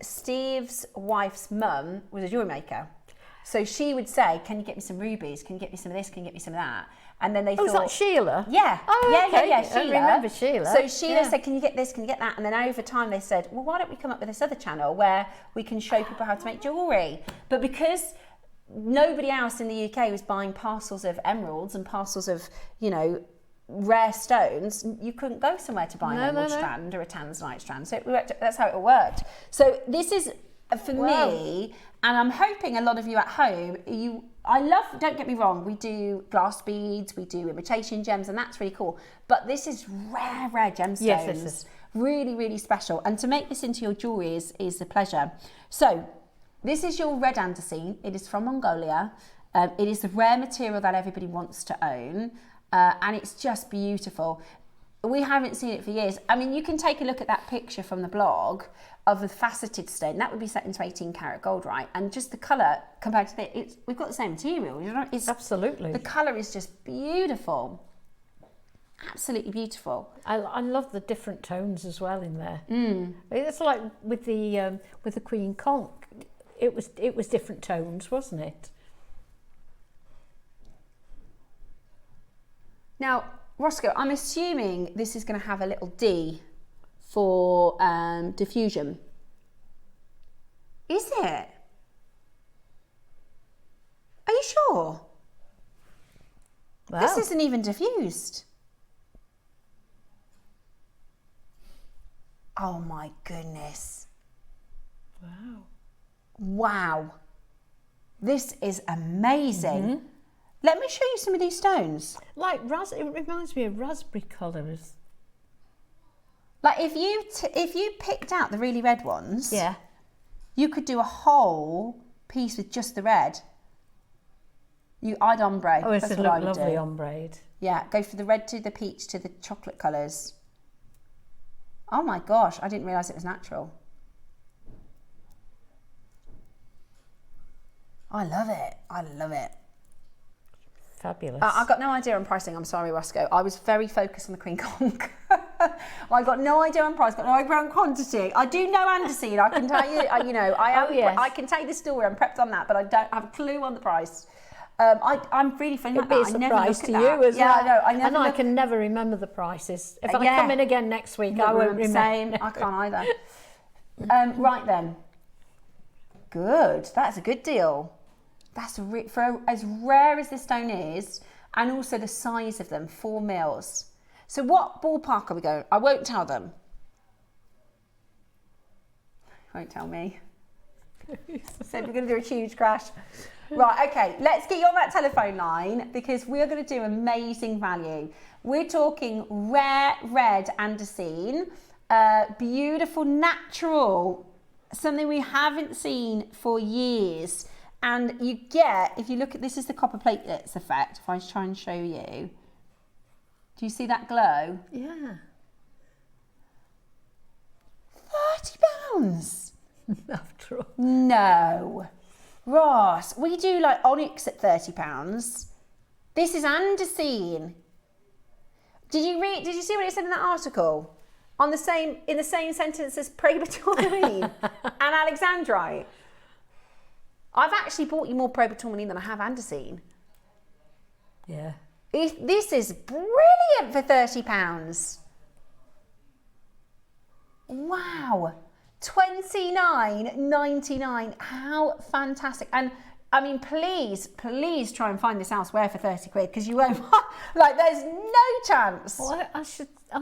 C: Steve's wife's mum was a jewellery maker. So she would say, can you get me some rubies? Can you get me some of this? Can you get me some of that? And then they thought...
D: was that Sheila?
C: Yeah.
D: Oh, okay.
C: Yeah, Sheila.
D: I remember Sheila.
C: So Sheila said, can you get this? Can you get that? And then over time they said, well, why don't we come up with this other channel where we can show people how to make jewellery? But because nobody else in the UK was buying parcels of emeralds and parcels of, you know, rare stones, you couldn't go somewhere to buy an emerald strand or a tanzanite strand. So that's how it all worked. So this is... For me, and I'm hoping a lot of you at home, don't get me wrong, we do glass beads, we do imitation gems, and that's really cool. But this is rare gemstones.
D: Yes, this is.
C: Really, really special. And to make this into your jewellery is a pleasure. So, this is your red Andesine. It is from Mongolia. It is the rare material that everybody wants to own. And it's just beautiful. We haven't seen it for years. I mean, you can take a look at that picture from the blog of the faceted stone. That would be set into 18 karat gold, right? And just the colour compared to this, we've got the same material. You know,
D: absolutely.
C: The colour is just beautiful. Absolutely beautiful.
D: I love the different tones as well in there. It's like with the Queen Conch. It was different tones, wasn't it?
C: Now, Roscoe, I'm assuming this is going to have a little D for diffusion. Is it? Are you sure?
D: Wow.
C: This isn't even diffused. Oh my goodness.
D: Wow.
C: Wow. This is amazing. Let me show you some of these stones.
D: Like it reminds me of raspberry colours.
C: Like if you picked out the really red ones,
D: Yeah.
C: you could do a whole piece with just the red. I'd ombre.
D: Oh, it's
C: That's
D: a
C: what I would
D: lovely
C: do.
D: ombre.
C: Yeah, go for the red to the peach to the chocolate colours. Oh my gosh, I didn't realise it was natural. I love it. I love it.
D: Fabulous.
C: I got no idea on pricing. I'm sorry, Roscoe. I was very focused on the Queen Conch. I got no idea on price. Got no idea on quantity. I do know Andesine. I can tell you. I can tell you the story. I'm prepped on that, but I don't have a clue on the price. I'm really feeling
D: It'd
C: like
D: be a
C: that. I never
D: surprise
C: look
D: to
C: at
D: you
C: that.
D: as well.
C: Yeah, I know. I never.
D: I can never remember the prices. If I
C: Yeah.
D: come in again next week, I won't remember.
C: Same. I can't either. Right then. Good. That's a good deal. That's for as rare as this stone is, and also the size of them, 4 mils. So what ballpark are we going? I won't tell them. Won't tell me. Said we're going to do a huge crash. Right, okay, let's get you on that telephone line because we're going to do amazing value. We're talking rare red Andesine, beautiful natural, something we haven't seen for years. And you get, if you look at, this is the copper platelets effect, if I try and show you. Do you see that glow?
D: Yeah.
C: £30.
D: After all.
C: No. Ross, we do like onyx at £30. This is Andesine. Did you see what it said in that article? In the same sentence as praeburtourmaline and alexandrite. I've actually bought you more praeburtourmaline than I have Andesine.
D: Yeah.
C: This is brilliant for £30. Wow. £29.99. How fantastic. And I mean, please try and find this elsewhere for 30 quid, because you won't, like, there's no chance.
D: Well, I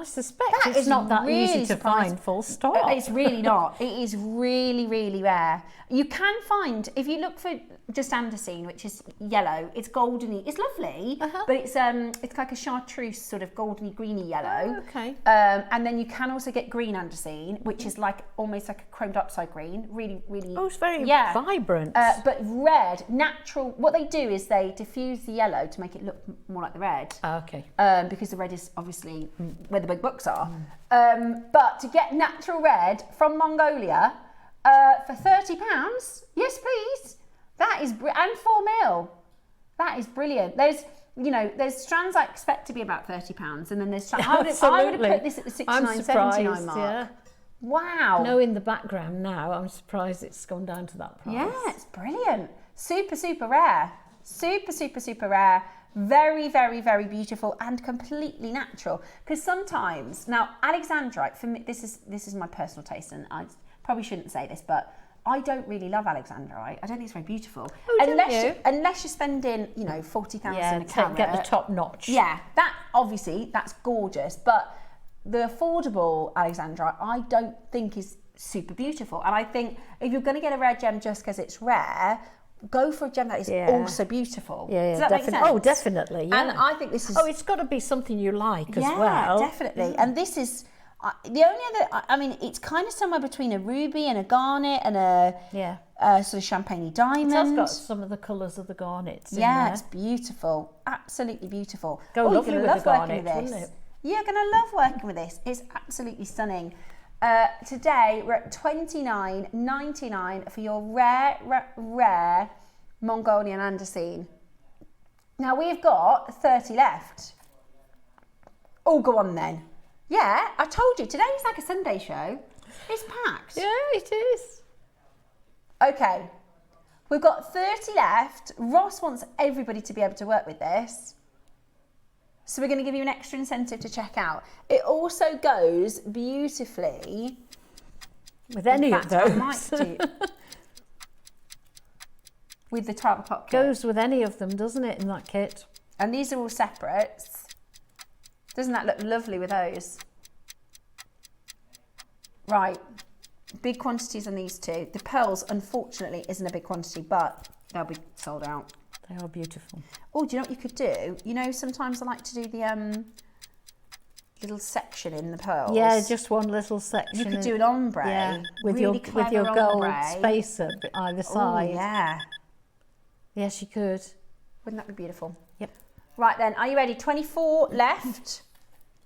D: suspect
C: That
D: it's
C: is
D: not that
C: really
D: easy to
C: surprising.
D: find, full stop.
C: It's really not. It is really, really rare. You can find, if you look for just Andesine, which is yellow, it's goldeny, it's lovely, but it's like a chartreuse sort of goldeny greeny yellow.
D: Oh, okay.
C: And then you can also get green Andesine, which is like almost like a chromed upside green, really, really.
D: Oh, it's very vibrant.
C: But red, natural. What they do is they diffuse the yellow to make it look more like the red.
D: Oh, okay.
C: Because the red is obviously where the big bucks are. But to get natural red from Mongolia for £30, yes please. That is and 4 mil. That is brilliant. There's strands I expect to be about £30, and then there's strands. I would have put this at the £69.79 mark.
D: Yeah.
C: Wow.
D: Knowing the background now, I'm surprised it's gone down to that price.
C: Yeah, it's brilliant. Super, super rare. Super, super, super rare. Very, very, very beautiful and completely natural. Because sometimes, now alexandrite, for me, this is my personal taste, and I probably shouldn't say this, but I don't really love alexandrite. I don't think it's very beautiful.
D: Oh,
C: unless you're spending, 40,000 a carat.
D: Get the top notch.
C: Yeah, that's gorgeous. But the affordable alexandrite, I don't think is super beautiful. And I think if you're going to get a rare gem just because it's rare, go for a gem that is also beautiful.
D: Yeah,
C: Does that make sense?
D: Oh, definitely. Yeah.
C: And I think this is.
D: Oh, it's got to be something you like as well.
C: Yeah, definitely. And this is. The only other, I mean, it's kind of somewhere between a ruby and a garnet and a sort of champagne diamond.
D: It has got some of the colours of the garnets in there.
C: It's beautiful. Absolutely beautiful.
D: Lovely
C: you're
D: with
C: love
D: the garnet,
C: working with this.
D: wouldn't it?
C: You're going to love working with this. It's absolutely stunning. Today, we're at $29.99 for your rare Mongolian Andesine. Now, we've got 30 left. Oh, go on then. Yeah, I told you, today is like a Sunday show. It's packed.
D: Yeah, it is.
C: Okay, we've got 30 left. Ross wants everybody to be able to work with this. So we're going to give you an extra incentive to check out. It also goes beautifully
D: with any of those.
C: I might do. With the 12 o'clock kit.
D: Goes with any of them, doesn't it, in that kit?
C: And these are all separates. Doesn't that look lovely with those? Right, big quantities on these two. The pearls, unfortunately, isn't a big quantity, but they'll be sold out.
D: They are beautiful.
C: Oh, do you know what you could do? Sometimes I like to do the little section in the pearls.
D: Yeah, just one little section.
C: You could do an ombre.
D: With
C: really
D: your gold
C: ombre.
D: spacer either side.
C: Oh, yeah.
D: Yes, you could.
C: Wouldn't that be beautiful?
D: Yep.
C: Right then, are you ready? 24 left.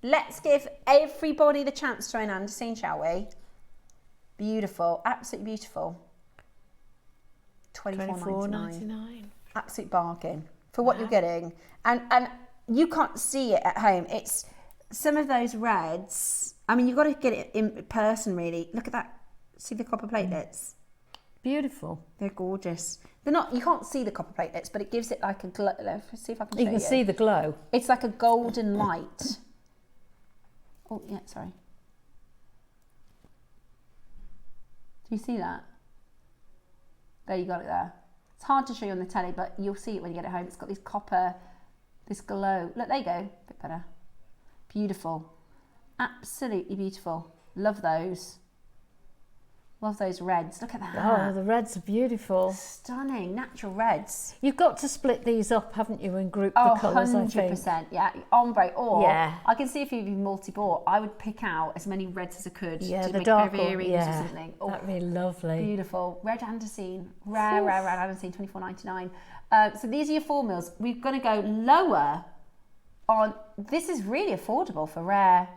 C: Let's give everybody the chance to try an Andesine, shall we? Beautiful, absolutely beautiful. $24.99. Absolute bargain for what you're getting. And you can't see it at home. It's some of those reds. I mean, you've got to get it in person, really. Look at that. See the copper platelets?
D: Beautiful.
C: They're gorgeous. They're not. You can't see the copper platelets, but it gives it like a glow. Let's see if I can show you.
D: You can see the glow.
C: It's like a golden light. Oh, yeah, sorry. Do you see that? There, you got it there. It's hard to show you on the telly, but you'll see it when you get it home. It's got this copper, this glow. Look, there you go. A bit better. Beautiful. Absolutely beautiful. Love those. Love those reds. Look at that.
D: Oh, the reds are beautiful.
C: Stunning. Natural reds.
D: You've got to split these up, haven't you, and group the colours, I think.
C: 100%. Yeah. Ombre. Or I can see if you've multi-bought, I would pick out as many reds as I could to
D: the
C: make
D: dark
C: a pair of earrings or something. Oh,
D: that'd be lovely.
C: Beautiful. Red Andesine. Rare Andesine, $24.99. So these are your 4 mils. We're going to go lower on... This is really affordable for rare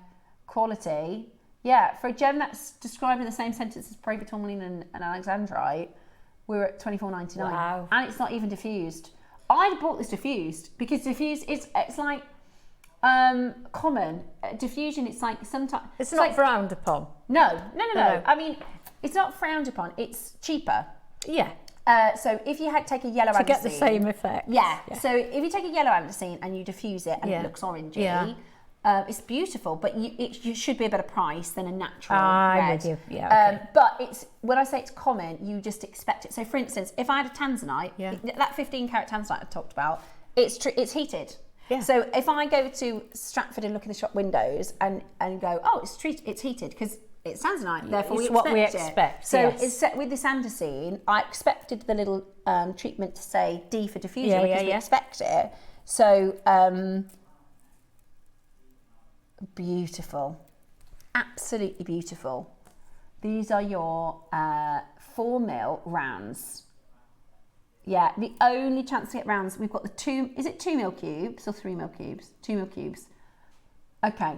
C: quality. Yeah, for a gem that's described in the same sentence as Prairie tourmaline and Alexandrite, we're at $24.99.
D: Wow.
C: And it's not even diffused. I'd bought this diffused because diffused, it's like common. Diffusion, it's like sometimes...
D: It's not
C: like,
D: frowned upon.
C: No.
D: No.
C: I mean, it's not frowned upon. It's cheaper.
D: Yeah.
C: So if you had take a yellow
D: To
C: andesine...
D: get the same effect.
C: Yeah. So if you take a yellow andesine and you diffuse it and it looks orangey, it's beautiful, but it should be a better price than a natural
D: I'm
C: red.
D: with you. Yeah, okay.
C: But it's when I say it's common, you just expect it. So for instance, if I had a tanzanite, that 15 carat tanzanite I talked about, it's heated.
D: Yeah.
C: So if I go to Stratford and look in the shop windows and go, oh, it's heated because it's tanzanite, therefore
D: It's
C: we
D: what we
C: expect it.
D: expect,
C: So
D: yes.
C: it's set with this andesine. I expected the little treatment to say D for diffusion because we expect it. So beautiful, absolutely beautiful. These are your 4mm rounds. Yeah, the only chance to get rounds, we've got the 2mm cubes or 3mm cubes? 2mm cubes. Okay,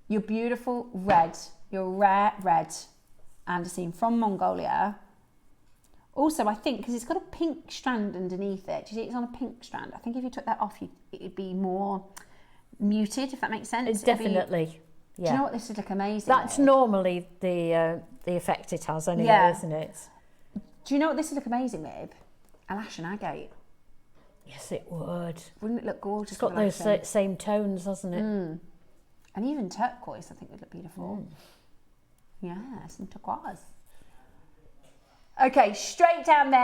C: your beautiful red, your rare red andesine from Mongolia. Also, I think, because it's got a pink strand underneath it, do you see it's on a pink strand? I think if you took that off, it'd be more muted, if that makes sense.
D: Definitely.
C: Do you know what, this would look amazing?
D: That's normally the effect it has anyway, isn't it?
C: Do you know what this would look amazing with? A lash and agate.
D: Yes, it would.
C: Wouldn't it look gorgeous?
D: It's got those same tones, hasn't it?
C: And even turquoise, I think, would look beautiful. Yeah, some turquoise. Okay, straight down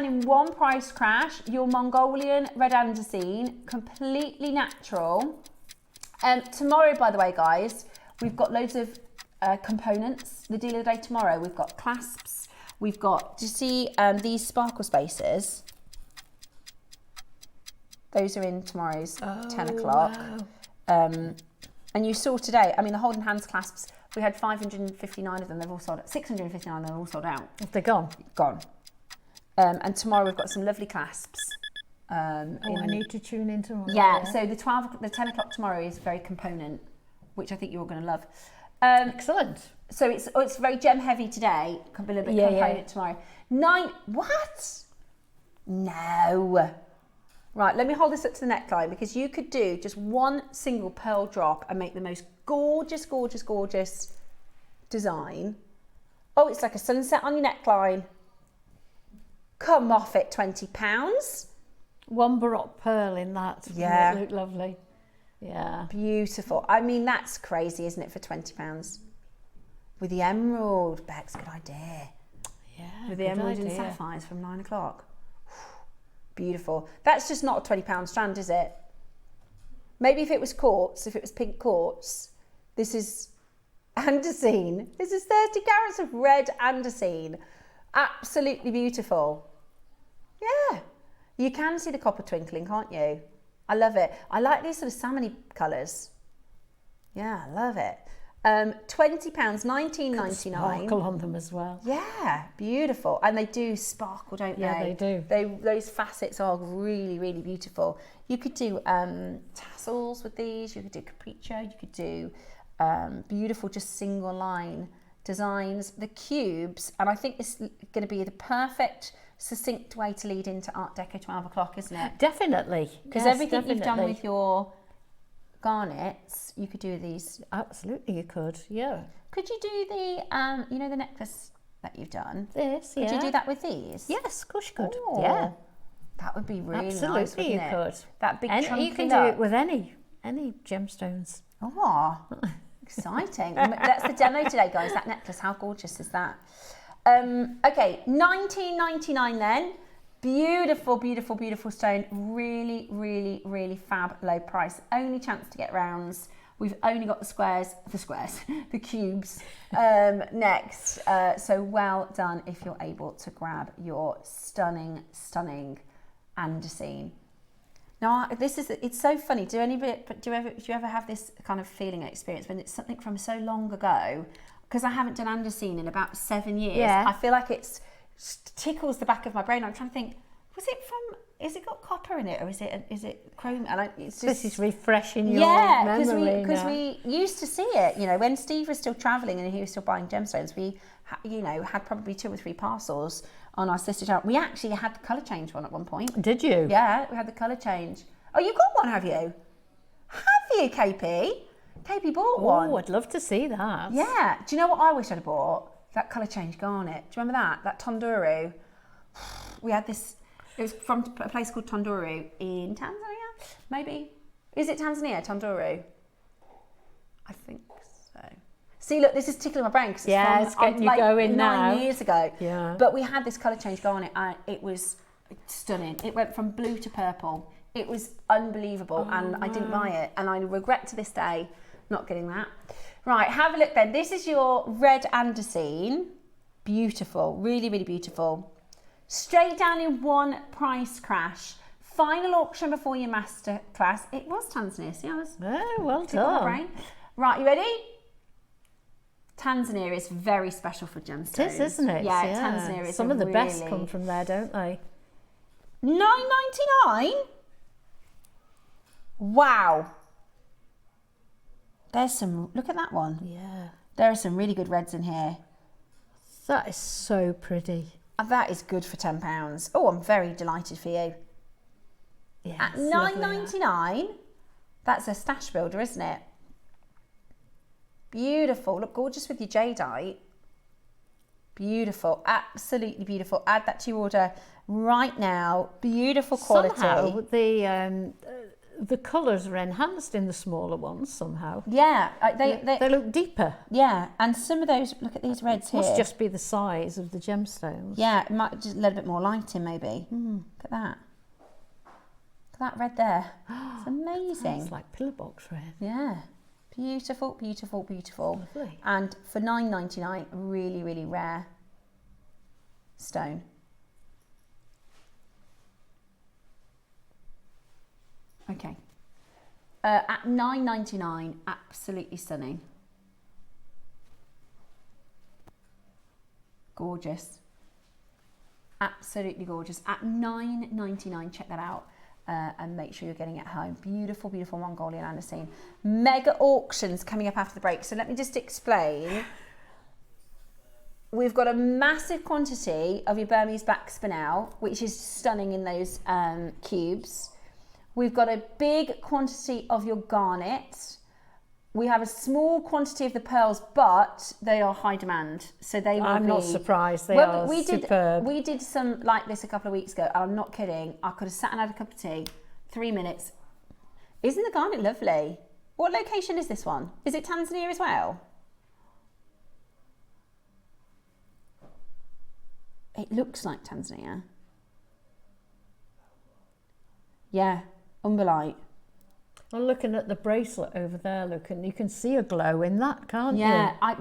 C: in one price crash, your Mongolian red andesine, completely natural. Tomorrow, by the way, guys, we've got loads of components. The deal of the day tomorrow, we've got clasps. We've got, do you see these sparkle spaces? Those are in tomorrow's 10 o'clock.
D: Wow.
C: And you saw today, I mean, the Holden Hands clasps, we had 559 of them, they've all sold out. 659, they're all sold out.
D: They're gone.
C: Gone. And tomorrow we've got some lovely clasps.
D: I need to tune in tomorrow.
C: Yeah, so the 10 o'clock tomorrow is very component, which I think you're all going to love.
D: Excellent.
C: So it's very gem heavy today, a little bit component tomorrow. What? No. Right, let me hold this up to the neckline because you could do just one single pearl drop and make the most gorgeous, gorgeous, gorgeous design. Oh, it's like a sunset on your neckline. Come off it, £20.
D: One baroque pearl in that.
C: Yeah.
D: It looked lovely. Yeah.
C: Beautiful. I mean, that's crazy, isn't it, for £20? With the emerald, Bex, good idea.
D: Yeah.
C: With the emerald and sapphires from 9 o'clock. Beautiful. That's just not a £20 strand, is it? Maybe if it was quartz, if it was pink quartz. This is andesine. This is 30 carats of red andesine. Absolutely beautiful. Yeah. You can see the copper twinkling, can't you? I love it. I like these sort of salmony colours. Yeah, I love it. £20, $19.99.
D: Sparkle on them as well.
C: Yeah, beautiful. And they do sparkle, don't they?
D: Yeah, they do.
C: Those facets are really, really beautiful. You could do tassels with these. You could do capriccio. You could do beautiful, just single line designs. The cubes, and I think this is going to be the perfect, succinct way to lead into Art Deco 12 o'clock, isn't it?
D: Definitely.
C: Because everything you've done with your garnets, you could do these.
D: Absolutely, you could. Yeah.
C: Could you do the, you know, the necklace that you've done?
D: This,
C: Could you do that with these?
D: Yes, of course you could.
C: Oh,
D: yeah.
C: That would be really nice,
D: Absolutely,
C: wouldn't
D: you
C: it?
D: could.
C: That big chunky
D: you can do it with any gemstones.
C: Oh, exciting. That's the demo today, guys. That necklace, how gorgeous is that? Okay, $19.99 then. Beautiful, beautiful, beautiful stone. Really, really, really fab low price. Only chance to get rounds. We've only got the cubes next. So well done if you're able to grab your stunning, stunning andesine. Now, it's so funny. Do you ever have this kind of feeling and experience when it's something from so long ago? Because I haven't done andesine in about 7 years.
D: Yeah.
C: I feel like it tickles the back of my brain. I'm trying to think, was it from Is it got copper in it, or is it chrome? And it's just,
D: This is refreshing your
C: memory.
D: because
C: we used to see it. You know, when Steve was still travelling and he was still buying gemstones, we, had probably 2 or 3 parcels on our sister channel. We actually had the colour change one at one point.
D: Did you?
C: Yeah, we had the colour change. Oh, you got one, have you? Have you, KP? KP bought one.
D: Oh, I'd love to see that.
C: Yeah. Do you know what I wish I'd have bought? That colour change garnet. Do you remember that? That Tonduru. We had this. It was from a place called Tonduru in Tanzania, maybe. Is it Tanzania, Tonduru? I think so. See, look, this is tickling my brain because
D: it's getting you going
C: 9 years ago.
D: Yeah.
C: But we had this colour change garnet and it was stunning. It went from blue to purple. It was unbelievable and I didn't buy it. And I regret to this day not getting that. Right, have a look then. This is your red Andesine. Beautiful, really, really beautiful. Straight down in one price crash. Final auction before your masterclass. It was Tanzania. See, I was
D: well done.
C: Right, you ready? Tanzania is very special for gemstones.
D: It is, isn't it?
C: Yeah, Tanzania is
D: some of the best come from there, don't they?
C: $9.99. Wow. There's some. Look at that one.
D: Yeah.
C: There are some really good reds in here.
D: That is so pretty.
C: That is good for £10. Oh, I'm very delighted for you.
D: Yeah,
C: At $9.99, that's a stash builder, isn't it? Beautiful. Look gorgeous with your jadeite. Beautiful. Absolutely beautiful. Add that to your order right now. Beautiful quality.
D: Somehow the colours are enhanced in the smaller ones somehow.
C: Yeah,
D: they look deeper.
C: Yeah, and some of those, look at these reds here.
D: Must just be the size of the gemstones.
C: Yeah, it might just a little bit more light in maybe. Look at that. Look at that red there. It's amazing.
D: It's like pillar box red.
C: Yeah. Beautiful, beautiful, beautiful.
D: Lovely.
C: And for $9.99, really, really rare stone. Okay. At $9.99, absolutely stunning. Gorgeous. Absolutely gorgeous. At $9.99, check that out. And make sure you're getting it home. Beautiful, beautiful Mongolian Andesine. Mega auctions coming up after the break. So let me just explain. We've got a massive quantity of your Burmese black spinel, which is stunning in those cubes. We've got a big quantity of your garnet. We have a small quantity of the pearls, but they are high demand. So they will
D: I'm not surprised. They are superb.
C: We did some like this a couple of weeks ago. I'm not kidding. I could have sat and had a cup of tea, 3 minutes. Isn't the garnet lovely? What location is this one? Is it Tanzania as well? It looks like Tanzania. Yeah, umberlite.
D: I'm looking at the bracelet over there, look, and you can see a glow in that, can't you?
C: Yeah, I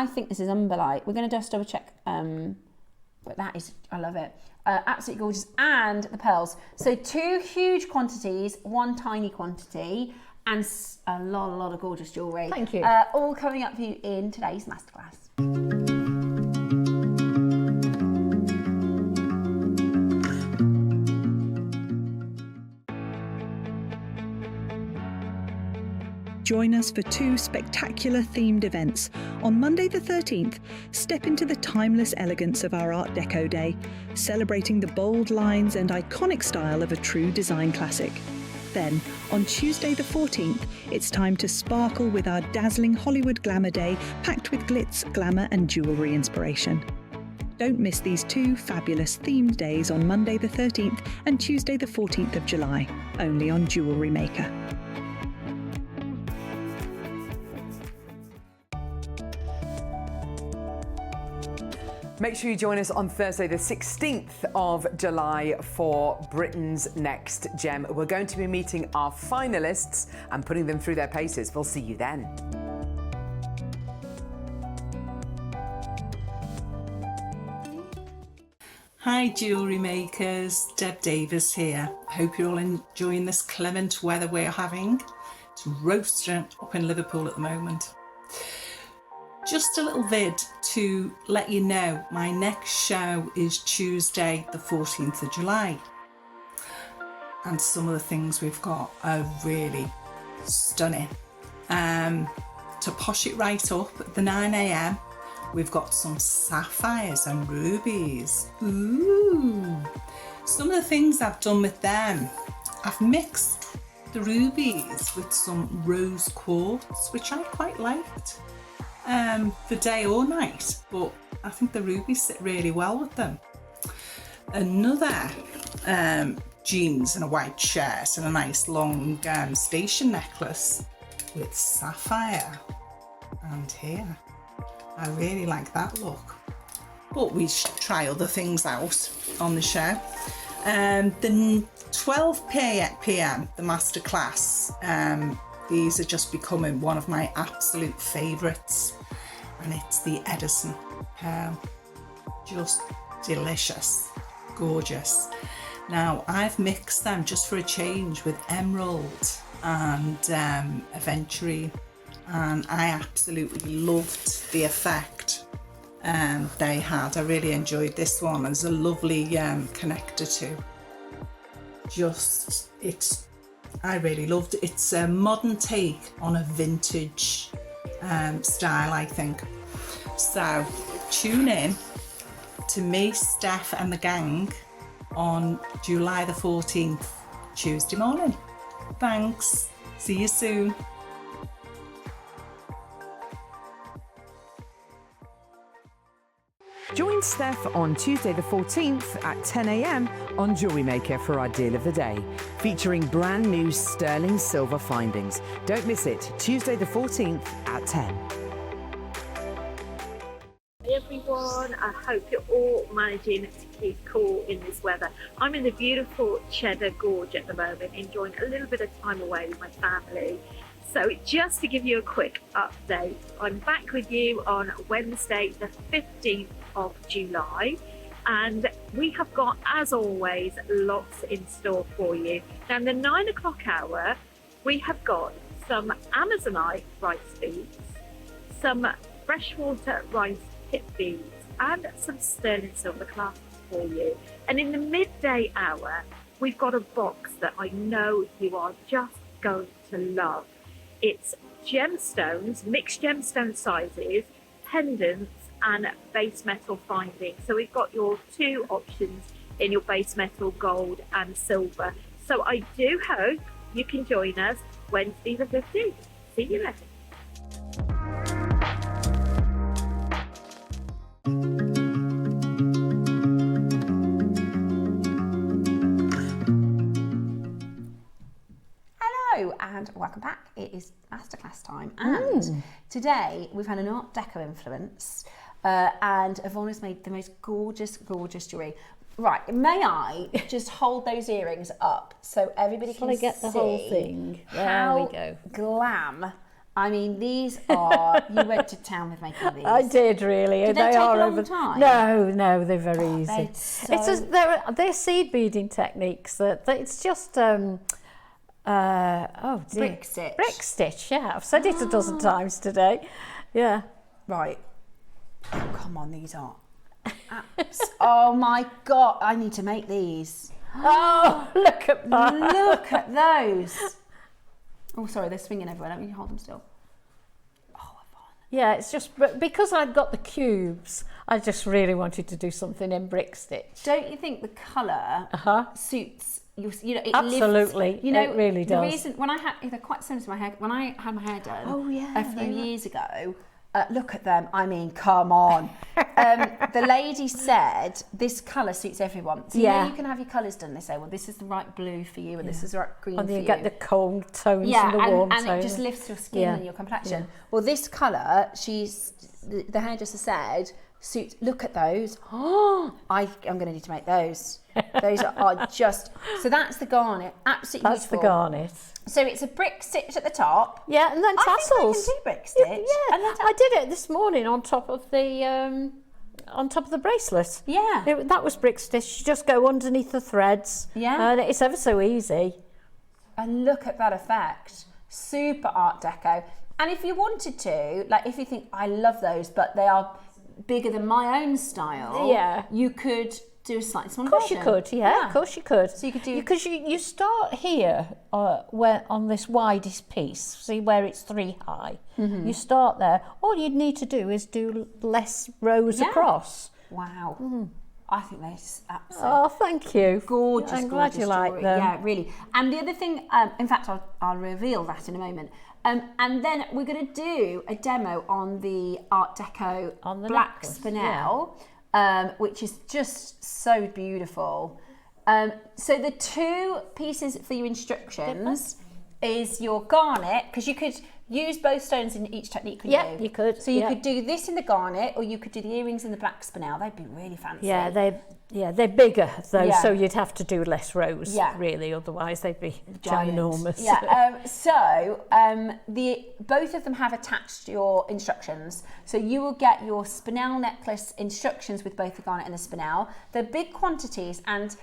C: think this is umberlite. We're going to just double check, but that is, I love it. Absolutely gorgeous. And the pearls. So 2 huge quantities, 1 tiny quantity, and a lot of gorgeous jewellery.
D: Thank you.
C: All coming up for you in today's masterclass.
I: Join us for 2 spectacular themed events. On Monday the 13th, step into the timeless elegance of our Art Deco day, celebrating the bold lines and iconic style of a true design classic. Then, on Tuesday the 14th, it's time to sparkle with our dazzling Hollywood glamour day, packed with glitz, glamour and jewellery inspiration. Don't miss these 2 fabulous themed days on Monday the 13th and Tuesday the 14th of July, only on JewelleryMaker.
E: Make sure you join us on Thursday, the 16th of July for Britain's Next Gem. We're going to be meeting our finalists and putting them through their paces. We'll see you then.
A: Hi jewellery makers, Deb Davis here. Hope you're all enjoying this clement weather we're having. It's roasting up in Liverpool at the moment. Just a little vid to let you know my next show is Tuesday the 14th of July. and some of the things we've got are really stunning. To posh it right up at the 9 a.m, we've got some sapphires and rubies. Ooh! Some of the things I've done with them, I've mixed the rubies with some rose quartz, which I quite liked for day or night, but I think the rubies sit really well with them. Another jeans and a white shirt and a nice long station necklace with sapphire. And here, I really like that look. But we should try other things out on the show. The 12 p.m, the Masterclass, these are just becoming one of my absolute favourites. And it's the Andesine pearl. Just delicious, gorgeous. Now, I've mixed them just for a change with emerald and aventurine, and I absolutely loved the effect they had. I really enjoyed this one. There's a lovely connector too. I really loved it. It's a modern take on a vintage style, I think. So tune in to me, Steph and the gang on July the 14th, Tuesday morning. Thanks. See you soon.
E: Join Steph on Tuesday the 14th at 10 a.m. on JewelleryMaker for our deal of the day, featuring brand new sterling silver findings. Don't miss it, Tuesday the 14th at 10.
F: Hey everyone, I hope you're all managing to keep cool in this weather. I'm in the beautiful Cheddar Gorge at the moment, enjoying a little bit of time away with my family. So just to give you a quick update, I'm back with you on Wednesday the 15th of July, and we have got, as always, lots in store for you. Now in the 9 o'clock hour, we have got some Amazonite rice beads, some freshwater rice pit beads, and some sterling silver clasps for you. And in the midday hour, we've got a box that I know you are just going to love. It's gemstones, mixed gemstone sizes, pendants, and base metal findings. So we've got your two options in your base metal gold and silver. So I do hope you can join us Wednesday the 15th. See you then.
C: Hello and welcome back. It is Masterclass time, and today we've had an Art Deco influence, and Yvonne has made the most gorgeous jewellery. Right, may I just hold those earrings up so everybody can
D: get the
C: see
D: whole thing? There
C: how
D: we go.
C: Glam. I mean, these are, you went to town with making these.
D: I did, really.
C: Did they take
D: are
C: a long time?
D: No, they're very easy. They're seed beading techniques. It's just
C: brick stitch.
D: Brick stitch, yeah. I've said it a dozen times today. Yeah.
C: Right. Oh, come on, these are. Oh my God, I need to make these.
D: Oh, look at that.
C: Look at those. Oh, sorry, they're swinging everywhere. Let me hold them still. Oh, Yvonne.
D: Yeah, it's just because I'd got the cubes, I just really wanted to do something in brick stitch.
C: Don't you think the colour suits? You know, it
D: absolutely.
C: Lifts, you know,
D: it really does.
C: The reason when they're quite similar to my hair. When I had my hair done a few years ago. Look at them. I mean, come on. The lady said this colour suits everyone. So you know you can have your colours done. They say, well, this is the right blue for you, and this is the right green for you.
D: And you get the cold tones and the warm tones.
C: And it just lifts your skin and your complexion. Yeah. Well, this colour, the hairdresser said, suits. Look at those. Oh, I'm going to need to make those. Those are just. So that's the garnet. Absolutely
D: That's
C: beautiful.
D: the garnet.
C: So it's a brick stitch at the top.
D: Yeah, and then tassels.
C: I think I can do brick stitch.
D: Yeah,
C: and then
D: I did it this morning on top of the bracelet.
C: Yeah,
D: that was brick stitch. You just go underneath the threads.
C: Yeah,
D: and it's ever so easy.
C: And look at that effect. Super Art Deco. And if you wanted to, like, if you think I love those, but they are bigger than my own style.
D: Yeah,
C: you could do a slightly smaller
D: Of course you
C: version.
D: could, yeah, of course you could.
C: So you could do...
D: Because you start here where on this widest piece, see where it's 3 high. You start there. All you'd need to do is do less rows across.
C: Wow. I think they're absolutely
D: Oh, thank you.
C: gorgeous.
D: I'm glad you like them.
C: Yeah, really. And the other thing, in fact, I'll reveal that in a moment. And then we're going to do a demo on the Art Deco
D: On the
C: black
D: necklace,
C: spinel, which is just so beautiful. So the 2 pieces for your instructions is your garnet, because you could use both stones in each technique, couldn't you?
D: Yeah, you could.
C: So you could do this in the garnet, or you could do the earrings in the black spinel. They'd be really fancy.
D: Yeah, they're bigger though,
C: Yeah.
D: so you'd have to do less rows.
C: Yeah.
D: Really, otherwise they'd be
C: Giant.
D: ginormous.
C: Yeah. Both of them have attached your instructions. So you will get your spinel necklace instructions with both the garnet and the spinel. They're big quantities, and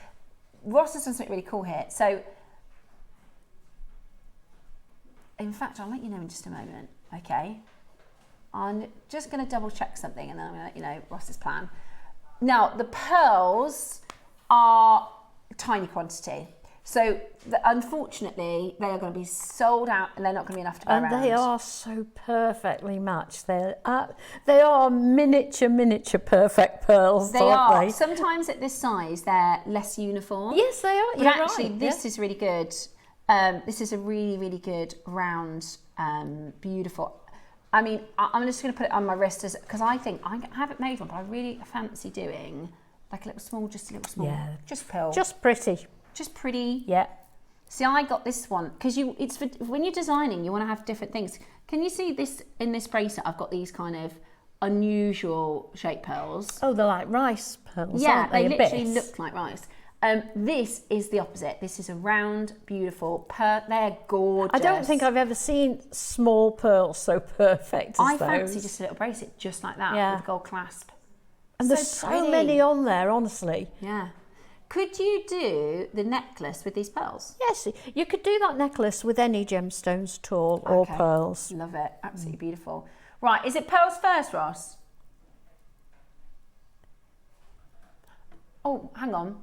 C: Ross has done something really cool here. So, in fact, I'll let you know in just a moment. Okay. I'm just going to double check something, and then I'm going to let you know Ross's plan. Now, the pearls are tiny quantity. So, unfortunately, they are going to be sold out, and they're not going to be enough to go
D: And
C: around.
D: they are so perfectly matched. They are miniature perfect pearls,
C: They
D: aren't
C: are.
D: they?
C: Sometimes at this size, they're less uniform.
D: Yes, they are.
C: But
D: You're
C: actually,
D: right.
C: this is really good. This is a really, really good round, beautiful. I mean, I'm just going to put it on my wrist because I think I haven't made one, but I really fancy doing like a little small,
D: Yeah.
C: just pearl,
D: Just pretty.
C: just pretty.
D: Yeah.
C: See, I got this one because it's for when you're designing, you want to have different things. Can you see this in this bracelet? I've got these kind of unusual shaped pearls.
D: Oh, they're like rice pearls,
C: Yeah,
D: aren't they?
C: they
D: A
C: literally
D: bit.
C: look like rice. This is the opposite. This is a round, beautiful They're gorgeous.
D: I don't think I've ever seen small pearls so perfect as
C: I
D: those.
C: fancy just a little bracelet just like that
D: Yeah.
C: with a gold clasp.
D: And there's so
C: pretty.
D: many on there, honestly.
C: Yeah. Could you do the necklace with these pearls?
D: Yes, you could do that necklace with any gemstones at all, or
C: Okay.
D: pearls.
C: Love it. Absolutely beautiful. Right, is it pearls first, Ross? Oh, hang on.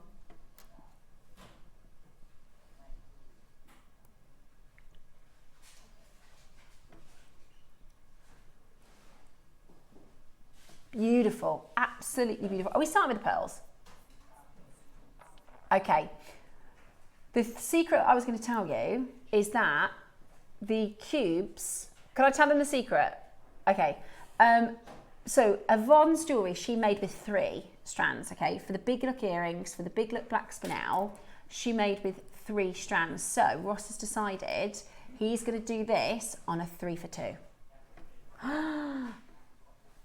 C: Beautiful, absolutely beautiful. Are we starting with the pearls? Okay. The secret I was going to tell you is that the cubes, can I tell them the secret? Okay. So Yvonne's jewellery, she made with 3 strands, okay? For the big look earrings, for the big look black spinel, she made with 3 strands. So Ross has decided he's going to do this on a 3 for 2.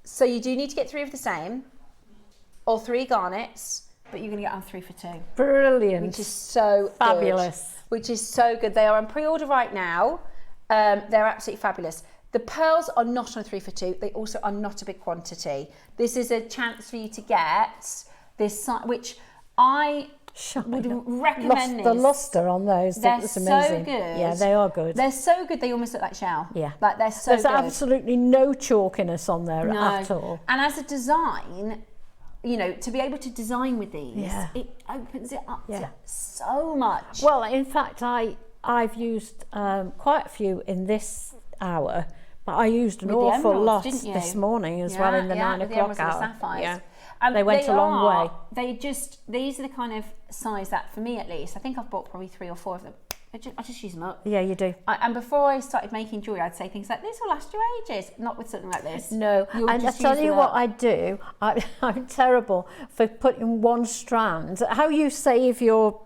C: So you do need to get 3 of the same, or 3 garnets, but you're going to get on 3 for 2.
D: Brilliant.
C: Which is so
D: fabulous.
C: Good. Which is so good. They are on pre-order right now. They're absolutely fabulous. The pearls are not on 3 for 2. They also are not a big quantity. This is a chance for you to get this, which I would recommend.
D: The luster on those,
C: They're
D: that's
C: so
D: amazing.
C: good.
D: Yeah, they are good.
C: They're so good. They almost look like shell.
D: Yeah,
C: like they're so
D: There's
C: good.
D: absolutely no chalkiness on there at all.
C: And as a design, you know, to be able to design with these, it opens it up to so much.
D: Well, in fact, I've used quite a few in this hour, but I used an
C: With the
D: awful
C: emeralds,
D: lot
C: didn't you?
D: this morning as well in the 9
C: with the
D: o'clock
C: emeralds and the
D: hour.
C: sapphires.
D: Yeah.
C: And
D: They went a long way.
C: These are the kind of size that, for me at least, I think I've bought probably 3 or 4 of them. I just use them up.
D: Yeah, you do.
C: And before I started making jewellery, I'd say things like, this will last you ages. Not with something like this.
D: No,
C: You'll
D: and I
C: just
D: tell
C: use
D: you
C: them
D: what
C: up.
D: I do. I'm terrible for putting one strand. How you save your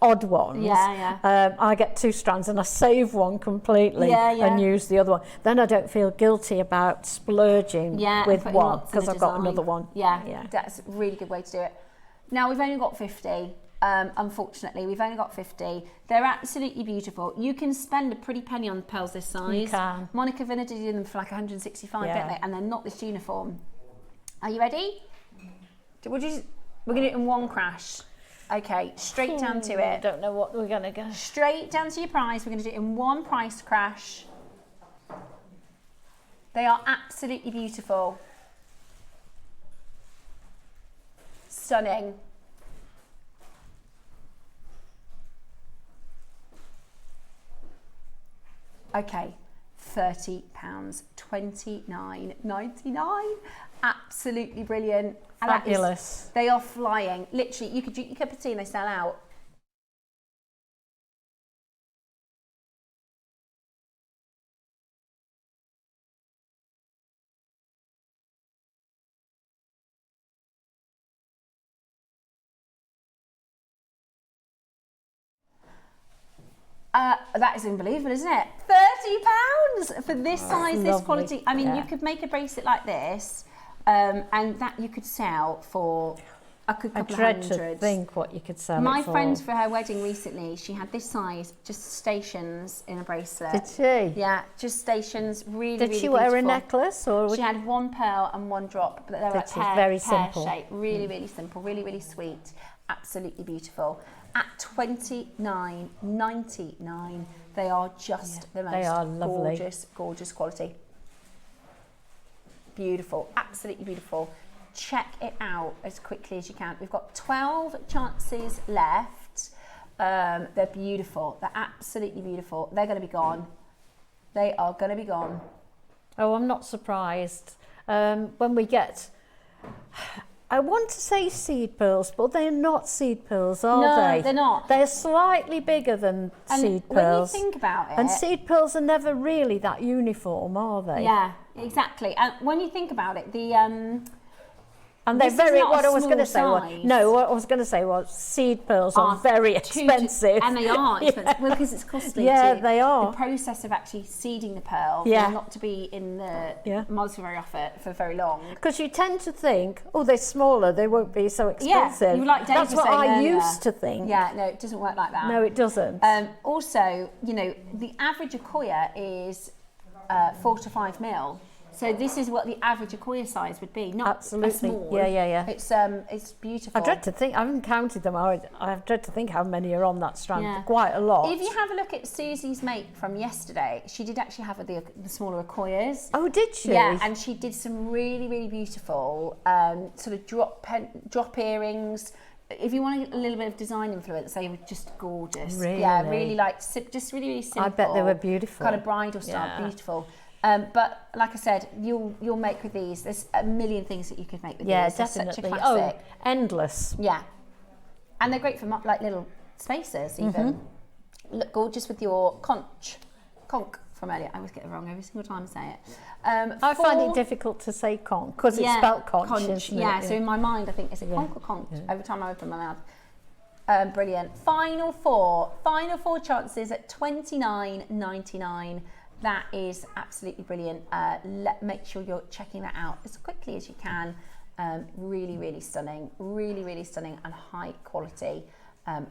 D: odd ones. I get 2 strands and I save one completely and use the other one. Then I don't feel guilty about splurging with one because I've got another one.
C: Yeah, that's a really good way to do it. Now we've only got 50. Unfortunately, we've only got 50. They're absolutely beautiful. You can spend a pretty penny on pearls this size.
D: You can.
C: Monica Vinner did them for like 165, don't they? And they're not this uniform. Are you ready? We're going to do it in one crash. Okay, straight down to
D: I
C: it.
D: don't know what we're going to go.
C: Straight down to your price. We're going to do it in one price crash. They are absolutely beautiful. stunning. Okay, £30, £29.99. Absolutely brilliant. And
D: Fabulous.
C: They are flying. Literally, you could drink your cup of tea and they sell out. That is unbelievable, isn't it? £30 for this size, this quality. I mean, you could make a bracelet like this, and that you could sell for a couple of hundreds.
D: I dread to think what you could sell
C: My
D: it for.
C: friend, for her wedding recently, she had this size, just stations in a bracelet.
D: Did she?
C: Yeah, just stations, really,
D: Did
C: really
D: she wear
C: beautiful.
D: a necklace? Or
C: She had one pearl and one drop, but they were like
D: very
C: pear
D: simple.
C: shape. Really, really simple, really, really sweet. Absolutely beautiful. At $29.99, they are just the most gorgeous, gorgeous quality. Beautiful, absolutely beautiful. Check it out as quickly as you can. We've got 12 chances left. They're beautiful. They're absolutely beautiful. They're going to be gone. They are going to be gone.
D: Oh, I'm not surprised. When we get... I want to say seed pearls, but they're not seed pearls, are they?
C: No, they're not.
D: They're slightly bigger than seed pearls.
C: When you think about it...
D: And seed pearls are never really that uniform, are they?
C: Yeah, exactly. And when you think about it, the...
D: And they're very, what I was going to say, what I was going to say was seed pearls are very expensive.
C: And they are expensive, well, because it's costly
D: Yeah,
C: too.
D: they are.
C: The process of actually seeding the pearl, not to be in the mold very often for very long.
D: Because you tend to think, oh, they're smaller, they won't be so expensive.
C: Yeah, you like Dave
D: That's what I used to think.
C: Yeah, no, it doesn't work like that.
D: No, it doesn't.
C: Also, you know, the average Akoya is 4 to 5 mil. So this is what the average Akoya size would be, not
D: Absolutely.
C: a small.
D: Yeah.
C: It's beautiful.
D: I dread to think, I haven't counted them, I dread to think how many are on that strand, quite a lot.
C: If you have a look at Susie's make from yesterday, she did actually have the smaller Akoyas.
D: Oh, did she?
C: Yeah, and she did some really, really beautiful sort of drop earrings. If you want a little bit of design influence, they were just gorgeous.
D: Really?
C: Yeah, really just really, really simple.
D: I bet they were beautiful.
C: Kind of bridal style, beautiful. But like I said, you'll make with these. There's a million things that you could make with these.
D: Yeah,
C: They're
D: definitely.
C: such a classic.
D: Oh, endless.
C: Yeah, and they're great for like little spaces even. Look gorgeous with your conch from earlier. I always get it wrong every single time I say it.
D: I find it difficult to say conch because it's spelt conch, isn't it?
C: Yeah, so in my mind I think, is it conch or conch? Every time I open my mouth. Brilliant. Final four chances at $29.99. That is absolutely brilliant. Make sure you're checking that out as quickly as you can. Really, really stunning. Really, really stunning and high quality.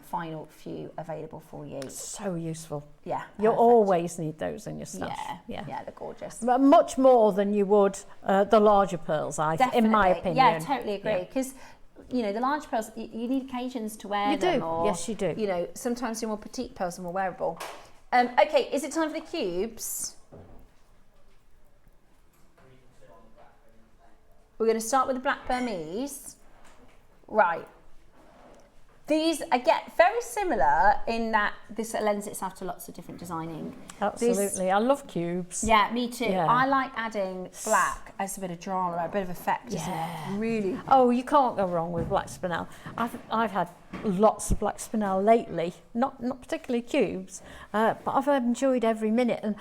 C: Final few available for you.
D: So useful.
C: Yeah.
D: You'll always need those in your stuff.
C: Yeah, they're gorgeous.
D: Much more than you would the larger pearls, in my opinion.
C: Yeah, totally agree. Because you know, the large pearls, you need occasions to wear them. Or,
D: yes, you do.
C: You know, sometimes your more petite pearls are more wearable. Okay, is it time for the cubes? We're going to start with the black Burmese. Right. These, again, very similar in that this lends itself to lots of different designing.
D: Absolutely. I love cubes.
C: Yeah, me too.
D: Yeah.
C: I like adding black as a bit of drama, a bit of effect, isn't it? Really.
D: Oh, you can't go wrong with black spinel. I've had lots of black spinel lately, not particularly cubes, but I've enjoyed every minute. And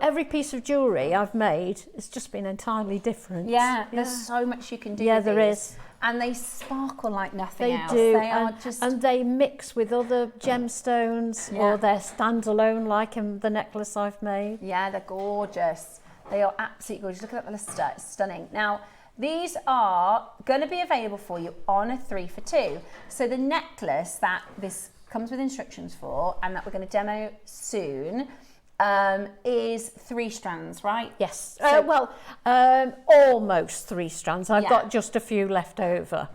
D: every piece of jewellery I've made has just been entirely different.
C: Yeah, there's so much you can do
D: Yeah,
C: with
D: there
C: these.
D: is.
C: And they sparkle like nothing else.
D: They do,
C: They are just...
D: and they mix with other gemstones, or they're standalone, like in the necklace I've made.
C: Yeah, they're gorgeous. They are absolutely gorgeous. Look at that luster, it's stunning. Now, these are going to be available for you on a 3 for 2. So the necklace that this comes with instructions for, and that we're going to demo soon, is 3 strands, right?
D: Yes.
C: So,
D: almost 3 strands. I've got just a few left over.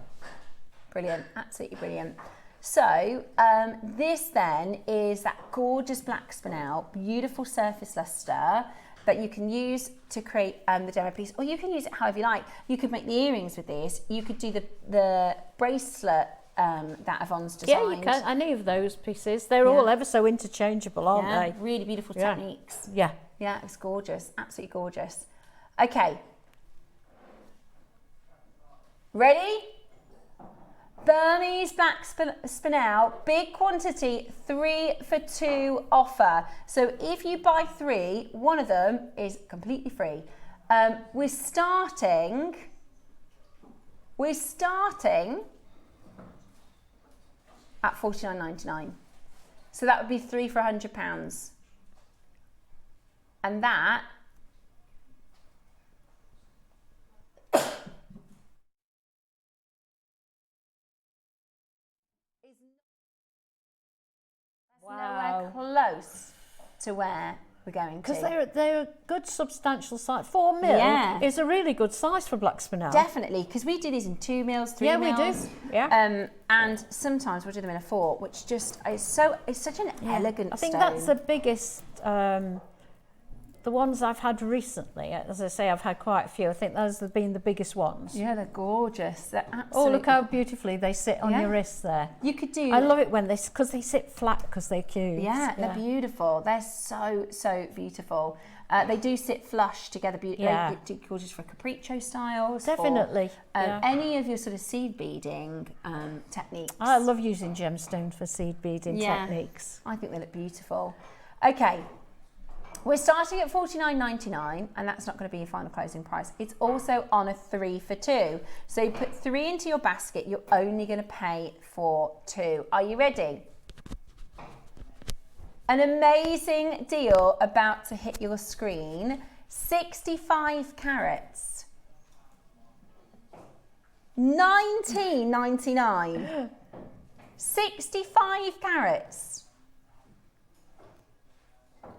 C: Brilliant, absolutely brilliant. So this then is that gorgeous black spinel, beautiful surface luster. that you can use to create the demo piece, or you can use it however you like. You could make the earrings with this. You could do the bracelet that Yvonne's designed.
D: Yeah, you can. Any of those pieces. They're all ever so interchangeable, aren't they?
C: Really beautiful techniques.
D: Yeah.
C: Yeah, it's gorgeous. Absolutely gorgeous. Okay. Ready? Burmese black spinel, big quantity, 3 for 2 offer. So if you buy 3, one of them is completely free. We're starting at $49.99. So that would be 3 for £100. And that nowhere close to where we're going to.
D: Because they're a good substantial size. 4 mil is a really good size for black spinel.
C: Definitely, because we do these in 2 mils, 3 mils.
D: Yeah, we do. Yeah.
C: And sometimes we'll do them in a 4, which just is such an elegant
D: I think
C: stone.
D: that's the biggest. The ones I've had recently, as I say, I've had quite a few. I think those have been the biggest ones.
C: Yeah, they're gorgeous. They're absolutely.
D: Oh, look how beautifully they sit on your wrist there.
C: You could do.
D: I love it when because they sit flat because they're cute.
C: Yeah, they're beautiful. They're so beautiful. They do sit flush together. They do gorgeous for capriccio styles.
D: Definitely.
C: Any of your sort of seed beading techniques.
D: I love using gemstones for seed beading techniques.
C: I think they look beautiful. Okay. We're starting at $49.99, and that's not going to be your final closing price. It's also on a 3 for 2. So you put 3 into your basket, you're only going to pay for 2. Are you ready? An amazing deal about to hit your screen. 65 carats. $19.99. 65 carats.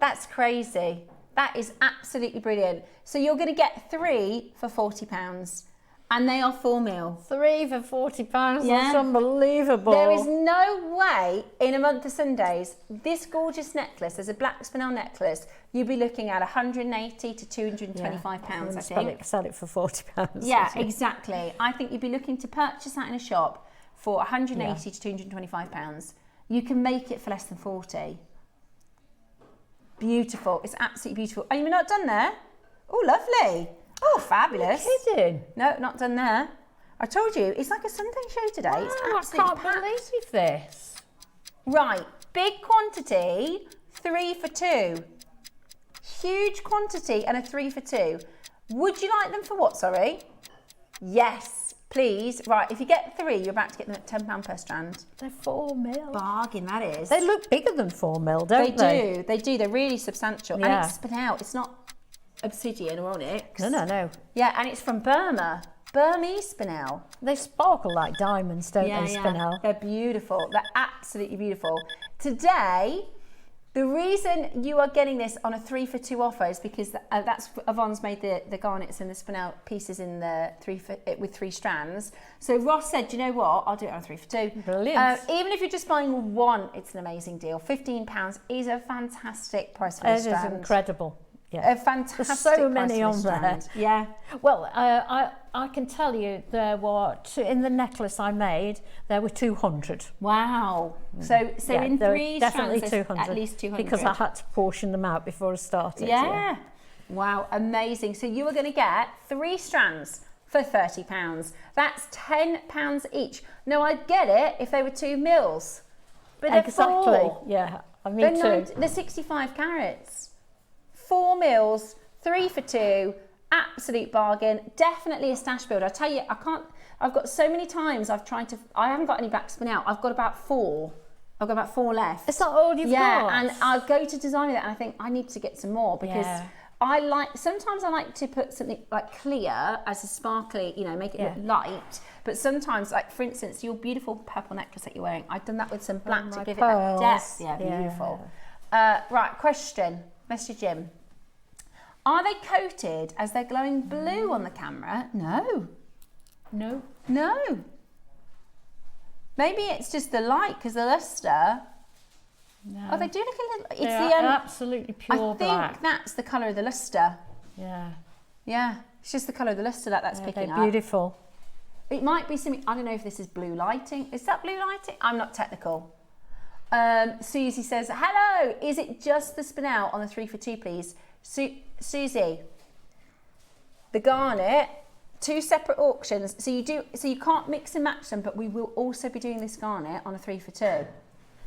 C: That's crazy. That is absolutely brilliant. So you're going to get 3 for £40, and they are 4 mil.
D: 3 for £40. That's unbelievable.
C: There is no way in a month of Sundays, this gorgeous necklace, as a black spinel necklace, you'd be looking at £180 to £225, I think.
D: Sell it for £40.
C: Yeah, exactly. I think you'd be looking to purchase that in a shop for £180 to £225. You can make it for less than 40. Beautiful. It's absolutely beautiful. Oh, you're not done there? Oh, lovely. Oh, fabulous.
D: You're kidding?
C: No, not done there. I told you, it's like a Sunday show today.
D: Wow,
C: It's
D: I
C: absolutely
D: can't believe this.
C: Right, big quantity, 3 for 2. Huge quantity and a 3 for 2. Would you like them for what, sorry? Yes, please. Right, if you get 3, you're about to get them at £10 per strand.
D: They're 4 mil.
C: Bargain, that is.
D: They look bigger than 4 mil, don't they?
C: They do. They're really substantial.
D: Yeah.
C: And it's spinel. It's not obsidian or onyx.
D: No.
C: Yeah, and it's from Burma. Burmese spinel.
D: They sparkle like diamonds, don't they, spinel?
C: They're beautiful. They're absolutely beautiful. Today, the reason you are getting this on a 3 for 2 offer is because that's Yvonne's made the garnets and the spinel pieces in the with 3 strands. So Ross said, do you know what? I'll do it on a 3 for 2.
D: Brilliant.
C: Even if you're just buying one, it's an amazing deal. £15 is a fantastic price for a strand.
D: It is incredible. Yeah.
C: A fantastic
D: There's so many on there.
C: Yeah.
D: Well, I can tell you there were in the necklace I made, there were 200.
C: Wow. So in 3
D: definitely
C: strands,
D: 200.
C: at least 200.
D: Because I had to portion them out before I started.
C: Yeah. Wow, amazing. So you are going to get 3 strands for £30. That's £10 each. Now, I'd get it if they were 2 mils. But
D: exactly.
C: They're 4.
D: Yeah, me too.
C: They're 65 carats. 4 mils, 3 for 2, absolute bargain. Definitely a stash builder. I tell you, I've got so many times I haven't got any black spinel. I've got about 4. I've got about 4 left.
D: Is that all you've got?
C: Yeah, and I'll go to design it and I think I need to get some more because sometimes I like to put something like clear as a sparkly, make it look light. But sometimes, like for instance, your beautiful purple necklace that you're wearing, I've done that with some black to give it that depth. Yeah, beautiful. Right, question. Mr. Jim. Are they coated as they're glowing blue on the camera? No. Maybe it's just the light because the luster.
D: No.
C: Oh, they do look a little. It's
D: They're absolutely pure
C: I think
D: black.
C: that's the colour of the luster.
D: Yeah.
C: Yeah, it's just the colour of the luster that's picking
D: They're
C: up.
D: beautiful.
C: It might be something. I don't know if this is blue lighting. Is that blue lighting? I'm not technical. Susie says, "Hello. Is it just the spinel on the 3 for 2, please?" Susie, the garnet. 2 separate auctions, so you can't mix and match them, but we will also be doing this garnet on a 3 for 2.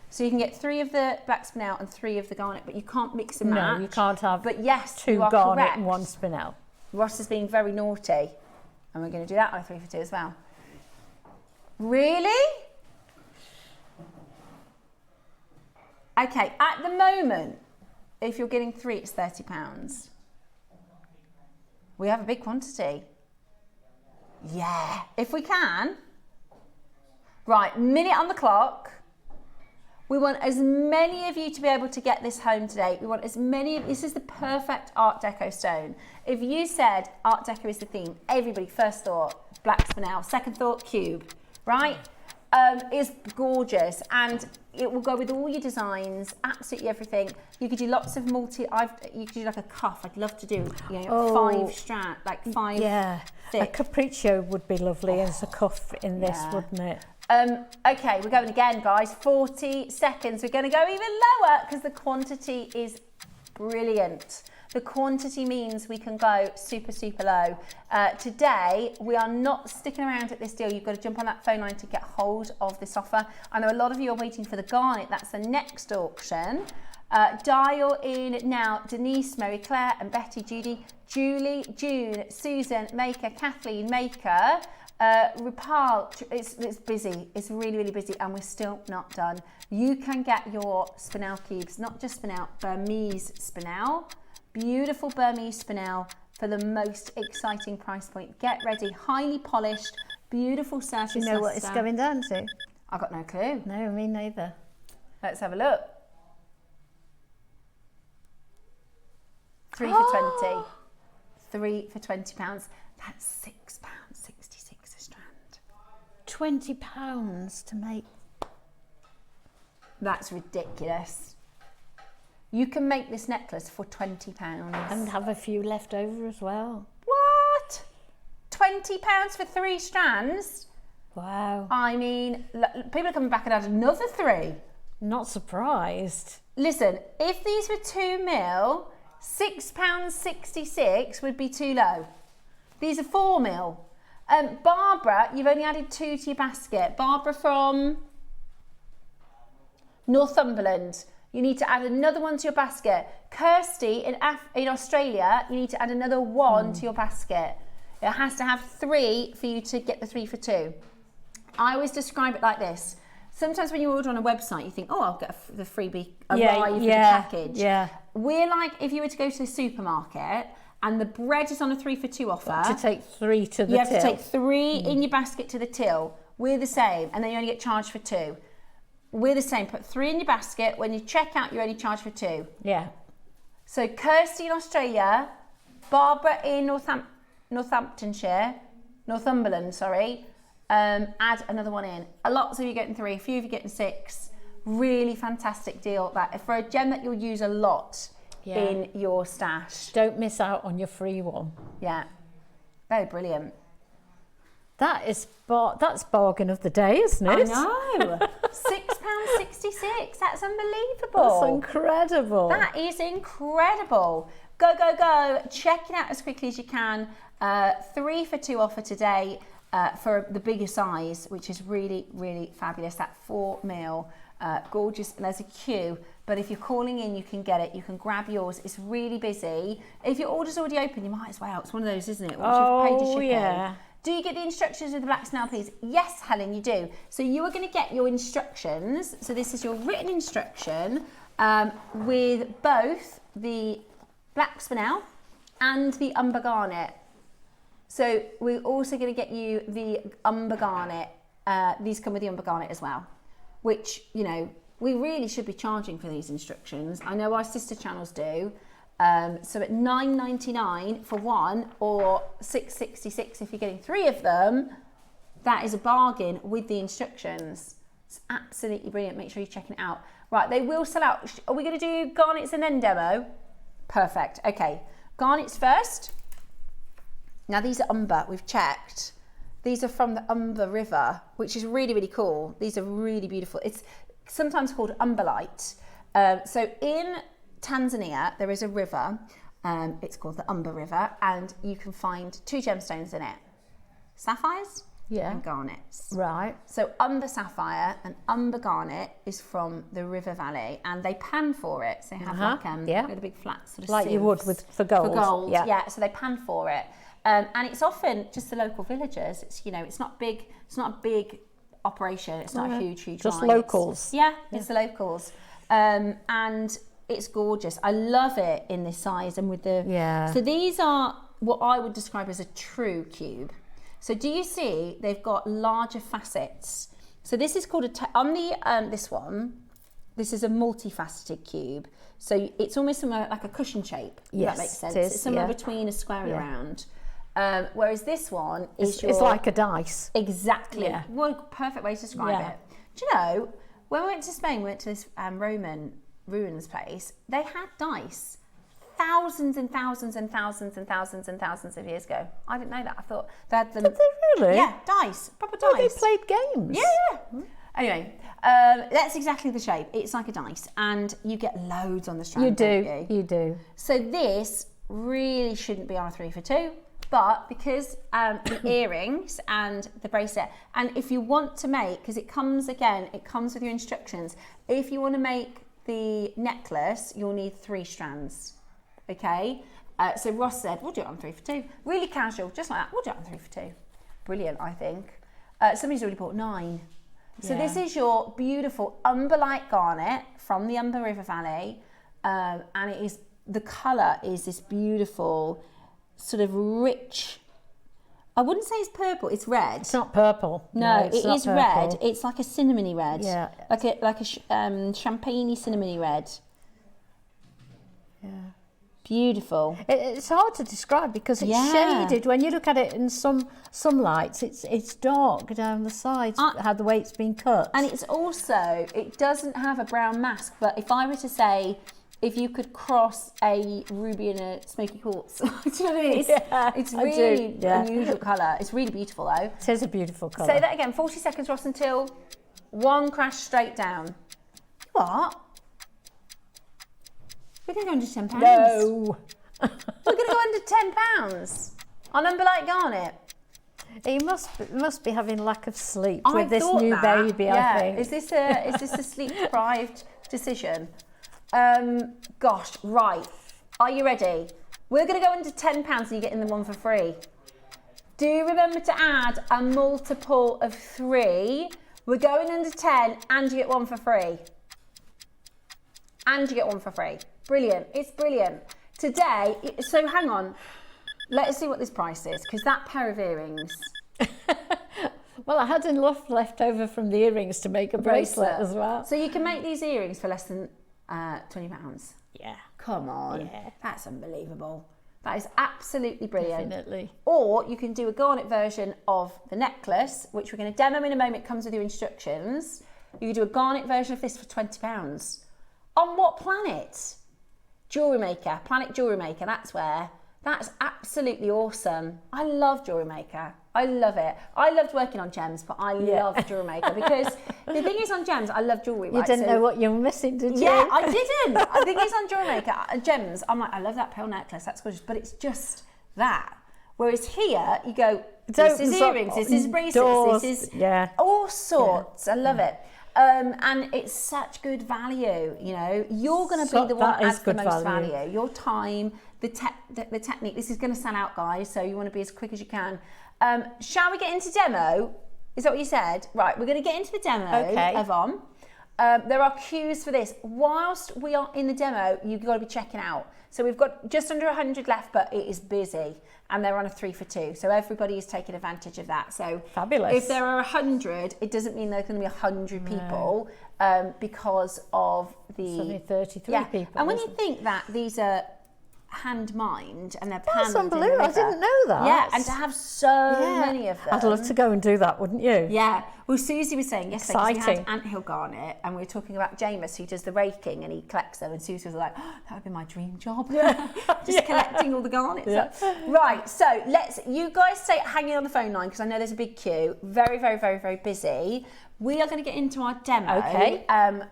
C: So you can get 3 of the black spinel and 3 of the garnet, but you can't mix and match.
D: No, you can't have.
C: But yes,
D: 2
C: you are
D: garnet
C: correct.
D: and 1 spinel.
C: Ross is being very naughty, and we're going to do that on a 3 for 2 as well. Really? Okay, at the moment, if you're getting 3, it's £30. We have a big quantity. Yeah, if we can. Right, minute on the clock. We want as many of you to be able to get this home today. We want as many, this is the perfect Art Deco stone. If you said Art Deco is the theme, everybody, first thought, black spinel, second thought, cube, right? Is gorgeous, and it will go with all your designs, absolutely everything. You could do lots of you could do like a cuff. I'd love to do, 5 strand, like 5
D: Yeah,
C: thick.
D: a capriccio would be lovely as a cuff in this,
C: Yeah.
D: wouldn't it?
C: Okay, we're going again, guys. 40 seconds. We're going to go even lower because the quantity is brilliant. The quantity means we can go super, super low. Today, we are not sticking around at this deal. You've got to jump on that phone line to get hold of this offer. I know a lot of you are waiting for the garnet. That's the next auction. Dial in now. Denise, Mary Claire and Betty, Judy, Julie, June, Susan, Maker, Kathleen, Maker, Rupal. It's busy. It's really, really busy, and we're still not done. You can get your spinel cubes, not just spinel, Burmese spinel. Beautiful Burmese spinel for the most exciting price point. Get ready, highly polished, beautiful surface.
D: Do you know what it's
C: luster.
D: going down to?
C: I've got no clue.
D: No, me neither.
C: Let's have a look. 3 for 20. 3 for £20. That's £6.66 a strand.
D: £20 to make.
C: That's ridiculous. You can make this necklace for £20.
D: And have a few left over as well.
C: What? £20 for 3 strands?
D: Wow.
C: I mean, people are coming back and add another 3.
D: Not surprised.
C: Listen, if these were 2 mil, £6.66 would be too low. These are 4 mil. Barbara, you've only added 2 to your basket. Barbara from Northumberland, you need to add another 1 to your basket. Kirsty in Australia, you need to add another 1 to your basket. It has to have 3 for you to get the 3 for 2. I always describe it like this. Sometimes when you order on a website, you think, oh, I'll get the freebie arrive with the package.
D: Yeah.
C: We're like, if you were to go to the supermarket and the bread is on a 3 for 2 offer.
D: To take 3 to the till.
C: You have to take 3 in your basket to the till. We're the same, and then you only get charged for 2. We're the same. Put 3 in your basket. When you check out, you're only charged for 2.
D: Yeah.
C: So Kirsty in Australia, Barbara in Northumberland, sorry. Add another 1 in. Lots of you getting 3, a few of you getting 6. Really fantastic deal. That for a gem that you'll use a lot in your stash.
D: Don't miss out on your free one.
C: Yeah, very brilliant.
D: That's bargain of the day, isn't it?
C: I know. £6.66. That's unbelievable.
D: That's incredible.
C: That is incredible. Go, go, go. Check it out as quickly as you can. 3 for 2 offer today for the bigger size, which is really, really fabulous. That 4 mil. Gorgeous. There's a queue, but if you're calling in, you can get it. You can grab yours. It's really busy. If your order's already open, you might as well. It's one of those, isn't it? Once you've paid your shipping.
D: Yeah.
C: Do you get the instructions with the black spinel, please? Yes, Helen, you do. So you are going to get your instructions. So this is your written instruction with both the black spinel and the umber garnet. So we're also going to get you the umber garnet. These come with the umber garnet as well, which, you know, we really should be charging for these instructions. I know our sister channels do. So at $9.99 for 1 or $6.66 if you're getting 3 of them, that is a bargain with the instructions. It's absolutely brilliant. Make sure you're checking it out. Right, they will sell out. Are we going to do garnets and then demo? Perfect. Okay, garnets first. Now these are umber, we've checked. These are from the Umber River, which is really, really cool. These are really beautiful. It's sometimes called umberlite. So in Tanzania, there is a river. It's called the Umber River, and you can find 2 gemstones in it. Sapphires and garnets.
D: Right.
C: So umber sapphire and umber garnet is from the river valley, and they pan for it. So they have with a big flat sort of
D: like you would for gold.
C: For gold, yeah. So they pan for it, and it's often just the local villagers. It's it's not big. It's not a big operation. It's not a huge
D: just
C: line.
D: locals.
C: It's the locals, and it's gorgeous. I love it in this size and with the So these are what I would describe as a true cube. So do you see they've got larger facets? So this is called on the this one. This is a multifaceted cube. So it's almost like a cushion shape. If that makes sense.
D: It is,
C: it's somewhere between a square and a round. Whereas this one is
D: it's like a dice.
C: Exactly.
D: Yeah.
C: What a perfect way to describe it. Do you know when we went to Spain? We went to this Roman ruins place. They had dice. Thousands and thousands and thousands and thousands and thousands of years ago. I didn't know that. I thought they had them.
D: Did they really?
C: Yeah, dice, proper dice.
D: Oh, they played games.
C: Yeah. Anyway, that's exactly the shape. It's like a dice, and you get loads on the strand.
D: You do.
C: So this really shouldn't be on a 3 for 2, but because the earrings and the bracelet, and if you want to make, because it comes with your instructions. If you want to make the necklace, you'll need 3 strands. Okay, so Ross said, we'll do it on 3 for 2. Really casual, just like that. We'll do it on 3 for 2. Brilliant, I think. Somebody's already bought 9. So this is your beautiful umberlite garnet from the Umber River Valley. And the colour is this beautiful, sort of rich, I wouldn't say it's purple, it's red.
D: It's not purple.
C: No,
D: it's
C: it
D: not
C: is
D: purple.
C: red. It's like a cinnamony red.
D: Yeah.
C: Like a champagne-y cinnamony red.
D: Yeah.
C: Beautiful.
D: It's hard to describe because it's shaded. When you look at it in some lights, it's dark down the sides, how the way it's been cut.
C: And it's also, it doesn't have a brown mask, but if I were to say, if you could cross a ruby and a smoky quartz, do you know what I mean? It's really unusual colour. It's really beautiful though.
D: It is a beautiful colour.
C: Say that again, 40 seconds, Ross, until one crash straight down. What? We're going to go under £10.
D: No.
C: We're going to go under £10 on umberlite garnet.
D: He must be having lack of sleep with this new baby, I think.
C: Is this a sleep-deprived decision? Gosh, right. Are you ready? We're going to go under £10 and you're getting the one for free. Do remember to add a multiple of 3. We're going under 10 and you get one for free. And you get one for free. Brilliant. It's brilliant. Today, so hang on. Let's see what this price is, because that pair of earrings.
D: Well, I had enough left over from the earrings to make a bracelet as well.
C: So you can make these earrings for less than £20.
D: Yeah.
C: Come on.
D: Yeah.
C: That's unbelievable. That is absolutely brilliant.
D: Definitely.
C: Or you can do a garnet version of the necklace, which we're going to demo in a moment. It comes with your instructions. You can do a garnet version of this for £20. On what planet? JewelleryMaker, Planet JewelleryMaker, that's absolutely awesome. I love JewelleryMaker. I love it. I loved working on gems, but I love JewelleryMaker because the thing is on gems, I love jewellery.
D: You didn't know what you were missing, did you?
C: Yeah, I didn't. The thing is on JewelleryMaker, gems, I'm like, I love that pearl necklace, that's gorgeous, but it's just that. Whereas here, you go, this is earrings, this is bracelets, this is all sorts. I love it. And it's such good value, you know. You're going to be the one that adds the most value. Your time, the technique. This is going to sell out, guys, so you want to be as quick as you can. Shall we get into demo? Is that what you said? Right, we're going to get into the demo, Yvonne. There are cues for this. Whilst we are in the demo, you've got to be checking out. So we've got just under 100 left, but it is busy. And they're on a 3 for 2. So everybody is taking advantage of that. So
D: fabulous.
C: If there are 100, it doesn't mean there's going to be 100 people because of the...
D: It's only 33 people.
C: And when you think that these are hand mined and they're
D: That's
C: panned in the
D: unbelievable. I
C: river.
D: didn't know that.
C: Yeah, and to have so many of them.
D: I'd love to go and do that, wouldn't you?
C: Yeah. Well, Susie was saying yesterday, 'cause we
D: Exciting.
C: had anthill garnet and we were talking about Jameis who does the raking and he collects them, and Susie was like, oh, that would be my dream job. Just collecting all the garnets.
D: Yeah.
C: Right, so you guys stay hanging on the phone line because I know there's a big queue. Very, very, very, very busy. We are going to get into our demo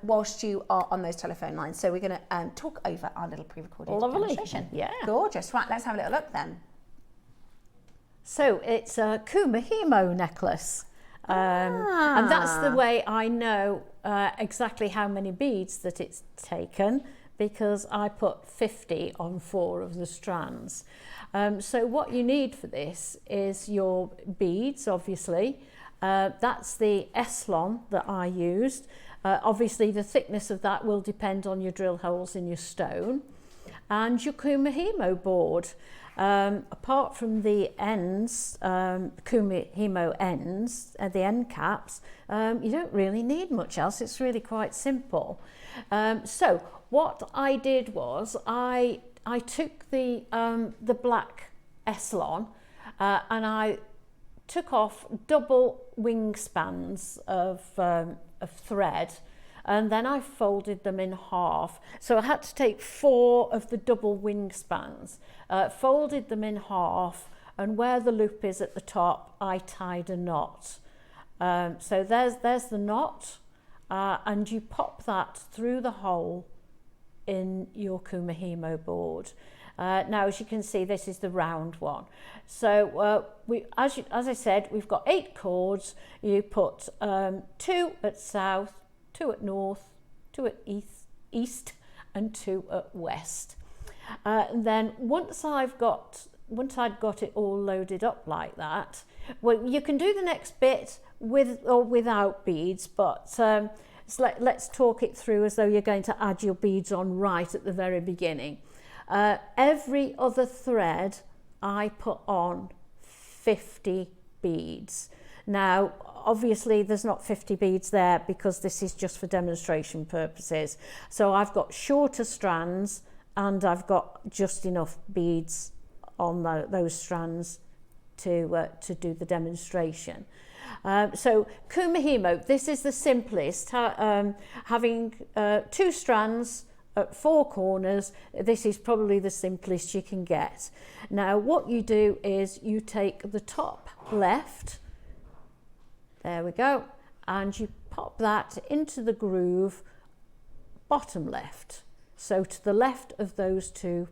C: whilst you are on those telephone lines. So we're going to talk over our little pre-recorded demonstration.
D: Yeah.
C: Gorgeous. Right, let's have a little look then.
D: So it's a Kumihimo necklace. And that's the way I know exactly how many beads that it's taken, because I put 50 on 4 of the strands. So what you need for this is your beads, obviously. That's the Eslon that I used. Obviously the thickness of that will depend on your drill holes in your stone. And your Kumihimo board. Apart from the ends, Kumihimo ends, the end caps, you don't really need much else. It's really quite simple. So what I did was I took the black Eslon and I took off double wingspans of thread, and then I folded them in half. So I had to take 4 of the double wingspans, folded them in half, and where the loop is at the top, I tied a knot. So there's the knot, and you pop that through the hole in your Kumihimo board. Now, as you can see, this is the round one. So as I said, we've got 8 cords. You put 2 at south, 2 at north, 2 at east, and 2 at west. And then once I'd got it all loaded up like that, well, you can do the next bit with or without beads, but let's talk it through as though you're going to add your beads on right at the very beginning. Every other thread I put on 50 beads. Now, obviously there's not 50 beads there because this is just for demonstration purposes. So I've got shorter strands and I've got just enough beads on those strands to do the demonstration. So Kumihimo, this is the simplest, having 2 strands at 4 corners. This is probably the simplest you can get. Now what you do is you take the top left, there we go, and you pop that into the groove bottom left, so to the left of those 2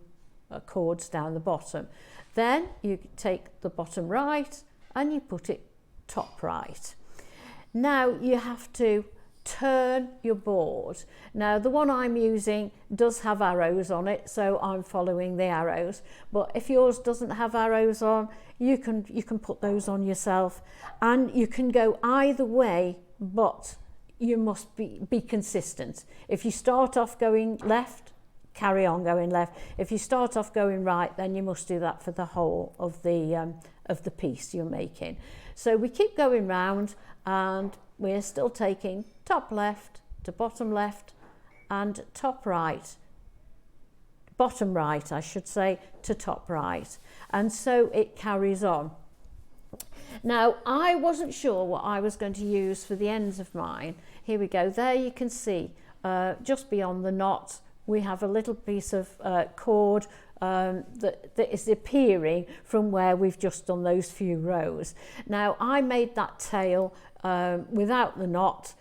D: cords down the bottom. Then you take the bottom right and you put it top right. Now you have to turn your board. Now the one I'm using does have arrows on it, so I'm following the arrows, but if yours doesn't have arrows on, you can put those on yourself, and you can go either way, but you must be consistent. If you start off going left, carry on going left. If you start off going right, then you must do that for the whole of the piece you're making. So we keep going round, and we're still taking top left to bottom left and top right, bottom right I should say, to top right, and so it carries on. Now I wasn't sure what I was going to use for the ends of mine. Here we go, there you can see just beyond the knot we have a little piece of cord that is appearing from where we've just done those few rows. Now I made that tail without the knot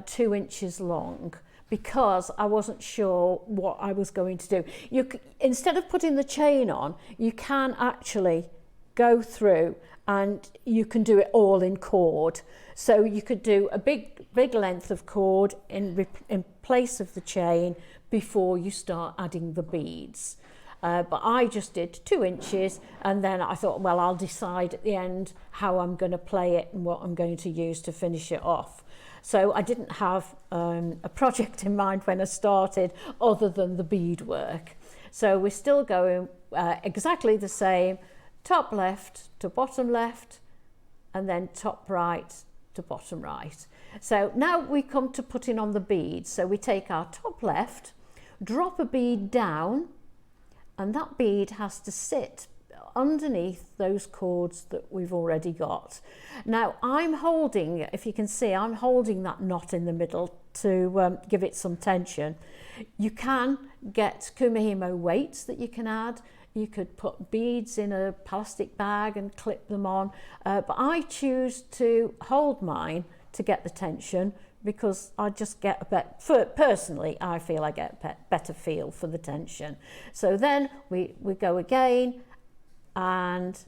D: 2 inches long because I wasn't sure what I was going to do. Instead of putting the chain on, you can actually go through and you can do it all in cord. So you could do a big length of cord in place of the chain before you start adding the beads. But I just did 2 inches, and then I thought, well, I'll decide at the end how I'm going to play it and what I'm going to use to finish it off. So I didn't have a project in mind when I started other than the beadwork. So we're still going exactly the same, top left to bottom left, and then top right to bottom right. So now we come to putting on the beads. So we take our top left, drop a bead down, and that bead has to sit underneath those cords that we've already got. Now I'm holding, if you can see, I'm holding that knot in the middle to give it some tension. You can get kumihimo weights that you can add. You could put beads in a plastic bag and clip them on, but I choose to hold mine to get the tension because I just get a better, personally I feel I get a better feel for the tension. So then we go again and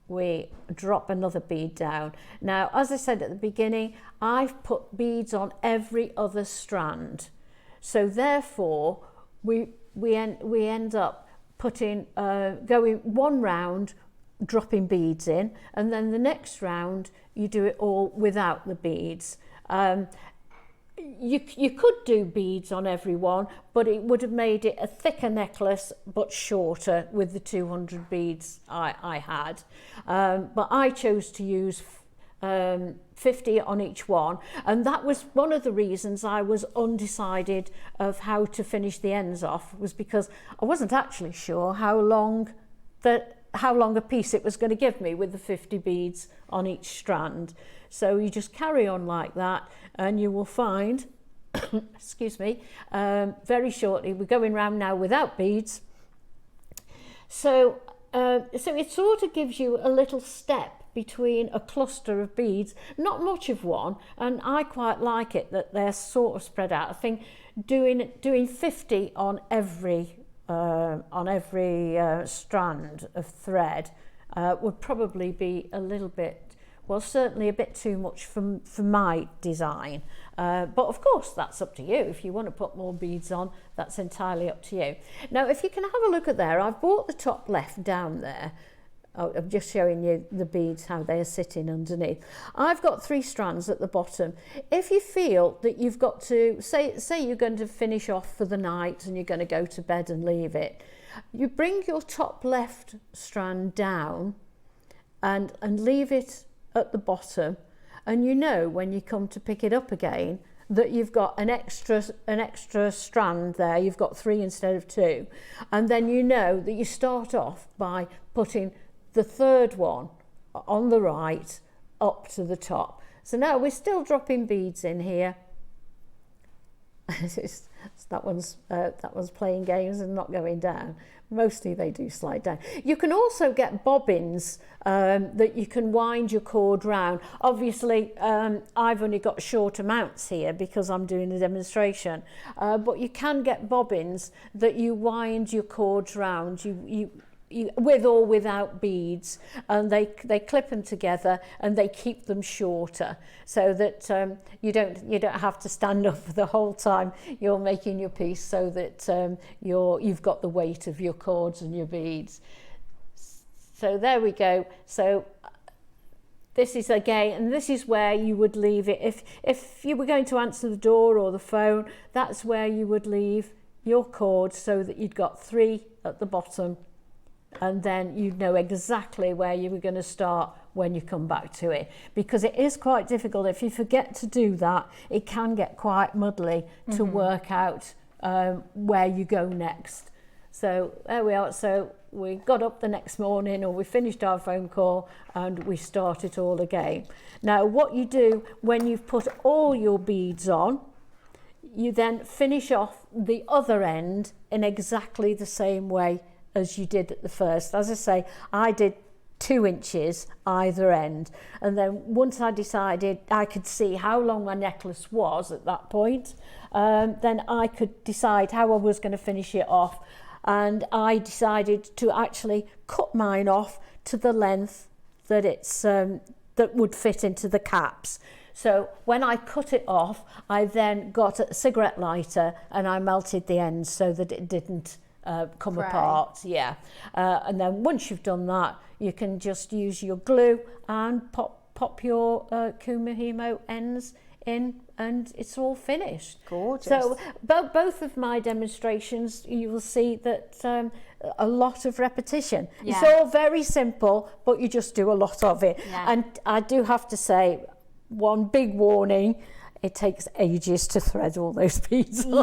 D: we drop another bead down. Now, as I said at the beginning, I've put beads on every other strand. So therefore, we end up putting, going one round, dropping beads in, and then the next round, you do it all without the beads. You could do beads on every one, but it would have made it a thicker necklace, but shorter with the 200 beads I had. But I chose to use 50 on each one, and that was one of the reasons I was undecided of how to finish the ends off, was because I wasn't actually sure how long a piece it was going to give me with the 50 beads on each strand. So you just carry on like that, and you will find, excuse me, very shortly, we're going round now without beads. So it sort of gives you a little step between a cluster of beads, not much of one, and I quite like it that they're sort of spread out. I think doing 50 on every strand of thread would probably be a little bit, well, certainly a bit too much for my design. But of course, that's up to you. If you want to put more beads on, that's entirely up to you. Now, if you can have a look at there, I've brought the top left down there. I'm just showing you the beads, how they are sitting underneath. I've got 3 strands at the bottom. If you feel that you've got to, say you're going to finish off for the night and you're going to go to bed and leave it, you bring your top left strand down and leave it at the bottom, and you know when you come to pick it up again that you've got an extra strand there. You've got 3 instead of 2, and then you know that you start off by putting the 3rd one on the right up to the top. So now we're still dropping beads in here. that one's playing games and not going down. Mostly they do slide down. You can also get bobbins that you can wind your cord round. Obviously, I've only got short amounts here because I'm doing a demonstration, but you can get bobbins that you wind your cords round. You with or without beads, and they clip them together and they keep them shorter, so that you don't have to stand up the whole time you're making your piece, so that you've got the weight of your cords and your beads. So there we go. So this is again, and this is where you would leave it if you were going to answer the door or the phone. That's where you would leave your cord, so that you'd got 3 at the bottom, and then you'd know exactly where you were going to start when you come back to it, because it is quite difficult. If you forget to do that, it can get quite muddly to work out where you go next. So there we are. So we got up the next morning, or we finished our phone call, and we start it all again. Now, what you do when you've put all your beads on, you then finish off the other end in exactly the same way as you did at the first. As I say, I did 2 inches either end, and then once I decided I could see how long my necklace was at that point, then I could decide how I was going to finish it off, and I decided to actually cut mine off to the length that it's that would fit into the caps. So when I cut it off, I then got a cigarette lighter and I melted the ends so that it didn't come apart. Yeah. And then once you've done that, you can just use your glue and pop your kumihimo ends in, and it's all finished.
C: Gorgeous.
D: So both of my demonstrations, you will see that a lot of repetition.
C: Yeah.
D: It's all very simple, but you just do a lot of it.
C: Yeah.
D: And I do have to say, one big warning: it takes ages to thread all those beads.
C: The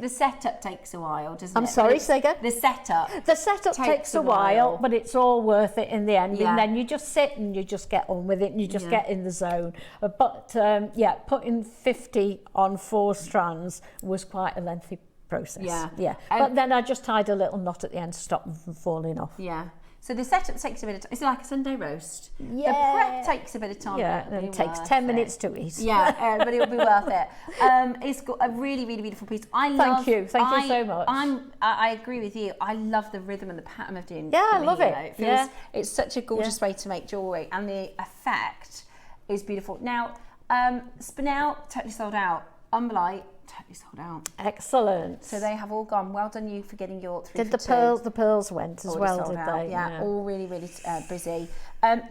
C: setup takes a while, doesn't it?
D: I'm sorry, say again?
C: The setup
D: takes a while, but it's all worth it in the end.
C: Yeah.
D: And then you just sit and you just get on with it and you just get in the zone. But putting 50 on 4 strands was quite a lengthy process. Yeah. But then I just tied a little knot at the end to stop them from falling off.
C: Yeah. So the setup takes a bit of time. It's like a Sunday roast.
D: Yeah.
C: The prep takes a bit of time.
D: Yeah, and it takes 10 minutes to eat.
C: Yeah, but it'll be worth it. It's got a really, really beautiful piece.
D: Thank you so much.
C: I agree with you. I love the rhythm and the pattern of doing.
D: Yeah, I love it.
C: It's such a gorgeous way to make jewellery, and the effect is beautiful. Now, Spinel totally sold out. Umberlite totally sold out.
D: Excellent.
C: So they have all gone. Well done you for getting your 3
D: Did
C: for
D: the pearls went as well, did they?
C: Yeah, all really, really busy.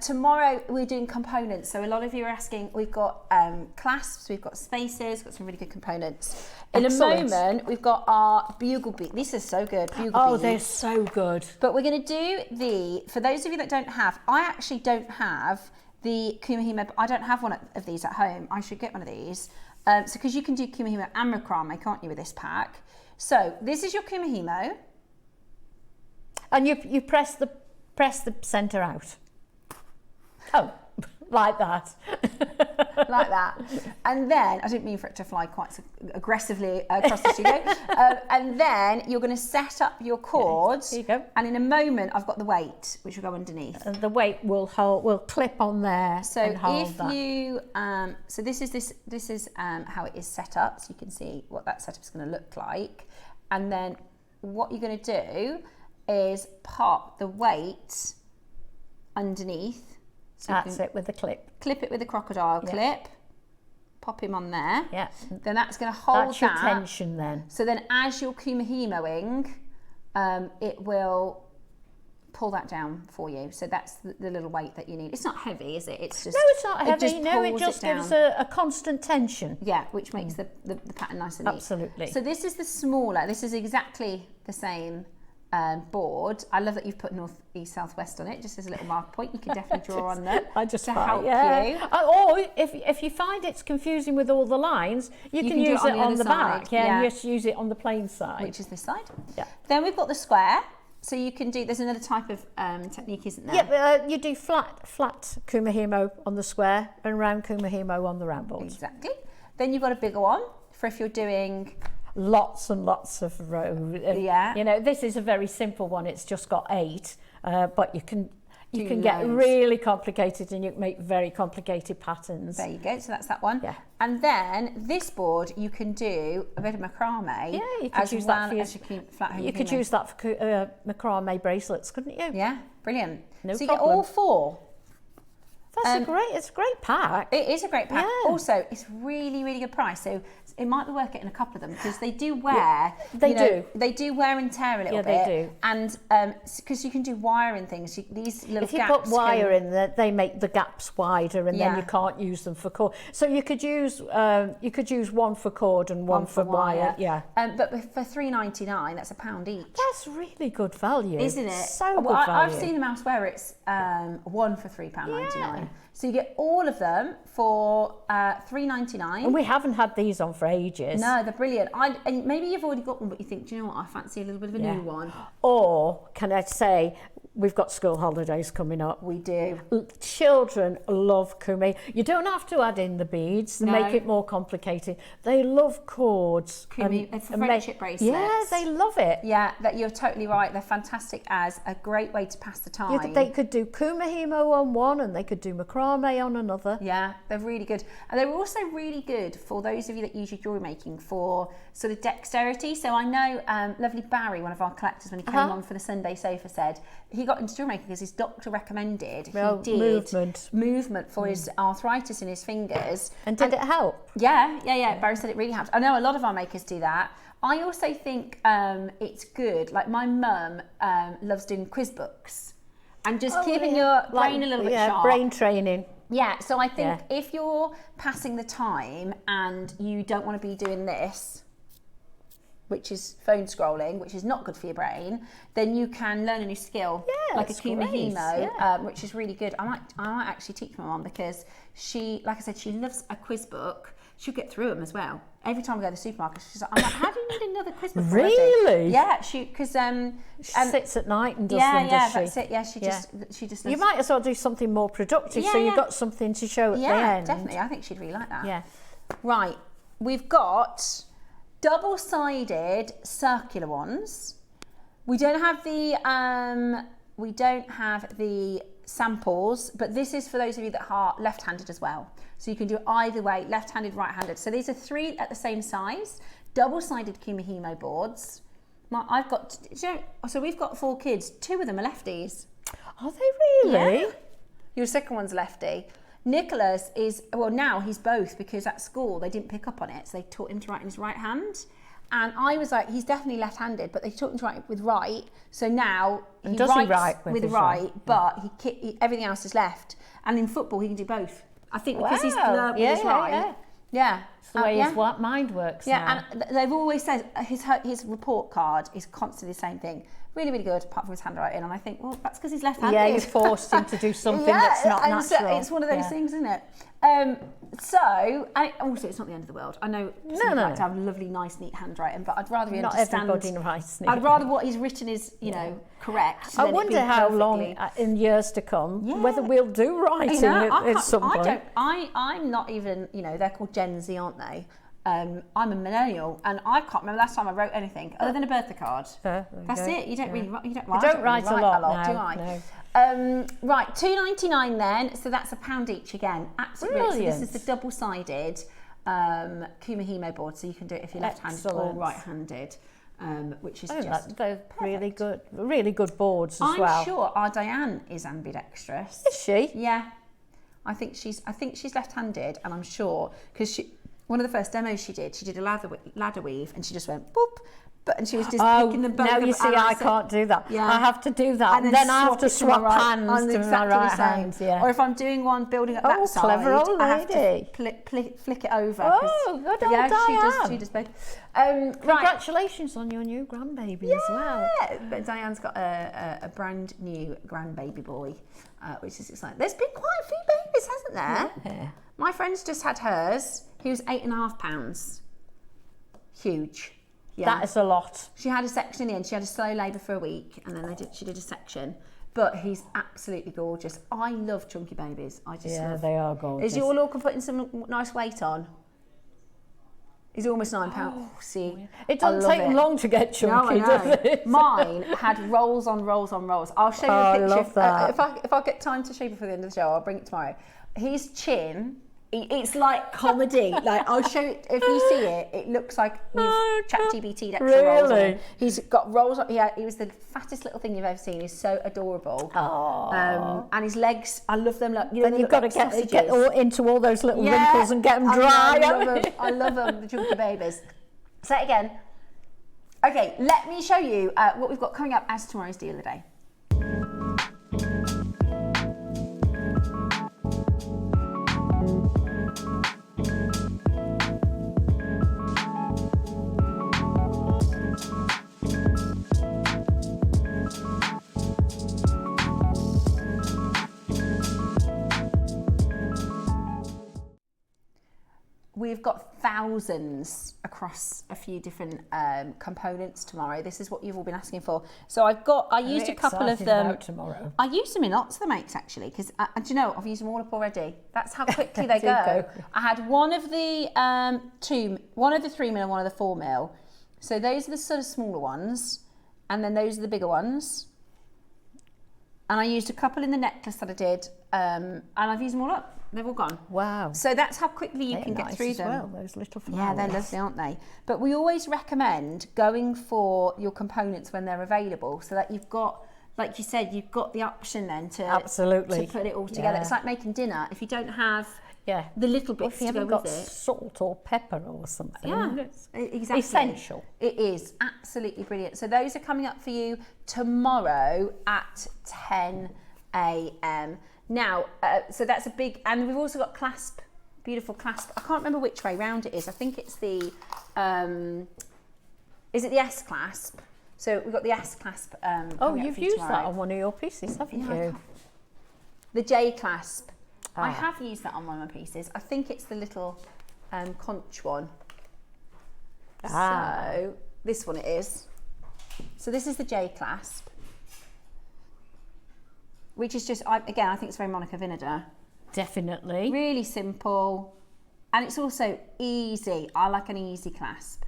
C: Tomorrow we're doing components. So a lot of you are asking, we've got clasps, we've got spaces, got some really good components. In a moment, we've got our bugle bead. These are so good, bugle beads.
D: They're so good.
C: But we're going to do for those of you that don't have, I actually don't have the Kumihimo, I don't have one of these at home. I should get one of these. So because you can do Kumihimo and macrame, can't you, with this pack? So this is your Kumihimo.
D: And you press the centre out. Oh, like that.
C: Like that. And then, I didn't mean for it to fly quite so aggressively across the studio. And then you're going to set up your cords.
D: Here you go.
C: And in a moment, I've got the weight, which will go underneath.
D: And the weight will clip on there.
C: So
D: and hold
C: if
D: that.
C: you, so this is how it is set up. So you can see what that setup is going to look like. And then what you're going to do is pop the weight underneath. So
D: that's it with the clip.
C: Clip it with a crocodile clip. Pop him on there.
D: Yeah.
C: Then that's going to hold
D: that's your tension then.
C: So then as you're kumihimoing, it will pull that down for you. So that's the little weight that you need. It's not heavy, is it? It's just
D: no, it's not heavy. It just gives a constant tension.
C: Yeah, which makes the pattern nice and neat.
D: Absolutely.
C: So this is the smaller. This is exactly the same board. I love that you've put north, east, south, west on it, just as a little mark point. You can definitely draw on that to help you.
D: Or if you find it's confusing with all the lines, you can use it on the back. And just use it on the plain side,
C: which is this side.
D: Yeah.
C: Then we've got the square. So you can do. There's another type of technique, isn't there?
D: Yeah, but you do flat kumihimo on the square and round kumihimo on the round boards.
C: Exactly. Then you've got a bigger one for if you're doing
D: lots and lots of rows.
C: Yeah.
D: You know, this is a very simple one. It's just got 8, but you can
C: loads.
D: Get really complicated and you can make very complicated patterns.
C: There you go. So that's that one.
D: Yeah.
C: And then this board, you can do a bit of macrame.
D: Yeah, you could use that for your,
C: flat home.
D: You could use that for macrame bracelets, couldn't you?
C: Yeah, brilliant.
D: No
C: so you
D: problem.
C: get all 4.
D: It's a great pack.
C: It is a great pack.
D: Yeah.
C: Also, it's really, really good price. So it might be worth getting a couple of them because they do wear. They do wear and tear a little bit.
D: Yeah, they do.
C: And because you can do wire and things, these little gaps.
D: If you put wire in there, they make the gaps wider, and then you can't use them for cord. So you could use one for cord and one for wire. Yeah.
C: But for $3.99, that's £1 each.
D: That's really good value,
C: isn't it?
D: So good value.
C: I've seen them elsewhere. It's one for £3.99. Yeah. So you get all of them for $3.99.
D: And we haven't had these on for ages.
C: No, they're brilliant. And maybe you've already got one, but you think, do you know what? I fancy a little bit of a new one.
D: Or can I say, we've got school holidays coming up.
C: We do.
D: Children love kumi. You don't have to add in the beads to make it more complicated. They love cords.
C: Kumi, for friendship bracelets.
D: Yeah, they love it.
C: Yeah, you're totally right. They're fantastic as a great way to pass the time.
D: They could do kumihimo on one and they could do macrame on another.
C: Yeah, they're really good. And they're also really good for those of you that use your jewellery making for sort of dexterity. So I know lovely Barry, one of our collectors, when he came on for the Sunday Sofa, said he got into jewellery making because his doctor recommended he did movement for his arthritis in his fingers.
D: And did it help?
C: Yeah. Barry said it really helped. I know a lot of our makers do that. I also think it's good. Like my mum loves doing quiz books and just keeping your brain a little bit sharp.
D: Brain training.
C: Yeah, so I think if you're passing the time and you don't want to be doing this, which is phone scrolling, which is not good for your brain, then you can learn a new skill. like a
D: that's
C: Kuma
D: great,
C: Hemo, which is really good. I might actually teach my mum because she, like I said, she loves a quiz book. She'll get through them as well. Every time we go to the supermarket, she's like, I'm like, how do you need another quiz book already?
D: Really?
C: Yeah, because
D: she sits at night and does them, does she?
C: That's it. Yeah, she just.
D: You might as well do something more productive, so you've got something to show at the end.
C: Yeah, definitely. I think she'd really like that.
D: Yeah.
C: Right, we've got double-sided circular ones. We don't have the samples, but this is for those of you that are left-handed as well. So you can do it either way, left-handed, right-handed. So these are 3 at the same size, double-sided Kuma Hemo boards. I've got, so we've got 4 kids. 2 of them are lefties.
D: Are they really?
C: Yeah. Your second one's lefty. Nicholas is, well, now he's both, because at school they didn't pick up on it, so they taught him to write in his right hand. And I was like, he's definitely left-handed, but they taught him to write with right. So now he writes with right, but everything else is left. And in football, he can do both. I think because he's fluent with his right. Yeah.
D: It's the way his mind works now.
C: Yeah, and they've always said his report card is constantly the same thing. Really, really good, apart from his handwriting. And I think, well, that's because he's left-handed.
D: Yeah, you forced him to do something that's not natural.
C: So it's one of those things, isn't it? And also, it's not the end of the world. I know some like to have lovely, nice, neat handwriting, but I'd rather
D: not everybody writes neat.
C: I'd rather what he's written is, correct.
D: I wonder how long in years to come whether we'll do writing at some point.
C: I'm not even, they're called Gen Z, aren't they? I'm a millennial, and I can't remember last time I wrote anything other than a birthday card. That's it. You don't really write. You don't write a lot, do I?
D: No.
C: Right, $2.99 then. So that's £1 each again. Absolutely.
D: Brilliant.
C: So this is the double-sided Kuma Hemo board, so you can do it if you're left-handed or right-handed, which is just
D: they're really good boards as well.
C: I'm sure our Diane is ambidextrous.
D: Is she?
C: Yeah, I think she's left-handed, and I'm sure because one of the first demos she did a ladder weave, and she just went boop, and she was just picking them both.
D: Now you see, I can't do that.
C: Yeah.
D: I have to do that, and then I have to swap hands to my right hand. Yeah.
C: Or if I'm doing one building up that side,
D: clever old lady.
C: I have to flick it over.
D: Oh, good old Diane.
C: She does both.
D: Congratulations on your new grandbaby as well.
C: But Diane's got a brand new grandbaby boy, which is exciting. There's been quite a few babies, hasn't there?
D: Yeah.
C: My friend's just had hers. He was £8.5. Huge. Yeah.
D: That is a lot.
C: She had a section in the end. She had a slow labour for a week, and then she did a section. But he's absolutely gorgeous. I love chunky babies.
D: They are gorgeous.
C: Is your Lorcan putting some nice weight on? He's almost £9. Oh, see,
D: it doesn't take long to get chunky, does it?
C: Mine had rolls on rolls on rolls. I'll show you a picture.
D: I love that.
C: If I get time to show you before the end of the show, I'll bring it tomorrow. His chin. It's like comedy. Like I'll show you, if you see it, it looks like we've ChatGPT'd extra rolls on him. He's got rolls on. He was the fattest little thing you've ever seen. He's so adorable. And his legs, I love them.
D: Then you've got to get into all those little wrinkles and get them dry.
C: I love them, the chunky babies. Say it again. Okay, let me show you what we've got coming up as tomorrow's deal of the day. We've got thousands across a few different components tomorrow. This is what you've all been asking for. So I used a couple of them.
D: Tomorrow.
C: I used them in lots of the makes actually, because do you know, I've used them all up already. That's how quickly they go. I had one of the 3 mil and one of the 4 mil. So those are the sort of smaller ones, and then those are the bigger ones. And I used a couple in the necklace that I did, and I've used them all up. They've all gone.
D: Wow.
C: So that's how quickly you can get through them.
D: Well, those little flowers.
C: Yeah, they're lovely, aren't they? But we always recommend going for your components when they're available, so that you've got, like you said, you've got the option then to put it all together. It's like making dinner. If you don't have the little bits to go with it.
D: Salt or pepper or something.
C: Yeah, exactly.
D: Essential.
C: It is absolutely brilliant. So those are coming up for you tomorrow at 10 a.m. Now, so that's a big, and we've also got clasp, beautiful clasp. I can't remember which way round it is. I think it's the, is it the S clasp? So we've got the S clasp.
D: Oh,
C: coming up
D: you've
C: for you
D: used that
C: tomorrow.
D: on one of your pieces, haven't
C: Yeah,
D: you?
C: The J clasp. I
D: Ah.
C: have used that on one of my pieces. I think it's the little conch one.
D: Ah.
C: So this one it is. So this is the J clasp, which is just, again, I think it's very Monica Vinader.
D: Definitely.
C: Really simple. And it's also easy. I like an easy clasp.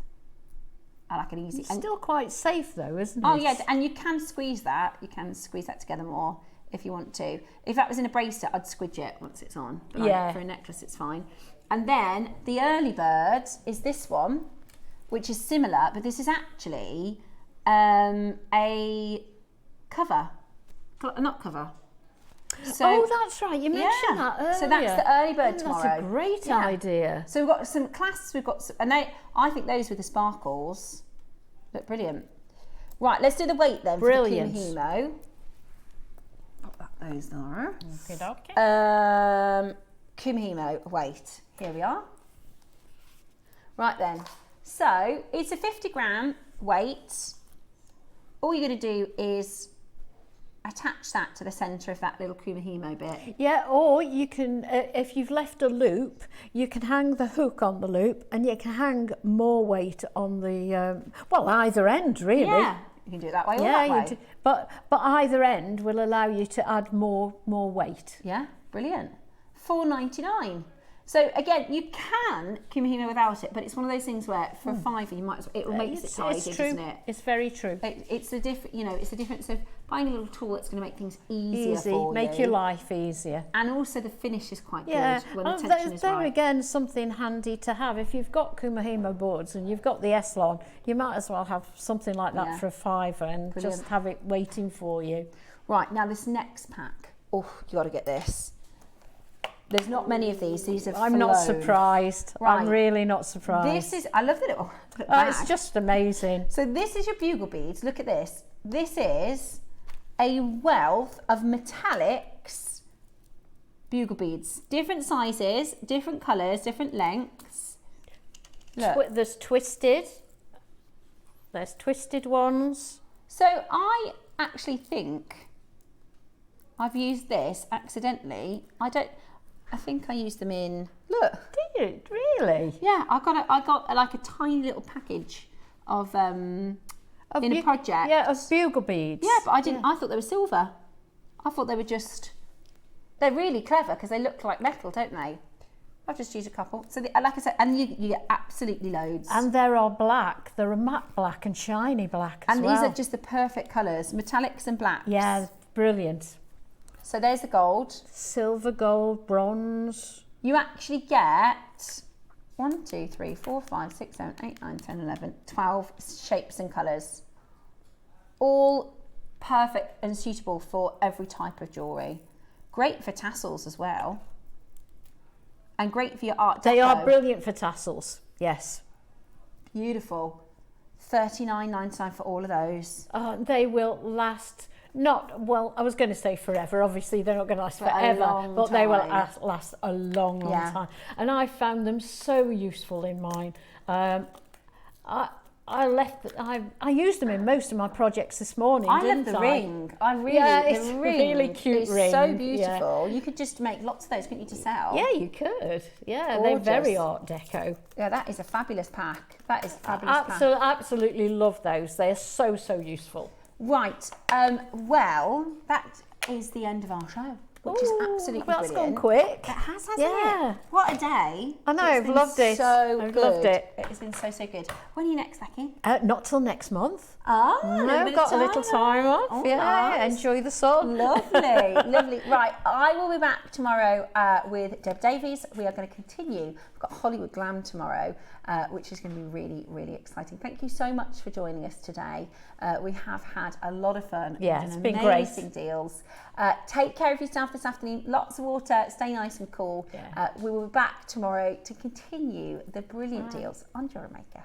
C: I like an easy.
D: It's still quite safe though, isn't it?
C: Oh yeah, and you can squeeze that. You can squeeze that together more if you want to. If that was in a bracelet, I'd squidge it once it's on. But
D: Yeah.
C: for a necklace, it's fine. And then the early bird is this one, which is similar, but this is actually a cover, not cover. So,
D: oh, that's right. You mentioned that earlier.
C: So that's the early bird tomorrow.
D: That's a great idea.
C: So we've got some clasps. We've got, and I think those with the sparkles look brilliant. Right, let's do the weight then.
D: Brilliant.
C: For the Kumihimo. Pop that those there.
D: Okay.
C: Kumihimo weight. Here we are. Right then. So it's a 50-gram weight. All you're going to do is attach that to the centre of that little Kumihimo bit.
D: Yeah, or you can, if you've left a loop, you can hang the hook on the loop and you can hang more weight on the, well, either end really.
C: Yeah, you can do it that way or that way.
D: But either end will allow you to add more weight.
C: Yeah, brilliant. $4.99. So again, you can Kumihimo without it, but it's one of those things where for a £5 you might as well, it makes it tidy,
D: it's true.
C: doesn't it?
D: It's very true.
C: It's the different, it's the difference of buying a little tool that's going to make things easier for
D: make
C: you.
D: your life easier.
C: And also the finish is quite good when the tension
D: there's
C: is
D: there
C: right.
D: again something handy to have. If you've got Kumihimo boards and you've got the Eslon, you might as well have something like that for a £5 and just have it waiting for you.
C: Right, now this next pack, you got to get this. There's not many of these. These are
D: I'm not surprised.
C: Right.
D: I'm really not surprised.
C: I love the little bag.
D: It's just amazing.
C: So this is your bugle beads. Look at this. This is a wealth of metallics bugle beads. Different sizes, different colours, different lengths. Look.
D: There's twisted. There's twisted ones.
C: So I actually think I've used this accidentally. I think I used them in. Look.
D: Did you really?
C: Yeah, I got like a tiny little package of in a project.
D: Yeah, of bugle beads.
C: Yeah, but I didn't. I thought they were silver. I thought they were just. They're really clever because they look like metal, don't they? I've just used a couple. So, like I said, and you get absolutely loads.
D: And there are black. There are matte black and shiny black as well.
C: And these are just the perfect colours, metallics and blacks.
D: Yeah, brilliant.
C: So there's the gold.
D: Silver, gold, bronze.
C: You actually get 1, 2, 3, 4, 5, 6, 7, 8, 9, 10, 11, 12 shapes and colours. All perfect and suitable for every type of jewellery. Great for tassels as well. And great for your Art Deco.
D: They are brilliant for tassels, yes.
C: Beautiful. $39.99 for all of those.
D: They will last, I was going to say forever. Obviously, they're not going to last forever, but they will last a long time. And I found them so useful in mine. I used them in most of my projects this morning.
C: I love the ring.
D: It's a really cute ring.
C: It's so beautiful. Yeah. You could just make lots of those, couldn't you, to sell?
D: Yeah, you could. Yeah,
C: gorgeous.
D: They're very Art Deco.
C: Yeah, that is a fabulous pack. That is a fabulous pack.
D: Absolutely love those. They are so useful.
C: Right. Well, that is the end of our show, which is absolutely
D: well,
C: brilliant.
D: That's gone quick.
C: It has, hasn't
D: Yeah.
C: it? What a day.
D: I know, I've loved it.
C: I've
D: loved it.
C: It has been so good. When are you next, Becky?
D: Not till next month.
C: Oh,
D: no, got a little time off.
C: Oh,
D: yeah,
C: nice.
D: enjoy the sun.
C: Lovely, lovely. Right, I will be back tomorrow with Deb Davies. We are going to continue. We've got Hollywood Glam tomorrow, which is going to be really, really exciting. Thank you so much for joining us today. We have had a lot of fun.
D: Yeah, it's been great.
C: Amazing deals. Take care of yourself this afternoon. Lots of water. Stay nice and cool.
D: Yeah.
C: We will be back tomorrow to continue the brilliant deals on JewelleryMaker.